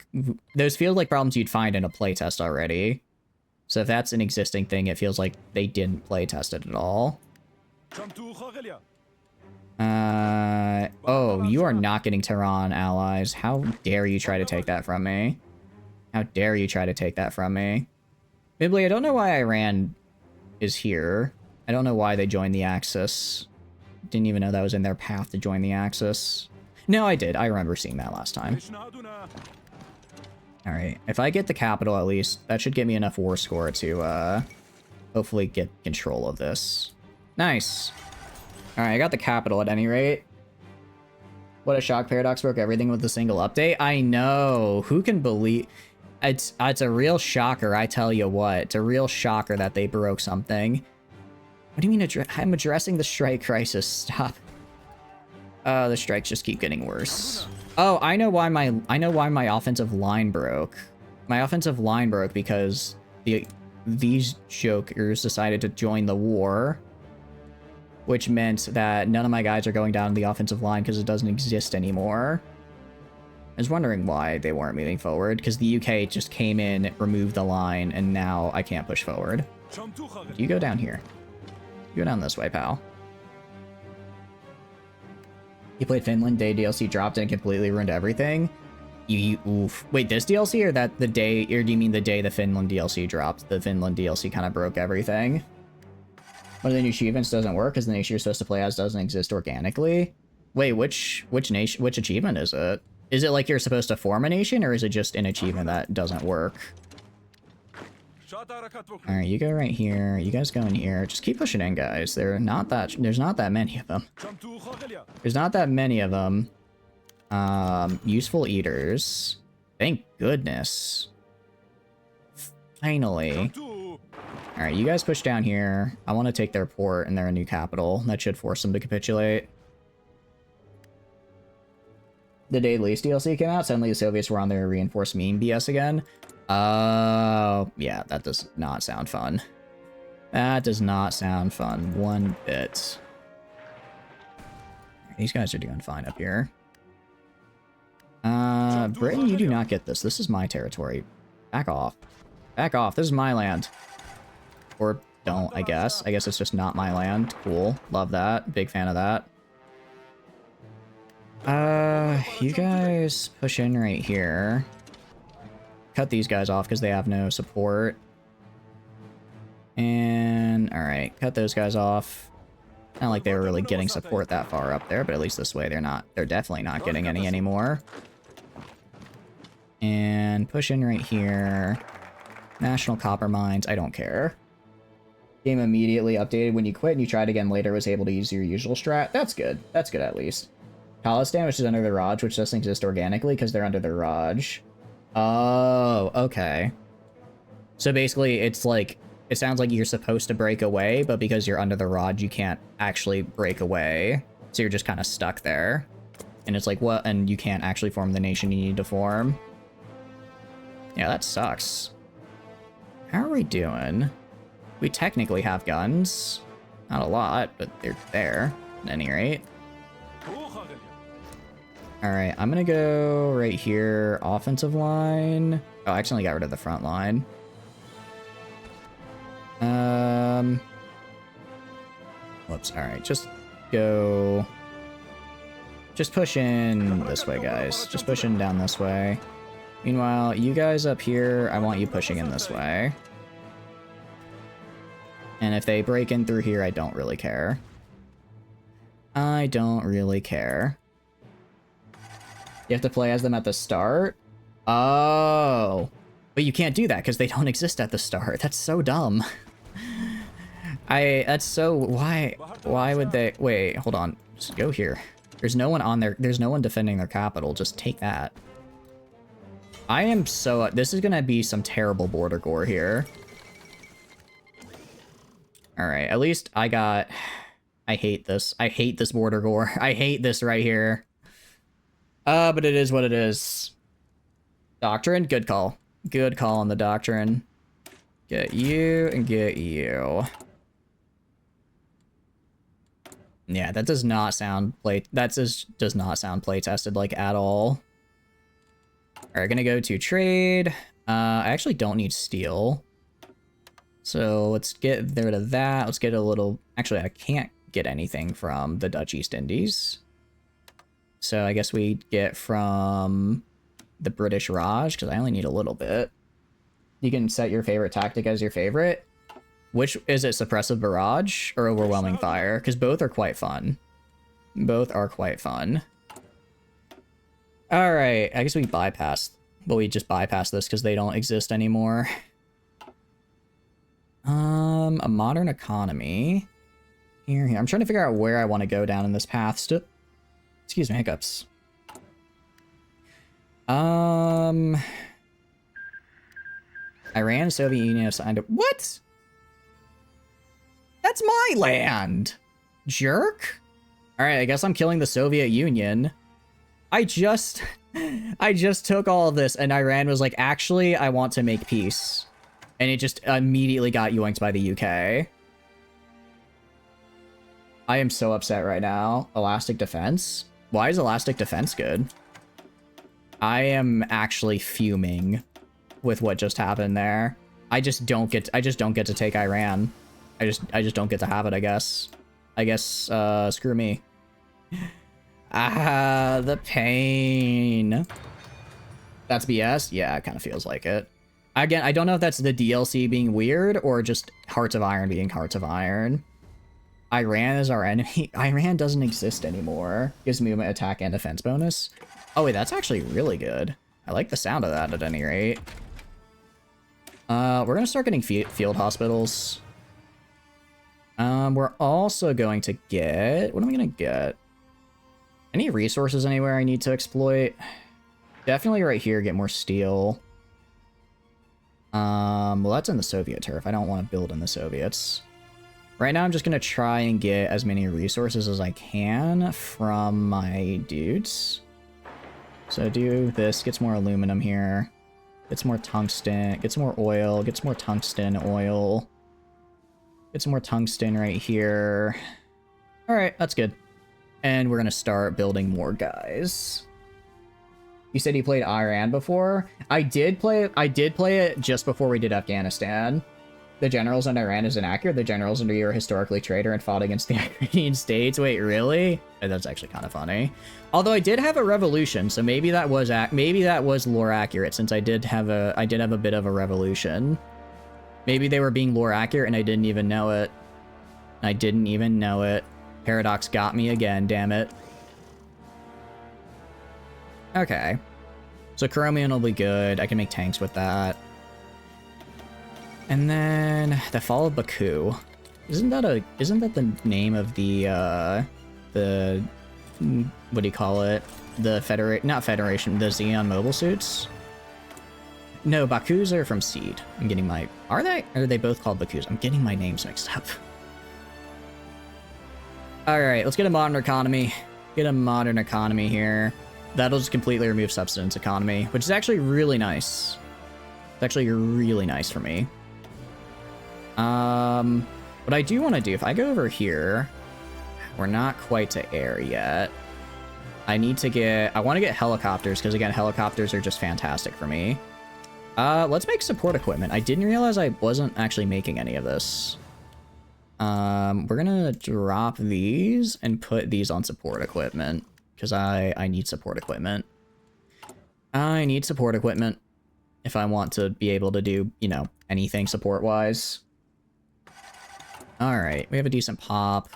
those feel like problems you'd find in a playtest already. So if that's an existing thing, it feels like they didn't playtest it at all. Oh, you are not getting Tehran allies. How dare you try to take that from me? How dare you try to take that from me? Bibli, I don't know why Iran is here. I don't know why they joined the Axis. Didn't even know that was in their path to join the Axis. No, I did. I remember seeing that last time. Alright, if I get the capital at least, that should give me enough war score to hopefully get control of this. Nice. Alright, I got the capital at any rate. What a shock. Paradox broke everything with a single update. I know. Who can believe... It's a real shocker, I tell you what. It's a real shocker that they broke something. What do you mean I'm addressing the strike crisis? Stop. The strikes just keep getting worse. Oh, I know why my offensive line broke. My offensive line broke because these jokers decided to join the war, which meant that none of my guys are going down the offensive line because it doesn't exist anymore. I was wondering why they weren't moving forward, because the UK just came in, removed the line, and now I can't push forward. You go down here. You go down this way, pal. You played Finland, day DLC dropped and completely ruined everything. Oof. Wait, this DLC or that the day, or do you mean the day the Finland DLC dropped? The Finland DLC kind of broke everything. One of the new achievements doesn't work because the nation you're supposed to play as doesn't exist organically. Wait, which achievement is it? Is it like you're supposed to form a nation, or is it just an achievement that doesn't work? Alright, you go right here. You guys go in here. Just keep pushing in, guys. There's not that many of them. There's not that many of them. Useful eaters. Thank goodness. Finally. Alright, you guys push down here. I want to take their port and their new capital. That should force them to capitulate. The day Lease DLC came out, suddenly the Soviets were on their reinforced meme BS again. Oh, yeah, that does not sound fun. That does not sound fun one bit. These guys are doing fine up here. Britain, you do not get this. This is my territory. Back off. Back off. This is my land. Or don't, I guess. I guess it's just not my land. Cool. Love that. Big fan of that. You guys push in right here. Cut these guys off because they have no support. And, alright, cut those guys off. Not like they were really getting support that far up there, but at least this way they're definitely not getting any anymore. And push in right here. National copper mines, I don't care. Game immediately updated when you quit and you tried again later, was able to use your usual strat. That's good. That's good at least. Khalistan, which is under the Raj, which doesn't exist organically because they're under the Raj. Oh, okay. So basically, it's like, it sounds like you're supposed to break away, but because you're under the Raj, you can't actually break away. So you're just kind of stuck there. And it's like, what? And you can't actually form the nation you need to form. Yeah, that sucks. How are we doing? We technically have guns. Not a lot, but they're there, at any rate. Alright, I'm gonna go right here, offensive line. Oh, I accidentally got rid of the front line. Whoops, alright, just go... Just push in this way, guys. Just push in down this way. Meanwhile, you guys up here, I want you pushing in this way. And if they break in through here, I don't really care. I don't really care. You have to play as them at the start? Oh. But you can't do that because they don't exist at the start. That's so dumb. That's so... Why would they... Wait, hold on. Just go here. There's no one on there. There's no one defending their capital. Just take that. I am so... This is gonna be some terrible border gore here. Alright, at least I got... I hate this. I hate this border gore. I hate this right here. But it is what it is. Doctrine? Good call. Good call on the doctrine. Get you and get you. Yeah, that does not sound does not sound play tested like at all. Alright, gonna go to trade. I actually don't need steel. So let's get rid of that. Let's get a little... Actually, I can't get anything from the Dutch East Indies. So I guess we get from the British Raj, because I only need a little bit. You can set your favorite tactic as your favorite. Which is it, suppressive barrage or overwhelming fire? Because both are quite fun. Both are quite fun. Alright, I guess we bypass. We just bypass this because they don't exist anymore. A modern economy. Here. I'm trying to figure out where I want to go down in this path. Excuse me, hiccups. Iran, Soviet Union have signed up. What? That's my land, jerk. All right, I guess I'm killing the Soviet Union. I just took all of this, and Iran was like, actually, I want to make peace. And it just immediately got yoinked by the UK. I am so upset right now. Elastic defense? Why is elastic defense good? I am actually fuming with what just happened there. I just don't get to take Iran. I just don't get to have it, I guess. Screw me. Ah, the pain. That's BS? Yeah, it kind of feels like it. Again, I don't know if that's the DLC being weird or just Hearts of Iron being Hearts of Iron. Iran is our enemy. Iran doesn't exist anymore. Gives movement, attack, and defense bonus. Oh wait, that's actually really good. I like the sound of that at any rate. We're gonna start getting field hospitals. We're also going to get... What am I gonna get? Any resources anywhere I need to exploit? Definitely right here, get more steel. Well, that's in the Soviet turf. I don't want to build in the Soviets. Right now, I'm just gonna try and get as many resources as I can from my dudes. So do this, get some more aluminum here. Get some more tungsten, get some more oil, get some more tungsten oil. Get some more tungsten right here. All right, that's good. And we're gonna start building more guys. You said you played Iran before? I did play it just before we did Afghanistan. The generals in Iran is inaccurate. The generals under you are historically traitor and fought against the Iranian states. Wait, really? That's actually kind of funny. Although I did have a revolution, so maybe that was lore accurate, since I did have a bit of a revolution. Maybe they were being lore accurate and I didn't even know it. I didn't even know it. Paradox got me again, damn it. Okay. So Chromium will be good. I can make tanks with that. And then the Fall of Baku. Isn't that the name of the what do you call it? The not Federation, the Xeon mobile suits? No, Bakus are from Seed. I'm getting my... Are they? Or are they both called Bakus? I'm getting my names mixed up. Alright, let's get a modern economy. Get a modern economy here. That'll just completely remove subsistence economy, which is actually really nice. It's actually really nice for me. What I do want to do, if I go over here, we're not quite to air yet. I want to get helicopters, because again, helicopters are just fantastic for me. Let's make support equipment. I didn't realize I wasn't actually making any of this. We're gonna drop these and put these on support equipment, because I need support equipment. I need support equipment if I want to be able to do, you know, anything support-wise. Alright, we have a decent pop.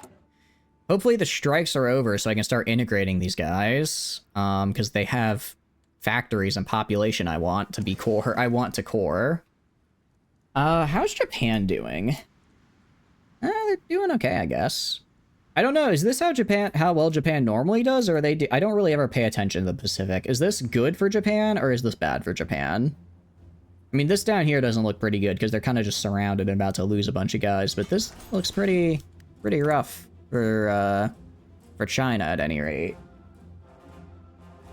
Hopefully the strikes are over so I can start integrating these guys. Because they have factories and population I want to be core. I want to core. How's Japan doing? They're doing okay, I guess. I don't know, is this how well Japan normally does, or I don't really ever pay attention to the Pacific. Is this good for Japan, or is this bad for Japan? I mean, this down here doesn't look pretty good, because they're kind of just surrounded and about to lose a bunch of guys, but this looks pretty rough for China, at any rate.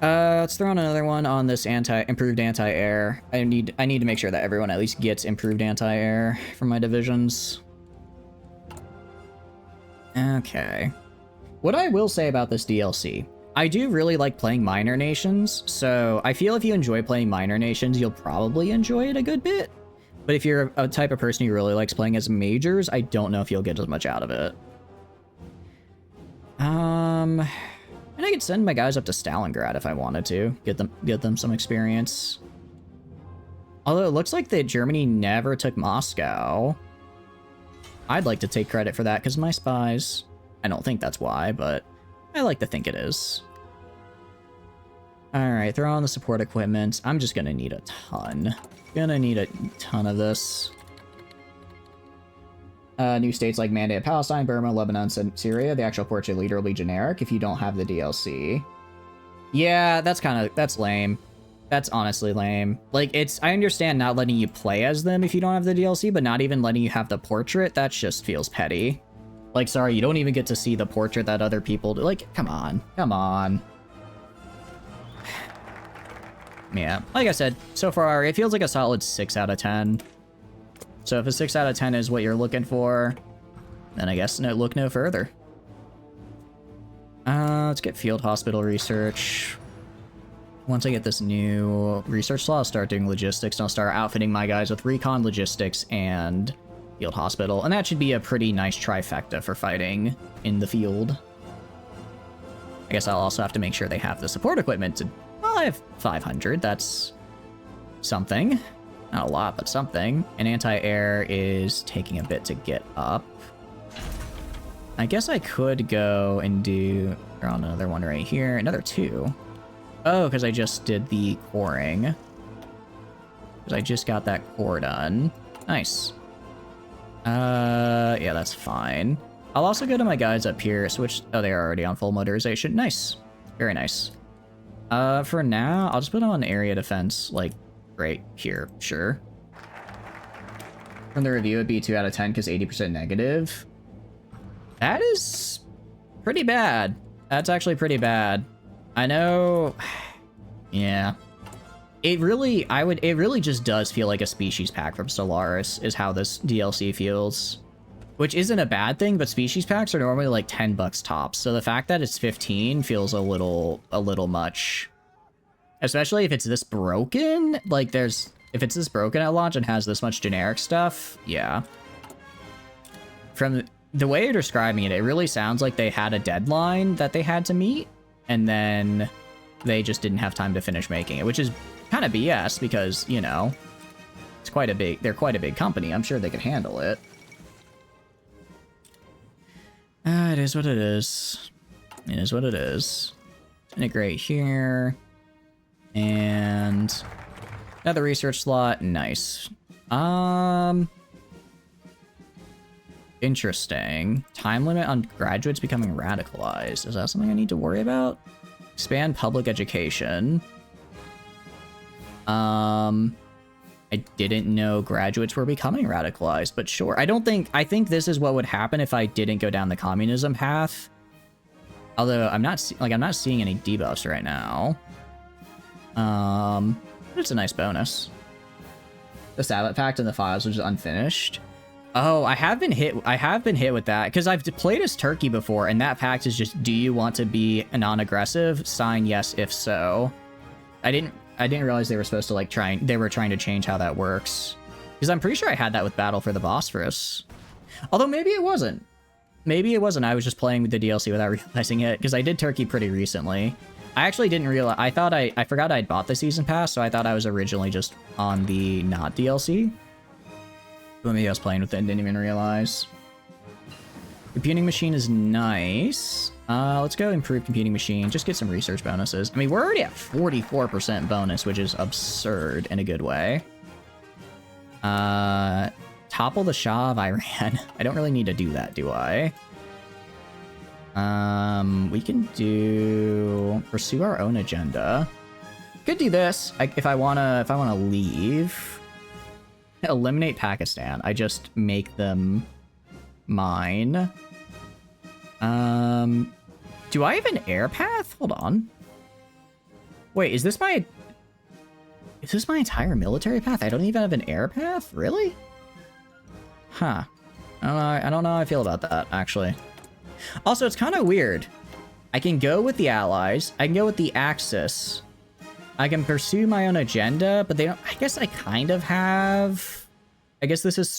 Let's throw on another one on this improved anti-air. I need to make sure that everyone at least gets improved anti-air from my divisions. Okay. What I will say about this DLC, I do really like playing Minor Nations, so I feel if you enjoy playing Minor Nations, you'll probably enjoy it a good bit. But if you're a type of person who really likes playing as Majors, I don't know if you'll get as much out of it. And I could send my guys up to Stalingrad if I wanted to, get them some experience. Although it looks like that Germany never took Moscow. I'd like to take credit for that because my spies. I don't think that's why, but I like to think it is. Alright, throw on the support equipment. I'm just gonna need a ton. Gonna need a ton of this. New states like mandate Palestine, Burma, Lebanon, Syria. The actual portrait leader will be generic if you don't have the DLC. Yeah, that's lame. That's honestly lame. Like, I understand not letting you play as them if you don't have the DLC, but not even letting you have the portrait, that just feels petty. Like, sorry, you don't even get to see the portrait that other people do. Like, come on. Come on. Yeah, like I said, so far, it feels like a solid 6 out of 10. So if a 6 out of 10 is what you're looking for, then I guess look no further. Let's get field hospital research. Once I get this new research slot, I'll start doing logistics, and I'll start outfitting my guys with recon, logistics, and field hospital. And that should be a pretty nice trifecta for fighting in the field. I guess I'll also have to make sure they have the support equipment to... Well, I have 500. That's something. Not a lot, but something. And anti-air is taking a bit to get up. I guess I could go and do... Draw another one right here. Another 2. Oh, because I just did the coring. Because I just got that core done. Nice. Yeah, that's fine. I'll also go to my guys up here, switch... Oh, they are already on full motorization. Nice. Very nice. For now, I'll just put on area defense, like, right here. Sure. From the review, it'd be 2 out of 10 because 80% negative. That is pretty bad. That's actually pretty bad. I know... Yeah. It really just does feel like a species pack from Stellaris, is how this DLC feels. Which isn't a bad thing, but species packs are normally like $10 tops, so the fact that it's 15 feels a little much. Especially if it's this broken, like if it's this broken at launch and has this much generic stuff, yeah. From the way you're describing it, it really sounds like they had a deadline that they had to meet, and then they just didn't have time to finish making it, which is kind of BS because, you know, they're quite a big company. I'm sure they could handle it. It is what it is. It is what it is. Integrate here. And another research slot. Nice. Interesting. Time limit on graduates becoming radicalized. Is that something I need to worry about? Expand public education. I didn't know graduates were becoming radicalized, but sure. I think this is what would happen if I didn't go down the communism path. Although I'm not seeing any debuffs right now. But it's a nice bonus. The Sabbath Pact and the files, which is unfinished. Oh, I have been hit with that because I've played as Turkey before, and that pact is just, do you want to be a non-aggressive? Sign yes if so. I didn't realize they were supposed to trying to change how that works. Because I'm pretty sure I had that with Battle for the Bosphorus. Although maybe it wasn't. Maybe it wasn't. I was just playing with the DLC without realizing it, because I did Turkey pretty recently. I actually didn't realize, I forgot I'd bought the season pass, so I thought I was originally just on the not DLC. But maybe I was playing with it and didn't even realize. Computing machine is nice. Let's go improve computing machine. Just get some research bonuses. I mean, we're already at 44% bonus, which is absurd in a good way. Topple the Shah of Iran. I don't really need to do that, do I? We can pursue our own agenda. Could do this if I wanna leave. Eliminate Pakistan. I just make them mine. Do I have an air path? Hold on. Wait, is this my entire military path? I don't even have an air path? Really? Huh. I don't know how I feel about that, actually. Also, it's kind of weird. I can go with the Allies. I can go with the Axis. I can pursue my own agenda, but they don't... I guess I kind of have... I guess this is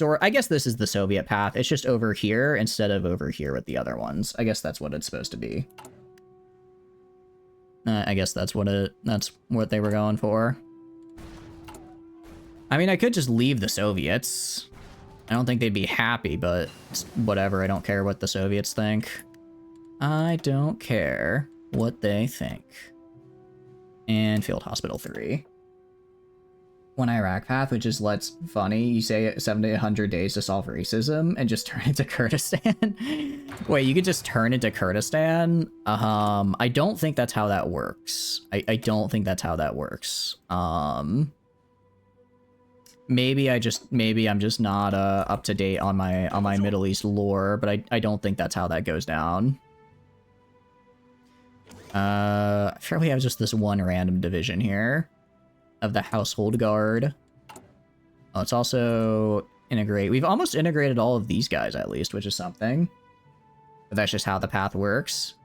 the Soviet path. It's just over here instead of over here with the other ones. I guess that's what it's supposed to be. I guess that's what they were going for. I mean, I could just leave the Soviets. I don't think they'd be happy, but it's whatever. I don't care what the Soviets think. I don't care what they think. And Field Hospital 3. one Iraq path, which is let's funny. You say 70 to 100 days to solve racism and just turn into Kurdistan. Wait, you could just turn into Kurdistan? I don't think that's how that works. I don't think that's how that works. Maybe I'm just not up to date on my Middle East lore, but I don't think that's how that goes down. I sure we have just this one random division here of the household guard. Oh, it's also integrate. We've almost integrated all of these guys at least, which is something. But that's just how the path works.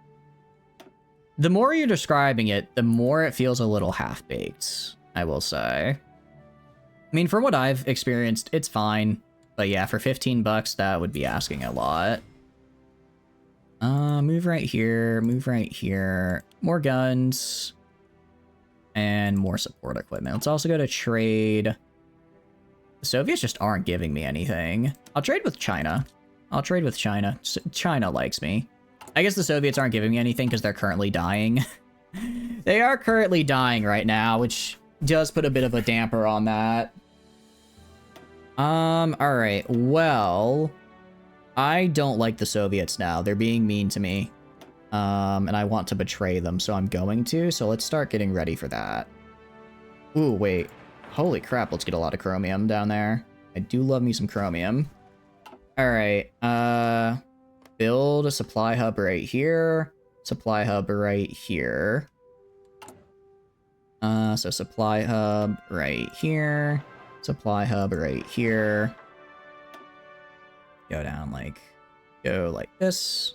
The more you're describing it, the more it feels a little half-baked, I will say. I mean, from what I've experienced, it's fine. But yeah, for 15 bucks, that would be asking a lot. Move right here, move right here. More guns. And more support equipment. Let's also go to trade. The Soviets just aren't giving me anything. I'll trade with China. I'll trade with China. China likes me. I guess the Soviets aren't giving me anything because they're currently dying. They are currently dying right now, which does put a bit of a damper on that. Alright, well, I don't like the Soviets now. They're being mean to me. And I want to betray them, so I'm going to. So let's start getting ready for that. Ooh, wait. Holy crap, let's get a lot of chromium down there. I do love me some chromium. Alright, build a supply hub right here. Supply hub right here. So supply hub right here. Supply hub right here. Go down like, go like this.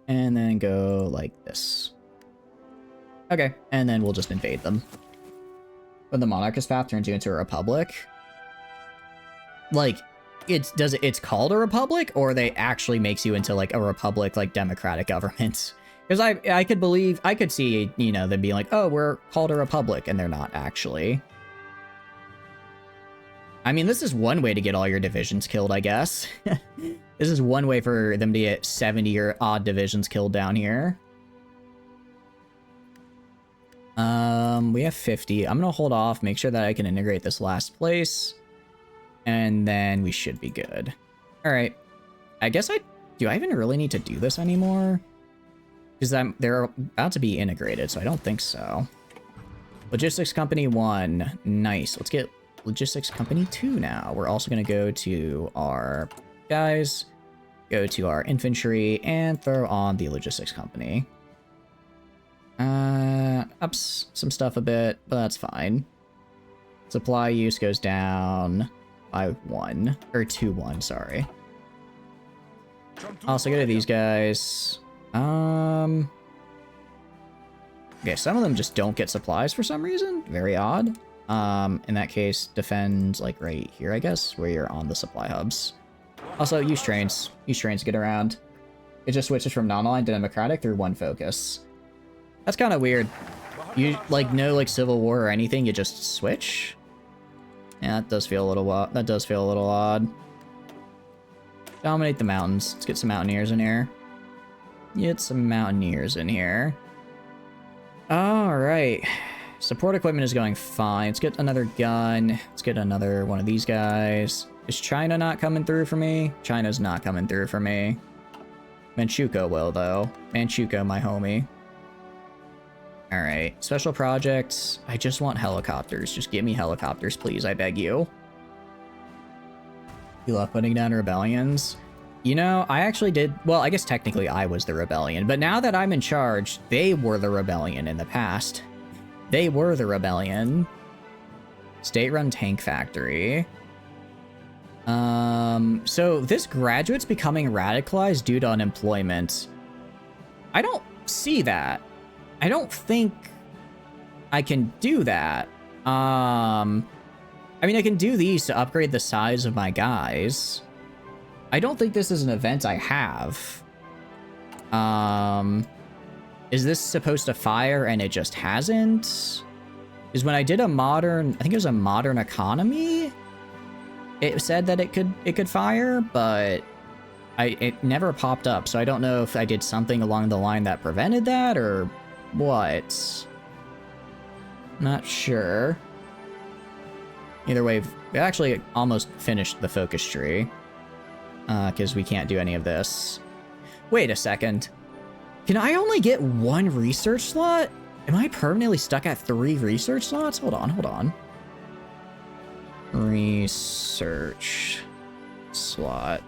And then go like this. Okay, and then we'll just invade them. When the monarchist path turns you into a republic. Like, it's called a republic, or they actually makes you into like a republic, like democratic government. Because I could see, you know, them being like, oh, we're called a republic, and they're not actually. I mean, this is one way to get all your divisions killed, I guess. This is one way for them to get 70 or odd divisions killed down here. We have 50. I'm gonna hold off, make sure that I can integrate this last place. And then we should be good. Alright. I guess do I even really need to do this anymore? Because they're about to be integrated, so I don't think so. Logistics Company 1. Nice. Let's get Logistics Company 2 now. We're also going to go to our guys, go to our infantry, and throw on the Logistics Company. Ups some stuff a bit, but that's fine. Supply use goes down by 1, or 2-1, sorry. Also go to these guys. Okay, some of them just don't get supplies for some reason. Very odd. In that case, defend like right here, I guess, where you're on the supply hubs. Also, use trains. Use trains to get around. It just switches from non-aligned to democratic through one focus. That's kind of weird. You like no like civil war or anything. You just switch. Yeah, that does feel a little odd. Dominate the mountains. Let's get some mountaineers in here. Get some mountaineers in here. All right. Support equipment is going fine. Let's get another gun. Let's get another one of these guys. Is China not coming through for me? China's not coming through for me. Manchukuo will, though. Manchukuo, my homie. Alright. Special projects. I just want helicopters. Just give me helicopters, please. I beg you. You love putting down rebellions? You know, I actually did... Well, I guess technically I was the rebellion. But now that I'm in charge, they were the rebellion in the past. They were the rebellion. State-run tank factory. So this graduate's becoming radicalized due to unemployment. I don't see that. I don't think I can do that. I mean, I can do these to upgrade the size of my guys. I don't think this is an event I have. Is this supposed to fire and it just hasn't? Because when I did a modern, I think it was a modern economy, it said that it could fire, but it never popped up. So I don't know if I did something along the line that prevented that or what. Not sure. Either way, we actually almost finished the focus tree. Because we can't do any of this. Wait a second. Can I only get 1 research slot? Am I permanently stuck at 3 research slots? Hold on. Research slot.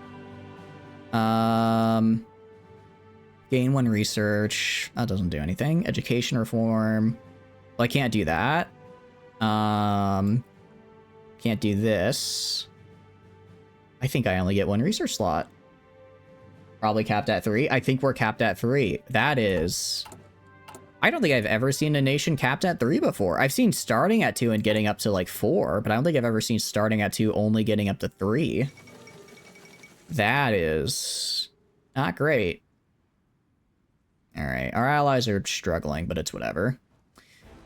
Gain 1 research. That doesn't do anything. Education reform. Well, I can't do that. Can't do this. I think I only get 1 research slot. Probably capped at 3. I think we're capped at 3. That is... I don't think I've ever seen a nation capped at 3 before. I've seen starting at 2 and getting up to like 4, but I don't think I've ever seen starting at 2 only getting up to 3. That is not great. Alright, our allies are struggling, but it's whatever.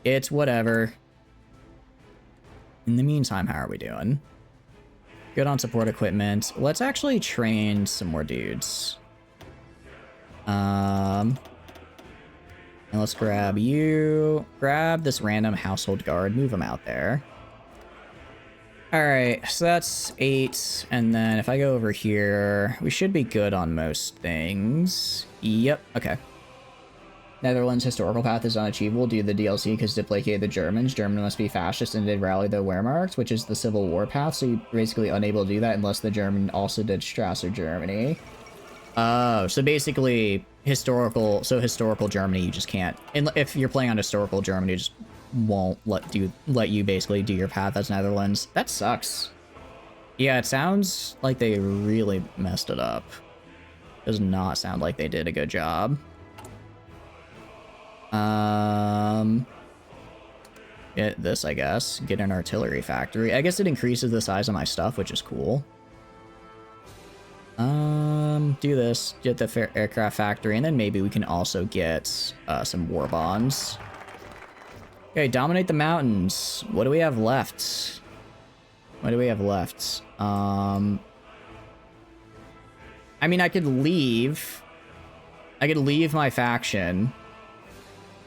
It's whatever. In the meantime, how are we doing? Good on support equipment. Let's actually train some more dudes. And let's grab you. Grab this random household guard. Move him out there. Alright, so that's 8. And then if I go over here, we should be good on most things. Yep, okay. Netherlands' historical path is unachievable due to the DLC because to placate the Germans. Germany must be fascist and did rally the Wehrmacht, which is the Civil War path, so you're basically unable to do that unless the German also did Strasser Germany. Oh, so basically historical Germany you just can't. If you're playing on historical Germany, it just won't let you basically do your path as Netherlands. That sucks. Yeah, it sounds like they really messed it up. Does not sound like they did a good job. Get this, I guess. Get an artillery factory. I guess it increases the size of my stuff, which is cool. Do this. Get the aircraft factory, and then maybe we can also get some war bonds. Okay, dominate the mountains. What do we have left? What do we have left? I mean, I could leave. I could leave my faction.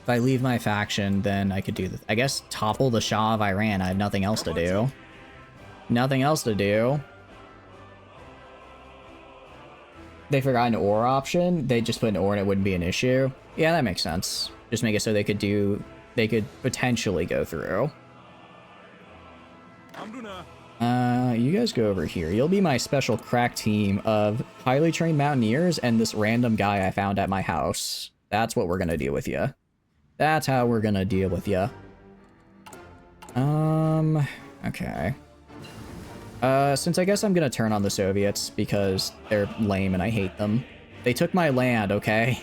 If I leave my faction, then I could do this. I guess topple the Shah of Iran. I have nothing else to do. Nothing else to do. They forgot an ore option. They just put an ore and it wouldn't be an issue. Yeah, that makes sense. Just make it so they could potentially go through. You guys go over here. You'll be my special crack team of highly trained mountaineers and this random guy I found at my house. That's what we're gonna deal with you. That's how we're gonna deal with you. Okay. Since I guess I'm gonna turn on the Soviets because they're lame and I hate them. They took my land, okay?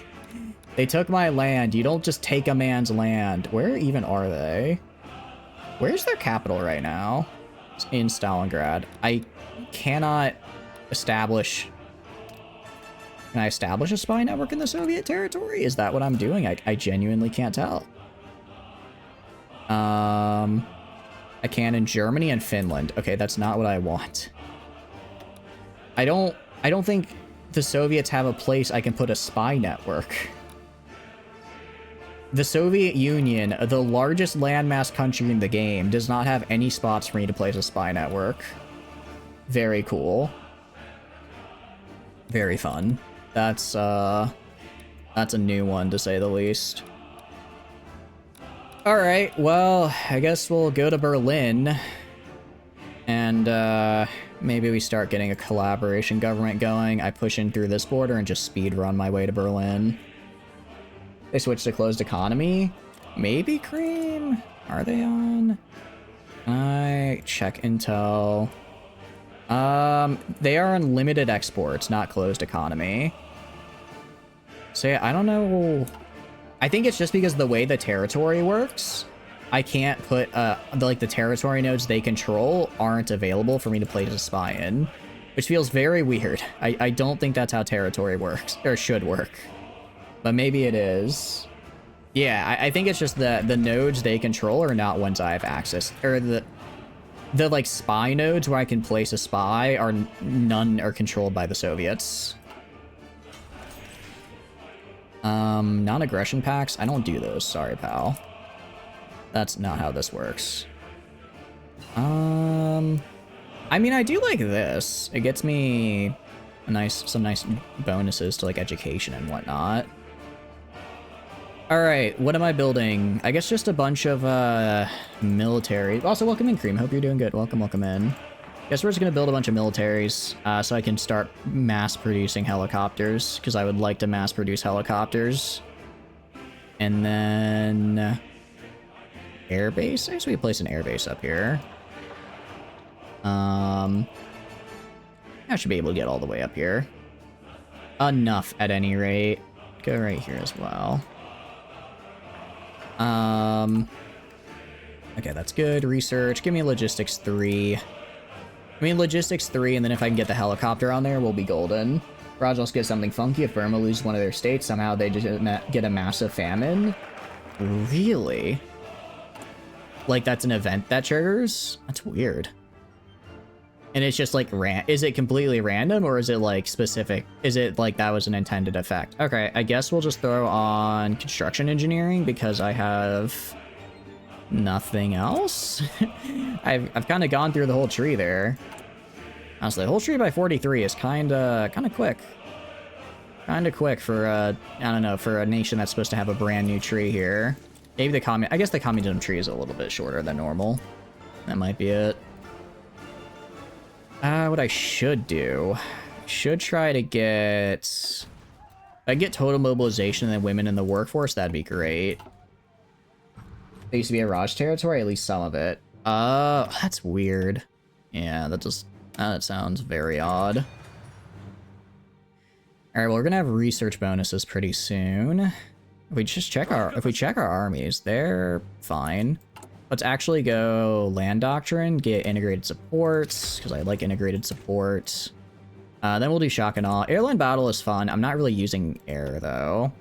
They took my land. You don't just take a man's land. Where even are they? Where's their capital right now? It's in Stalingrad. I cannot establish... Can I establish a spy network in the Soviet territory? Is that what I'm doing? I genuinely can't tell. I can in Germany and Finland. Okay, that's not what I want. I don't think the Soviets have a place I can put a spy network. The Soviet Union, the largest landmass country in the game, does not have any spots for me to place a spy network. Very cool. Very fun. That's a new one, to say the least. Alright, well, I guess we'll go to Berlin. And, maybe we start getting a collaboration government going. I push in through this border and just speed run my way to Berlin. They switched to closed economy? Maybe Cream? Are they on? I check intel. They are on limited exports, not closed economy. So yeah, I don't know. I think it's just because the way the territory works, I can't put, the territory nodes they control aren't available for me to place a spy in, which feels very weird. I don't think that's how territory works, or should work. But maybe it is. Yeah, I think it's just the nodes they control are not ones I have access, or the like spy nodes where I can place a spy are none are controlled by the Soviets. Non-aggression pacts? I don't do those, sorry pal. That's not how this works. I mean, I do like this. It gets me some nice bonuses to like education and whatnot. All right, what am I building? I guess just a bunch of military. Also, welcome in, Cream. Hope you're doing good. Welcome in. Guess we're just gonna build a bunch of militaries so I can start mass producing helicopters, because I would like to mass produce helicopters. And then airbase. I guess we place an airbase up here. I should be able to get all the way up here. Enough at any rate. Go right here as well. Okay, that's good. Research. Give me logistics 3. I mean, logistics 3, and then if I can get the helicopter on there, we'll be golden. Rajos get something funky. If Burma loses one of their states, somehow they just get a massive famine. Really? Like, that's an event that triggers? That's weird. And it's just like, is it completely random, or is it like specific? Is it like that was an intended effect? Okay, I guess we'll just throw on construction engineering because I have nothing else. I've kind of gone through the whole tree there. Honestly, the whole tree by 43 is kind of quick. Kind of quick for I don't know, for a nation that's supposed to have a brand new tree here. Maybe I guess the communism tree is a little bit shorter than normal. That might be it. What I should do, should try to get, if I get total mobilization and then women in the workforce, that'd be great. There used to be a Raj territory, at least some of it. That's weird. Yeah, that sounds very odd. All right, well, we're gonna have research bonuses pretty soon. If we check our armies, they're fine. Let's actually go land doctrine, get integrated supports, because I like integrated support. Then we'll do shock and awe. Airline battle is fun. I'm not really using air, though.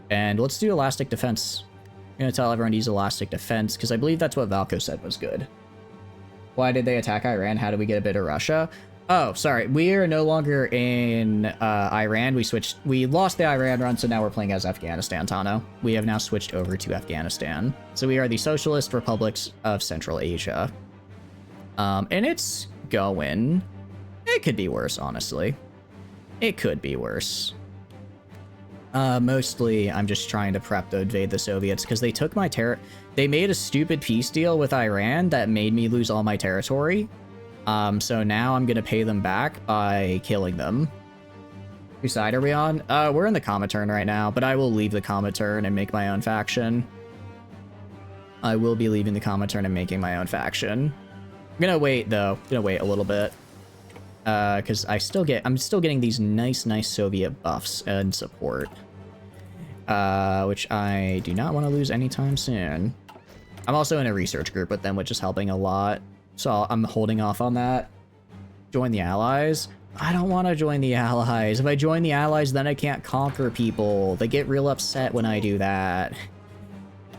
And let's do elastic defense. I'm going to tell everyone to use elastic defense, because I believe that's what Valko said was good. Why did they attack Iran? How did we get a bit of Russia? Oh, sorry. We are no longer in Iran. We lost the Iran run, so now we're playing as Afghanistan, Tano. We have now switched over to Afghanistan. So we are the Socialist Republics of Central Asia. And it's going. It could be worse, honestly. It could be worse. Mostly, I'm just trying to prep to invade the Soviets, because they took my They made a stupid peace deal with Iran that made me lose all my territory. So now I'm gonna pay them back by killing them. Whose side are we on? We're in the Comintern right now, but I will leave the Comintern and make my own faction. I will be leaving the Comintern and making my own faction. I'm gonna wait, though. I'm gonna wait a little bit. Because I'm still getting these nice Soviet buffs and support. Which I do not want to lose anytime soon. I'm also in a research group with them, which is helping a lot. So I'm holding off on that. Join the Allies? I don't want to join the Allies. If I join the Allies, then I can't conquer people. They get real upset when I do that.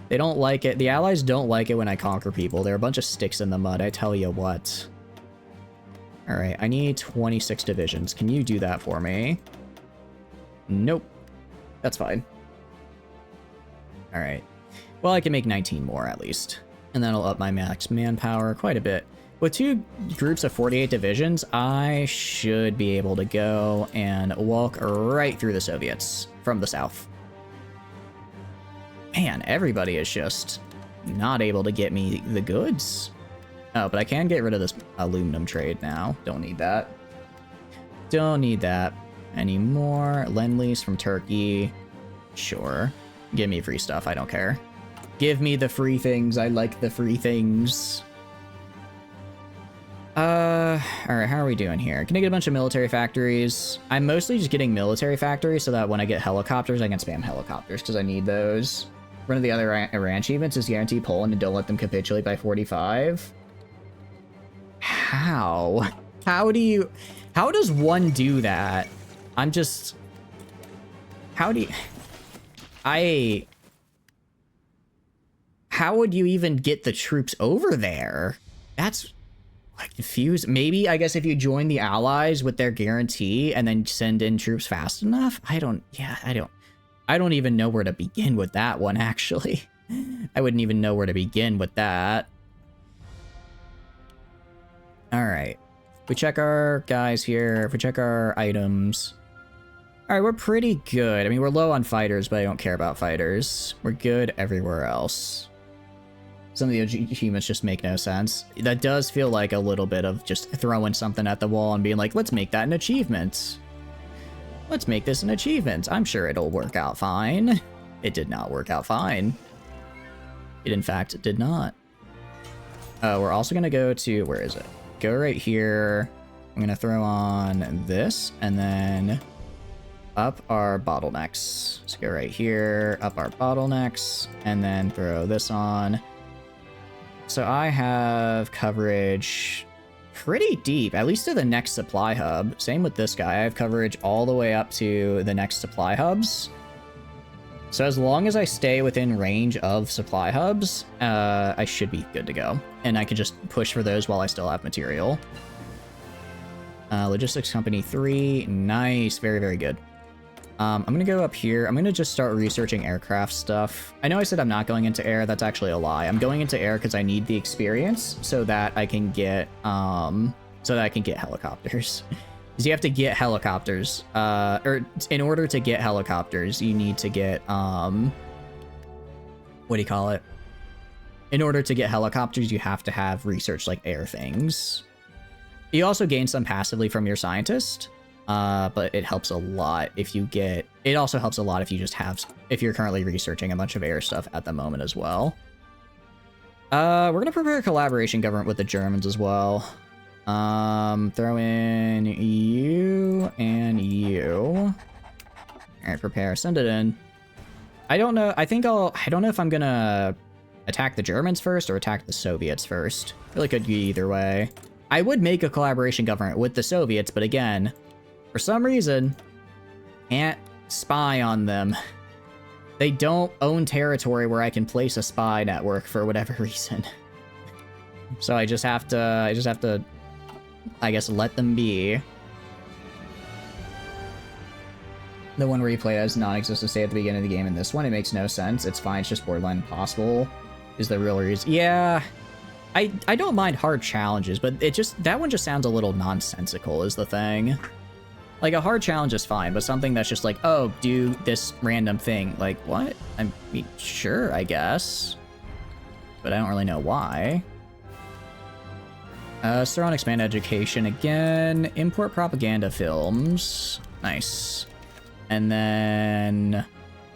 They don't like it. The Allies don't like it when I conquer people. They're a bunch of sticks in the mud, I tell you what. Alright, I need 26 divisions. Can you do that for me? Nope. That's fine. Alright. Well, I can make 19 more at least. And that'll up my max manpower quite a bit. With 2 groups of 48 divisions, I should be able to go and walk right through the Soviets from the south. Man, everybody is just not able to get me the goods. Oh, but I can get rid of this aluminum trade now. Don't need that. Don't need that anymore. Lend-Lease from Turkey. Sure. Give me free stuff. I don't care. Give me the free things. I like the free things. Alright, how are we doing here? Can I get a bunch of military factories? I'm mostly just getting military factories so that when I get helicopters, I can spam helicopters, because I need those. One of the other Iran achievements is guarantee Poland and don't let them capitulate by 45. How? How does one do that? I'm just... How do you... How would you even get the troops over there? That's... like, confused. Maybe, I guess, if you join the Allies with their guarantee and then send in troops fast enough? I don't even know where to begin with that one, actually. I wouldn't even know where to begin with that. Alright. We check our guys here. If we check our items. Alright, we're pretty good. I mean, we're low on fighters, but I don't care about fighters. We're good everywhere else. Some of the achievements just make no sense. That does feel like a little bit of just throwing something at the wall and being like, let's make that an achievement. Let's make this an achievement. I'm sure it'll work out fine. It did not work out fine. It, in fact, did not. We're also going to go to... Where is it? Go right here. I'm going to throw on this, and then up our bottlenecks. So go right here, up our bottlenecks, and then throw this on. So I have coverage pretty deep, at least to the next supply hub. Same with this guy. I have coverage all the way up to the next supply hubs. So as long as I stay within range of supply hubs, I should be good to go. And I can just push for those while I still have material. Logistics Company 3. Nice. Very, very good. I'm going to go up here. I'm going to just start researching aircraft stuff. I know I said I'm not going into air. That's actually a lie. I'm going into air because I need the experience so that I can get, helicopters. Because you have to get helicopters. Or in order to get helicopters, you need to get, what do you call it? In order to get helicopters, you have to have research like air things. You also gain some passively from your scientist. But it helps a lot if you get... It also helps a lot if you just have... If you're currently researching a bunch of air stuff at the moment as well. We're going to prepare a collaboration government with the Germans as well. Throw in you and you. Alright, prepare. Send it in. I don't know. I don't know if I'm going to attack the Germans first or attack the Soviets first. Really could be either way. I would make a collaboration government with the Soviets, but again... For some reason, can't spy on them. They don't own territory where I can place a spy network for whatever reason. So I just have to, I guess, let them be. The one where you play as non-existent state at the beginning of the game. In this one, it makes no sense. It's fine. It's just borderline impossible. Is the real reason? Yeah. I don't mind hard challenges, but that one just sounds a little nonsensical is the thing. Like, a hard challenge is fine, but something that's just like, oh, do this random thing. Like, what? I mean, sure, I guess. But I don't really know why. Throw on expand education again. Import propaganda films. Nice. And then...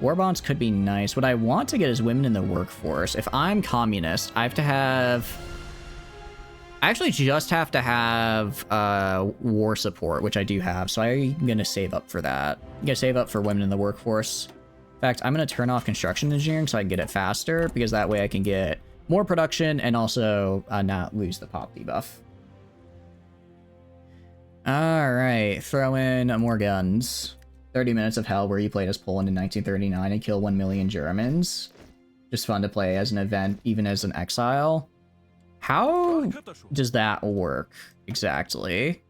War bonds could be nice. What I want to get is women in the workforce. If I'm communist, I have to have... I actually just have to have war support, which I do have, so I'm going to save up for that. I'm going to save up for women in the workforce. In fact, I'm going to turn off construction engineering so I can get it faster, because that way I can get more production and also not lose the pop debuff. Alright, throw in more guns. 30 Minutes of Hell, where you played as Poland in 1939 and kill 1 million Germans. Just fun to play as an event, even as an exile. How does that work exactly?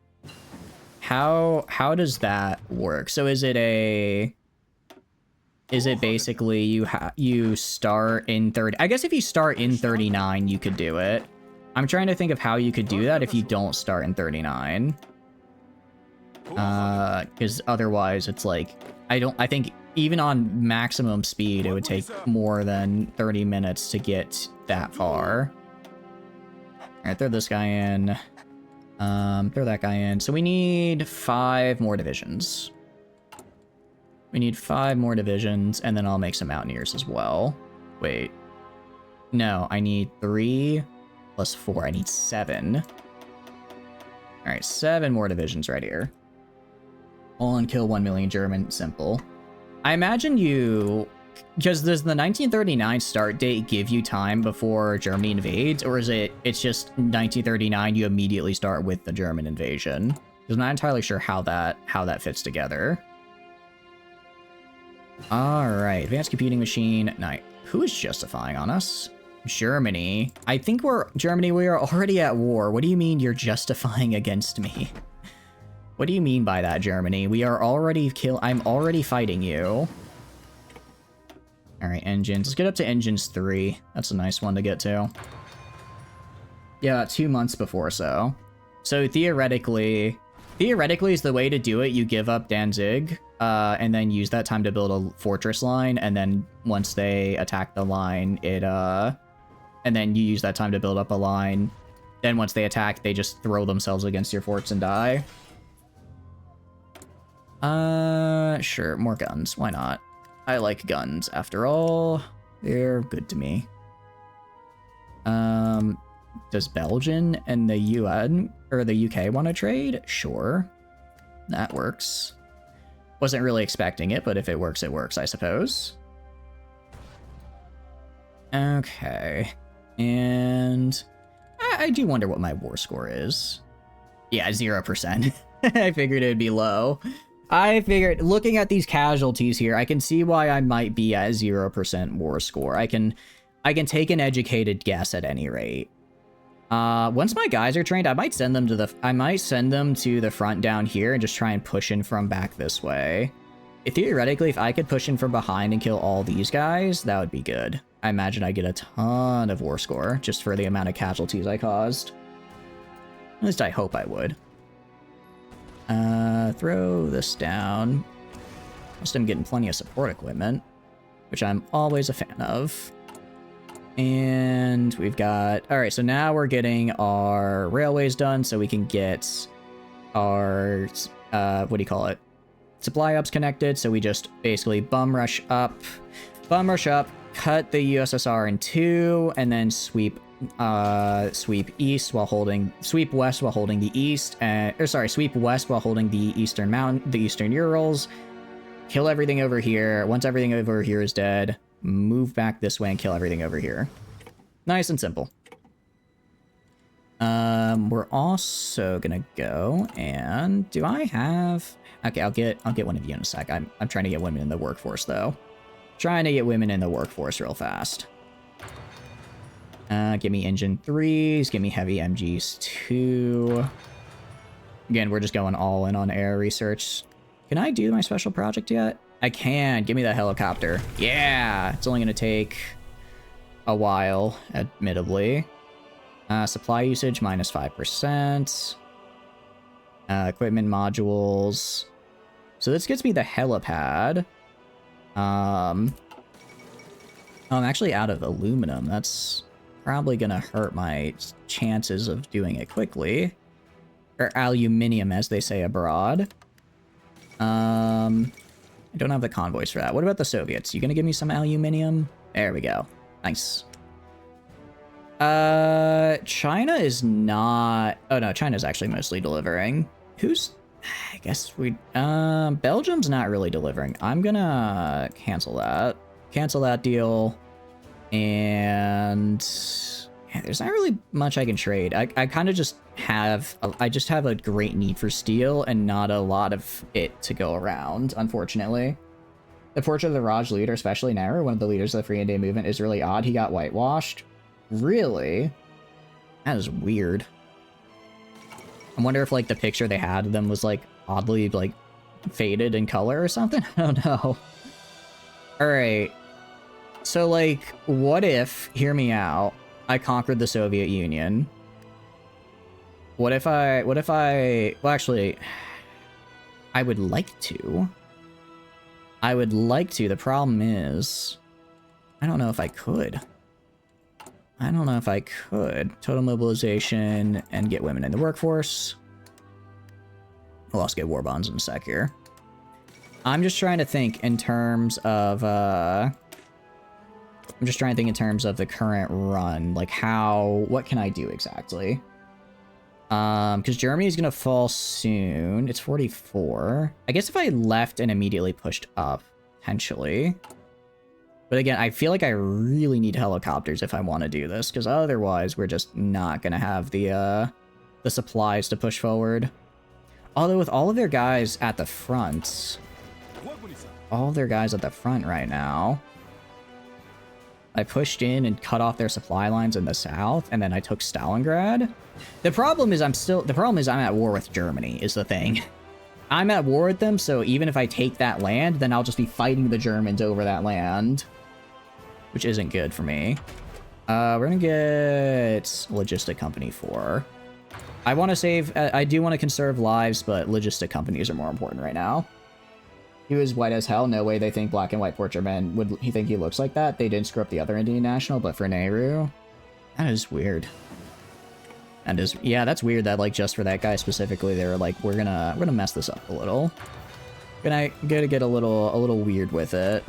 How does that work? So is it basically you start in 30? I guess if you start in 39, you could do it. I'm trying to think of how you could do that if you don't start in 39. Because otherwise it's like, I think even on maximum speed, it would take more than 30 minutes to get that far. Alright, throw this guy in. Throw that guy in. So we need 5 more divisions. We need 5 more divisions, and then I'll make some mountaineers as well. Wait. No, I need 3 plus 4. I need 7. Alright, 7 more divisions right here. All and kill 1 million German. Simple. I imagine you... Because does the 1939 start date give you time before Germany invades, or is it's just 1939 you immediately start with the German invasion? Because I'm not entirely sure how that fits together. Alright, advanced computing machine. Night. Who is justifying on us? Germany. I think Germany, we are already at war. What do you mean you're justifying against me? What do you mean by that, Germany? We are already I'm already fighting you. Alright, engines. Let's get up to engines 3. That's a nice one to get to. Yeah, 2 months before, so. So theoretically is the way to do it. You give up Danzig, and then use that time to build a fortress line, and then once they attack the line, and then you use that time to build up a line. Then once they attack, they just throw themselves against your forts and die. Sure, more guns. Why not? I like guns, after all. They're good to me. Does Belgium and the UN or the UK want to trade? Sure. That works. Wasn't really expecting it, but if it works, I suppose. Okay. And I do wonder what my war score is. Yeah, 0%. I figured it would be low. I figured, looking at these casualties here, I can see why I might be at 0% war score. I can take an educated guess at any rate. Once my guys are trained, I might send them to the front down here and just try and push in from back this way. Theoretically, if I could push in from behind and kill all these guys, that would be good. I imagine I get a ton of war score just for the amount of casualties I caused. At least I hope I would. Throw this down. Plus I'm getting plenty of support equipment, which I'm always a fan of. And we've got... Alright, so now we're getting our railways done so we can get our... what do you call it? Supply ups connected, so we just basically bum rush up, cut the USSR in two, and then sweep west while holding the east, sweep west while holding the eastern Urals, kill everything over here. Once everything over here is dead, move back this way and kill everything over here. Nice and simple. We're also gonna go and do I have... Okay, I'll get one of you in a sec. I'm trying to get women in the workforce though. Trying to get women in the workforce real fast. Give me engine 3s, give me heavy MGs 2. Again, we're just going all in on air research. Can I do my special project yet? I can. Give me that helicopter. Yeah, it's only gonna take a while, admittedly. Supply usage minus 5%. Equipment modules. So this gets me the helipad. I'm actually out of aluminum. That's probably gonna hurt my chances of doing it quickly. Or aluminium, as they say abroad. I don't have the convoys for that. What about the Soviets? You gonna give me some aluminium? There we go. Nice. China is not... Oh no, China's actually mostly delivering. Who's... I guess we... Belgium's not really delivering. I'm gonna cancel that. Cancel that deal. And... Yeah, there's not really much I can trade. I kind of just have... I just have a great need for steel and not a lot of it to go around, unfortunately. The portrait of the Raj leader, especially Nehru, one of the leaders of the Free India movement, is really odd. He got whitewashed. Really? That is weird. I wonder if, like, the picture they had of them was, like, oddly, like, faded in color or something? I don't know. Alright. So, like, what if, hear me out, I conquered the Soviet Union? What if I, well, actually, I would like to. I would like to. The problem is, I don't know if I could. I don't know if I could. Total mobilization and get women in the workforce. We'll also get war bonds in a sec here. I'm just trying to think in terms of, I'm just trying to think in terms of the current run. Like what can I do exactly? Because Germany's gonna fall soon. It's 44. I guess if I left and immediately pushed up, potentially. But again, I feel like I really need helicopters if I want to do this, because otherwise we're just not gonna have the supplies to push forward. Although with all of their guys at the front, right now, I pushed in and cut off their supply lines in the south, and then I took Stalingrad. The problem is I'm at war with Germany, is the thing. I'm at war with them, so even if I take that land, then I'll just be fighting the Germans over that land. Which isn't good for me. We're gonna get Logistic Company 4. I want to save, I do want to conserve lives, but logistic companies are more important right now. He was white as hell. No way they think black and white portrait man would he think he looks like that. They didn't screw up the other Indian national, but for Nehru, that is weird. And is yeah, that's weird that like just for that guy specifically, they were like, we're gonna mess this up a little. Gonna get a little weird with it.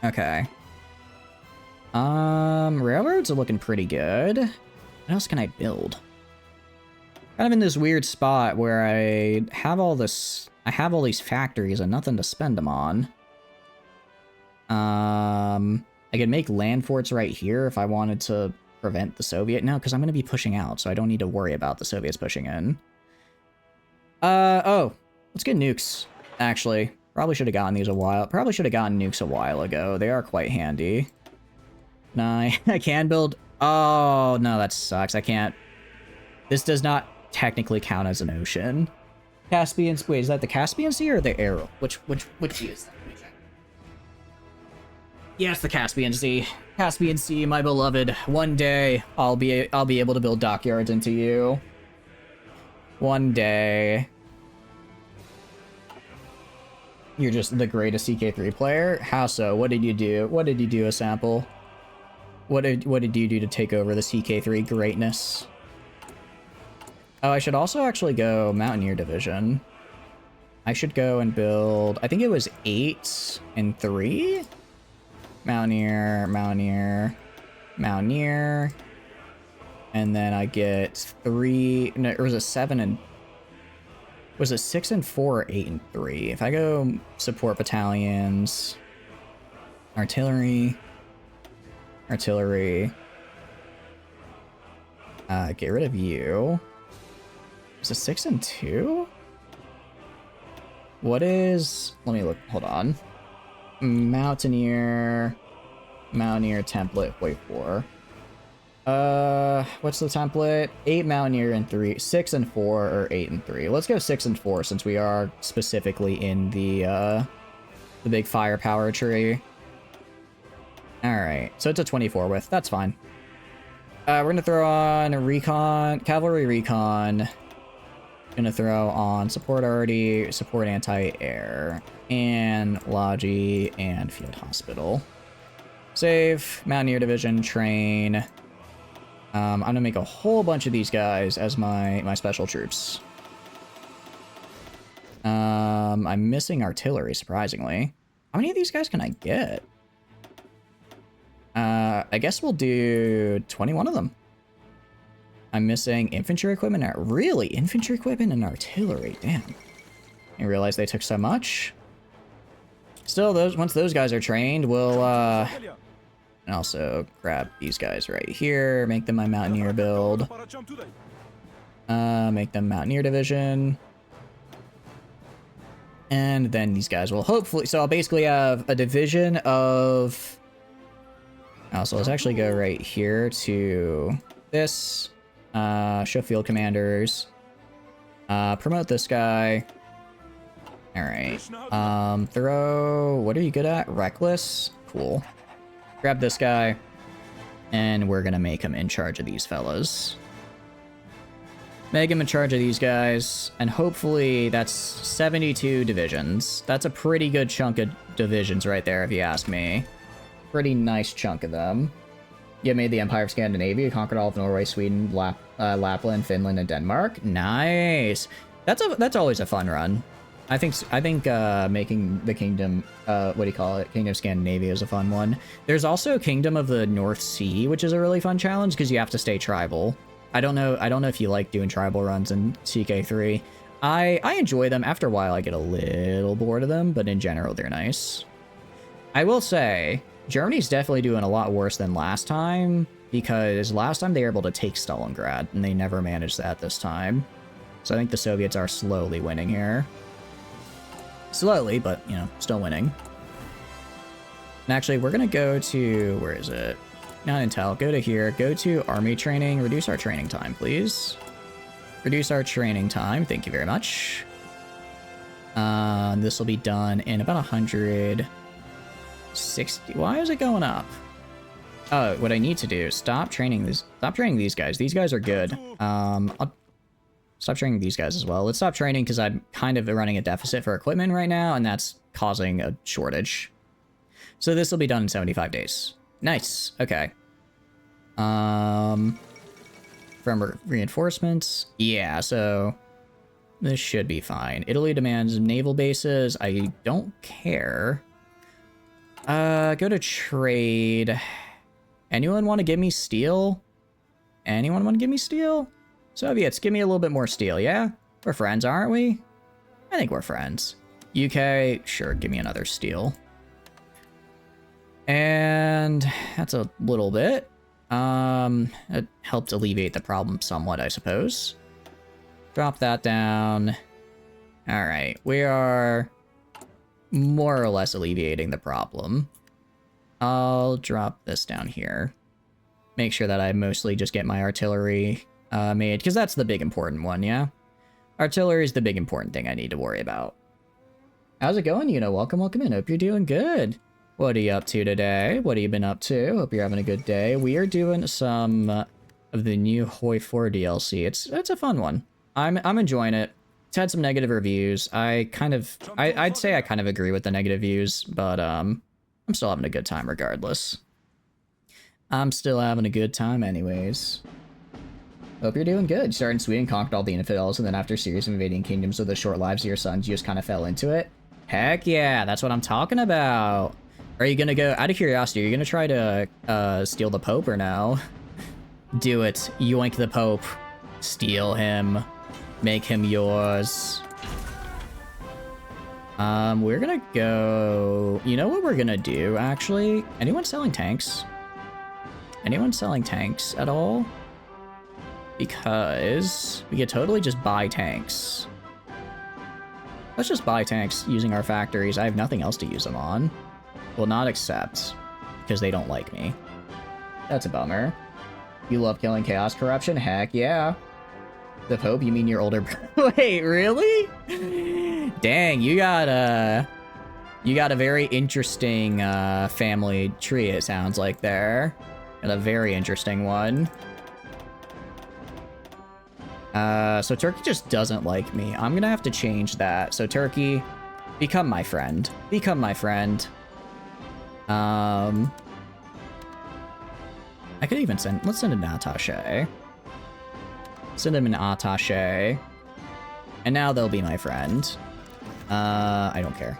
Okay. Railroads are looking pretty good. What else can I build? Kind of in this weird spot where I have all this. I have all these factories and nothing to spend them on. I could make land forts right here if I wanted to prevent the Soviet. No, because I'm going to be pushing out, so I don't need to worry about the Soviets pushing in. Oh, let's get nukes, actually. Probably should have gotten these a while. Probably should have gotten nukes a while ago. They are quite handy. Nah, I can build... Oh, no, that sucks. I can't... This does not technically count as an ocean. Caspian... Wait, is that the Caspian Sea or the Aral? Which sea is that? Yes, the Caspian Sea. Caspian Sea, my beloved. One day, I'll be able to build dockyards into you. One day. You're just the greatest CK3 player? How so? What did you do? What did you do, a sample? What did you do to take over the CK3 greatness? Oh, I should also actually go Mountaineer Division. I should go and build... I think it was 8 and 3? Mountaineer, Mountaineer, Mountaineer. And then I get 3... No, or was it 7 and... Was it 6 and 4 or 8 and 3? If I go support battalions... Artillery... Artillery... get rid of you... Is it 6 and 2? What is... Let me look. Hold on. Mountaineer template. Wait for. What's the template? 8 Mountaineer and 3. 6 and 4 or 8 and 3. Let's go 6 and 4 since we are specifically in the big firepower tree. Alright. So it's a 24 width. That's fine. We're gonna throw on a recon, cavalry recon. Gonna throw on support already, support anti-air, and Logi, and field hospital. Save, Mountaineer Division, train. I'm gonna make a whole bunch of these guys as my special troops. I'm missing artillery, surprisingly. How many of these guys can I get? I guess we'll do 21 of them. I'm missing infantry equipment. Really? Infantry equipment and artillery. Damn. I realize they took so much. Still, once those guys are trained, we'll also grab these guys right here. Make them my Mountaineer build. Make them Mountaineer Division. And then these guys will hopefully... So I'll basically have a division of... So let's actually go right here to this. Show field commanders. Promote this guy. Alright. Throw... What are you good at? Reckless? Cool. Grab this guy. And we're gonna make him in charge of these fellas. Make him in charge of these guys. And hopefully that's 72 divisions. That's a pretty good chunk of divisions right there, if you ask me. Pretty nice chunk of them. You made the Empire of Scandinavia, conquered all of Norway, Sweden, Lapland, Finland, and Denmark. Nice. That's always a fun run. I think making the kingdom, what do you call it? Kingdom of Scandinavia is a fun one. There's also Kingdom of the North Sea, which is a really fun challenge because you have to stay tribal. I don't know if you like doing tribal runs in CK3. I enjoy them. After a while, I get a little bored of them, but in general, they're nice. I will say, Germany's definitely doing a lot worse than last time, because last time they were able to take Stalingrad, and they never managed that this time. So I think the Soviets are slowly winning here. Slowly, but, you know, still winning. And actually, we're gonna go to... Where is it? Not Intel. Go to here. Go to Army Training. Reduce our training time, please. Reduce our training time. Thank you very much. This will be done in about 160. Why is it going up? Oh, what I need to do is stop training these guys. These guys are good. I'll stop training these guys as well. Let's stop training because I'm kind of running a deficit for equipment right now, and that's causing a shortage. So this will be done in 75 days. Nice. Okay. From reinforcements. Yeah, so this should be fine. Italy demands naval bases. I don't care. Go to trade. Anyone want to give me steel? Anyone want to give me steel? Soviets, give me a little bit more steel, yeah? We're friends, aren't we? I think we're friends. UK, sure, give me another steel. And that's a little bit. It helped alleviate the problem somewhat, I suppose. Drop that down. Alright, we are more or less alleviating the problem. I'll drop this down here. Make sure that I mostly just get my artillery made, because that's the big important one, yeah? Artillery is the big important thing I need to worry about. How's it going, Yuno? Welcome in. Hope you're doing good. What are you up to today? What have you been up to? Hope you're having a good day. We are doing some of the new Hoi 4 DLC. It's a fun one. I'm enjoying it. It's had some negative reviews. I'd say I kind of agree with the negative views, but I'm still having a good time regardless. I'm still having a good time anyways. Hope you're doing good. You started in Sweden, conquered all the infidels, and then after a series of invading kingdoms with the short lives of your sons, you just kind of fell into it. Heck yeah, that's what I'm talking about. Are you gonna go, out of curiosity, are you gonna try to steal the Pope or no? Do it. Yoink the Pope. Steal him. Make him yours. We're gonna go... You know what we're gonna do, actually? Anyone selling tanks? Anyone selling tanks at all? Because we could totally just buy tanks. Let's just buy tanks using our factories. I have nothing else to use them on. Will not accept, because they don't like me. That's a bummer. You love killing chaos corruption? Heck yeah. The Pope, you mean your older Wait, really? Dang, you got a very interesting family tree, it sounds like there. Got a very interesting one. So Turkey just doesn't like me. I'm gonna have to change that. So Turkey, become my friend. Become my friend. I could even let's send an attaché. Send him an attaché. And now they'll be my friend. I don't care.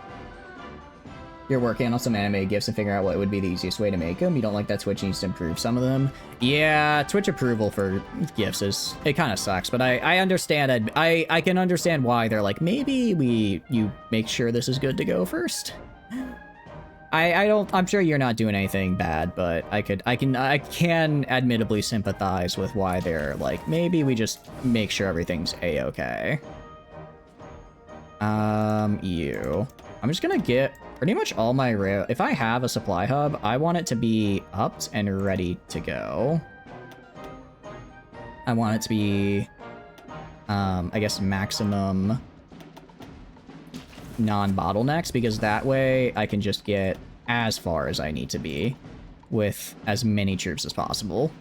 You're working on some anime gifs and figuring out what would be the easiest way to make them. You don't like that Twitch needs to improve some of them. Yeah, Twitch approval for gifs it kind of sucks, but I understand. I can understand why they're like, maybe you make sure this is good to go first. I'm sure you're not doing anything bad, but I can admittedly sympathize with why they're like, maybe we just make sure everything's a-okay. I'm just gonna get pretty much all my rail. If I have a supply hub, I want it to be upped and ready to go. I want it to be, I guess, maximum non-bottlenecks, because that way I can just get as far as I need to be with as many troops as possible.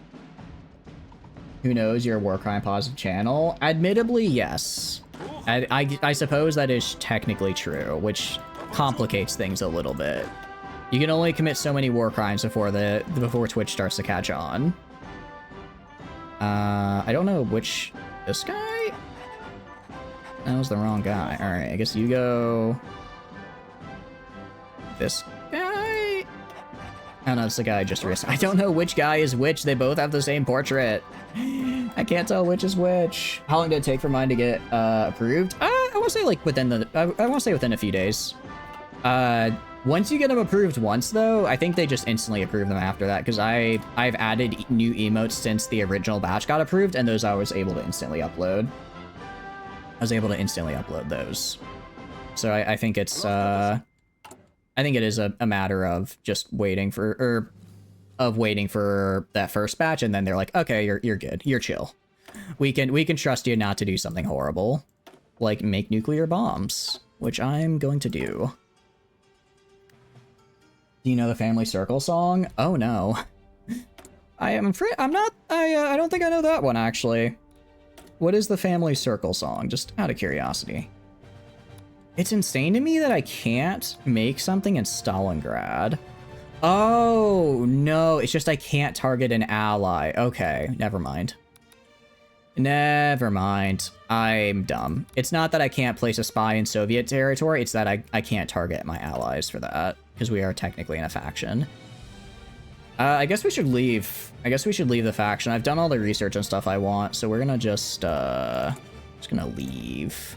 Who knows, you're a war crime positive channel? Admittedly, yes. I suppose that is technically true, which complicates things a little bit. You can only commit so many war crimes before Twitch starts to catch on. I don't know which... This guy? That was the wrong guy. Alright, I guess you go... This guy? Oh no, it's the guy I just recently... I don't know which guy is which. They both have the same portrait. I can't tell which is which. How long did it take for mine to get approved? I want to say like within the... I want to say within a few days. Once you get them approved once, though, I think they just instantly approve them after that, because I've added new emotes since the original batch got approved, and those I was able to instantly upload. I was able to instantly upload those. So I think it's, I think it is a matter of just waiting for, waiting for that first batch, and then they're like, okay, you're good, you're chill. We can trust you not to do something horrible, like make nuclear bombs, which I'm going to do. Do you know the Family Circle song? Oh no. I'm afraid I'm not. I don't think I know that one actually. What is the family circle song? Just out of curiosity. It's insane to me that I can't make something in Stalingrad. Oh, no. It's just I can't target an ally. Okay, never mind. Never mind. I'm dumb. It's not that I can't place a spy in Soviet territory. It's that I can't target my allies for that, because we are technically in a faction. I guess we should leave. I guess we should leave the faction. I've done all the research and stuff I want, so we're gonna just gonna leave.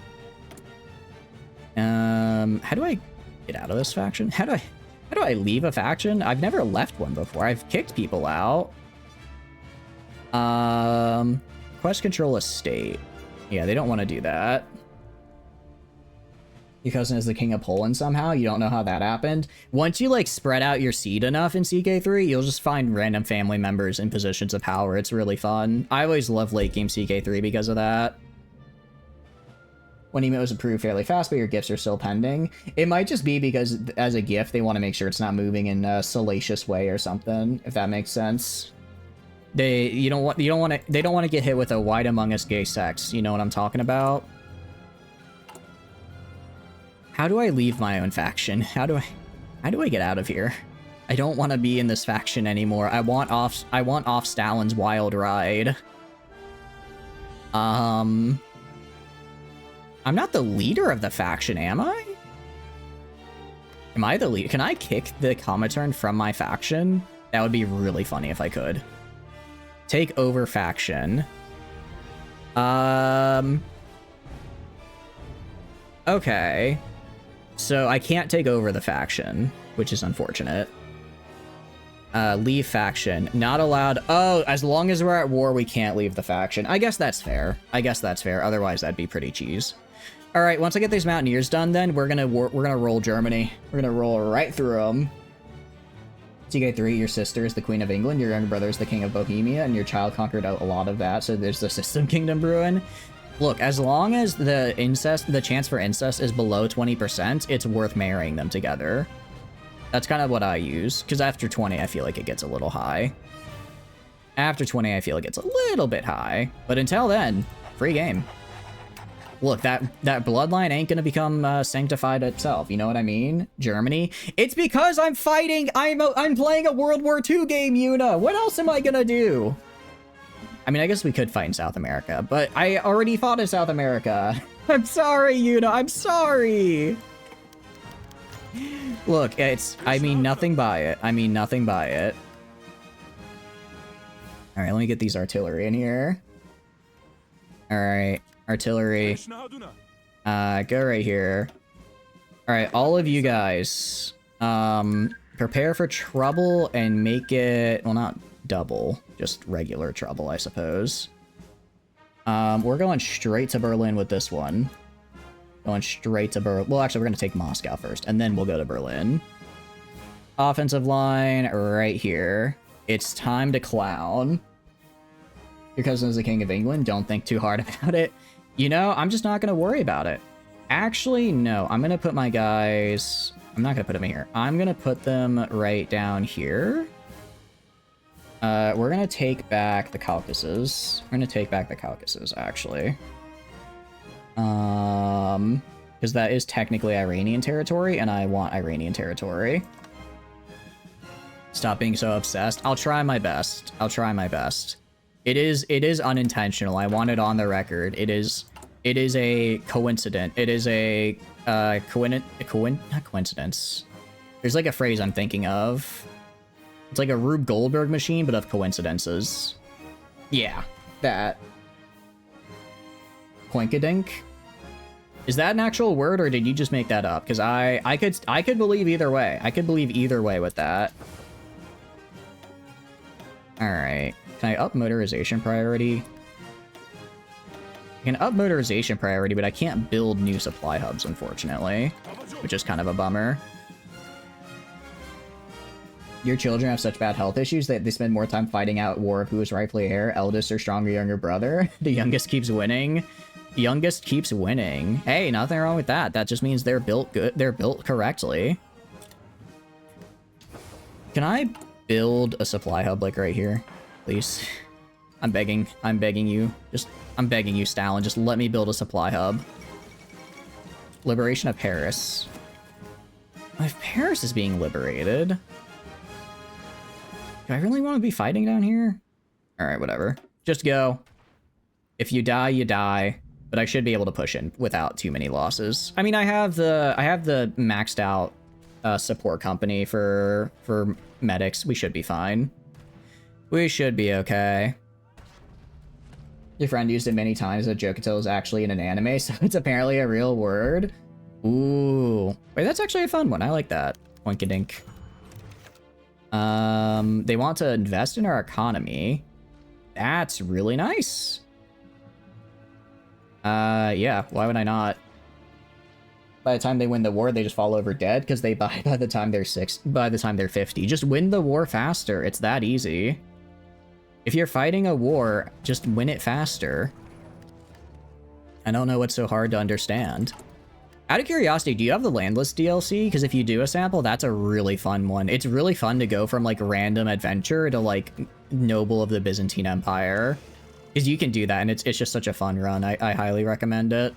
How do I get out of this faction? How do I leave a faction? I've never left one before. I've kicked people out. Quest control estate. Yeah, they don't want to do that. Your cousin is the king of Poland somehow. You don't know how that happened. Once you like spread out your seed enough in CK3, you'll just find random family members in positions of power. It's really fun. I always love late game CK3 because of that. One email was approved fairly fast, but your gifts are still pending. It might just be because as a gift, they want to make sure it's not moving in a salacious way or something, if that makes sense. They don't want to get hit with a white Among Us gay sex. You know what I'm talking about? How do I leave my own faction? How do I get out of here? I don't want to be in this faction anymore. I want off Stalin's wild ride. I'm not the leader of the faction, am I? Am I the leader? Can I kick the Cometern from my faction? That would be really funny if I could. Take over faction. Okay. So I can't take over the faction, which is unfortunate. Leave faction. Not allowed. Oh, as long as we're at war, we can't leave the faction. I guess that's fair. Otherwise, that'd be pretty cheese. All right, once I get these Mountaineers done, then we're gonna roll Germany. We're gonna roll right through them. CK3, your sister is the Queen of England, your younger brother is the King of Bohemia, and your child conquered a lot of that, so there's the System Kingdom brewing. Look, as long as the chance for incest is below 20%, it's worth marrying them together. That's kind of what I use, because after 20, I feel like it gets a little high. After 20, I feel like it's a little bit high, but until then, free game. Look, that bloodline ain't gonna become sanctified itself. You know what I mean? Germany. It's because I'm fighting. I'm playing a World War II game, Yuna. What else am I gonna do? I mean, I guess we could fight in South America, but I already fought in South America. I'm sorry, Yuna. I'm sorry. Look, I mean nothing by it. I mean nothing by it. All right, let me get these artillery in here. All right. Artillery. Go right here. All right, all of you guys, prepare for trouble and make it, well, not double, just regular trouble, I suppose. We're going straight to Berlin with this one. Going straight to Berlin. Well, actually, we're going to take Moscow first, and then we'll go to Berlin. Offensive line right here. It's time to clown. Your cousin is the King of England. Don't think too hard about it. You know, I'm just not going to worry about it. Actually, no. I'm going to put my guys... I'm not going to put them here. I'm going to put them right down here. We're going to take back the Caucasus. We're going to take back the Caucasus, actually. Because that is technically Iranian territory, and I want Iranian territory. Stop being so obsessed. I'll try my best. I'll try my best. It is unintentional. I want it on the record. It is a coincidence. It is a not coincidence. There's like a phrase I'm thinking of. It's like a Rube Goldberg machine, but of coincidences. Yeah, that. Coinkadink? Is that an actual word, or did you just make that up? Because I could believe either way. I could believe either way with that. All right. Can I up motorization priority? I can up motorization priority, but I can't build new supply hubs, unfortunately, which is kind of a bummer. Your children have such bad health issues that they spend more time fighting out war of who is rightfully heir, eldest or stronger younger brother. The youngest keeps winning. Youngest keeps winning. Hey, nothing wrong with that. That just means they're built good. They're built correctly. Can I build a supply hub like right here? Please. I'm begging you. I'm begging you, Stalin, just let me build a supply hub. Liberation of Paris. If Paris is being liberated... Do I really want to be fighting down here? Alright, whatever. Just go. If you die, you die. But I should be able to push in without too many losses. I mean, I have the maxed out support company for medics. We should be fine. We should be okay. Your friend used it many times that Jokuto is actually in an anime, so it's apparently a real word. Ooh. Wait, that's actually a fun one. I like that. Oinkadink. They want to invest in our economy. That's really nice. Yeah, why would I not? By the time they win the war, they just fall over dead because they buy by the time they're 50. Just win the war faster. It's that easy. If you're fighting a war, just win it faster. I don't know what's so hard to understand. Out of curiosity, do you have the Landless DLC? Because if you do a sample, that's a really fun one. It's really fun to go from like random adventure to like Noble of the Byzantine Empire. Because you can do that, and it's just such a fun run. I highly recommend it.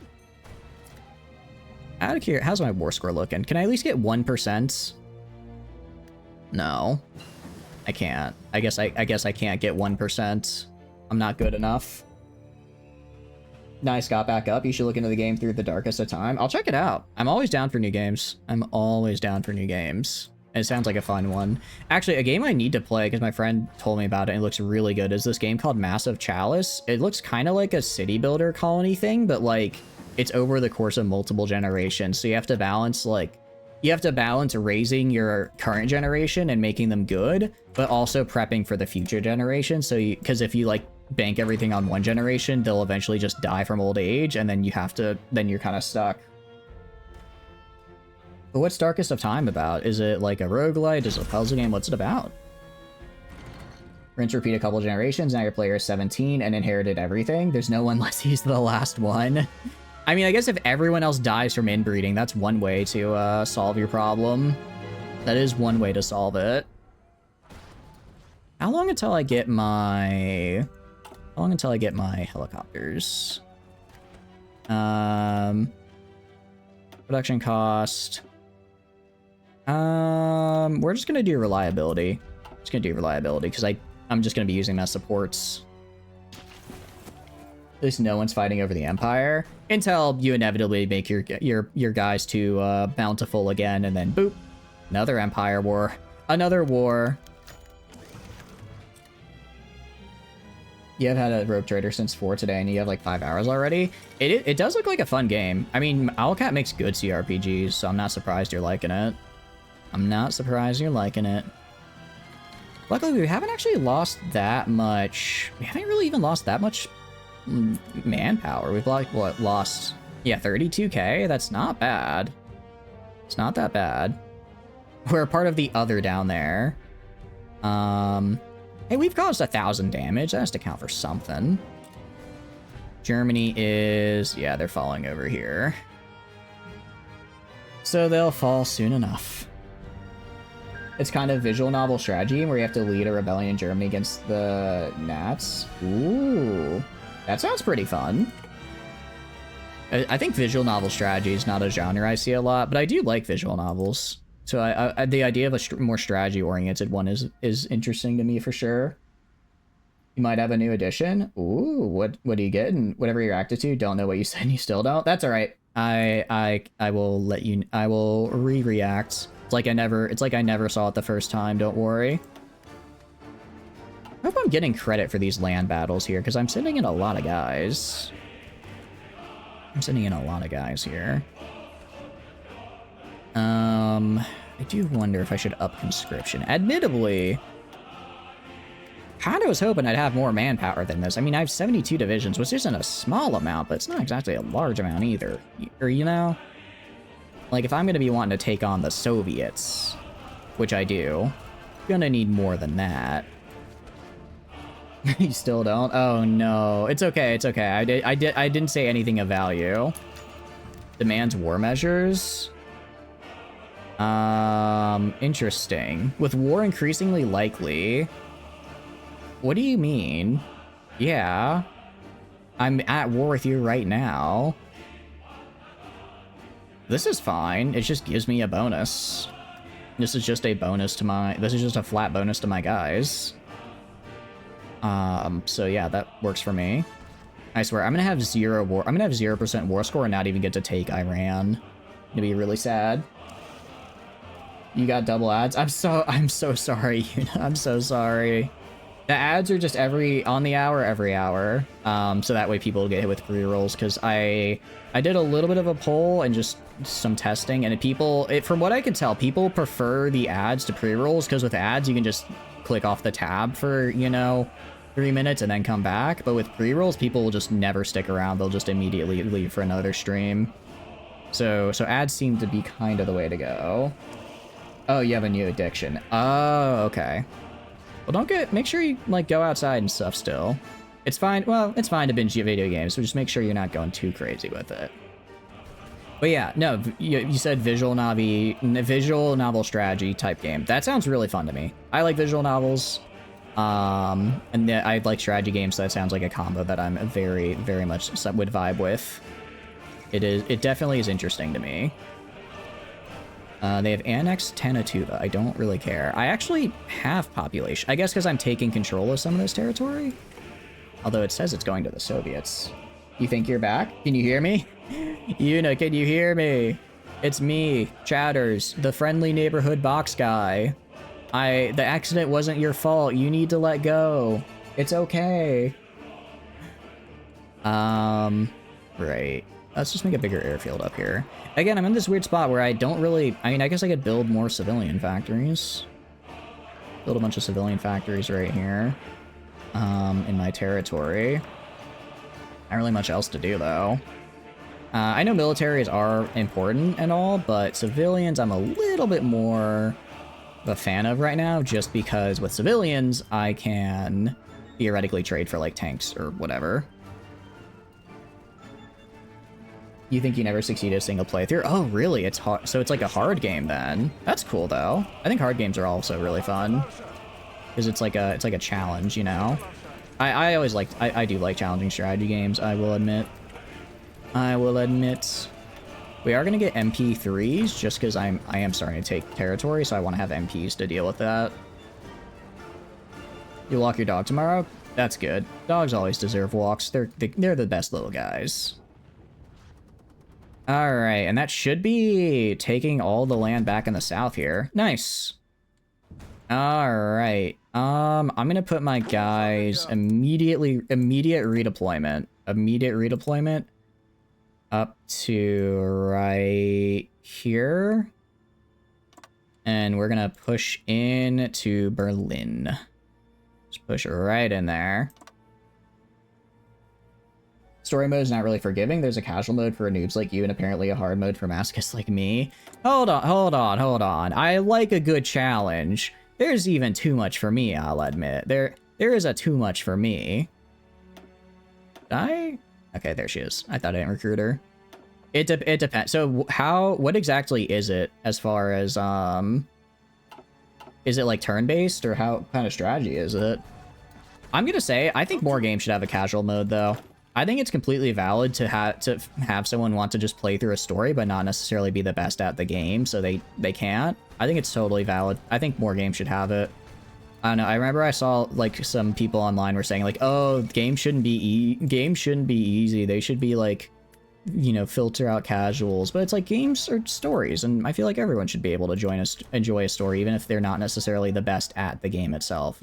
Out of curiosity, how's my war score looking? Can I at least get 1%? No. I can't. I guess I can't get 1%. I'm not good enough. Nice, got back up. You should look into the game through the darkest of time. I'll check it out. I'm always down for new games. I'm always down for new games. And it sounds like a fun one. Actually, a game I need to play, because my friend told me about it and it looks really good, is this game called Massive Chalice. It looks kind of like a city builder colony thing, but like it's over the course of multiple generations. So you have to balance raising your current generation and making them good, but also prepping for the future generation. So because if you like bank everything on one generation, they'll eventually just die from old age, and then you're kind of stuck. But what's Darkest of Time about? Is it like a roguelite? Is it a puzzle game? What's it about? Rinse repeat a couple generations, now your player is 17 and inherited everything. There's no one unless he's the last one. I mean, I guess if everyone else dies from inbreeding, that's one way to solve your problem. That is one way to solve it. How long until I get my helicopters? Production cost. We're just gonna do reliability. Just gonna do reliability because I'm just gonna be using them as supports. At least no one's fighting over the Empire until you inevitably make your guys too bountiful again, and then boop, another Empire war, another war. You have had a rope trader since 4 today, and you have like 5 hours already. It does look like a fun game. I mean, Owlcat makes good CRPGs, so I'm not surprised you're liking it. I'm not surprised you're liking it. Luckily, we haven't actually lost that much. We haven't really even lost that much manpower. We've like lost, yeah, 32k. That's not bad. It's not that bad. We're a part of the other down there. Hey, we've caused 1,000 damage. That has to count for something. Germany is, yeah, they're falling over here. So they'll fall soon enough. It's kind of visual novel strategy where you have to lead a rebellion in Germany against the Nats. Ooh, that sounds pretty fun. I think visual novel strategy is not a genre I see a lot, but I do like visual novels. So the idea of a more strategy-oriented one is interesting to me for sure. You might have a new edition. Ooh, what are you getting? Whatever you're active to, don't know what you said and you still don't. That's all right. I will let you. I will re-react. It's like I never saw it the first time. Don't worry. I hope I'm getting credit for these land battles here because I'm sending in a lot of guys. Here. I do wonder if I should up conscription. Admittedly, kind of was hoping I'd have more manpower than this. I mean, I have 72 divisions, which isn't a small amount, but it's not exactly a large amount either. Or, you know? Like, if I'm going to be wanting to take on the Soviets, which I do, I'm gonna need more than that. You still don't? Oh, no. It's okay, it's okay. I didn't say anything of value. Demands war measures? Interesting. With war increasingly likely, What do you mean? Yeah. I'm at war with you right now. This is fine. It just gives me a bonus. This is just a bonus to my... This is just a flat bonus to my guys. So yeah, that works for me. I swear, I'm gonna have 0% war score and not even get to take Iran. It'd be really sad. You got double ads? I'm so sorry. I'm so sorry. The ads are just on the hour, every hour. So that way people get hit with pre-rolls, because I did a little bit of a poll and just some testing, and from what I could tell, people prefer the ads to pre-rolls, because with ads you can just click off the tab for, 3 minutes and then come back. But with pre-rolls, people will just never stick around. They'll just immediately leave for another stream. So ads seem to be kind of the way to go. Oh, you have a new addiction. Oh, okay. Well, make sure you, go outside and stuff still. It's fine. Well, it's fine to binge video games, so just make sure you're not going too crazy with it. But yeah, no, you said visual novel strategy type game. That sounds really fun to me. I like visual novels. And I like strategy games, so that sounds like a combo that I'm very, very much would vibe with. It definitely is interesting to me. They have annexed Tanatuba. I don't really care. I actually have population. I guess because I'm taking control of some of this territory. Although it says it's going to the Soviets. You think you're back? Can you hear me? Can you hear me? It's me, Chatters, the friendly neighborhood box guy. The accident wasn't your fault. You need to let go. It's okay. Right. Let's just make a bigger airfield up here. Again, I'm in this weird spot where I don't really... I mean, I guess I could build more civilian factories. Build a bunch of civilian factories right here. In my territory. Not really much else to do, though. I know militaries are important and all, but civilians I'm a little bit more of a fan of right now, just because with civilians, I can theoretically trade for, tanks or whatever. You think you never succeeded a single playthrough? Oh, really? It's hard. So it's like a hard game then. That's cool though. I think hard games are also really fun because it's like a challenge, I always I do like challenging strategy games. I will admit. We are gonna get MP3s just because I am starting to take territory, so I want to have MPs to deal with that. You walk your dog tomorrow? That's good. Dogs always deserve walks. They're the best little guys. Alright, and that should be taking all the land back in the south here. Nice. Alright. I'm gonna put my guys immediate redeployment. Immediate redeployment up to right here. And we're gonna push in to Berlin. Just push right in there. Story mode is not really forgiving. There's a casual mode for noobs like you and apparently a hard mode for masochists like me. Hold on. I like a good challenge. There's even too much for me, I'll admit. There is a too much for me. Okay, there she is. I thought I didn't recruit her. It depends. So what exactly is it as far as, is it like turn-based or how kind of strategy is it? I'm gonna say, I think more games should have a casual mode though. I think it's completely valid to have someone want to just play through a story but not necessarily be the best at the game, so they can't. I think it's totally valid. I think more games should have it. I don't know. I remember I saw some people online were saying oh, games shouldn't be easy. They should be filter out casuals. But it's games are stories, and I feel like everyone should be able to enjoy a story even if they're not necessarily the best at the game itself,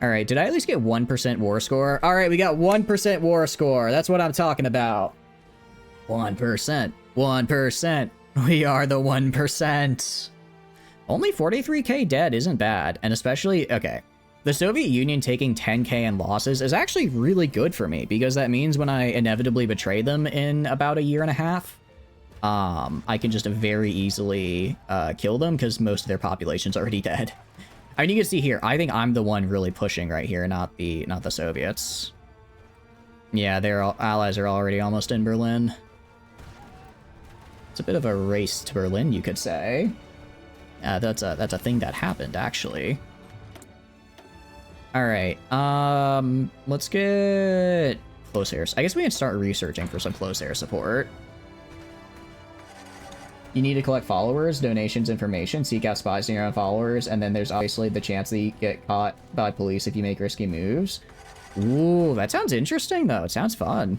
Alright, did I at least get 1% war score? Alright, we got 1% war score. That's what I'm talking about. 1%. 1%. We are the 1%. Only 43k dead isn't bad. And especially, okay, the Soviet Union taking 10k in losses is actually really good for me, because that means when I inevitably betray them in about a year and a half, I can just very easily kill them because most of their population's already dead. I mean, you can see here, I think I'm the one really pushing right here, not the Soviets. Yeah, their allies are already almost in Berlin. It's a bit of a race to Berlin, you could say. That's a thing that happened, actually. All right. Let's get close air. I guess we can start researching for some close air support. You need to collect followers, donations, information, seek out spies in your own followers, and then there's obviously the chance that you get caught by police if you make risky moves. Ooh, that sounds interesting though. It sounds fun.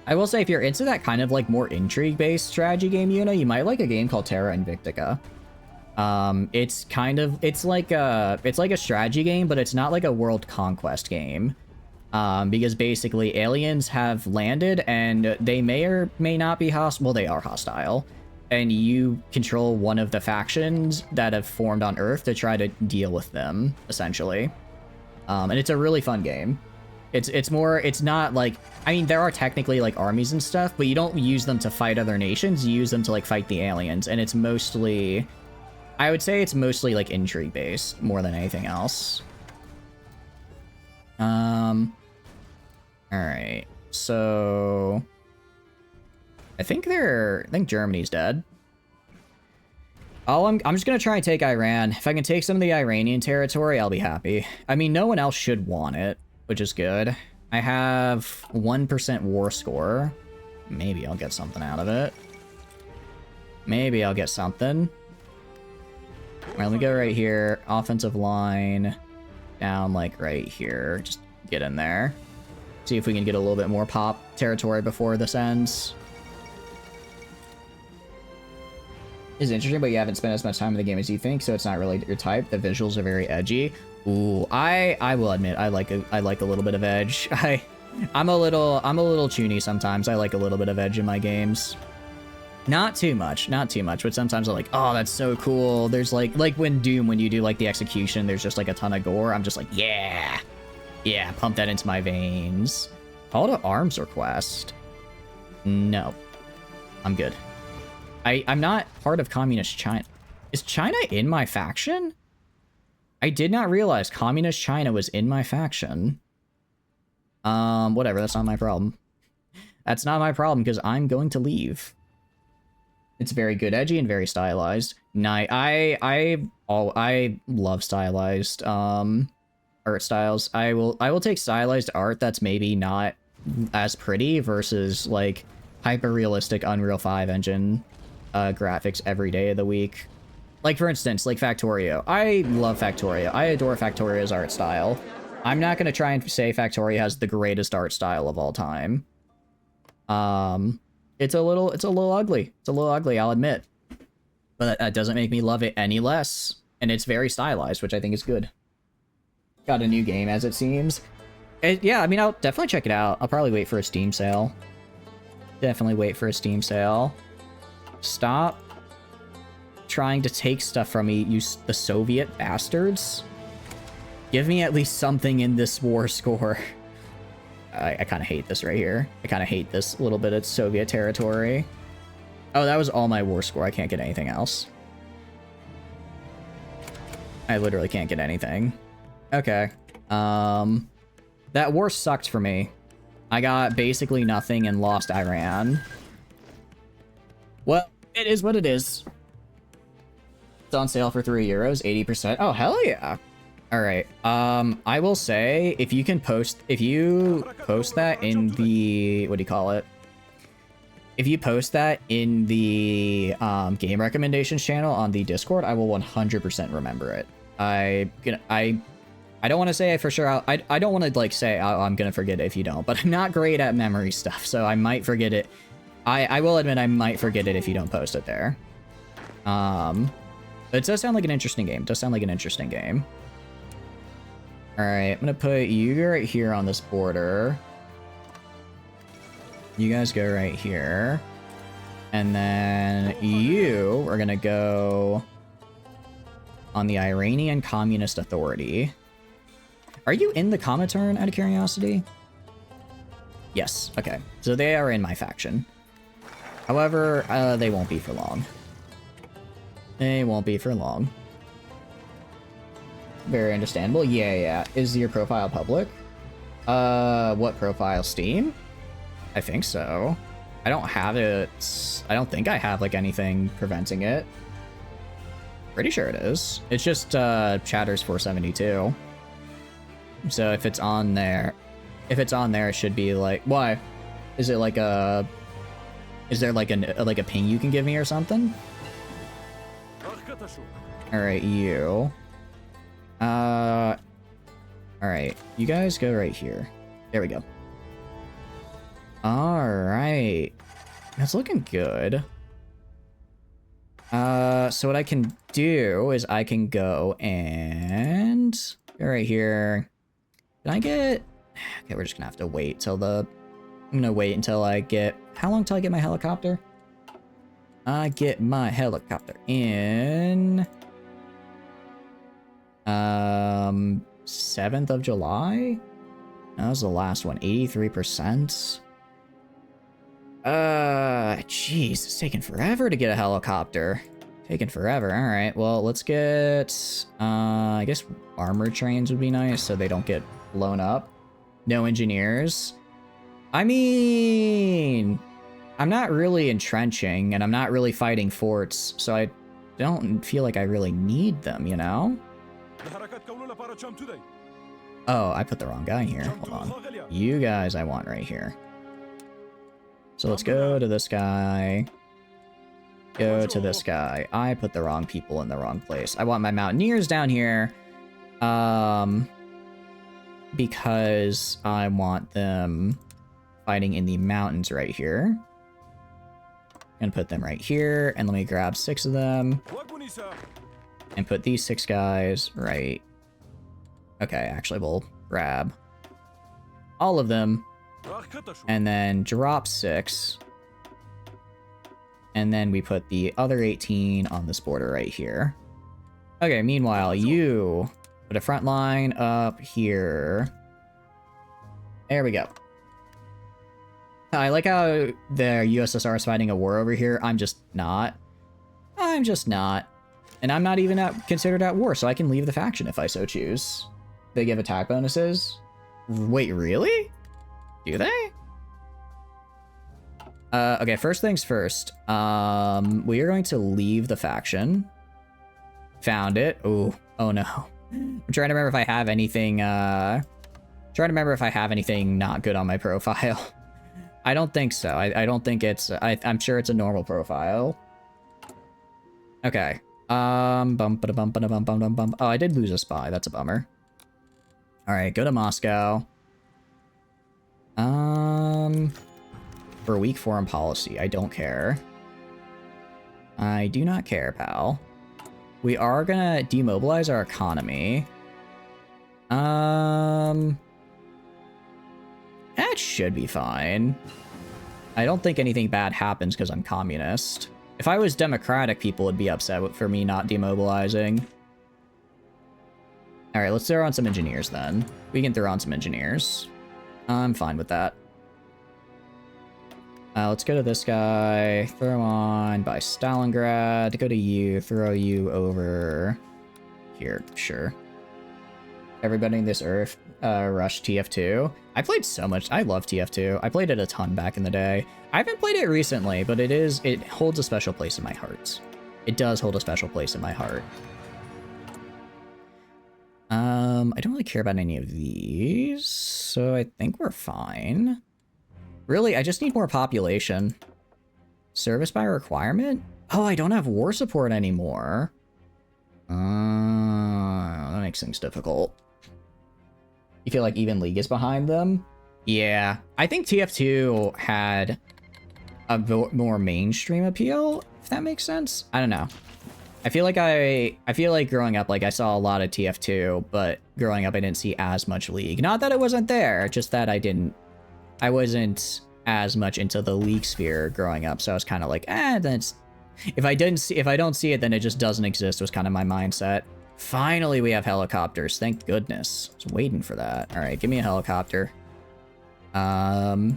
I will say if you're into that kind of like more intrigue-based strategy game, you might like a game called Terra Invictica. It's like a strategy game, but it's not like a world conquest game. Because basically aliens have landed and they may or may not be hostile. Well, they are hostile. And you control one of the factions that have formed on Earth to try to deal with them, essentially. And it's a really fun game. It's not like, I mean, there are technically like armies and stuff, but you don't use them to fight other nations. You use them to like fight the aliens. And it's mostly, I would say it's mostly like intrigue based more than anything else. All right. So I think Germany's dead. I'm just gonna try and take Iran. If I can take some of the Iranian territory, I'll be happy. I mean, no one else should want it, which is good. I have 1% war score. Maybe I'll get something out of it. Maybe I'll get something. All right, let me go right here. Offensive line down like right here. Just get in there. See if we can get a little bit more pop territory before this ends. Is interesting, but you haven't spent as much time in the game as you think, so it's not really your type. The visuals are very edgy. Ooh, I will admit I like a little bit of edge. I'm a little toony sometimes. I like a little bit of edge in my games. Not too much, but sometimes I'm like, oh, that's so cool. There's like when Doom, when you do like the execution, there's just like a ton of gore. I'm just like, yeah, pump that into my veins. Call to arms request. No, I'm good. I'm not part of Communist China. Is China in my faction? I did not realize Communist China was in my faction. Whatever, that's not my problem. That's not my problem, because I'm going to leave. It's very good, edgy, and very stylized. I love stylized art styles. I will take stylized art that's maybe not as pretty versus like hyper realistic Unreal 5 engine graphics every day of the week. Like for instance, like Factorio. I love Factorio. I adore Factorio's art style. I'm not gonna try and say Factorio has the greatest art style of all time. It's a little ugly. It's a little ugly, I'll admit. But that doesn't make me love it any less. And it's very stylized, which I think is good. Got a new game, as it seems. Yeah, I mean, I'll definitely check it out. I'll probably wait for a Steam sale. Definitely wait for a Steam sale. Stop trying to take stuff from me, you the Soviet bastards. Give me at least something in this war score. I kind of hate this right here. I kind of hate this little bit of Soviet territory. Oh, that was all my war score. I can't get anything else. I literally can't get anything. Okay. That war sucked for me. I got basically nothing and lost Iran. Well, it is what it is. It's on sale for €3, 80%. Oh, hell yeah. All right. I will say if you post that in the, what do you call it? If you post that in the game recommendations channel on the Discord, I will 100% remember it. I don't want to say for sure. I don't want to like say I'm gonna forget it if you don't, but I'm not great at memory stuff, so I might forget it. I will admit I might forget it if you don't post it there. It does sound like an interesting game. It does sound like an interesting game. All right, I'm gonna put you right here on this border. You guys go right here. And then you are gonna go on the Iranian Communist Authority. Are you in the Comintern, out of curiosity? Yes, okay. So they are in my faction. However, they won't be for long. They won't be for long. Very understandable. Yeah. Is your profile public? What profile? Steam? I think so. I don't have it. I don't think I have like anything preventing it. Pretty sure it is. It's just Chatters 472. So if it's on there, it should be like, why? Is it like a, is there like a ping you can give me or something? All right, you. All right, you guys go right here. There we go. All right, that's looking good. So what I can do is I can go and go right here. Can I get? Okay, we're just gonna have to wait till the. I'm gonna wait until I get. How long till I get my helicopter? I get my helicopter in. 7th of July. That was the last one. 83%. Jeez, it's taking forever to get a helicopter. Taking forever. All right. Well, let's get. I guess armored trains would be nice so they don't get blown up. No engineers. I mean, I'm not really entrenching and I'm not really fighting forts, so I don't feel like I really need them, you know? Oh, I put the wrong guy here. Hold on. You guys I want right here. So let's go to this guy. Go to this guy. I put the wrong people in the wrong place. I want my mountaineers down here. Because I want them fighting in the mountains right here. I'm gonna put them right here, and let me grab 6 of them. And put these 6 guys right. Okay, actually we'll grab all of them. And then drop 6. And then we put the other 18 on this border right here. Okay, meanwhile, you put a front line up here. There we go. I like how the USSR is fighting a war over here. I'm just not. I'm just not. And I'm not even considered at war, so I can leave the faction if I so choose. They give attack bonuses. Wait, really? Do they? Okay, first things first. We are going to leave the faction. Found it. Oh no. I'm trying to remember if I have anything, trying to remember if I have anything not good on my profile. I don't think so. I don't think it's, I'm sure it's a normal profile. Okay. Oh, I did lose a spy. That's a bummer. All right, go to Moscow. For weak foreign policy, I don't care. I do not care, pal. We are gonna demobilize our economy. That should be fine. I don't think anything bad happens because I'm communist. If I was democratic, people would be upset for me not demobilizing. All right, let's throw on some engineers then. We can throw on some engineers. I'm fine with that. Let's go to this guy. Throw on by Stalingrad. Go to you. Throw you over here. Sure. Everybody in this earth rush TF2. I played so much. I love TF2. I played it a ton back in the day. I haven't played it recently, but it holds a special place in my heart. It does hold a special place in my heart. I don't really care about any of these, so I think we're fine. Really, I just need more population. Service by requirement? Oh, I don't have war support anymore. That makes things difficult. You feel like even League is behind them? Yeah, I think TF2 had a more mainstream appeal, if that makes sense. I don't know. I feel like growing up, like I saw a lot of TF2, but growing up I didn't see as much League. Not that it wasn't there, just that I wasn't as much into the League sphere growing up, so I was kind of like, that's, if I don't see it, then it just doesn't exist, was kind of my mindset. Finally, we have helicopters. Thank goodness. I was waiting for that. All right, give me a helicopter. All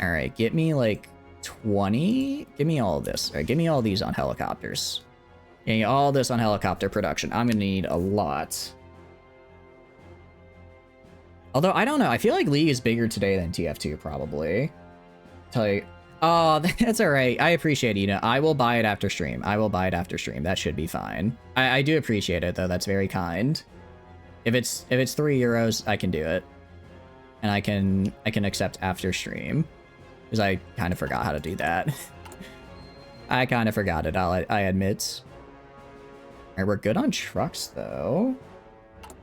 right, get me like 20. Give me all of this. All right, give me all these on helicopters. Give me all this on helicopter production. I'm gonna need a lot. Although, I don't know. I feel like League is bigger today than TF2, probably. Tell you. Oh, that's all right. I appreciate it, you know. I will buy it after stream. I will buy it after stream. That should be fine. I do appreciate it, though. That's very kind. If it's €3, I can do it. And I can accept after stream. Because I kind of forgot how to do that. I kind of forgot it, I admit. Alright, we're good on trucks, though.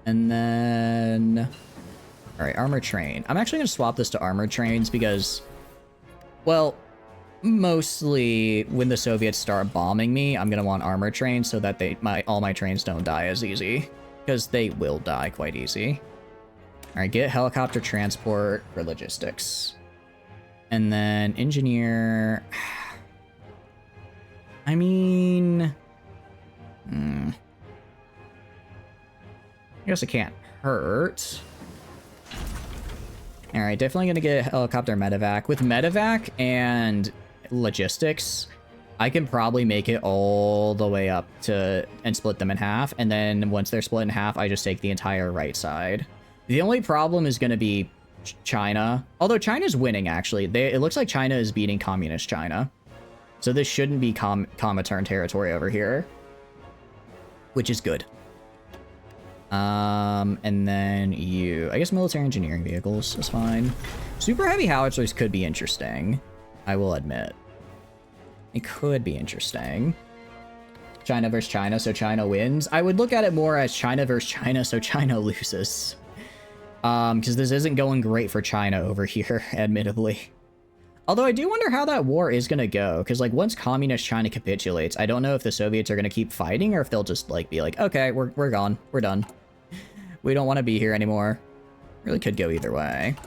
And then... Alright, armored train. I'm actually going to swap this to armored trains because... Well, mostly when the Soviets start bombing me, I'm going to want armored trains so that all my trains don't die as easy. Because they will die quite easy. Alright, get helicopter transport for logistics. And then engineer... I mean... I guess it can't hurt. Alright, definitely gonna get a helicopter medevac. With medevac and logistics, I can probably make it all the way up to... and split them in half. And then once they're split in half, I just take the entire right side. The only problem is gonna be China. Although China's winning, actually. It looks like China is beating communist China. So this shouldn't be Comintern territory over here. Which is good. And then you... I guess military engineering vehicles is fine. Super heavy howitzers could be interesting. I will admit. It could be interesting. China versus China, so China wins. I would look at it more as China versus China, so China loses. Because this isn't going great for China over here, admittedly. Although I do wonder how that war is going to go, because, like, once communist China capitulates, I don't know if the Soviets are going to keep fighting, or if they'll just, like, be like, okay, we're gone. We're done. We don't want to be here anymore. Really could go either way.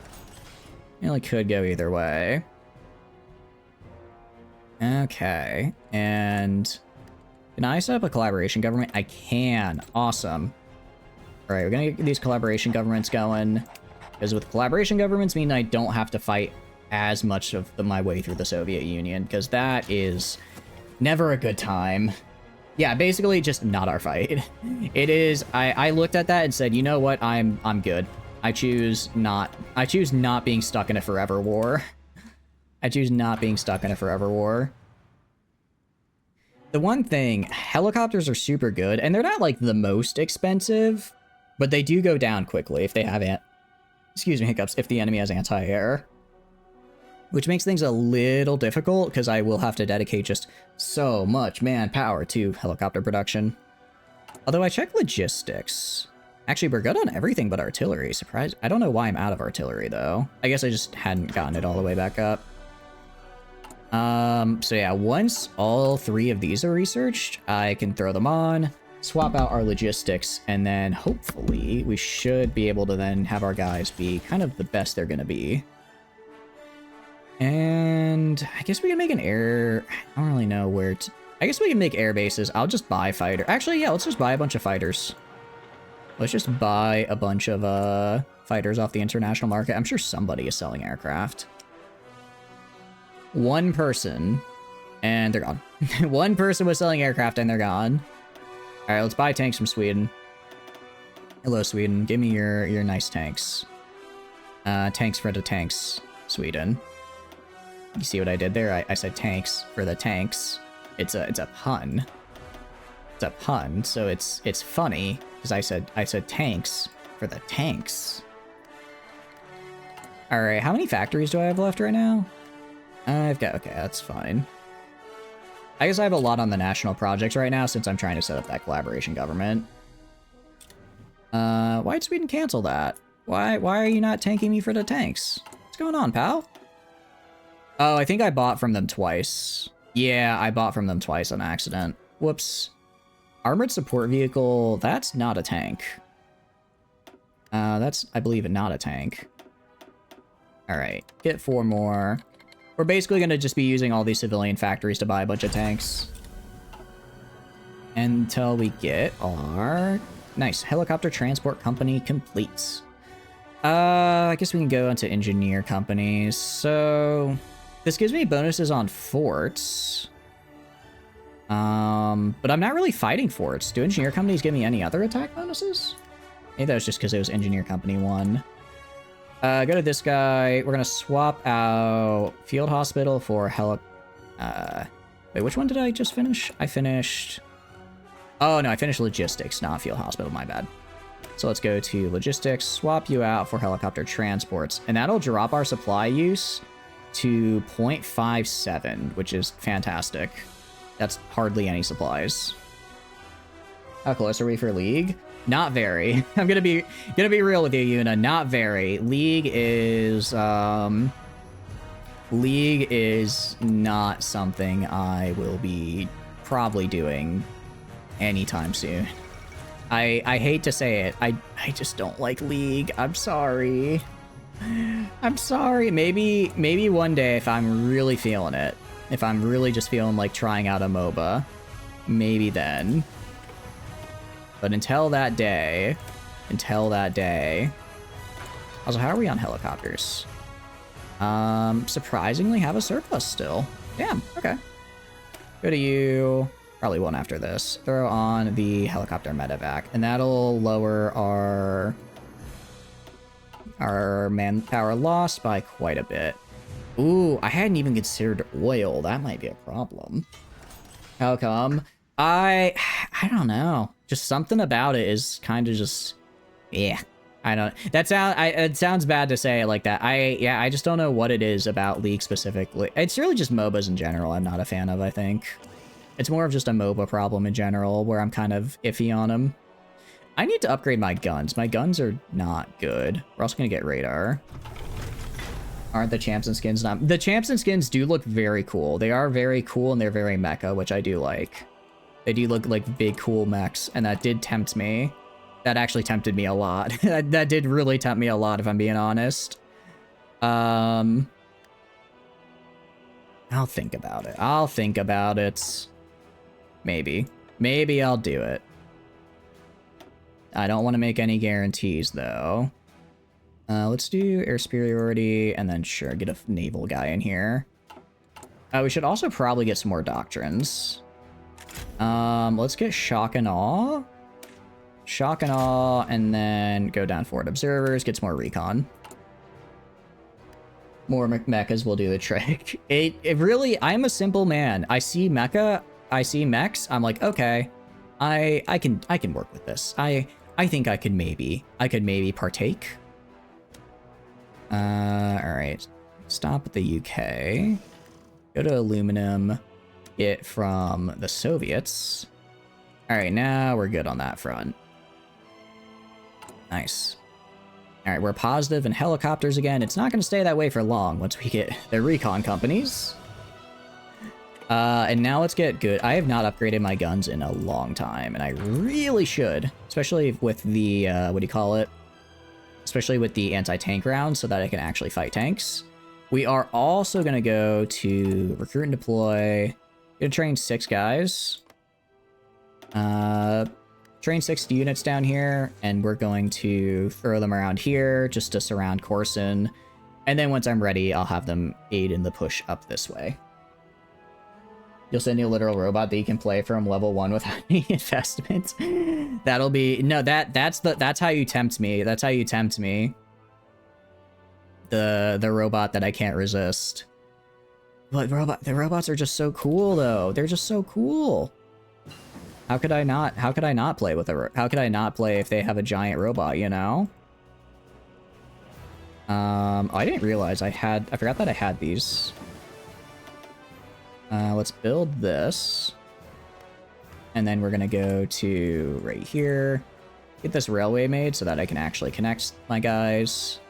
Really could go either way. Okay. And can I set up a collaboration government? I can. Awesome. All right, we're going to get these collaboration governments going, because with collaboration governments mean I don't have to fight as much of my way through the Soviet Union, because that is never a good time. Yeah, basically just not our fight. It is. I looked at that and said, you know what? I'm good. I choose not being stuck in a forever war. I choose not being stuck in a forever war. The one thing, helicopters are super good, and they're not like the most expensive, but they do go down quickly if they have excuse me, hiccups, if the enemy has anti-air. Which makes things a little difficult, because I will have to dedicate just so much manpower to helicopter production. Although I checked logistics. Actually, we're good on everything but artillery. Surprise! I don't know why I'm out of artillery, though. I guess I just hadn't gotten it all the way back up. So yeah, once all 3 of these are researched, I can throw them on, swap out our logistics, and then hopefully we should be able to then have our guys be kind of the best they're gonna be. And I guess we can make an air... I don't really know where to... I guess we can make air bases. I'll just buy fighter. Actually, yeah, let's just buy a bunch of fighters. Let's just buy a bunch of fighters off the international market. I'm sure somebody is selling aircraft. One person, and they're gone. One person was selling aircraft and they're gone. All right, let's buy tanks from Sweden. Hello, Sweden. Give me your nice tanks. Tanks for the tanks, Sweden. You see what I did there? I said tanks for the tanks. It's a pun. It's a pun, so it's funny because I said tanks for the tanks. All right, how many factories do I have left right now? I've got, okay, that's fine. I guess I have a lot on the national projects right now since I'm trying to set up that collaboration government. Why'd Sweden cancel that? Why are you not tanking me for the tanks? What's going on, pal? Oh, I think I bought from them twice. Yeah, I bought from them twice on accident. Whoops. Armored support vehicle, that's not a tank. That's, I believe, not a tank. All right, get 4 more. We're basically going to just be using all these civilian factories to buy a bunch of tanks. Until we get our... Nice, helicopter transport company complete. I guess we can go into engineer companies. So... This gives me bonuses on forts. But I'm not really fighting forts. Do engineer companies give me any other attack bonuses? Maybe that was just because it was engineer company 1. Go to this guy. We're gonna swap out field hospital for wait, which one did I just finish? I finished... Oh, no, I finished logistics, not field hospital, my bad. So let's go to logistics, swap you out for helicopter transports, and that'll drop our supply use to 0.57, which is fantastic. That's hardly any supplies. How close are we for League? Not very. I'm gonna be real with you, Yuna. Not very. League is not something I will be probably doing anytime soon. I hate to say it. I just don't like League. I'm sorry. I'm sorry. Maybe one day if I'm really feeling it, if I'm really just feeling like trying out a MOBA, maybe then. But until that day. Also, how are we on helicopters? Surprisingly have a surplus still. Damn, okay. Go to you. Probably one after this. Throw on the helicopter medevac, and that'll lower our manpower loss by quite a bit. Ooh, I hadn't even considered oil. That might be a problem. How come? I don't know. Just something about it is kind of just, yeah. I don't. It sounds bad to say it like that. I just don't know what it is about League specifically. It's really just MOBAs in general. I'm not a fan of. I think it's more of just a MOBA problem in general, where I'm kind of iffy on them. I need to upgrade my guns. My guns are not good. We're also gonna get radar. Aren't the champs and skins not? The champs and skins do look very cool. They are very cool and they're very mecha, which I do like. They do look like big, cool mechs, and that did tempt me. That actually tempted me a lot. That did really tempt me a lot, if I'm being honest. I'll think about it. Maybe. Maybe I'll do it. I don't want to make any guarantees, though. Let's do air superiority, and then sure, get a naval guy in here. We should also probably get some more doctrines. Let's get shock and awe. Shock and awe, and then go down forward observers, get some more recon. More mechas will do the trick. It really, I'm a simple man. I see mecha, I see mechs, I'm like, okay, I can work with this. I think I could maybe partake. Alright. Stop at the UK. Go to aluminum. Get from the Soviets. Alright, now we're good on that front. Nice. Alright, we're positive in helicopters again. It's not going to stay that way for long once we get the recon companies. And now let's get good. I have not upgraded my guns in a long time, and I really should. Especially with the, what do you call it? Especially with the anti-tank rounds, so that I can actually fight tanks. We are also going to go to recruit and deploy. Gonna train 6 guys. Train 6 units down here, and we're going to throw them around here just to surround Corson. And then once I'm ready, I'll have them aid in the push up this way. You'll send you a literal robot that you can play from level 1 without any investment. That'll be no. That's how you tempt me. That's how you tempt me. The robot that I can't resist. But the robots are just so cool, though. They're just so cool. How could I not play with how could I not play if they have a giant robot, you know? Oh, I didn't realize I forgot that I had these. Let's build this. And then we're gonna go to right here. Get this railway made so that I can actually connect my guys.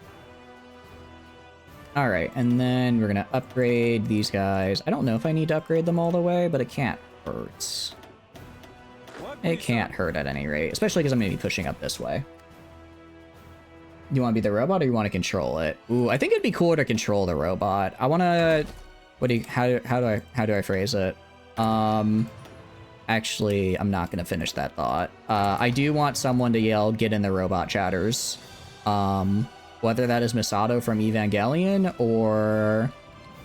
Alright, and then we're gonna upgrade these guys. I don't know if I need to upgrade them all the way, but it can't hurt. It can't hurt at any rate, especially because I'm gonna be pushing up this way. You want to be the robot, or you want to control it? Ooh, I think it'd be cooler to control the robot. I want to. How do I phrase it? Actually, I'm not gonna finish that thought. I do want someone to yell, "Get in the robot chatters." Whether that is Misato from Evangelion or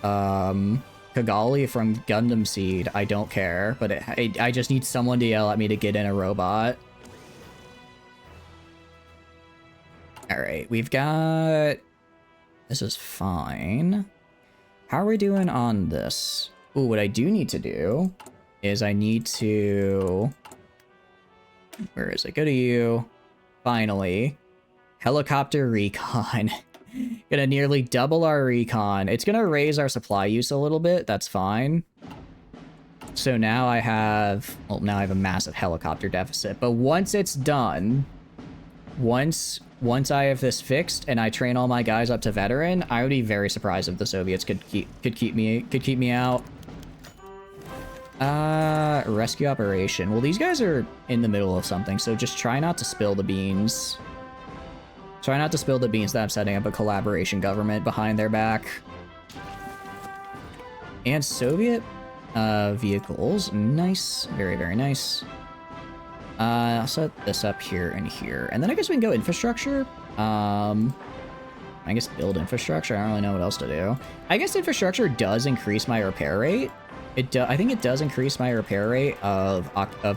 Kigali from Gundam Seed, I don't care, but I just need someone to yell at me to get in a robot. Alright, we've got... This is fine. How are we doing on this? Ooh, what I do need to do is I need to... Where is it? Go to you. Finally. Helicopter recon. Gonna nearly double our recon. It's gonna raise our supply use a little bit. That's fine. So now I have... Well, now I have a massive helicopter deficit. But once it's done... Once I have this fixed and I train all my guys up to veteran, I would be very surprised if the Soviets could keep me out. Rescue operation. Well, these guys are in the middle of something, so just try not to spill the beans. Try not to spill the beans that I'm setting up a collaboration government behind their back. And Soviet vehicles. Nice. Very, very nice. I'll set this up here and here. And then I guess we can go infrastructure. I guess build infrastructure. I don't really know what else to do. I guess infrastructure does increase my repair rate. I think it does increase my repair rate of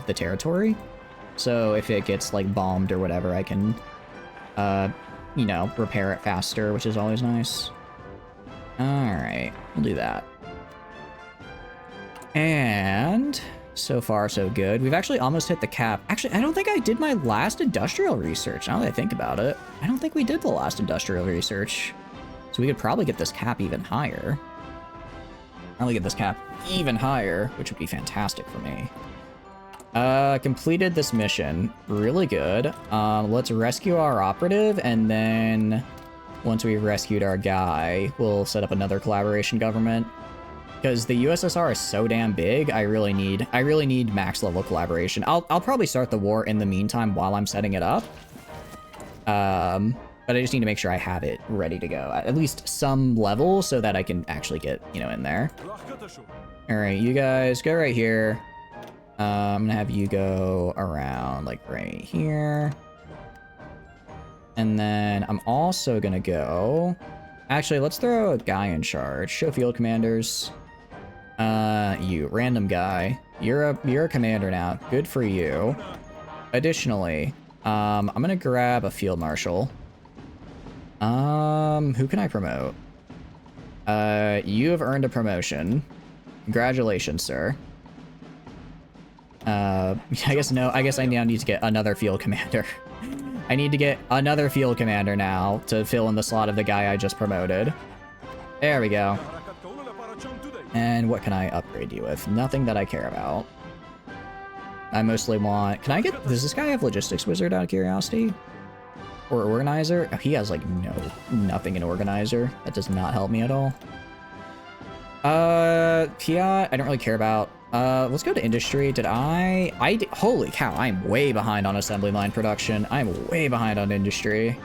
the territory. So if it gets like bombed or whatever, I can, you know, repair it faster, which is always nice. All right, we'll do that. And so far, so good. We've actually almost hit the cap. Actually, I don't think I did my last industrial research. Now that I think about it, I don't think we did the last industrial research. So we could probably get this cap even higher. Probably get this cap even higher, which would be fantastic for me. Completed this mission. Really good. Let's rescue our operative, and then once we've rescued our guy, we'll set up another collaboration government. Because the USSR is so damn big, I really need max level collaboration. I'll probably start the war in the meantime while I'm setting it up. But I just need to make sure I have it ready to go at least some level so that I can actually get, you know, in there. All right, you guys go right here. I'm gonna have you go around like right here. And then I'm also gonna go... Actually, let's throw a guy in charge. Show field commanders. You, random guy. You're a commander now. Good for you. Additionally, I'm gonna grab a field marshal. Who can I promote? You have earned a promotion. Congratulations, sir. I guess I now need to get another field commander. I need to get another field commander now to fill in the slot of the guy I just promoted. There we go. And what can I upgrade you with? Nothing that I care about. I mostly want... Can I get... Does this guy have logistics wizard out of curiosity? Or organizer? Oh, he has like nothing in organizer. That does not help me at all. Fiat, I don't really care about. Let's go to industry. Holy cow, I'm way behind on assembly line production. I'm way behind on industry.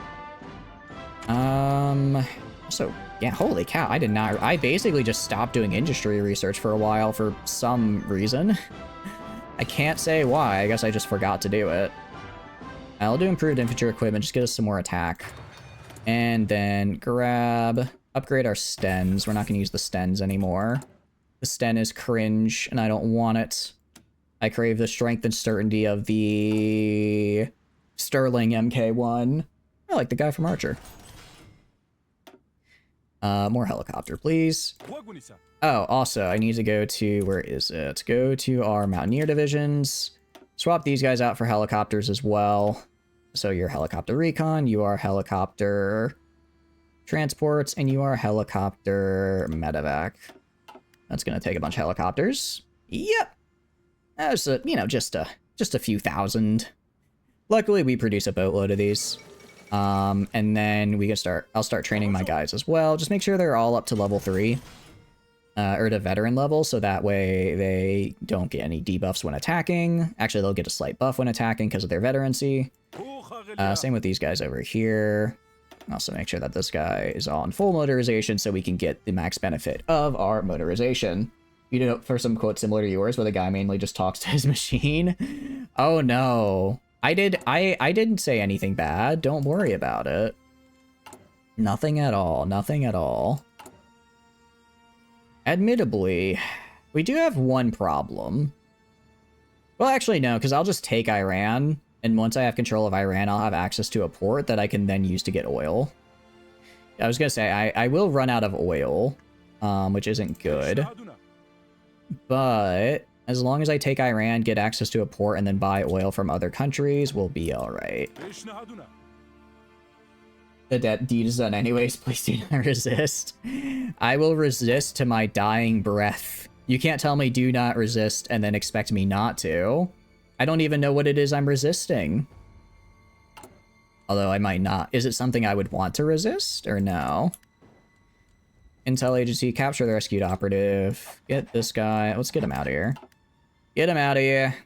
So yeah, holy cow, I basically just stopped doing industry research for a while for some reason. I can't say why, I guess I just forgot to do it. I'll do improved infantry equipment, just get us some more attack. And then upgrade our Stens. We're not gonna use the Stens anymore. The Sten is cringe, and I don't want it. I crave the strength and certainty of the Sterling MK1. I like the guy from Archer. More helicopter, please. Oh, also, I need to go to, where is it? Go to our Mountaineer divisions. Swap these guys out for helicopters as well. So you're helicopter recon, you are helicopter transports, and you are helicopter medevac. That's gonna take a bunch of helicopters. Yep. That's just a few thousand. Luckily, we produce a boatload of these. And then I'll start training my guys as well. Just make sure they're all up to level 3. Or to veteran level, so that way they don't get any debuffs when attacking. Actually, they'll get a slight buff when attacking because of their veterancy. Same with these guys over here. Also make sure that this guy is on full motorization so we can get the max benefit of our motorization. You know, for some quote similar to yours, where the guy mainly just talks to his machine. Oh no. I didn't say anything bad. Don't worry about it. Nothing at all. Nothing at all. Admittably, we do have one problem. Well, actually, no, because I'll just take Iran, and once I have control of Iran, I'll have access to a port that I can then use to get oil. I was going to say, I will run out of oil, which isn't good. But As long as I take Iran, get access to a port, and then buy oil from other countries, we'll be alright. The deed is done anyways, please do not resist. I will resist to my dying breath. You can't tell me do not resist and then expect me not to. I don't even know what it is I'm resisting. Although I might not. Is it something I would want to resist or no? Intel agency, capture the rescued operative. Get this guy. Let's get him out of here. Get him out of here.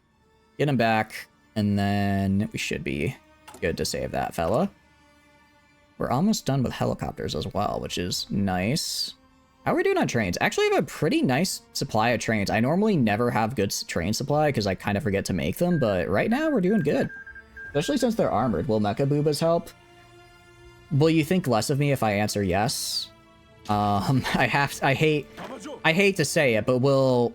Get him back. And then we should be good to save that fella. We're almost done with helicopters as well, which is nice. How are we doing on trains? Actually, I have a pretty nice supply of trains. I normally never have good train supply because I kind of forget to make them, but right now we're doing good. Especially since they're armored. Will Mecha Boobas help? Will you think less of me if I answer yes? I hate to say it, but will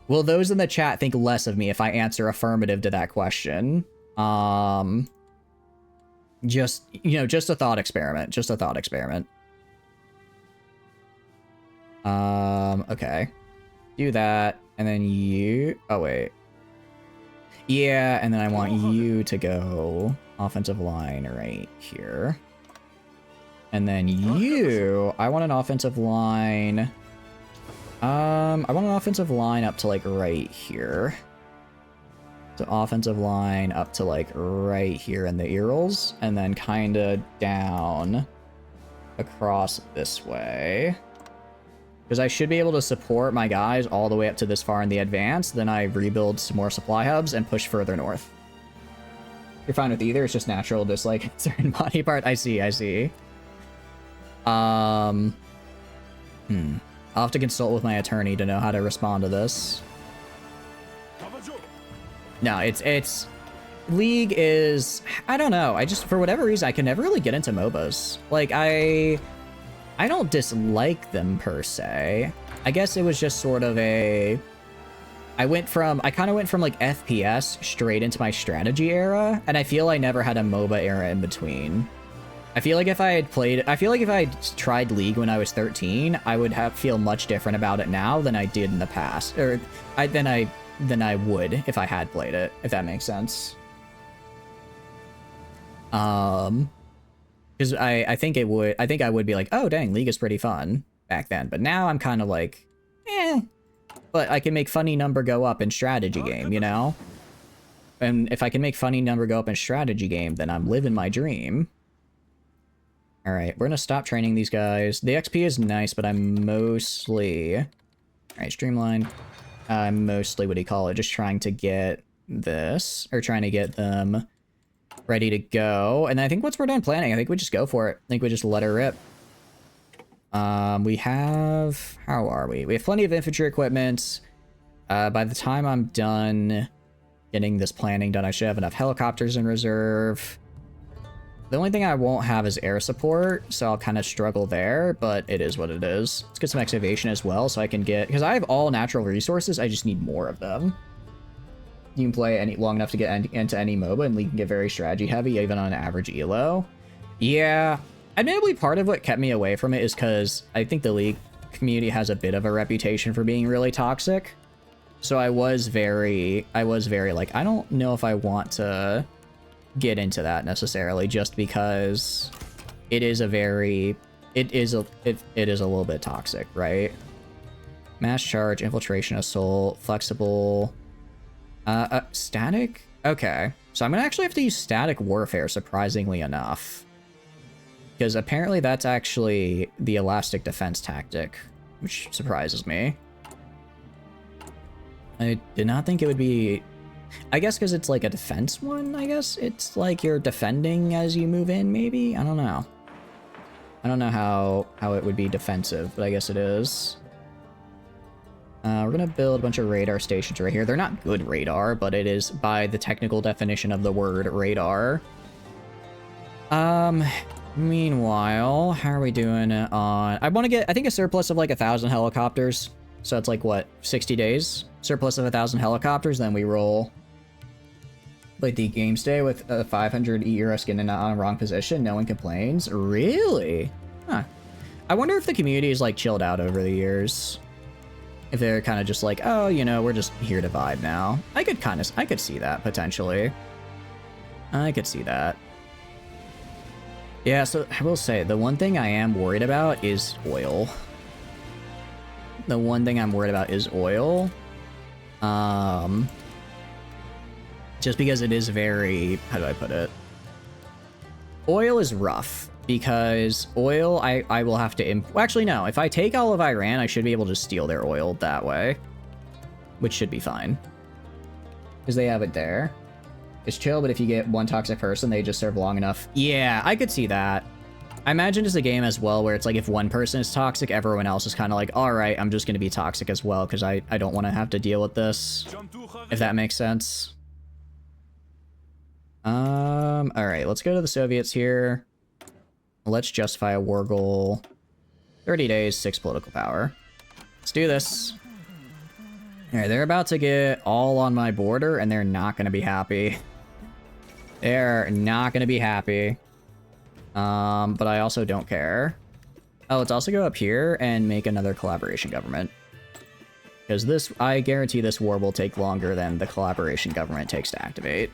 those in the chat think less of me if I answer affirmative to that question? Just, you know, just a thought experiment. Just a thought experiment. Okay. Do that, and then you... Oh, wait. Yeah, and then I want you to go offensive line right here. And then you... I want an offensive line... I want an offensive line up to, like, right here. So offensive line up to, like, right here in the Urals, and then kind of down across this way. Because I should be able to support my guys all the way up to this far in the advance, then I rebuild some more supply hubs and push further north. You're fine with either, it's just natural, dislike a certain body part. I see, I see. I'll have to consult with my attorney to know how to respond to this. No, it's League is, I don't know, I just, for whatever reason, I can never really get into MOBAs. Like, I don't dislike them per se. I guess it was just sort of a, I kind of went from like FPS straight into my strategy era, and I feel I never had a MOBA era in between. I feel like if I had tried League when I was 13, I would feel much different about it now than I did in the past, or than I would if I had played it, if that makes sense. Because I think I would be like, oh dang, League is pretty fun back then, but now I'm kind of like, but I can make funny number go up in strategy game, you know? And if I can make funny number go up in strategy game, then I'm living my dream. All right, we're gonna stop training these guys. The XP is nice, but I'm mostly, all right, streamline. I'm mostly, what do you call it? Just trying to get this, or trying to get them ready to go. And I think once we're done planning, I think we just go for it. I think we just let her rip. We have, how are we? We have plenty of infantry equipment. By the time I'm done getting this planning done, I should have enough helicopters in reserve. The only thing I won't have is air support, so I'll kind of struggle there, but it is what it is. Let's get some excavation as well, so I can get, because I have all natural resources, I just need more of them. You can play long enough to get into any MOBA, and League can get very strategy heavy, even on an average elo. Yeah, admittedly, part of what kept me away from it is because I think the League community has a bit of a reputation for being really toxic. So I was very like, I don't know if I want to get into that necessarily, just because it is a little bit toxic, right? Mass charge, infiltration, assault, flexible, static. Okay, so I'm gonna actually have to use static warfare, surprisingly enough, because apparently that's actually the elastic defense tactic, which surprises me. I did not think it would be, I guess because it's like a defense one, I guess it's like you're defending as you move in, maybe? I don't know. I don't know how it would be defensive, but I guess it is. We're gonna build a bunch of radar stations right here. They're not good radar, but it is by the technical definition of the word radar. Meanwhile, how are we doing on... I want to get, I think, a surplus of like 1,000 helicopters. So it's like, what, 60 days? Surplus of 1,000 helicopters, then we roll like the game stay with a 500 EUR skin and not on a wrong position. No one complains. Really? Huh. I wonder if the community is like chilled out over the years. If they're kind of just like, oh, you know, we're just here to vibe now. I could see that potentially. I could see that. Yeah, so I will say, the one thing I am worried about is oil. The one thing I'm worried about is oil. Just because it is very, how do I put it? Oil is rough, because oil, I will have to, well, actually no, if I take all of Iran, I should be able to steal their oil that way, which should be fine. Because they have it there. It's chill, but if you get one toxic person, they just serve long enough. Yeah, I could see that. I imagine it's a game as well where it's like if one person is toxic, everyone else is kind of like, all right, I'm just going to be toxic as well because I don't want to have to deal with this, if that makes sense. All right, let's go to the Soviets here. Let's justify a war goal. 30 days, 6 political power. Let's do this. All right, they're about to get all on my border, and they're not going to be happy. They're not going to be happy. But I also don't care. Oh, let's also go up here and make another collaboration government. Because this, I guarantee this war will take longer than the collaboration government takes to activate.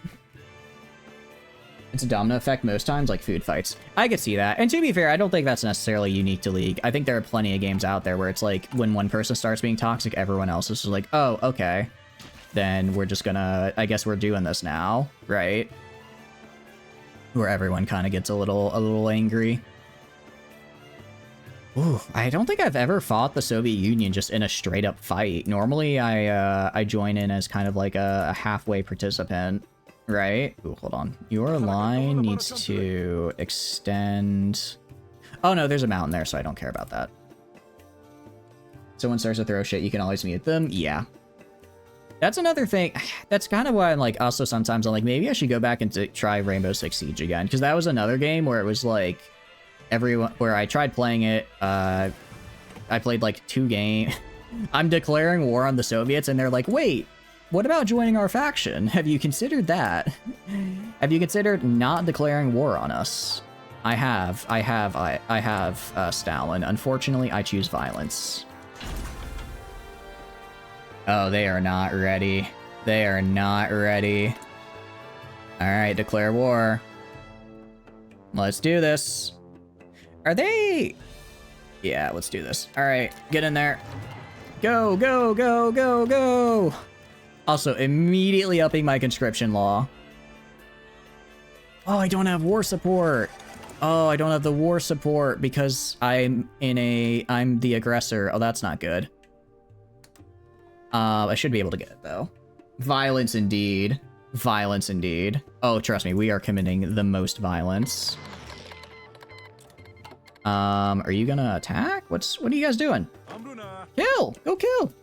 It's a domino effect most times, like food fights. I could see that. And to be fair, I don't think that's necessarily unique to League. I think there are plenty of games out there where it's like, when one person starts being toxic, everyone else is just like, oh, okay. Then we're just gonna, I guess we're doing this now, right? Where everyone kind of gets a little angry. Ooh, I don't think I've ever fought the Soviet Union just in a straight up fight. Normally, I join in as kind of like a halfway participant. Right? Ooh, hold on. Your line needs to extend... Oh no, there's a mountain there, so I don't care about that. Someone starts to throw shit, you can always mute them? Yeah. That's another thing. That's kind of why I'm like, also sometimes I'm like, maybe I should go back and try Rainbow Six Siege again. Because that was another game where it was like, everyone, where I tried playing it, I played like 2 games. I'm declaring war on the Soviets, and they're like, wait, what about joining our faction? Have you considered that? Have you considered not declaring war on us? I have, Stalin. Unfortunately, I choose violence. Oh, they are not ready. They are not ready. Alright, declare war. Let's do this. Are they... Yeah, let's do this. Alright, get in there. Go, go, go, go, go! Also, immediately upping my conscription law. Oh, I don't have war support. Oh, I don't have the war support because I'm the aggressor. Oh, that's not good. I should be able to get it, though. Violence indeed. Violence indeed. Oh, trust me, we are committing the most violence. Are you gonna attack? What are you guys doing? Kill! Go kill!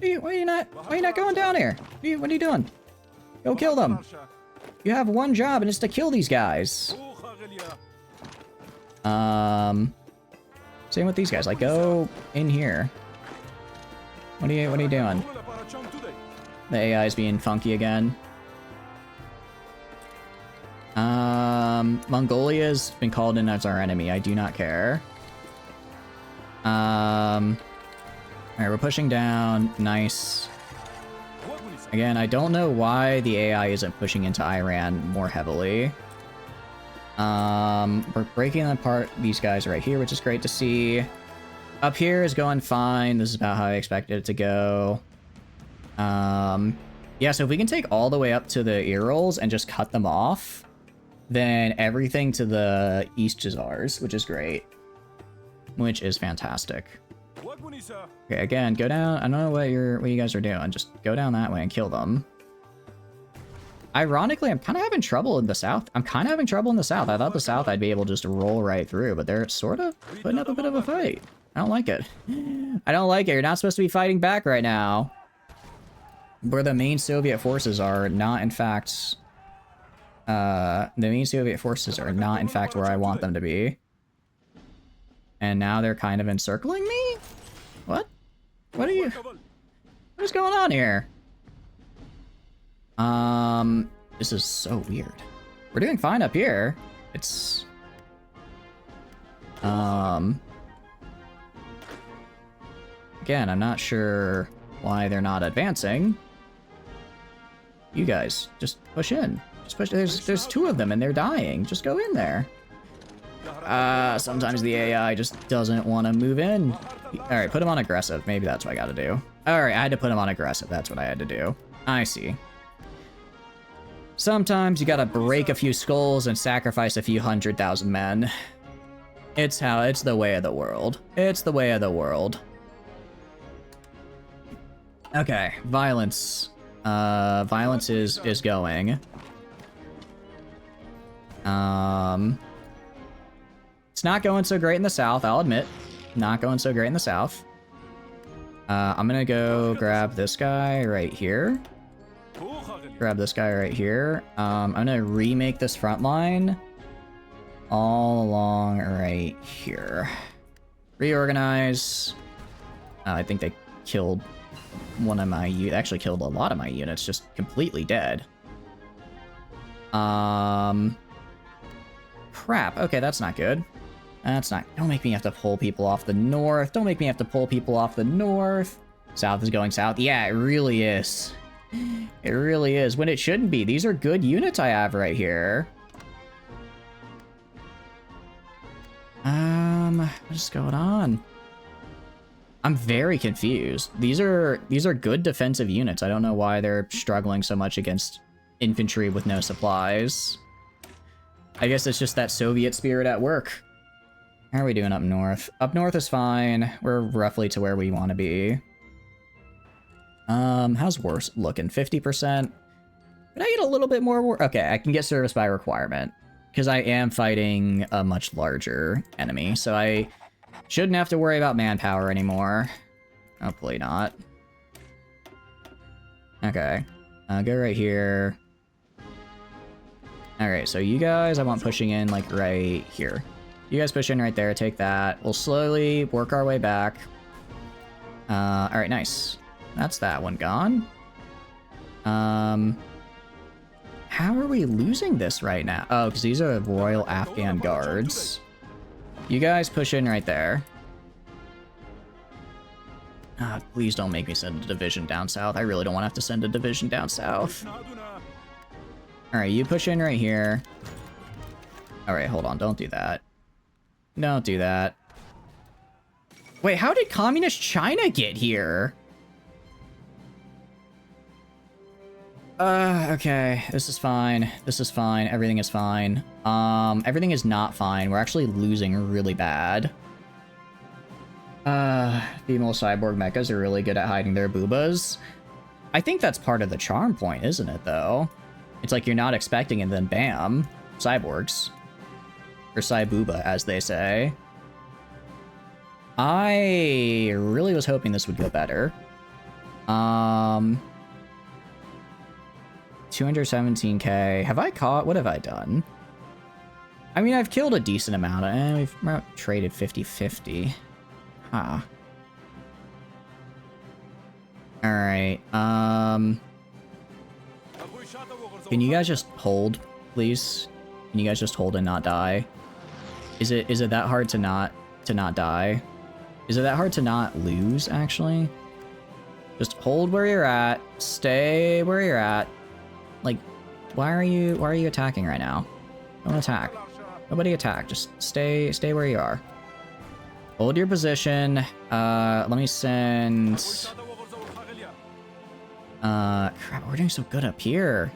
Why are you not going down here? What are you doing? Go kill them. You have one job and it's to kill these guys. Same with these guys. Like, go in here. What are you doing? The AI is being funky again. Mongolia's been called in as our enemy. I do not care. Alright, we're pushing down. Nice. Again, I don't know why the AI isn't pushing into Iran more heavily. We're breaking apart these guys right here, which is great to see. Up here is going fine. This is about how I expected it to go. Yeah, so if we can take all the way up to the Urals and just cut them off, then everything to the east is ours, which is great. Which is fantastic. Okay, again, go down. I don't know what you guys are doing. Just go down that way and kill them. Ironically, I'm kind of having trouble in the south. I thought the south I'd be able to just roll right through, but they're sort of putting up a bit of a fight. I don't like it. I don't like it. You're not supposed to be fighting back right now. Where the main Soviet forces are not, in fact... the main Soviet forces are not, in fact, where I want them to be. And now they're kind of encircling me? What? What is going on here? This is so weird. We're doing fine up here. It's... Okay, again, I'm not sure why they're not advancing. You guys, just push in. Just push. There's two of them and they're dying. Just go in there. Sometimes the AI just doesn't want to move in. Alright, put him on aggressive. Maybe that's what I gotta do. Alright, I had to put him on aggressive. That's what I had to do. I see. Sometimes you gotta break a few skulls and sacrifice a few 100,000 men. It's the way of the world. It's the way of the world. Okay, violence. Violence is going. It's not going so great in the south, I'll admit. Not going so great in the south. I'm gonna go grab this guy right here. Grab this guy right here. I'm gonna remake this front line all along right here. Reorganize. I think they killed one of my actually killed a lot of my units, just completely dead. Crap. Okay, that's not good. That's not... Don't make me have to pull people off the north. Don't make me have to pull people off the north. South is going south. Yeah, it really is. It really is. When it shouldn't be. These are good units I have right here. What's going on? I'm very confused. These are good defensive units. I don't know why they're struggling so much against infantry with no supplies. I guess it's just that Soviet spirit at work. How are we doing up north? Up north is fine. We're roughly to where we want to be. How's worse looking? 50%? Can I get a little bit more war? Okay, I can get service by requirement. Because I am fighting a much larger enemy, so I shouldn't have to worry about manpower anymore. Hopefully not. Okay. Go right here. Alright, so you guys, I want pushing in, like, right here. You guys push in right there, take that. We'll slowly work our way back. Alright, nice. That's that one gone. How are we losing this right now? Oh, because these are Royal Afghan Guards. You guys push in right there. Please don't make me send a division down south. I really don't want to have to send a division down south. Alright, you push in right here. Alright, hold on. Don't do that. Don't do that. Wait, how did Communist China get here? Okay. This is fine. This is fine. Everything is fine. Everything is not fine. We're actually losing really bad. Female cyborg mechas are really good at hiding their boobas. I think that's part of the charm point, isn't it, though? It's like you're not expecting it, then bam. Cyborgs. Or cybooba, as they say. I really was hoping this would go better. 217k. Have I caught? What have I done? I mean, I've killed a decent amount, and we've traded 50-50. Huh. Alright, can you guys just hold, please? Can you guys just hold and not die? Is it that hard to not die? Is it that hard to not lose, actually? Just hold where you're at, stay where you're at. Like, why are you attacking right now? Don't attack. Nobody attack. Just stay where you are. Hold your position. Let me send... crap, we're doing so good up here.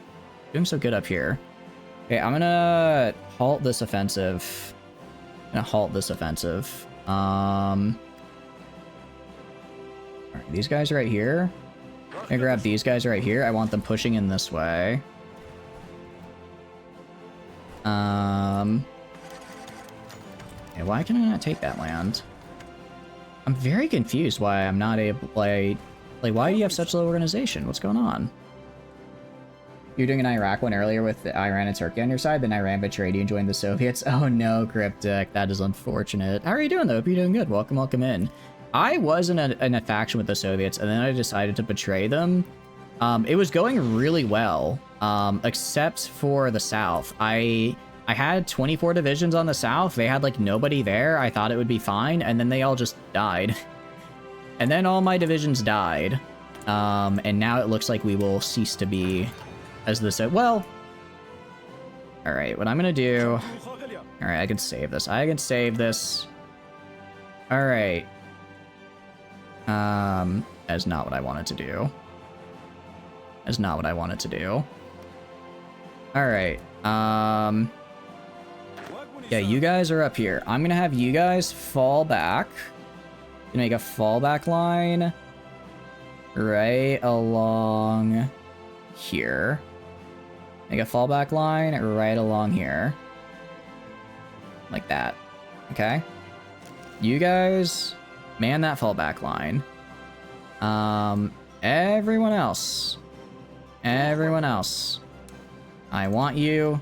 Doing so good up here. Okay, I'm gonna halt this offensive. Alright, these guys right here. I'm gonna grab these guys right here. I want them pushing in this way. Okay, why can I not take that land? I'm very confused why I'm not able, like, why do you have such low organization? What's going on? You're doing an Iraq one earlier with Iran and Turkey on your side, then Iran betrayed you and joined the Soviets. Oh no, Cryptic. That is unfortunate. How are you doing, though? Hope you're doing good. Welcome in. I was in a faction with the Soviets, and then I decided to betray them. It was going really well, except for the South. I had 24 divisions on the South. They had, like, nobody there. I thought it would be fine, and then they all just died. And then all my divisions died. And now it looks like we will cease to be as this... Well... Alright, what I'm gonna do... Alright, I can save this. I can save this. Alright. That's not what I wanted to do. That's not what I wanted to do. Alright, yeah, you guys are up here. I'm gonna have you guys fall back. Make a fallback line right along here. Make a fallback line right along here. Like that. Okay? You guys man that fallback line. Everyone else. Everyone else. I want you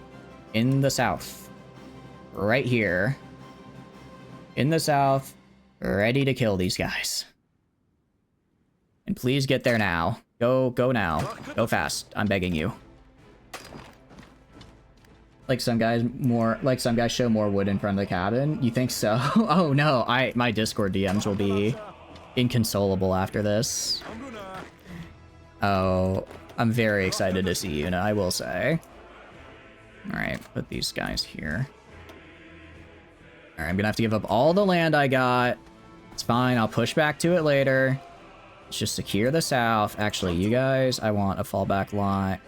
in the south. Right here. In the south. Ready to kill these guys. And please get there now. Go now. Go fast. I'm begging you. Like some guys show more wood in front of the cabin. You think so? Oh no, my Discord DMs will be inconsolable after this. Oh, I'm very excited to see Yuna, I will say. Alright, put these guys here. Alright, I'm gonna have to give up all the land I got. It's fine, I'll push back to it later. Let's just secure the south. Actually, you guys, I want a fallback line.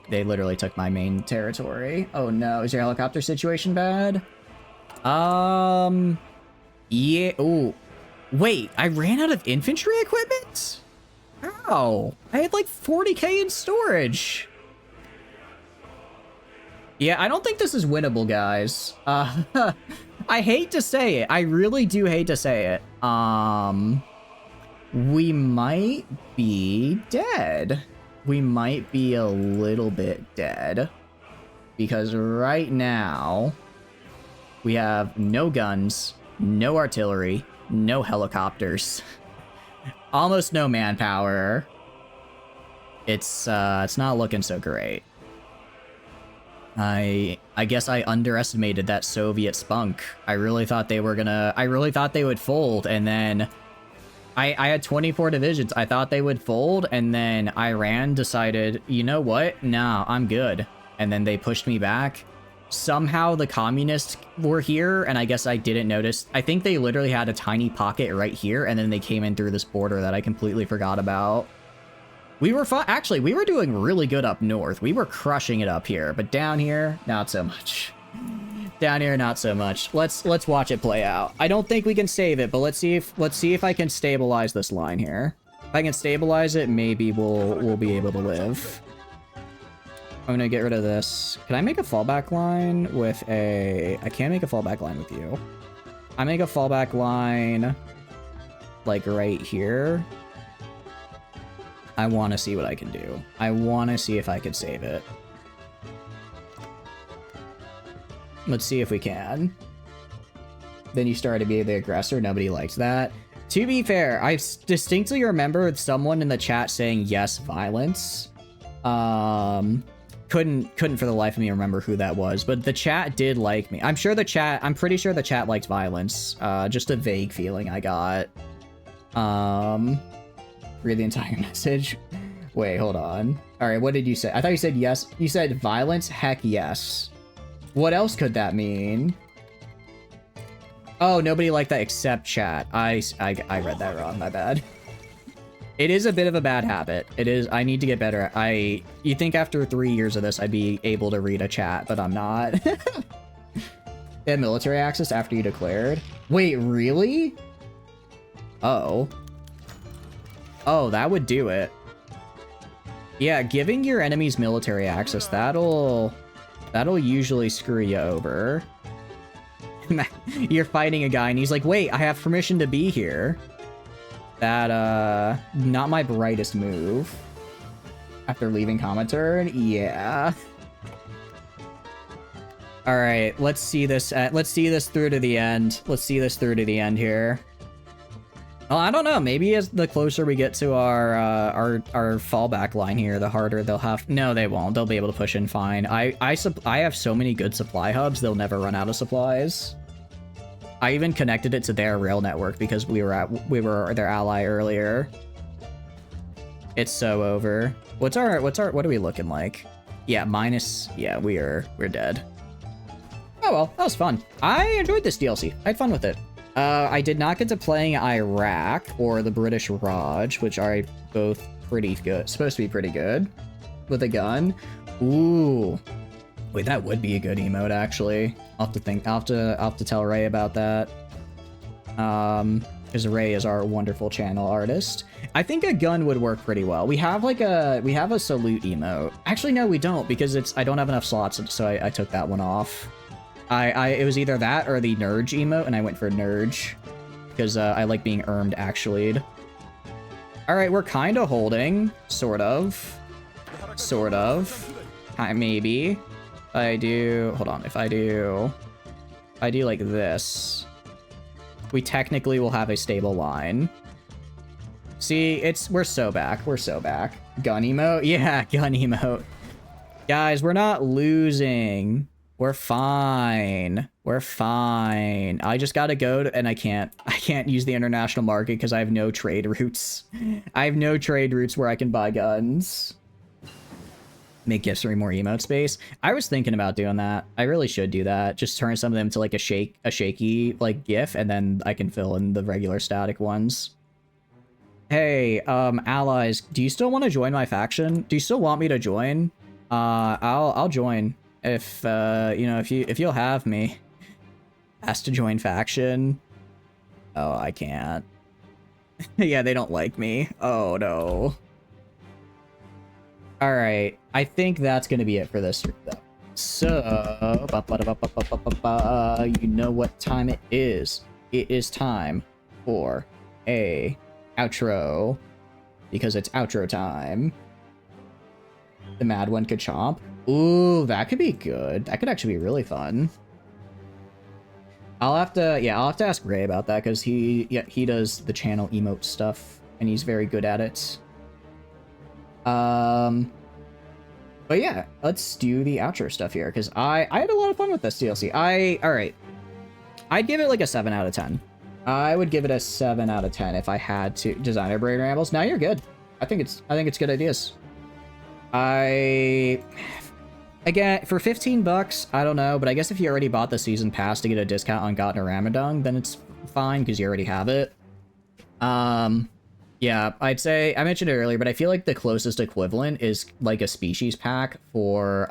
They literally took my main territory. Oh no, is your helicopter situation bad? Yeah, ooh. Wait, I ran out of infantry equipment? How? I had like 40k in storage. Yeah, I don't think this is winnable, guys. I hate to say it. I really do hate to say it. We might be dead. We might be a little bit dead. Because right now, we have no guns, no artillery, no helicopters, almost no manpower. It's not looking so great. I guess I underestimated that Soviet spunk. I really thought they would fold, and then I had 24 divisions. I thought they would fold, and then Iran decided, you know what? Nah, I'm good. And then they pushed me back. Somehow the communists were here, and I guess I didn't notice. I think they literally had a tiny pocket right here, and then they came in through this border that I completely forgot about. We were actually, we were doing really good up north. We were crushing it up here, but down here, not so much. Down here, not so much. Let's watch it play out. I don't think we can save it, but let's see if I can stabilize this line here. If I can stabilize it, maybe we'll be able to live. I'm gonna get rid of this. Can I make a fallback line with a... I can't make a fallback line with you. I make a fallback line like right here. I want to see what I can do. I want to see if I could save it. Let's see if we can. Then you started to be the aggressor. Nobody likes that. To be fair, I distinctly remember someone in the chat saying yes, violence. Couldn't for the life of me remember who that was, but the chat did like me. I'm pretty sure the chat liked violence. Just a vague feeling I got. Read the entire message. Wait, hold on. All right, what did you say? I thought you said yes. You said violence? Heck yes. What else could that mean? Oh, nobody liked that except chat. I read that wrong, my bad. It is a bit of a bad habit. It is, I need to get better. You think after 3 years of this, I'd be able to read a chat, but I'm not. They had military access after you declared? Wait, really? Uh-oh. Oh, that would do it. Yeah, giving your enemies military access, that'll usually screw you over. You're fighting a guy and he's like, wait, I have permission to be here. That, not my brightest move. After leaving Comintern, yeah. Alright, let's see this through to the end. Let's see this through to the end here. Well, I don't know. Maybe as the closer we get to our fallback line here, the harder they'll have. No, they won't. They'll be able to push in fine. I have so many good supply hubs. They'll never run out of supplies. I even connected it to their rail network because we were their ally earlier. It's so over. What are we looking like? Yeah, minus, yeah, we're dead. Oh well, that was fun. I enjoyed this DLC. I had fun with it. I did not get to playing Iraq or the British Raj, which are both pretty good. Supposed to be pretty good with a gun. Ooh. Wait, that would be a good emote, actually. I'll have to tell Ray about that. Because Ray is our wonderful channel artist. I think a gun would work pretty well. We have a salute emote. Actually, no, we don't, because I don't have enough slots, so I took that one off. It was either that or the Nurge emote, and I went for Nurge. Because I like being ermed, actually. Alright, we're kind of holding. Sort of. Sort of. Maybe. Hold on, if I do like this, we technically will have a stable line. See, we're so back. We're so back. Gun emote? Yeah, gun emote. Guys, we're not losing. We're fine. We're fine. I just gotta go and I can't use the international market because I have no trade routes. I have no trade routes where I can buy guns. Make gifts for more emote space. I was thinking about doing that. I really should do that. Just turn some of them to like a shaky like GIF, and then I can fill in the regular static ones. Hey, allies, do you still want to join my faction? Do you still want me to join? I'll join if you know, if you'll have me. Ask to join faction. Oh, I can't. Yeah, they don't like me. Oh no. All right, I think that's gonna be it for this stream, though. So, you know what time it is. It is time for a outro, because it's outro time. The Mad One could chomp. Ooh, that could be good. That could actually be really fun. I'll have to ask Ray about that, because he does the channel emote stuff, and he's very good at it. But yeah, let's do the outro stuff here, because I had a lot of fun with this DLC. Alright. I'd give it like a 7 out of 10. I would give it a 7 out of 10 if I had to. Designer Brain Rambles. Now you're good. I think it's good ideas. Again, for 15 bucks, I don't know, but I guess if you already bought the season pass to get a discount on Gotten Ramadan, then it's fine because you already have it. Yeah, I'd say, I mentioned it earlier, but I feel like the closest equivalent is like a species pack for,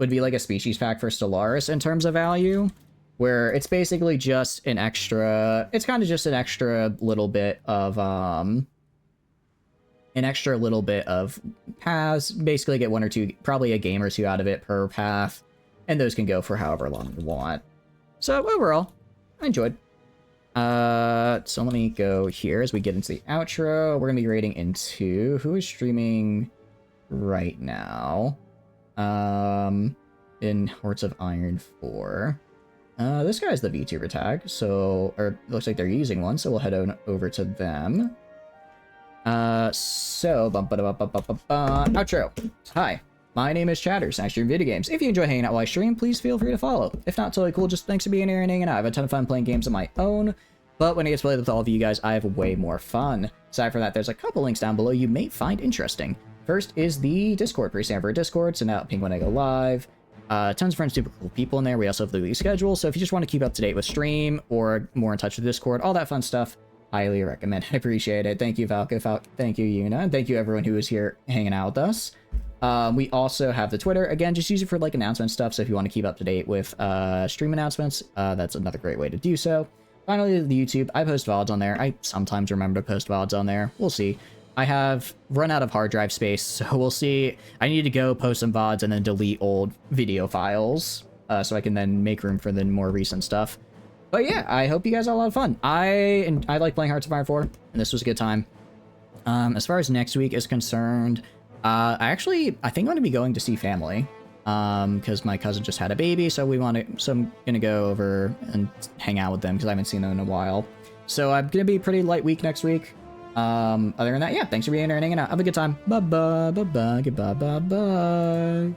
would be like a species pack for Stellaris in terms of value, where it's basically just an extra, it's kind of just an extra little bit of, paths. Basically get 1 or 2, probably a game or 2 out of it per path, and those can go for however long you want. So overall, I enjoyed. So let me go here as we get into the outro. We're gonna be rating into who is streaming right now. In Hearts of Iron 4. This guy's the VTuber tag, so, or looks like they're using one, so we'll head on over to them. Outro. Hi, my name is Chatters, and I stream video games. If you enjoy hanging out while I stream, please feel free to follow. If not, totally cool, just thanks for being here and hanging out. I have a ton of fun playing games of my own, but when I get to play with all of you guys, I have way more fun. Aside from that, there's a couple links down below you may find interesting. First is the Discord, pretty standard for Discord, so now ping when I go live. Tons of friends, super cool people in there. We also have the weekly schedule, so if you just want to keep up to date with stream or more in touch with Discord, all that fun stuff, highly recommend. I appreciate it. Thank you, Falco. Thank you, Yuna. And thank you, everyone who is here hanging out with us. We also have the Twitter. Again, just use it for like announcement stuff. So if you want to keep up to date with stream announcements, that's another great way to do so. Finally, the YouTube. I post VODs on there. I sometimes remember to post VODs on there. We'll see. I have run out of hard drive space, so we'll see. I need to go post some VODs and then delete old video files so I can then make room for the more recent stuff. But yeah, I hope you guys had a lot of fun. I like playing Hearts of Iron 4, and this was a good time. As far as next week is concerned, I think I'm going to be going to see family, because my cousin just had a baby, so I'm gonna go over and hang out with them because I haven't seen them in a while. So I'm gonna be a pretty light week next week. Other than that, yeah, thanks for being here and hanging out. Have a good time. Bye bye, bye bye, goodbye, bye bye.